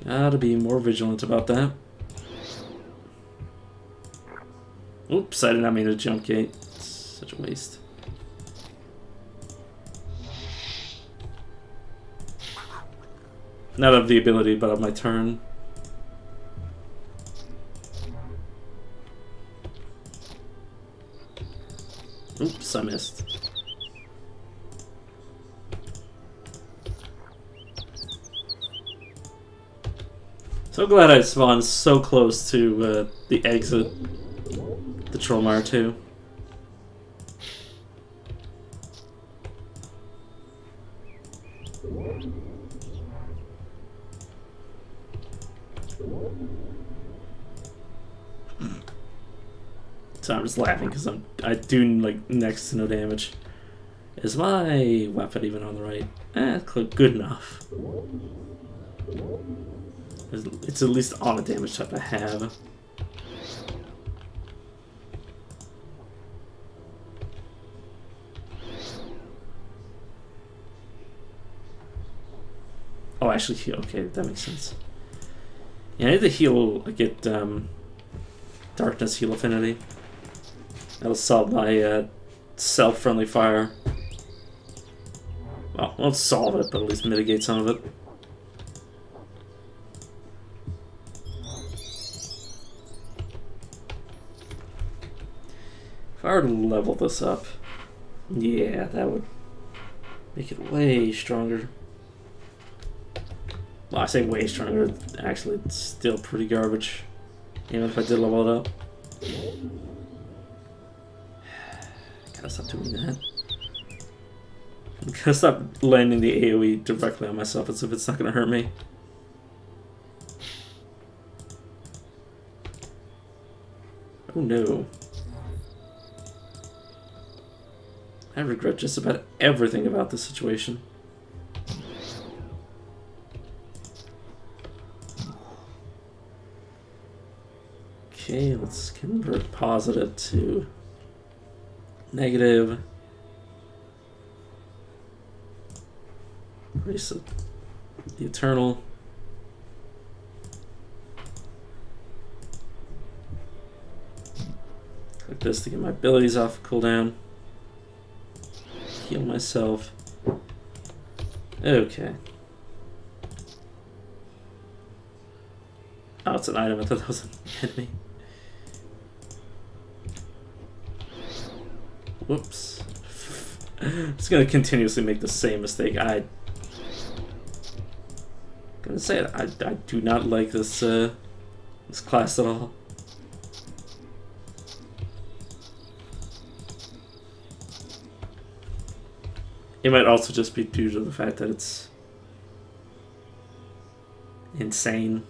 Gotta be more vigilant about that. Oops, I did not mean to jump gate. It's such a waste. Not of the ability, but of my turn. Oops, I missed. So glad I spawned so close to the exit. The Trollmire 2. So I'm just laughing because I do like next to no damage. Is my weapon even on the right? Good enough. It's at least on a damage type I have. Oh, actually, okay, that makes sense. Yeah, I need to heal. I get darkness heal affinity. That'll solve my self-friendly fire. Well, won't solve it, but at least mitigate some of it. If I were to level this up, yeah, that would make it way stronger. Well, I say way stronger. Actually, it's still pretty garbage, even if I did level it up. Gotta stop doing that. I gotta stop landing the AoE directly on myself as if it's not gonna hurt me. Oh no. I regret just about everything about this situation. Okay, let's convert positive to negative. Erase the eternal. Click this to get my abilities off cooldown. Heal myself. Okay. Oh, it's an item. I thought that was an enemy. Whoops. I'm just gonna continuously make the same mistake. I'm gonna say it. I do not like this this class at all. It might also just be due to the fact that it's insane.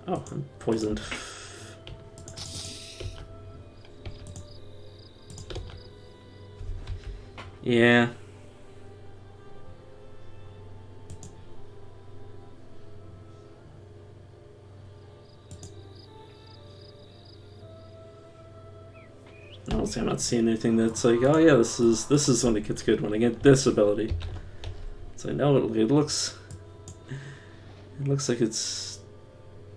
Oh, I'm poisoned. Yeah. Honestly, I'm not seeing anything that's like, oh yeah, this is when it gets good, when I get this ability. So I know it looks like it's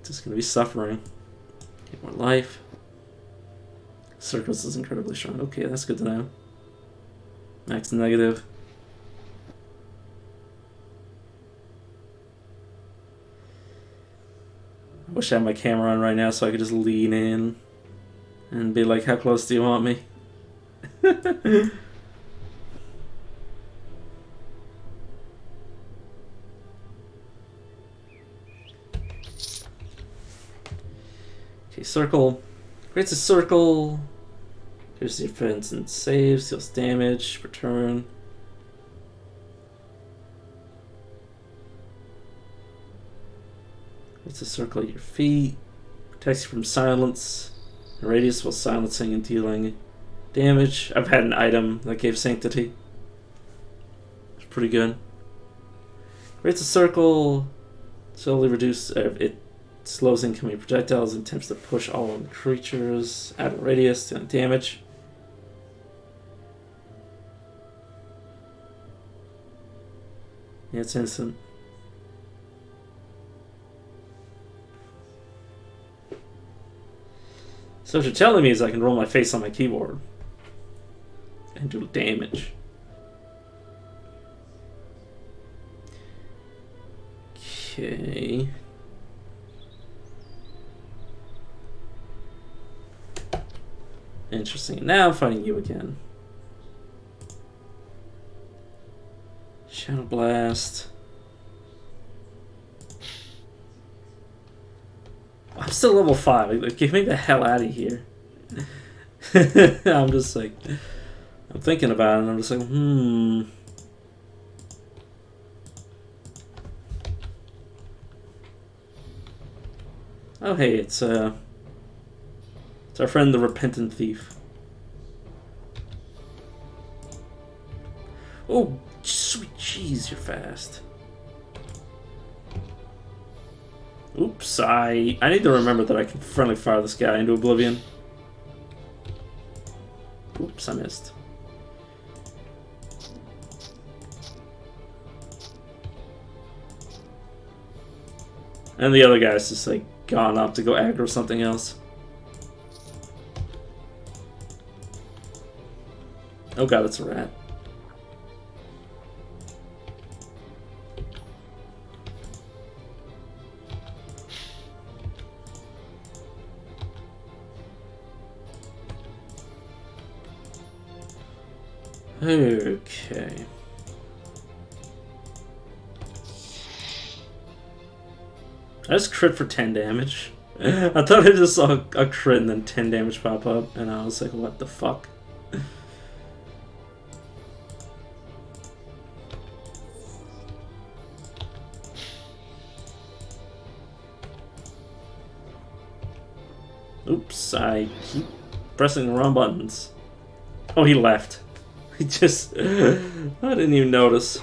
just gonna be suffering. Get more life. Circles is incredibly strong. Okay, that's good to know. Max negative. I wish I had my camera on right now so I could just lean in and be like, how close do you want me? Okay, circle. Creates a circle. There's defense and saves, deals damage, return. Creates a circle at your feet. Protects you from silence. The radius while silencing and dealing damage. I've had an item that gave sanctity. It's pretty good. Creates a circle. Slowly reduce. It slows incoming projectiles and attempts to push all on the creatures. Add a radius, dealing damage. Yeah, it's instant. So what you're telling me is I can roll my face on my keyboard and do damage. Okay. Interesting. Now I'm fighting you again. Channel Blast. I'm still level 5. Like, get me the hell out of here. I'm just like, I'm thinking about it and I'm just like, Oh hey, it's our friend the Repentant Thief. Oh, sweet jeez, you're fast. Oops, I need to remember that I can friendly fire this guy into oblivion. Oops, I missed. And the other guy's just like gone up to go aggro something else. Oh god, it's a rat. Okay. I just crit for 10 damage. I thought I just saw a crit and then 10 damage pop up, and I was like, what the fuck? Oops, I keep pressing the wrong buttons. Oh, he left. He just... I didn't even notice.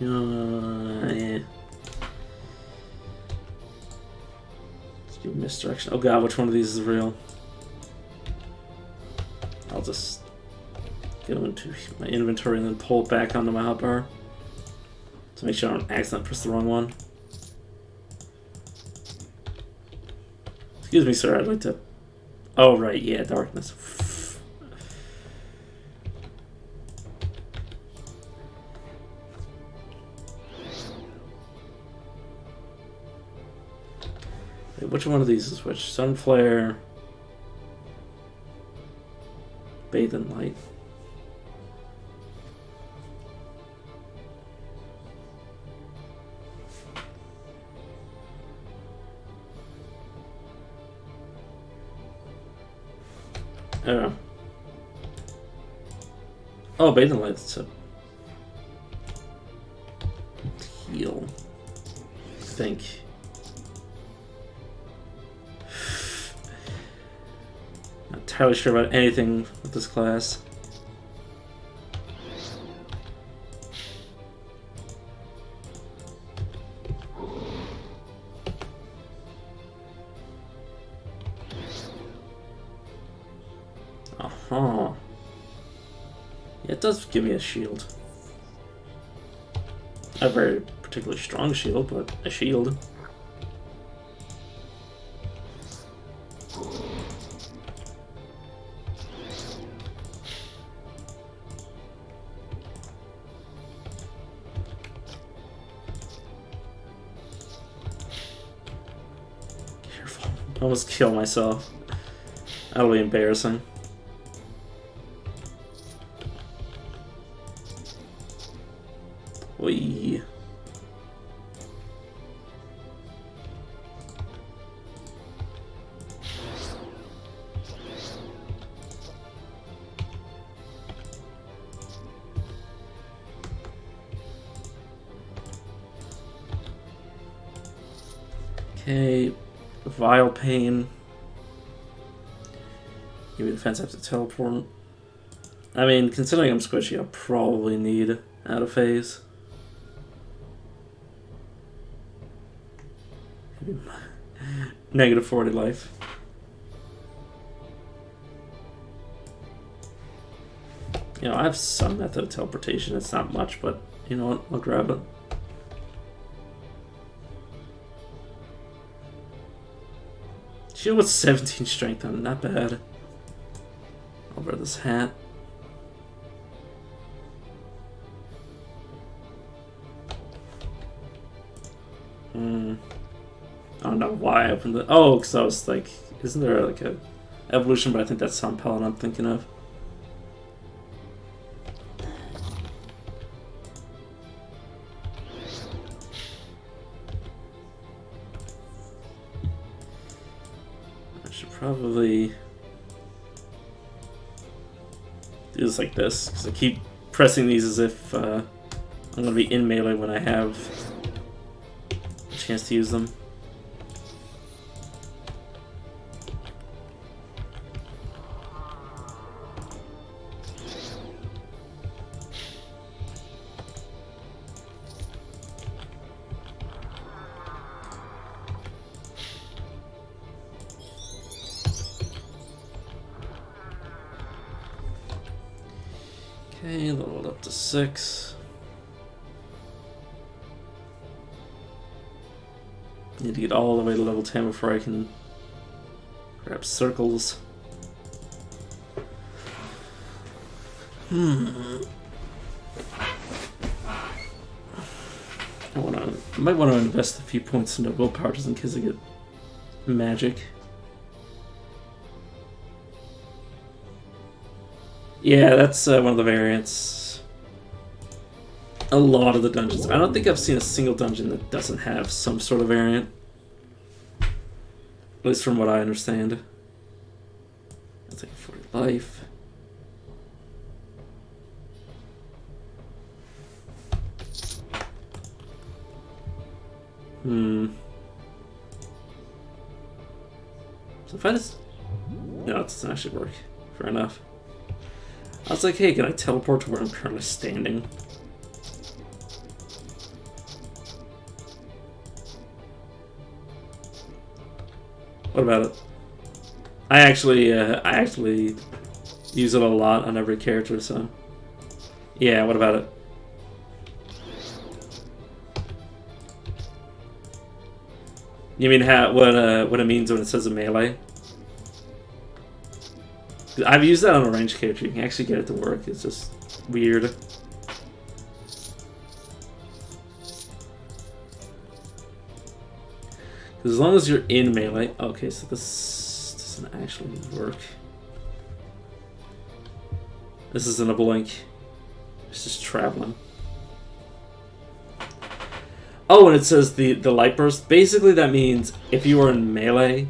Yeah. Let's do misdirection. Oh god, which one of these is real? I'll just go into my inventory and then pull it back onto my hotbar to make sure I don't accidentally press the wrong one. Excuse me, sir, I'd like to... Oh, right, yeah, darkness. Which one of these is which? Sunflare. Bathe in light. Oh. Oh, bathe in light. It's a heal. I think. Not entirely sure about anything with this class. Uh-huh. Yeah, it does give me a shield. Not a very particularly strong shield, but a shield. I almost kill myself. That'll be embarrassing. Whee. Okay. Vile Pain. Give me defense after teleport. I mean, considering I'm squishy, I'll probably need out of phase. Negative 40 life. You know, I have some method of teleportation. It's not much, but you know what? I'll grab it. Shield with 17 strength on it, not bad. I'll wear this hat. I don't know why I opened it. Oh, because I was like, isn't there like a evolution? But I think that's Sun Pellet I'm thinking of. I should probably do this like this, because I keep pressing these as if I'm going to be in melee when I have a chance to use them. Okay, leveled up to 6. Need to get all the way to level 10 before I can grab circles. I might want to invest a few points into willpower just in case I get magic. Yeah, that's one of the variants. A lot of the dungeons. I don't think I've seen a single dungeon that doesn't have some sort of variant. At least from what I understand. I'll take 40 life. So if I just... No, it doesn't actually work. Fair enough. I was like, hey, can I teleport to where I'm currently standing? What about it? I actually use it a lot on every character, so... Yeah, what about it? You mean what it means when it says a melee? I've used that on a ranged character. You can actually get it to work. It's just weird. As long as you're in melee... Okay, so this doesn't actually work. This isn't a blink. It's just traveling. Oh, and it says the light burst. Basically, that means if you are in melee...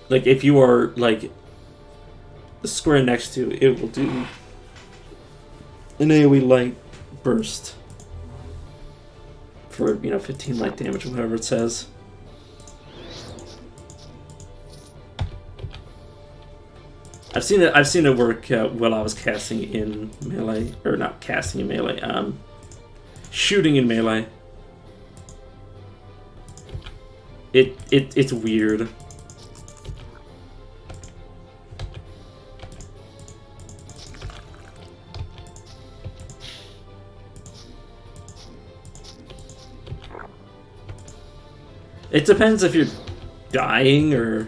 Like, if you are, like, the square next to it will do an AoE light burst for, 15 light damage or whatever it says. I've seen it work while I was casting in melee, or not casting in melee, shooting in melee. It's weird. It depends if you're dying or...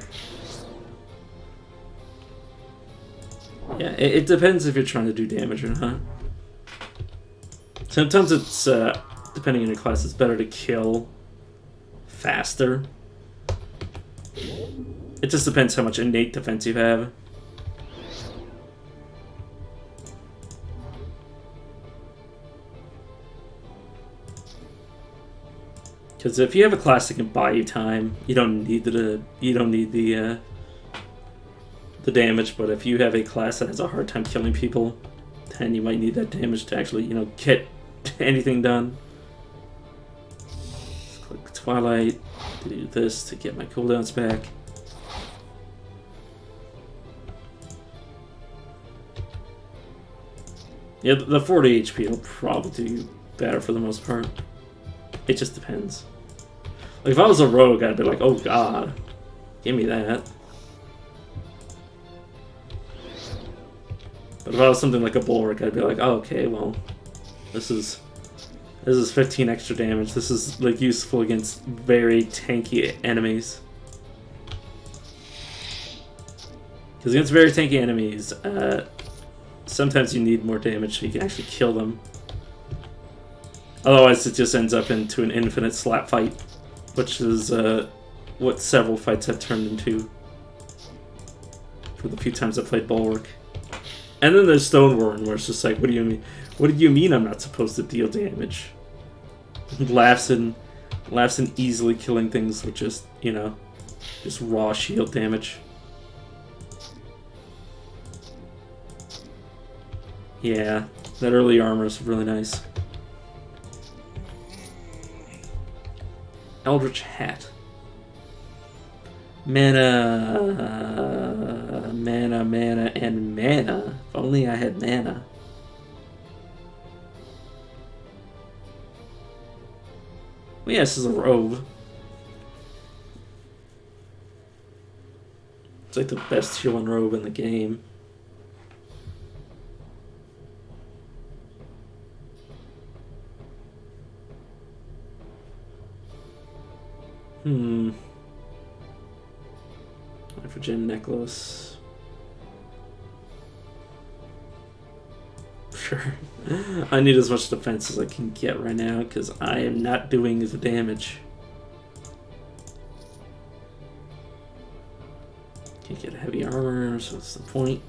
Yeah, it depends if you're trying to do damage or not. Sometimes it's, depending on your class, it's better to kill faster. It just depends how much innate defense you have. Because if you have a class that can buy you time, you don't need the damage. But if you have a class that has a hard time killing people, then you might need that damage to actually, get anything done. Let's click Twilight, do this to get my cooldowns back. Yeah, the 40 HP will probably do better for the most part. It just depends. Like, if I was a rogue, I'd be like, oh god, give me that. But if I was something like a bulwark, I'd be like, oh, okay, well, this is 15 extra damage. This is, like, useful against very tanky enemies. Because against very tanky enemies, sometimes you need more damage so you can actually kill them. Otherwise, it just ends up into an infinite slap fight, which is what several fights have turned into for the few times I played Bulwark. And then there's Stonewarren, where it's just like, what do you mean? What do you mean I'm not supposed to deal damage? laughs and easily killing things with just, you know, just raw shield damage. Yeah, that early armor is really nice. Eldritch Hat. Mana, and mana. If only I had mana. Well, yeah, this is a robe. It's like the best healing robe in the game. Nitrogen necklace. Sure. I need as much defense as I can get right now because I am not doing the damage. Can't get heavy armor, so what's the point?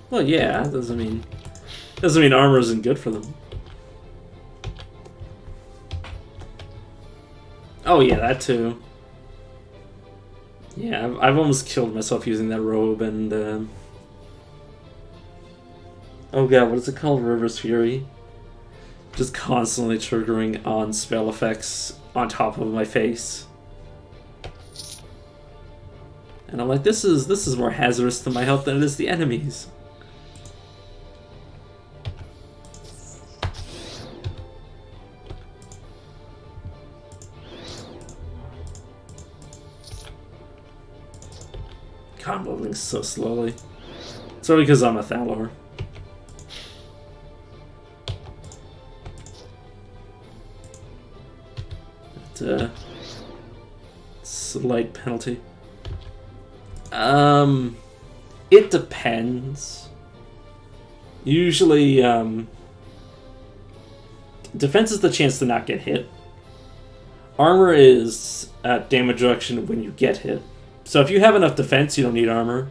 Well, yeah, doesn't mean armor isn't good for them. Oh yeah, that too. Yeah, I've almost killed myself using that robe and oh god, what is it called? River's Fury. Just constantly triggering on spell effects on top of my face. And I'm like, this is more hazardous to my health than it is the enemies. God, I'm moving so slowly. It's only because I'm a Thalor. Slight penalty. It depends. Usually, defense is the chance to not get hit. Armor is damage reduction when you get hit. So if you have enough defense, you don't need armor.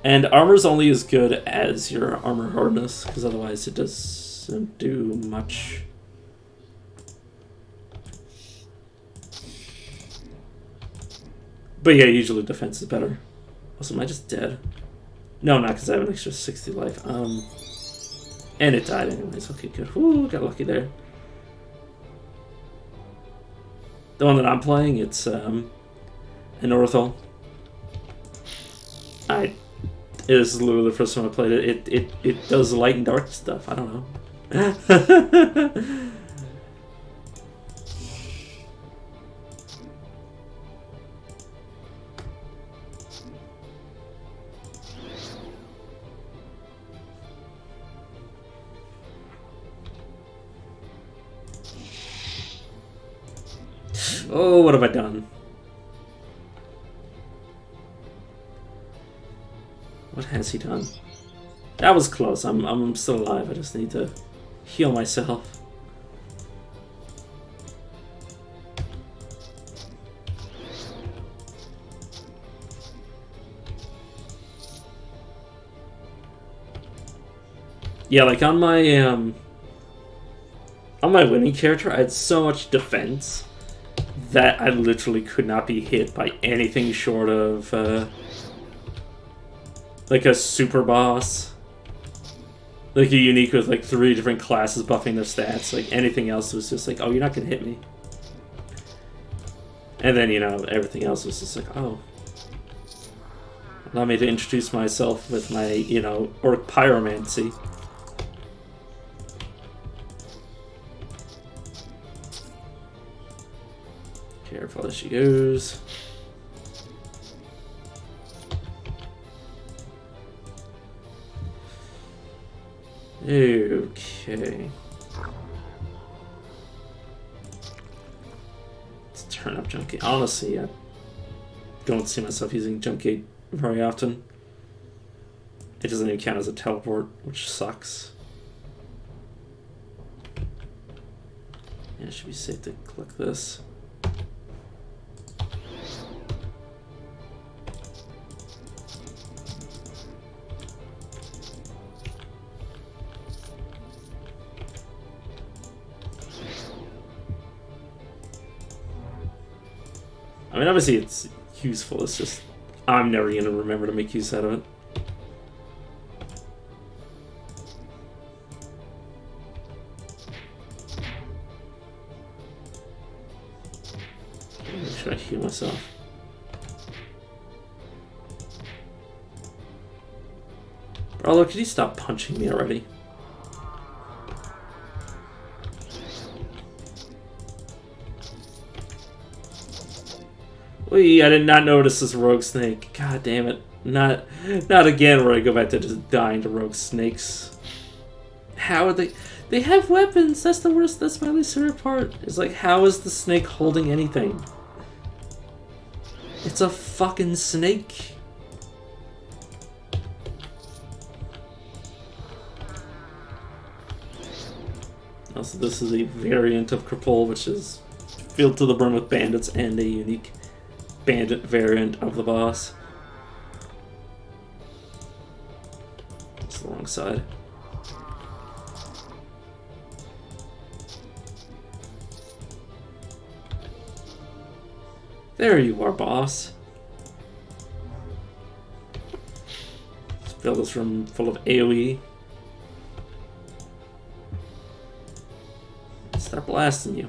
And armor's only as good as your armor hardness, because otherwise it doesn't do much. But yeah, usually defense is better. Also, am I just dead? No, I'm not, because I have an extra 60 life. And it died anyways. Okay, good. Whoo, got lucky there. The one that I'm playing, it's an Orthol. It is literally the first time I played it. It does light and dark stuff. I don't know. Oh, what have I done? What has he done? That was close. I'm still alive. I just need to heal myself. Yeah, like on my winning character, I had so much defense that I literally could not be hit by anything short of like a super boss, like a unique with like 3 different classes buffing their stats. Like anything else was just like, oh, you're not gonna hit me. And then, you know, everything else was just like, oh, allow me to introduce myself with my, you know, orc pyromancy. Careful as she goes. Okay. Let's turn up Jump Gate. Honestly, I don't see myself using Jump Gate very often. It doesn't even count as a teleport, which sucks. Yeah, it should be safe to click this. I mean, obviously it's useful, it's just I'm never going to remember to make use out of it. Make sure I heal myself. Bro, could you stop punching me already? Wee, I did not notice this rogue snake. God damn it. Not again where I go back to just dying to rogue snakes. How are they... They have weapons! That's the worst, that's my least favorite part. It's like, how is the snake holding anything? It's a fucking snake. Also, this is a variant of Kripal, which is filled to the brim with bandits and a unique bandit variant of the boss. It's the wrong side. There you are, boss. Let's fill this room full of AoE. Start blasting you.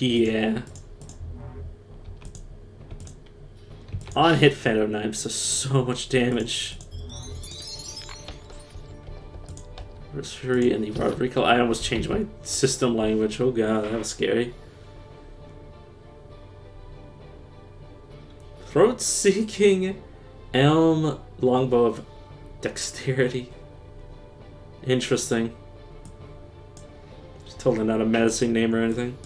Yeah. On hit Phantom Knives does so much damage. Fury and the Rodrigo. I almost changed my system language. Oh god, that was scary. Throat Seeking Elm Longbow of Dexterity. Interesting. It's totally not a menacing name or anything.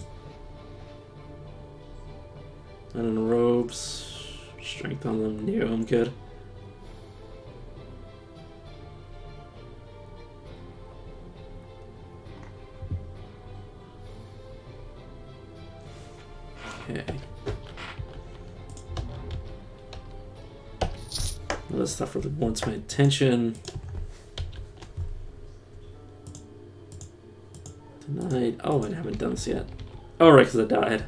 And in robes, strength on them. No, I'm good. Okay. All this stuff really wants my attention. Denied. Oh, I haven't done this yet. Oh, right, because I died.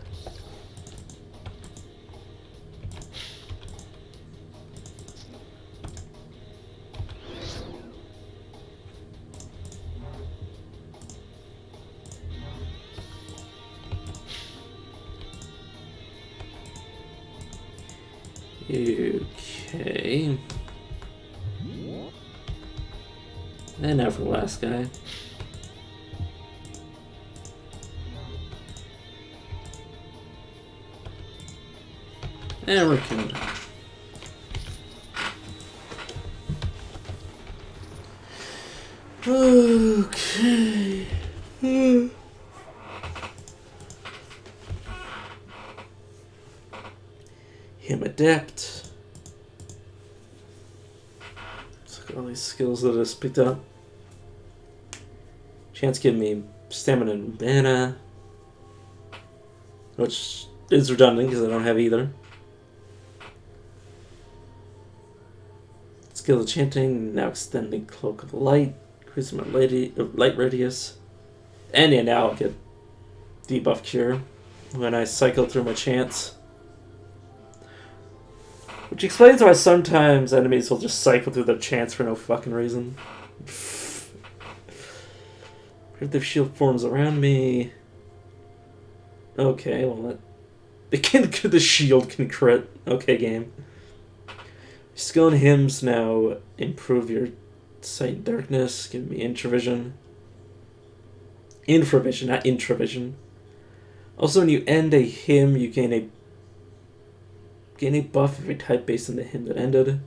Okay. And now for the last guy. And we're good. Okay. Him adept. Let's look at all these skills that I just picked up. Chance giving me stamina and mana, which is redundant because I don't have either. Skill of chanting, now extending cloak of light, increasing my light radius, and yeah, now I'll get debuff cure when I cycle through my chants. Which explains why sometimes enemies will just cycle through their chants for no fucking reason. Primitive shield forms around me. Okay, well the shield can crit. Okay, game. Skill and hymns now improve your sight and darkness, give me intravision. Infravision, not intravision. Also, when you end a hymn, you gain a buff every type based on the hymn that ended.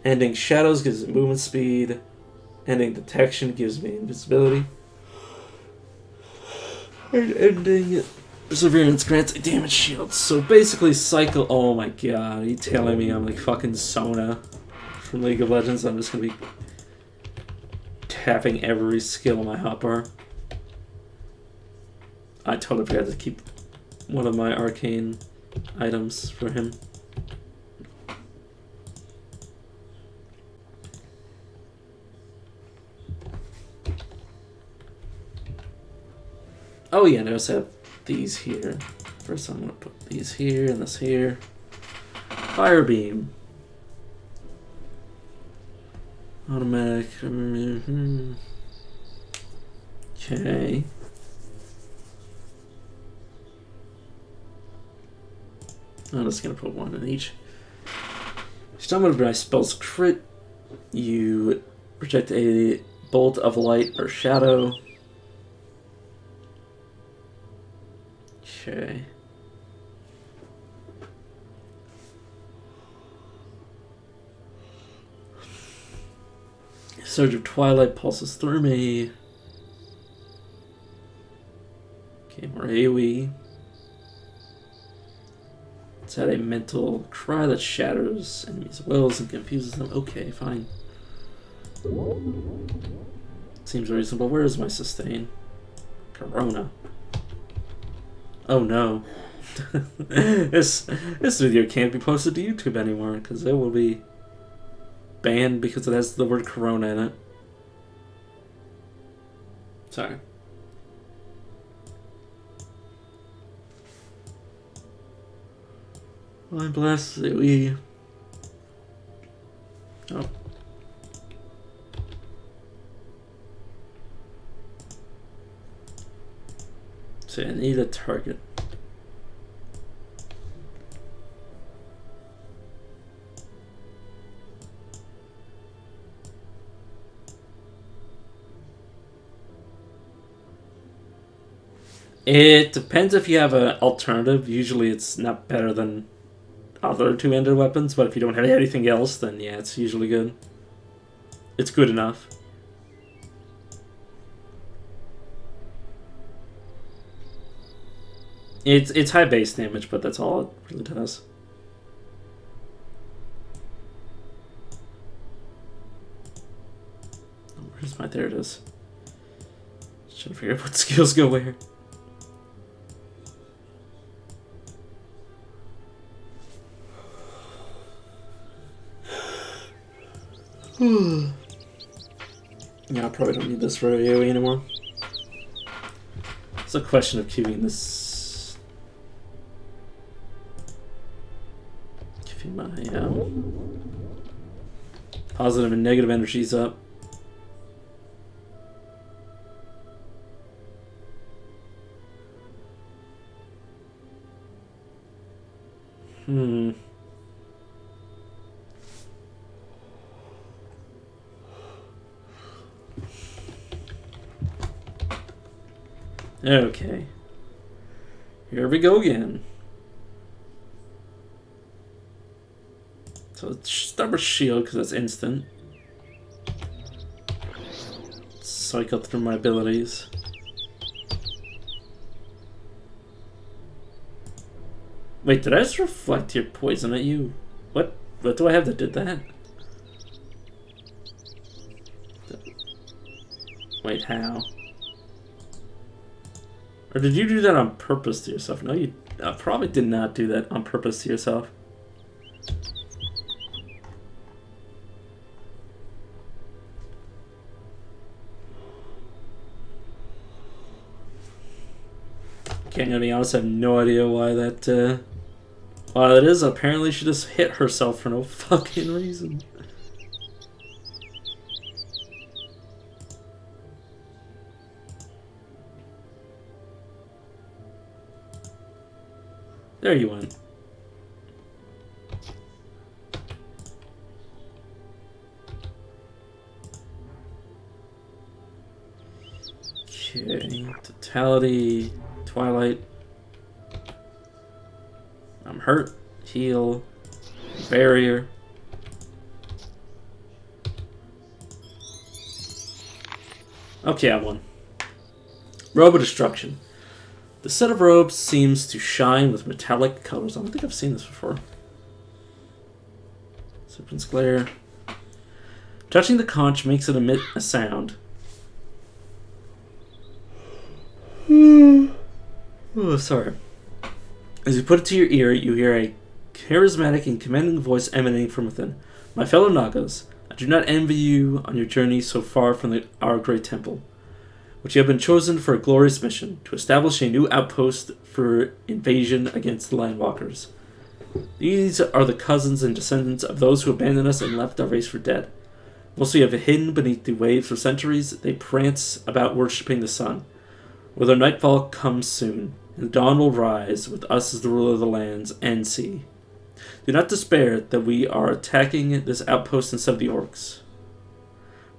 Ending shadows gives me movement speed. Ending detection gives me invisibility. And ending perseverance grants a damage shield. So basically, cycle. Oh my god, are you telling me I'm like fucking Sona from League of Legends? I'm just gonna be tapping every skill on my hotbar. I totally forgot to keep one of my arcane items for him. Oh yeah, and I also have these here. First I'm gonna put these here and this here. Fire beam. Automatic. Okay. I'm just gonna put one in each. Each time whenever my spells crit, you project a bolt of light or shadow. Okay. Surge of Twilight pulses through me. Okay, more AoE. It's had a mental cry that shatters enemies' wills and confuses them. Okay, fine. Seems reasonable. Where is my sustain? Corona. Oh no. This video can't be posted to YouTube anymore because it will be banned because it has the word Corona in it. Sorry. Line blast, we. Oh. So I need a target. It depends if you have an alternative. Usually it's not better than other two-handed weapons, but if you don't have anything else, then yeah, it's usually good. It's good enough. It's high base damage, but that's all it really does. Oh, where's my... There it is. Just trying to figure out what skills go where. Yeah, I probably don't need this for AoE anymore. It's a question of keeping this... Keeping my positive and negative energies up. Okay. Here we go again. So let's start with shield because that's instant. Cycle through my abilities. Wait, did I just reflect your poison at you? What do I have that did that? Wait, how? Or did you do that on purpose to yourself? No, you probably did not do that on purpose to yourself. Okay, I'm gonna be honest, I have no idea why that, why that is. Apparently she just hit herself for no fucking reason. There you went. Okay, totality, twilight. I'm hurt, heal, barrier. Okay, I won. Robe of Destruction. The set of robes seems to shine with metallic colors. I don't think I've seen this before. Serpent's Glare. Touching the conch makes it emit a sound. Oh, sorry. As you put it to your ear, you hear a charismatic and commanding voice emanating from within. My fellow Nagas, I do not envy you on your journey so far from our great temple, which you have been chosen for a glorious mission, to establish a new outpost for invasion against the Landwalkers. These are the cousins and descendants of those who abandoned us and left our race for dead. Mostly have hidden beneath the waves for centuries, they prance about worshipping the sun. Whether nightfall comes soon, and the dawn will rise with us as the ruler of the lands and sea. Do not despair that we are attacking this outpost instead of the orcs.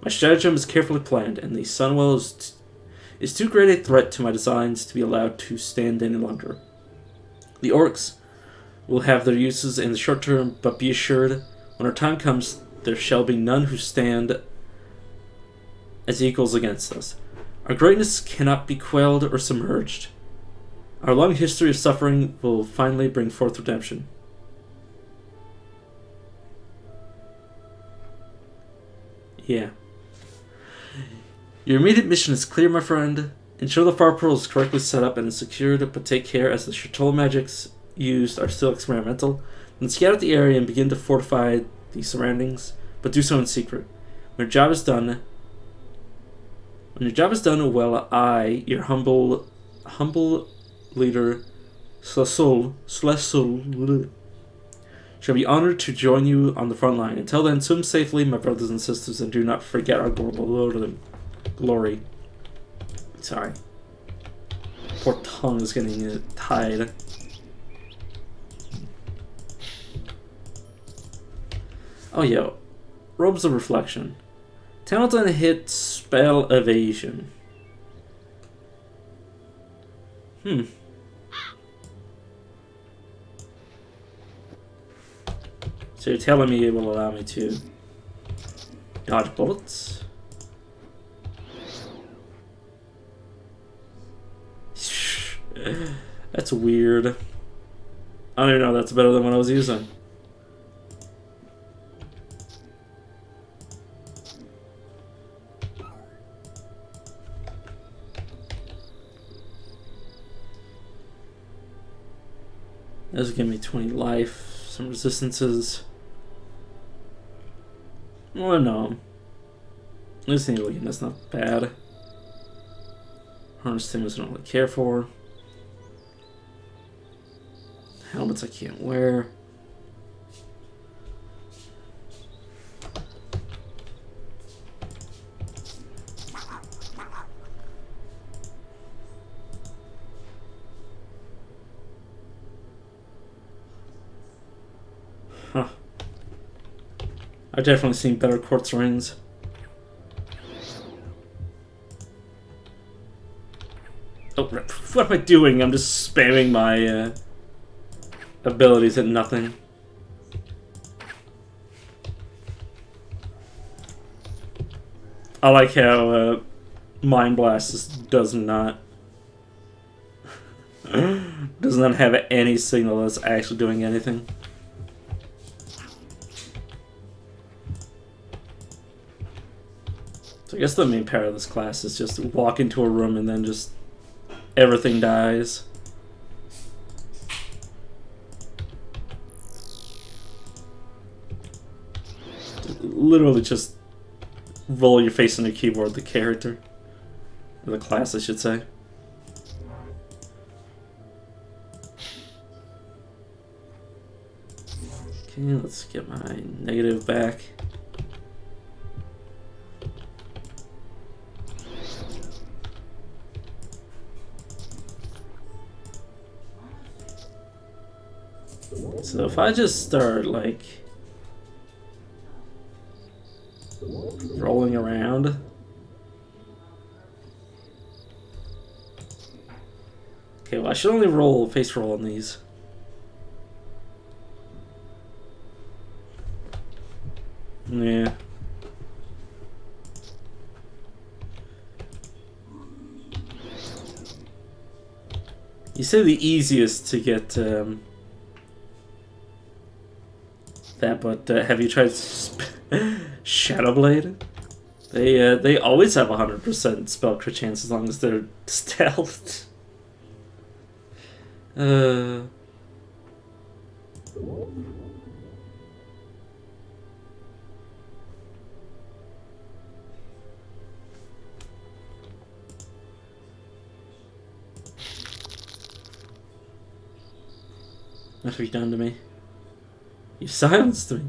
My stratagem is carefully planned, and the Sunwell is too great a threat to my designs to be allowed to stand any longer. The orcs will have their uses in the short term, but be assured, when our time comes, there shall be none who stand as equals against us. Our greatness cannot be quelled or submerged. Our long history of suffering will finally bring forth redemption. Yeah. Your immediate mission is clear, my friend. Ensure the far pearl is correctly set up and is secured, but take care as the Château magics used are still experimental. Then scout out the area and begin to fortify the surroundings, but do so in secret. When your job is done, well, I, your humble leader, Slasul, shall be honored to join you on the front line. Until then, swim safely, my brothers and sisters, and do not forget our glory. Sorry. Poor tongue is getting tied. Oh yeah, Robes of Reflection. Talent on hit, spell evasion. So you're telling me it will allow me to dodge bullets? That's weird. I don't even know, that's better than what I was using. This will give me 20 life, some resistances. Well, no. This thing again, that's not bad. Harness things I don't really care for. Helmets I can't wear. Huh. I've definitely seen better quartz rings. Oh, what am I doing? I'm just spamming my abilities at nothing. I like how Mind Blast just does not have any signal that's actually doing anything. So I guess the main part of this class is just walk into a room and then just everything dies. Literally just roll your face on your keyboard, the character. Or the class, I should say. Okay, let's get my negative back. So if I just start, like, rolling around, Okay, well I should only roll face roll on these. Yeah. You say the easiest to get that, but have you tried Shadowblade? They always have 100% spell crit chance as long as they're stealthed. What have you done to me? You silenced me.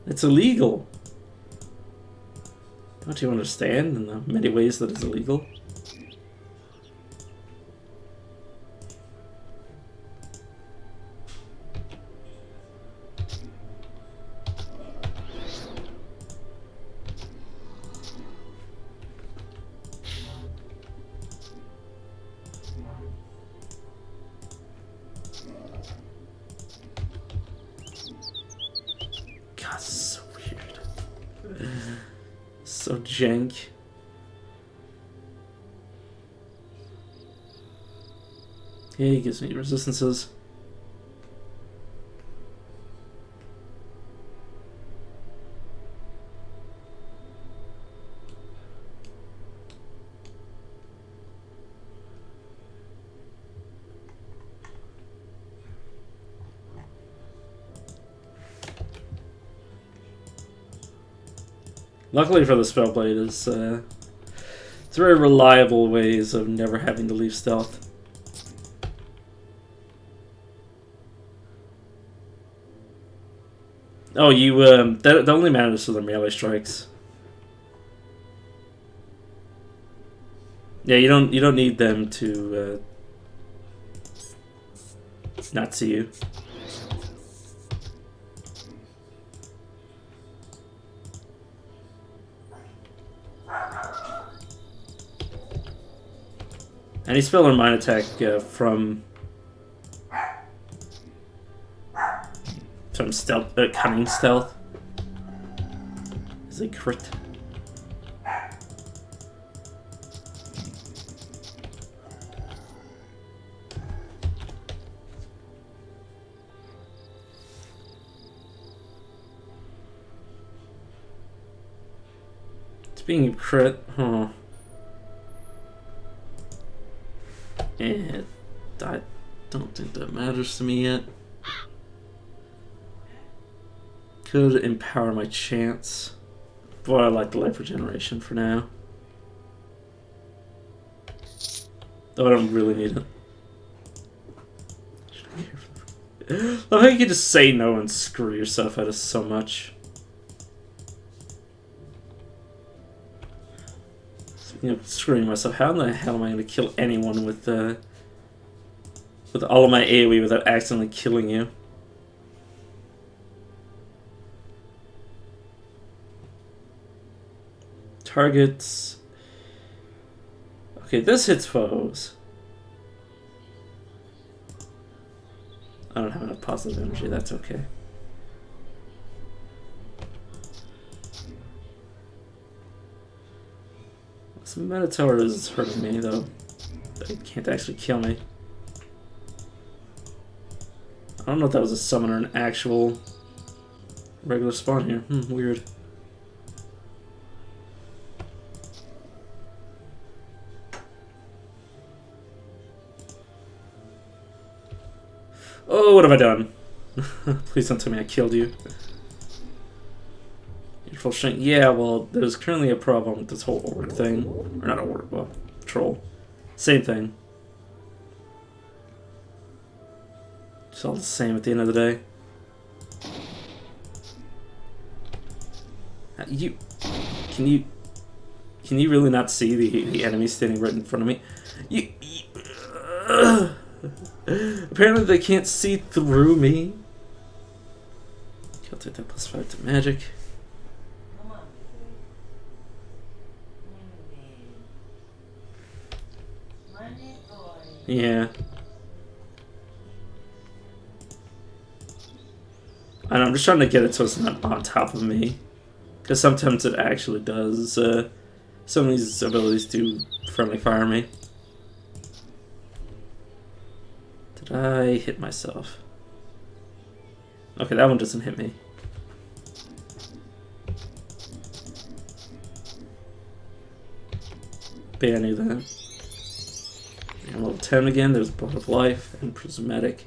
It's illegal. Don't you understand in the many ways that it's illegal? God, this is so weird. So jank. Yeah, he gives me resistances. Luckily for the Spellblade, it's very reliable ways of never having to leave stealth. Oh, you that only matters for the melee strikes. Yeah, you don't need them to not see you. Any spell or mind attack from stealth, cunning stealth is a crit. It's being a crit, huh? And I don't think that matters to me yet. Could empower my chance. But I like the life regeneration for now. Though I don't really need it. I think you can just say no and screw yourself out of so much. You know, screwing myself. How in the hell am I going to kill anyone with all of my AoE without accidentally killing you? Targets. Okay, this hits foes. I don't have enough positive energy. That's okay. This Minotaur is hurting me, though. It can't actually kill me. I don't know if that was a summon or an actual regular spawn here. Weird. Oh, what have I done? Please don't tell me I killed you. Your full strength. Yeah, well, there's currently a problem with this whole orc thing. Or not orc, well, troll. Same thing. It's all the same at the end of the day. Can you really not see the enemy standing right in front of me? Apparently they can't see through me. I'll take that +5 to magic. Yeah. I know, I'm just trying to get it so it's not on top of me. Because sometimes it actually does. Some of these abilities do friendly fire me. Did I hit myself? Okay, that one doesn't hit me. But yeah, I knew that. And level 10 again, there's Blood of Life and Prismatic.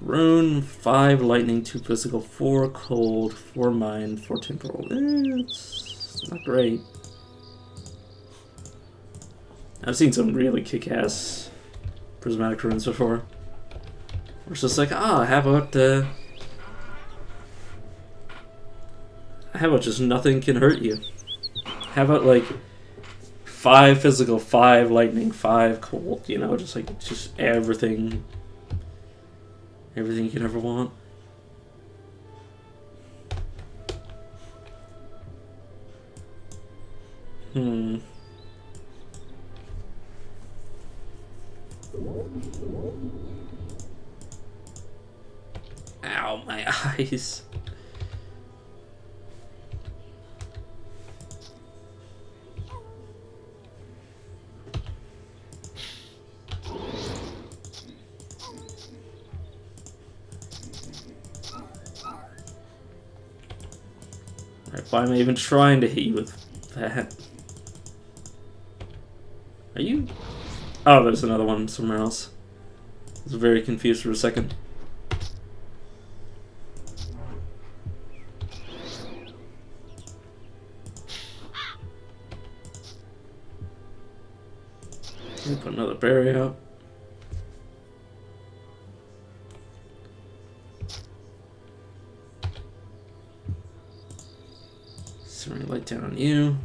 Rune, 5 lightning, 2 physical, 4 cold, 4 mind, 4 temporal. It's not great. I've seen some really kick-ass prismatic runes before. Where it's just like, how about just nothing can hurt you? How about like 5 physical, 5 lightning, 5 cold, you know, just everything you can ever want. Ow, my eyes. Alright, why am I even trying to hit you with that? Are you? Oh, there's another one somewhere else. I was very confused for a second. Let me put another berry out. Simmering light down on you.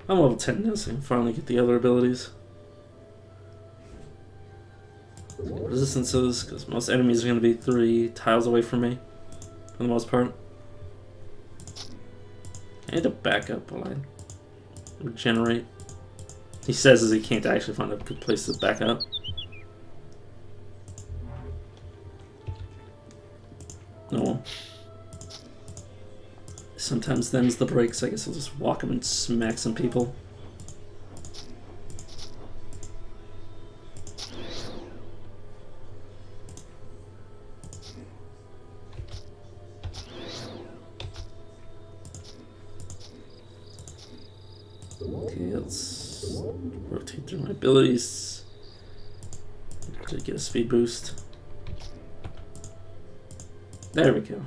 I'm level 10 now, so I can finally get the other abilities. Resistances, because most enemies are going to be 3 tiles away from me, for the most part. I need to back up while I regenerate. He says he can't actually find a good place to back up. No. Sometimes them's the breaks. I guess I'll just walk him and smack some people. Okay, let's rotate through my abilities to get a speed boost. There we go.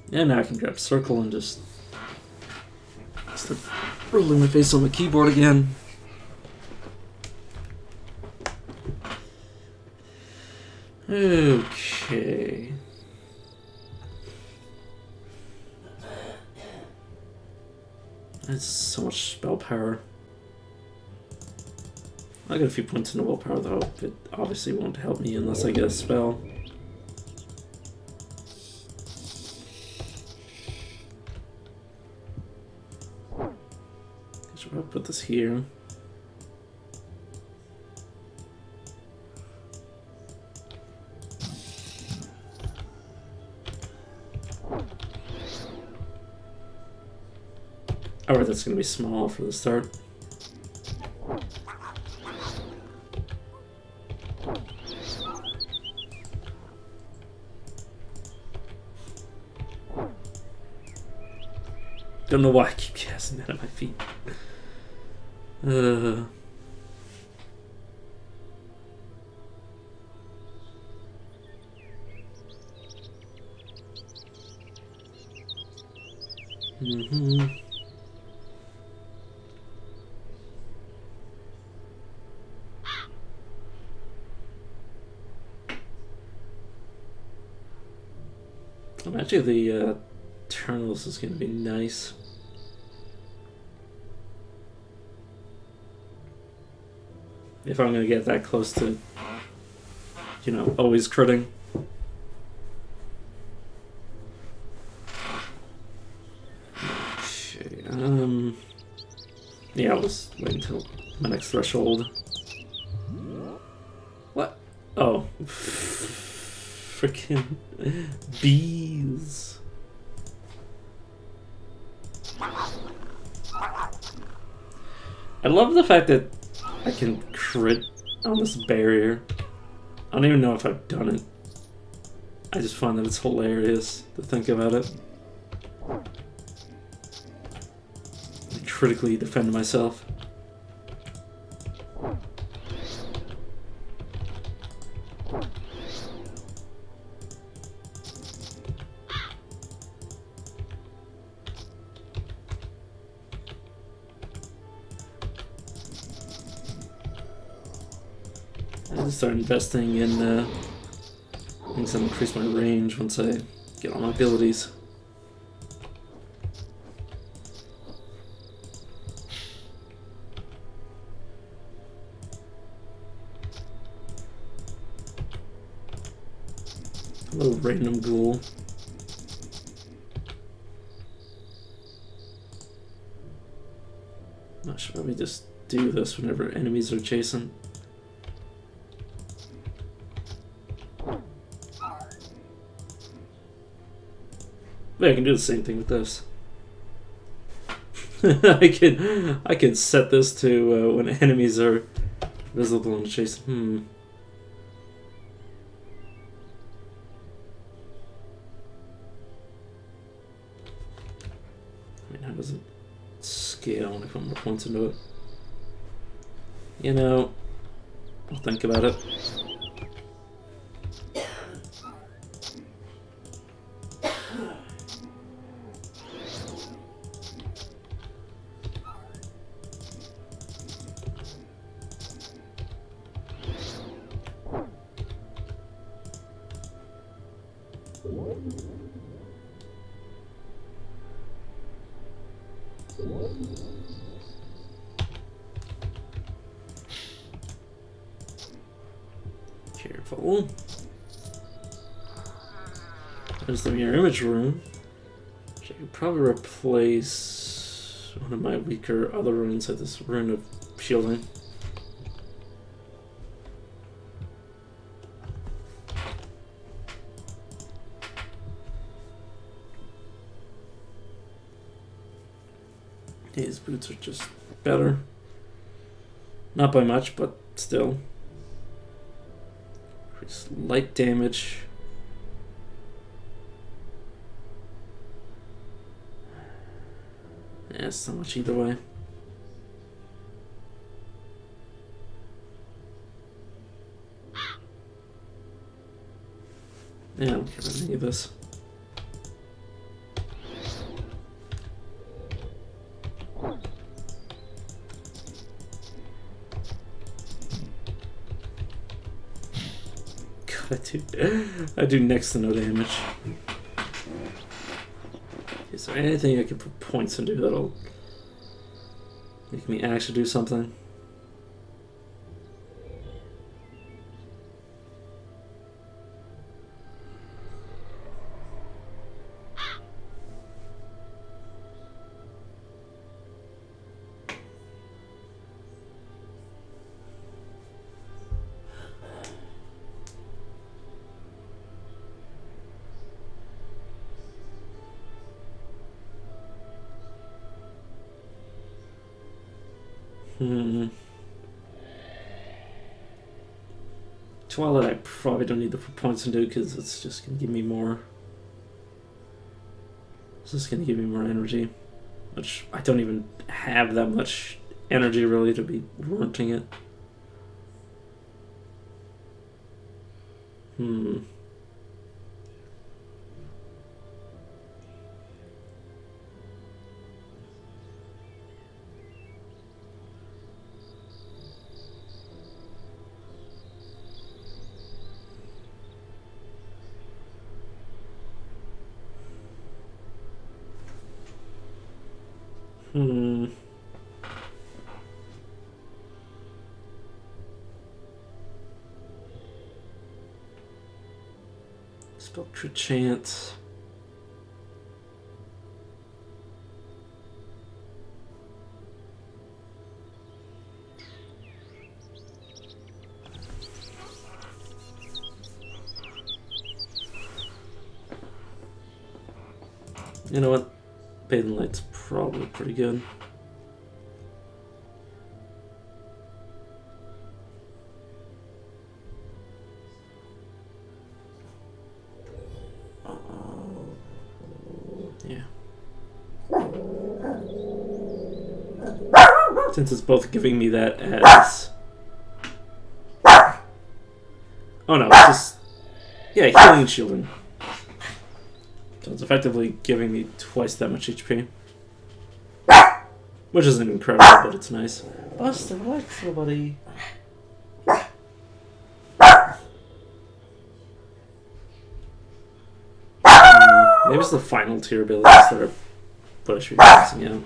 Yeah, now I can grab circle and just start rolling my face on the keyboard again. Okay. That's so much spell power. I got a few points into willpower though. It obviously won't help me unless I get a spell. I'll put this here. Alright, that's gonna be small for the start. Don't know why I keep casting that at my feet. Actually, the Eternals is going to be nice. If I'm going to get that close to, you know, always critting. Yeah, I was waiting until my next threshold. What? Oh. Freaking bees. I love the fact that I can crit on this barrier. I don't even know if I've done it. I just find that it's hilarious to think about it. I critically defend myself. I just start investing in things that increase my range once I get all my abilities. Hello, random ghoul. I should probably just do this whenever enemies are chasing. But I can do the same thing with this. I can set this to when enemies are visible and chasing. I mean, how does it scale when I put more points into it? You know, I'll think about it. Careful. There's the mirror image rune, which I could probably replace one of my weaker other runes with this rune of shielding. These boots are just better. Not by much, but still. Increase light damage. Yeah, it's not much either way. Yeah, I don't care about any of this. I do next to no damage. Is there anything I can put points into that'll make me actually do something? Twilight I probably don't need to put points into because it's just going to give me more. It's just going to give me more energy, which I don't even have that much energy really to be warranting it. Spectre Chance. You know what? Bathing Light's probably pretty good. Yeah. Since it's both giving me that as... Oh no, it's just... Yeah, healing and shielding. So it's effectively giving me twice that much HP. Which isn't incredible, but it's nice. Buster, relax, little buddy. Maybe it's the final tier abilities that are what I should be focusing out.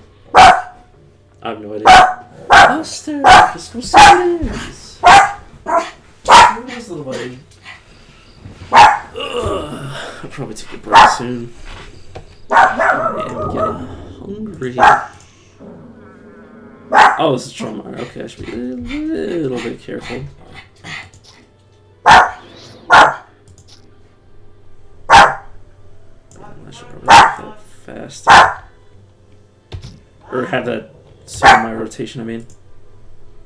I have no idea. Buster, just go see what it is. Where is little buddy? I'll probably take a break soon. I am getting hungry. Oh, this is Tromar. Okay, I should be a little bit careful. I should probably make that faster. Or have that set in my rotation, I mean.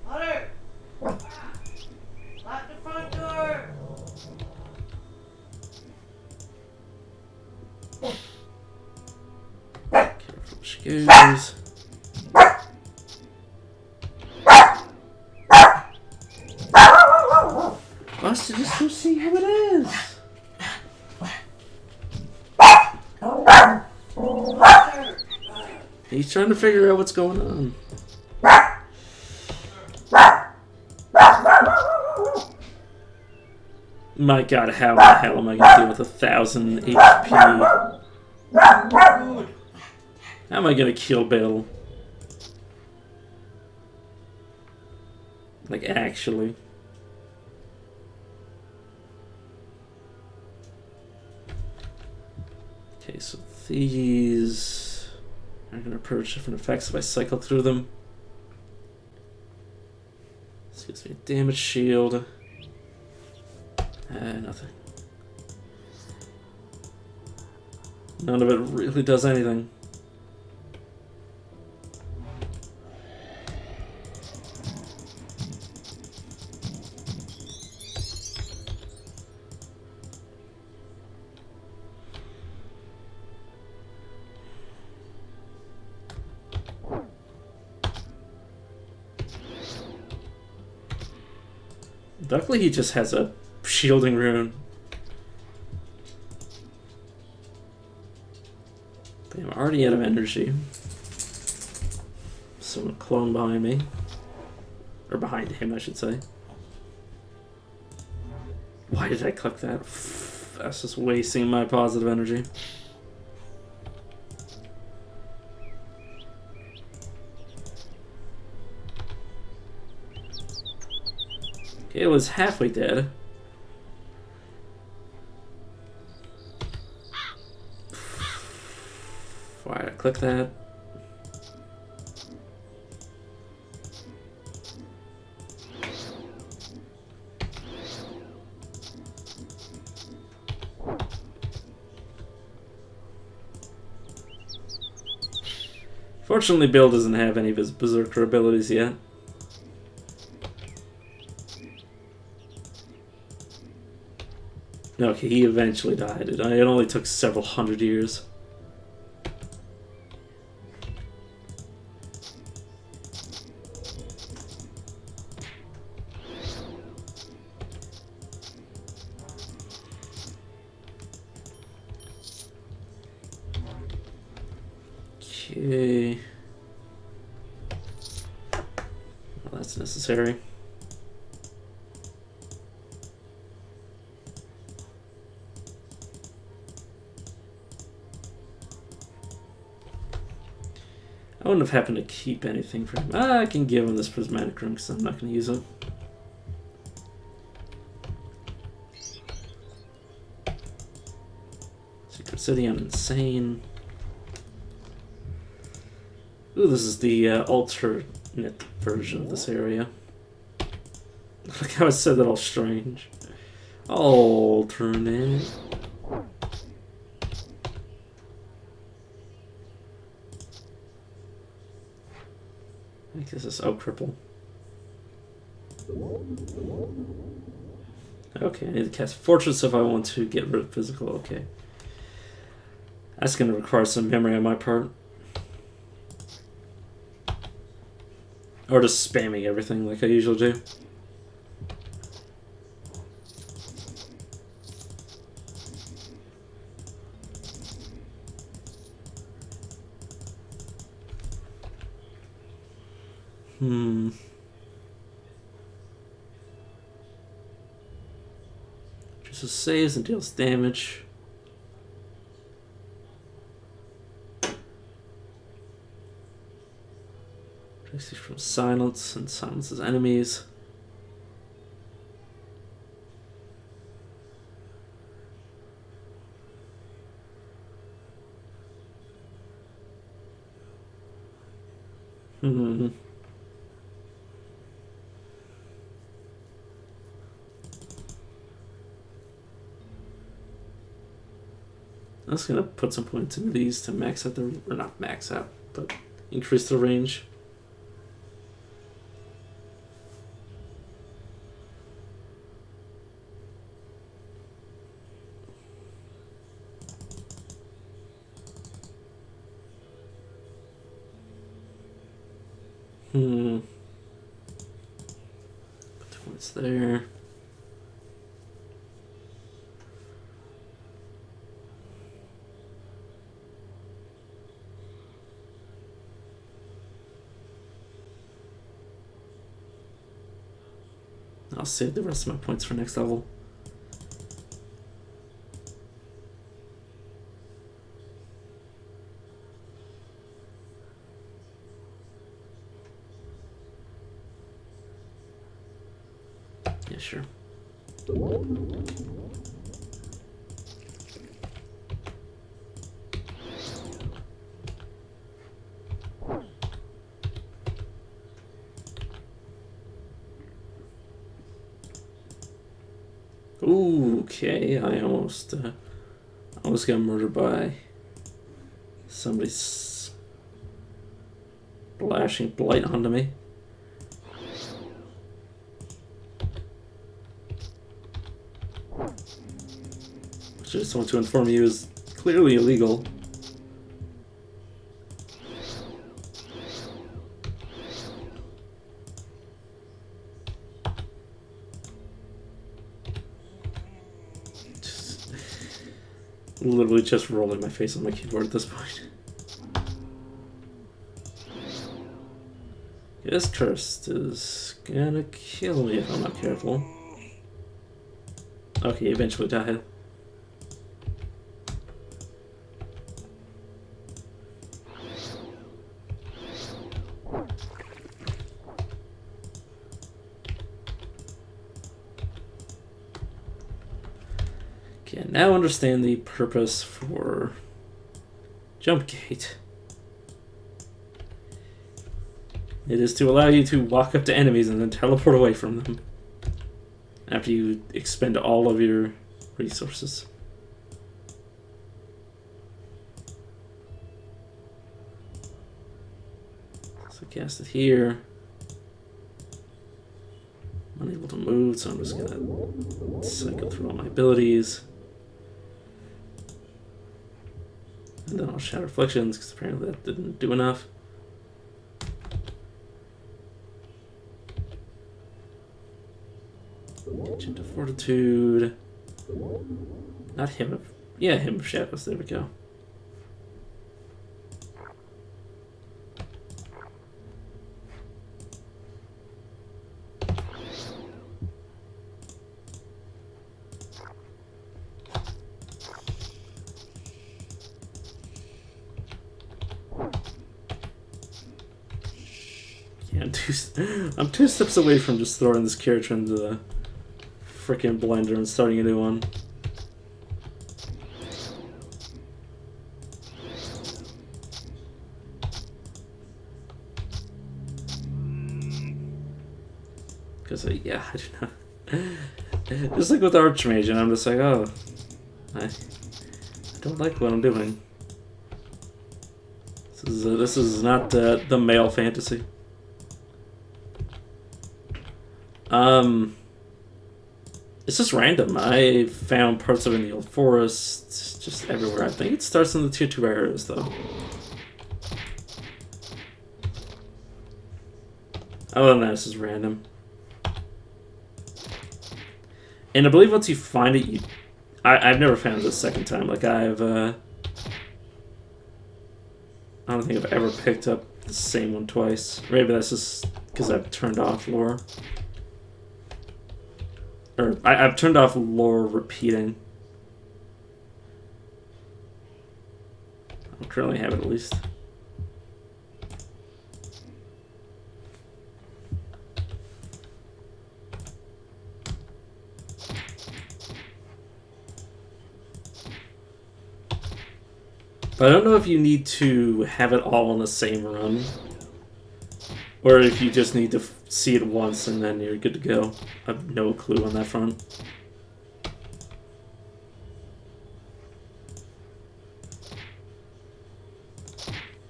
Hunter! Lock the front door! Careful where she goes. Buster, just go see who it is. He's trying to figure out what's going on. My god, how the hell am I going to deal with 1,000 HP? How am I going to kill Bill? Like, actually. Okay, so these are going to approach different effects if I cycle through them. This gives me a damage shield. Nothing. None of it really does anything. Luckily he just has a shielding rune. But I'm already out of energy. Someone clone behind me. Or behind him, I should say. Why did I click that? That's just wasting my positive energy. Okay, it was halfway dead. Why did I click that? Fortunately, Bill doesn't have any of his berserker abilities yet. Okay, he eventually died. It only took several hundred years. Okay. Well, that's necessary. I wouldn't have happened to keep anything for him. I can give him this prismatic room because I'm not going to use it. Secret City, I'm insane. Ooh, this is the alternate version of this area. Like how I said that all strange. Alternate. heck is this? Oh, cripple. Okay, I need to cast Fortress if I want to get rid of physical. Okay. That's going to require some memory on my part. Or just spamming everything like I usually do. Just saves and deals damage. Protects you from silence and silences enemies. I'm just gonna put some points into these to max out the, or not max out, but increase the range. Put the points there. I'll save the rest of my points for next level. Yeah, sure. Ooh, okay, I almost got murdered by somebody splashing blight onto me. Which I just want to inform you is clearly illegal. Literally just rolling my face on my keyboard at this point. This curse is gonna kill me if I'm not careful. Okay, eventually die. Okay, now understand the purpose for jump gate. It is to allow you to walk up to enemies and then teleport away from them after you expend all of your resources. So cast it here. I'm unable to move, so I'm just gonna cycle through all my abilities. And then I'll Shatter Reflections, because apparently that didn't do enough. Agent of Fortitude. Not Hymn of... Yeah, Hymn of Shadows, there we go. I'm two steps away from just throwing this character into the frickin' blender and starting a new one. Because, yeah, I do not. Just like with Archmage, and I'm just like, oh, I don't like what I'm doing. This is not the male fantasy. It's just random. I found parts of it in the old forest, just everywhere. I think it starts in the tier 2 areas, though. Other than that, it's just random. And I believe once you find it, I've never found it a second time. Like, I don't think I've ever picked up the same one twice. Maybe that's just because I've turned off lore. Or, I've turned off lore repeating. I currently have it, at least. But I don't know if you need to have it all on the same run. Or if you just need to see it once and then you're good to go. I have no clue on that front.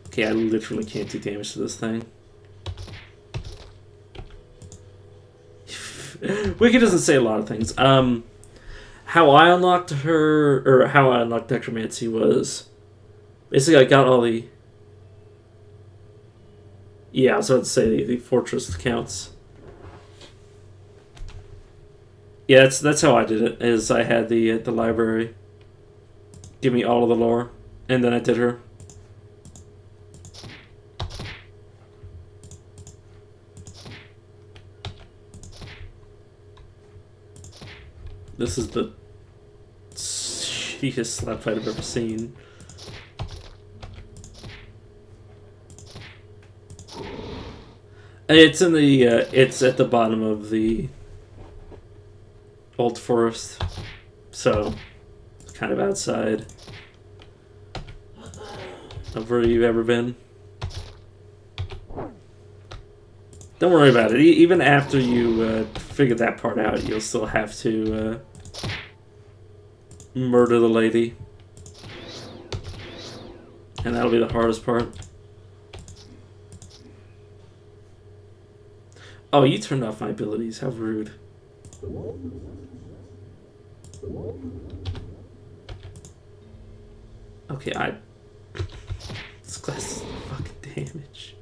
Okay, I literally can't do damage to this thing. Wiki doesn't say a lot of things. How I unlocked her, or how I unlocked Necromancy was... Basically, I got all the... Yeah, I was about to say the fortress accounts. Yeah, that's how I did it. Is I had the library give me all of the lore, and then I did her. This is the shittiest slap fight I've ever seen. It's in the it's at the bottom of the old forest, so it's kind of outside of where you've ever been. Don't worry about it. Even after you figure that part out, you'll still have to murder the lady, and that'll be the hardest part. Oh, you turned off my abilities. How rude. Okay, this class is fucking damage.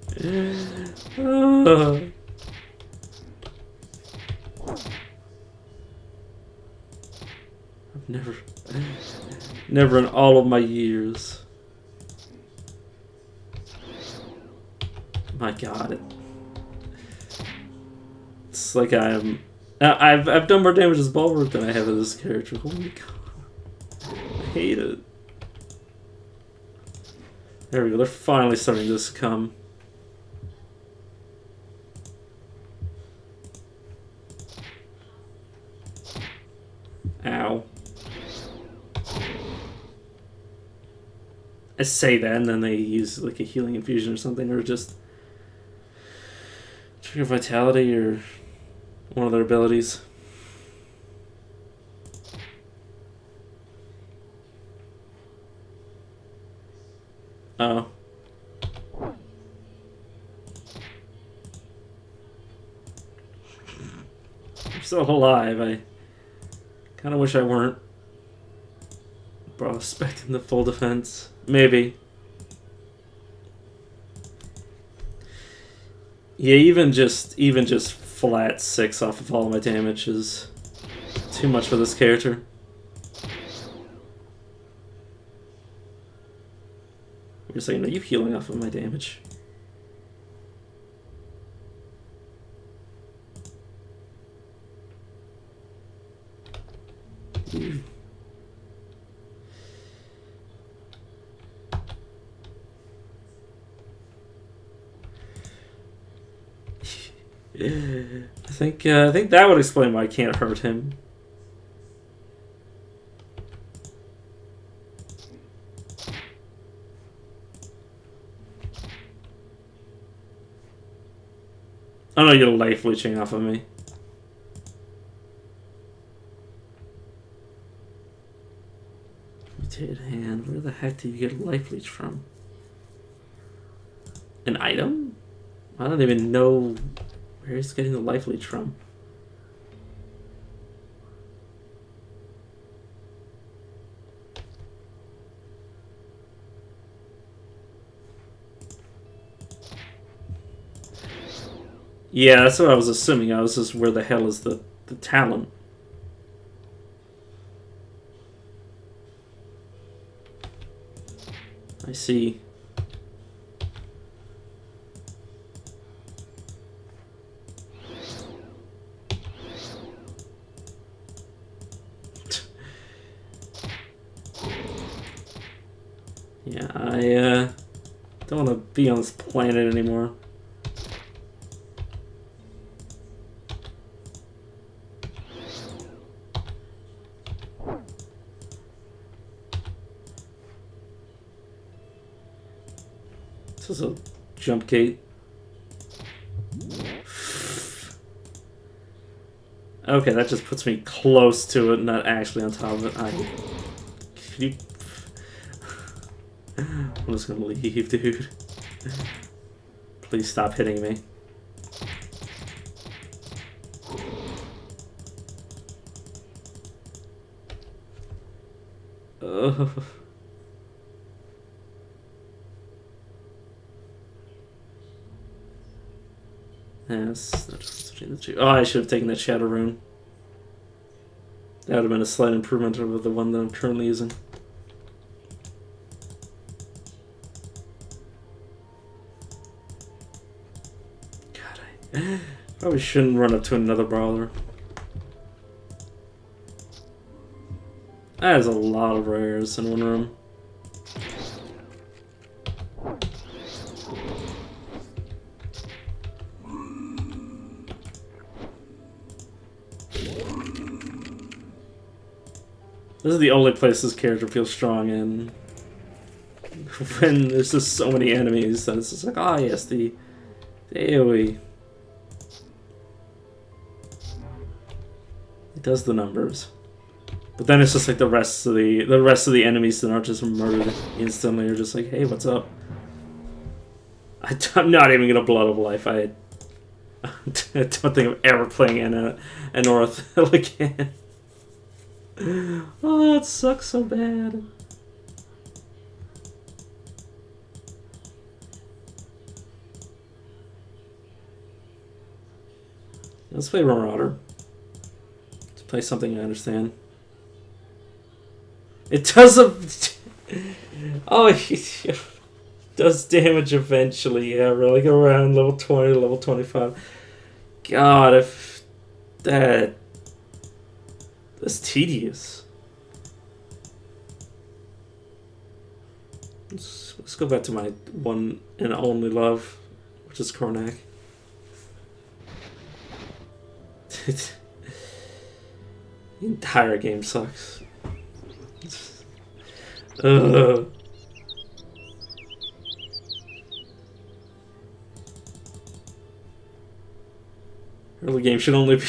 I've never in all of my years. My God. It's like I've done more damage as Bulwark than I have as this character. Holy God. I hate it. There we go, they're finally starting to succumb. Ow. I say that and then they use like a healing infusion or something, or just trigger vitality or one of their abilities. Oh. I'm still alive. I kind of wish I weren't. But I was expecting the full defense. Maybe. Yeah, even just flat 6 off of all of my damage is too much for this character. You're saying, are you healing off of my damage? I think that would explain why I can't hurt him. Oh no, you're life leeching off of me. Mutated hand. Where the heck did you get life leech from? An item? I don't even know where he's getting the life leech from. Yeah, that's what I was assuming. I was just, where the hell is the talent? I see. Yeah, I don't want to be on this planet anymore. This is a jump gate. Okay, that just puts me close to it, not actually on top of it. Can you... I'm just gonna leave, dude. Please stop hitting me. Ugh. Yes. Oh, I should have taken that shadow rune. That would have been a slight improvement over the one that I'm currently using. God, I probably shouldn't run up to another brawler. That is a lot of rares in one room. This is the only place this character feels strong in. When there's just so many enemies that it's just like, ah, yes, the AoE. It does the numbers. But then it's just like the rest of the enemies that aren't just murdered instantly are just like, hey, what's up? I'm not even gonna Blood of Life. I don't think I'm ever playing an Orthel again. Oh, it sucks so bad. Let's play Marauder. Let's play something I understand. It does a... Oh, it does damage eventually, yeah, like around level 20 to level 25. God, if that... That's tedious. Let's go back to my one and only love, which is Kornak. The entire game sucks. Ugh. Early game should only be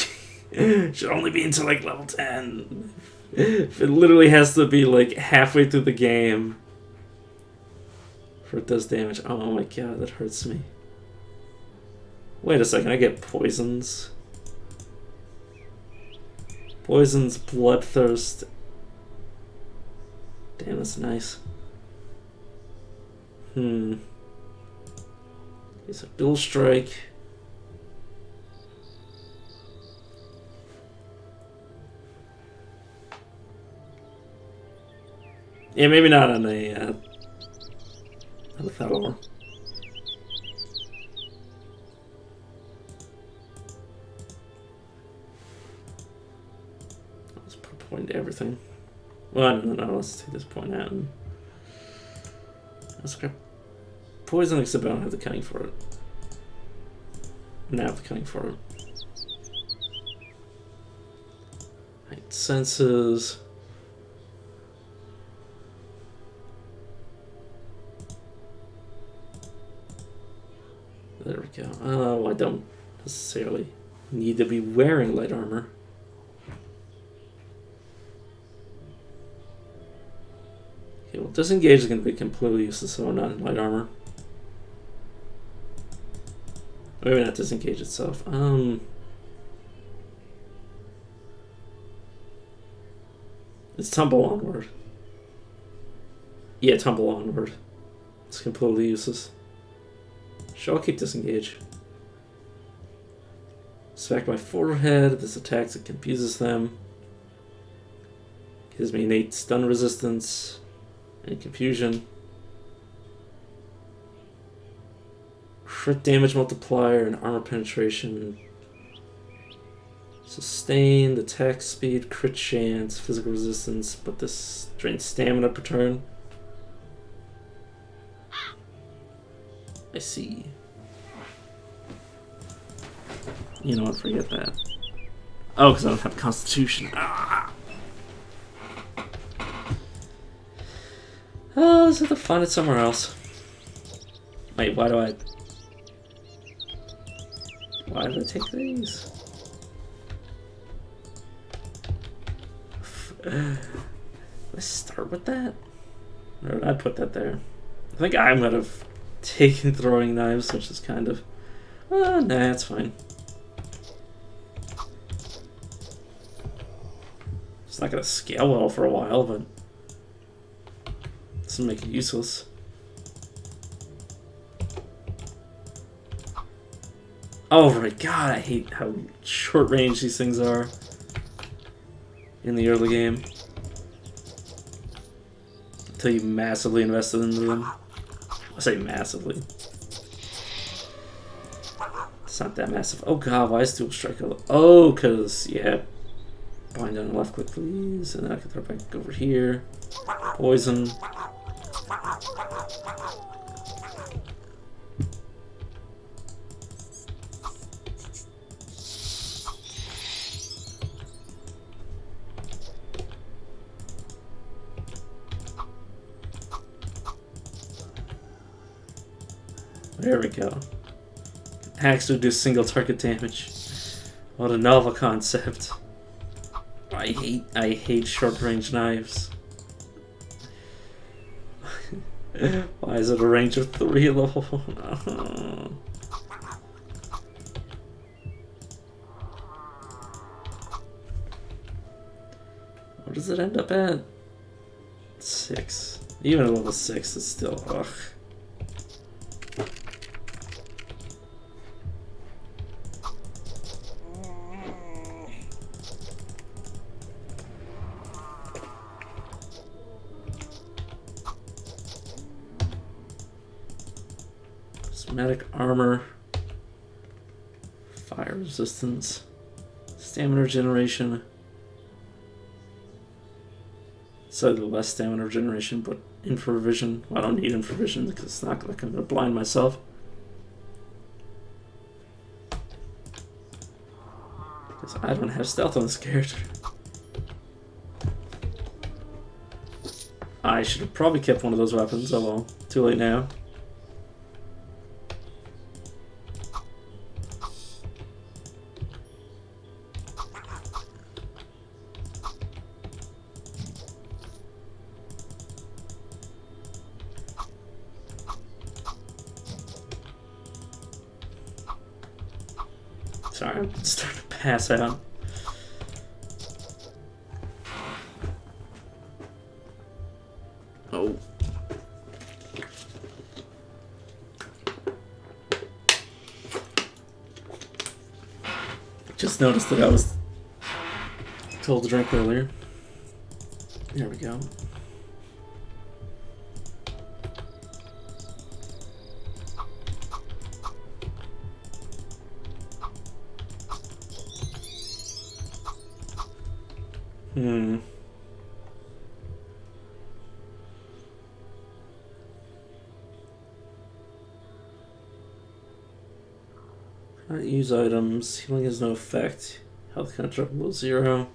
until like level 10. It literally has to be like halfway through the game for it does damage. Oh my god, that hurts me. Wait a second, I get poisons. Poisons, bloodthirst. Damn, that's nice. It's a Bill Strike. Yeah, maybe not on the Fedor. Let's put a point to everything. Well, no, let's take this point out and let's grab poison, except I don't have the cunning for it. Now I have the cunning for it. Right, senses. There we go. Oh, I don't necessarily need to be wearing light armor. Okay, well, disengage is going to be completely useless, so I'm not in light armor. Maybe not disengage itself. It's tumble onward. Yeah, tumble onward. It's completely useless. Sure, I'll keep disengage. Smack my forehead. This attacks it confuses them. Gives me innate stun resistance and confusion. Crit damage multiplier and armor penetration. Sustained, attack speed, crit chance, physical resistance, but this drains stamina per turn. I see. You know what, forget that. Oh, because I don't have Constitution. Ah! Oh, let's have to find it somewhere else. Wait, why did I take these? Let's start with that? Or did I put that there? I think I might have taken throwing knives, which is kind of... nah, it's fine. It's not going to scale well for a while, but... doesn't make it useless. Oh my god, I hate how short range these things are in the early game. Until you massively invested into them. I say massively. It's not that massive. Oh god, why is dual strike? Oh, because, yeah. Bind down left click, please. And then I can throw it back over here. Poison. There we go. Axe would do single target damage. What a novel concept. I hate short range knives. Why is it a range of 3 level? No. What does it end up at? 6. Even at level 6, it's still ugh. Somatic armor, fire resistance, stamina regeneration. Slightly less stamina regeneration, but infravision. Well, I don't need infravision because it's not like I'm going to blind myself. Because I don't have stealth on this character. I should have probably kept one of those weapons. Oh well, too late now. Sorry, I'm starting to pass out. Oh. Just noticed that I was told to drink earlier. There we go. Cannot use items. Healing has no effect. Health cannot drop below 0.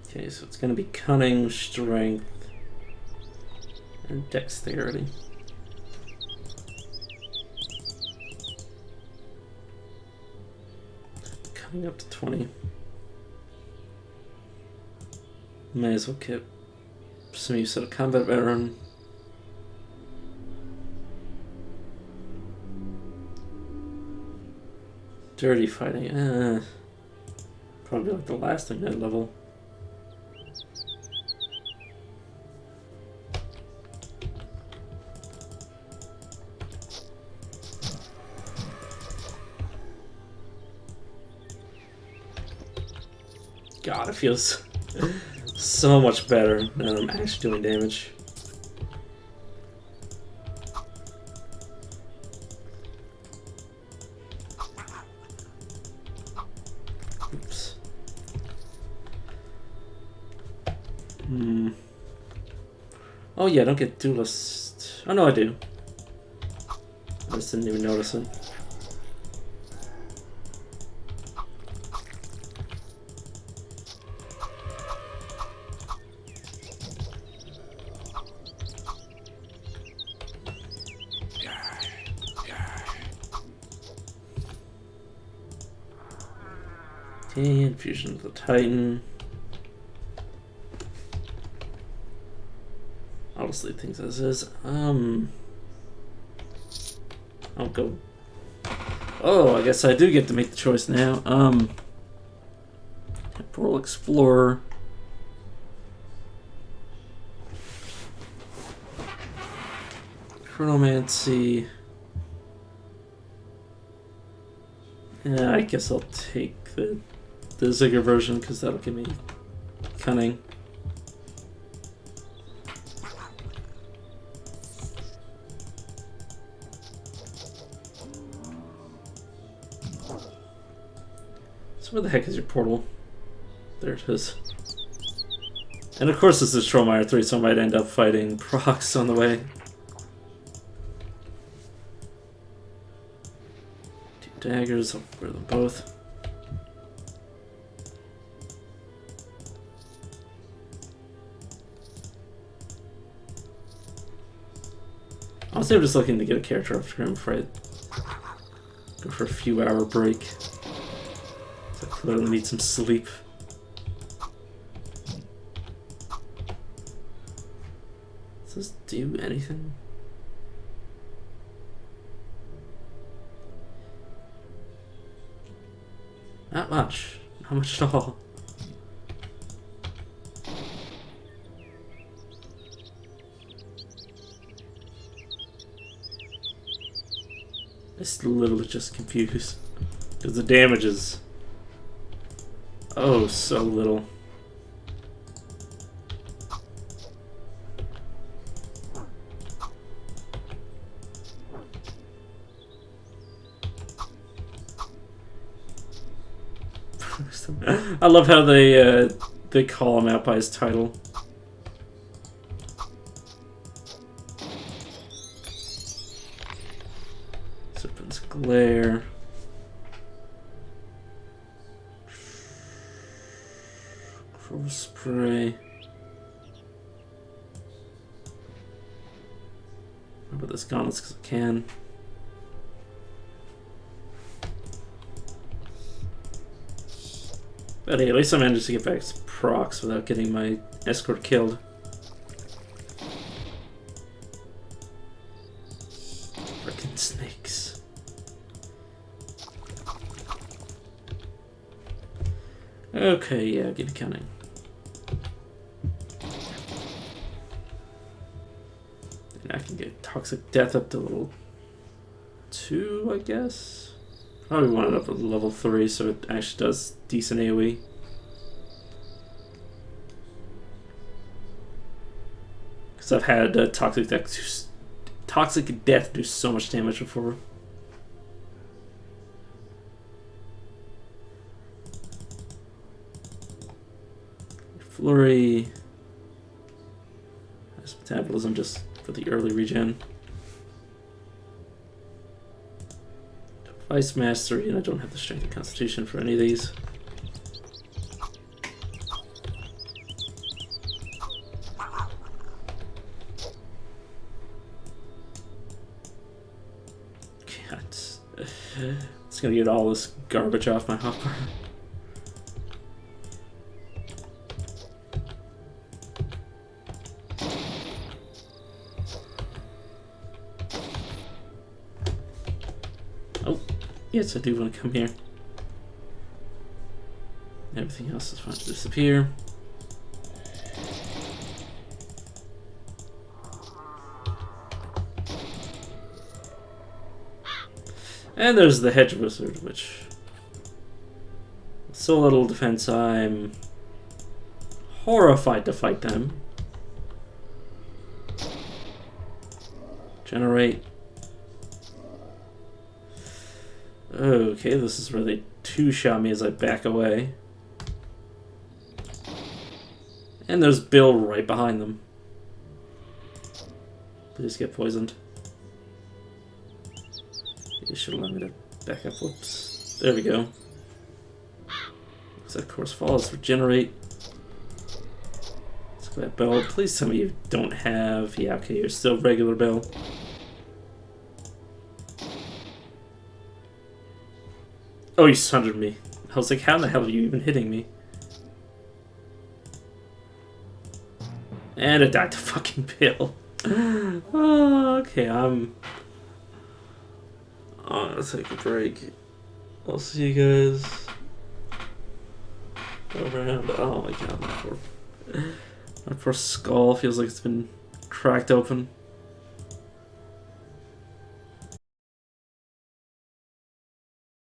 Okay, so it's going to be cunning, strength, and dexterity. Cunning up to 20. May as well keep some use of a combat veteran. Dirty fighting. Probably like the last thing that level. God, it feels so much better now that I'm actually doing damage. Oops. Oh yeah, I don't get duelist. Oh no, I do. I just didn't even notice it. Okay, infusion of the Titan. I'll just leave things as is. I'll go. Oh, I guess I do get to make the choice now. Temporal Explorer. Chronomancy. Yeah, I guess I'll take the Zigger version because that'll give me cunning. So where the heck is your portal? There it is. And of course this is Trollmeyer 3, so I might end up fighting Prox on the way. Two daggers, I'll wear them both. Honestly, I'm just looking to get a character after him before I go for a few hour break. So I clearly need some sleep. Does this do anything? Not much. Not much at all. I'm literally just confused. Because the damage is... oh, so little. I love how they call him out by his title. Serpent's Glare. Crow Spray. I'll put this gauntlets because I can. But hey, at least I managed to get back to Prox without getting my escort killed. Frickin' snakes. Okay, yeah, give me cunning. And I can get Toxic Death up to level 2, I guess. Probably want it up at level 3 so it actually does decent AoE. Because I've had Toxic Death do so much damage before. Flurry has metabolism just for the early regen. Vice Mastery, and I don't have the Strength and Constitution for any of these. God, it's gonna get all this garbage off my hopper. Oh, yes, I do want to come here. Everything else is fine to disappear. And there's the hedge wizard, which so little defense, I'm horrified to fight them. Generate. Okay, this is where they two-shot me as I back away. And there's Bill right behind them. Please get poisoned. You should allow me to back up. Whoops. There we go. Of course follows. Regenerate. Let's go at Bill. Please tell me you don't have... Yeah, okay, you're still regular Bill. Oh, you sundered me. I was like, how the hell are you even hitting me? And it died to fucking Bill. Oh, okay, I'm gonna take a break. I'll see you guys around. Oh my god, my poor skull feels like it's been cracked open.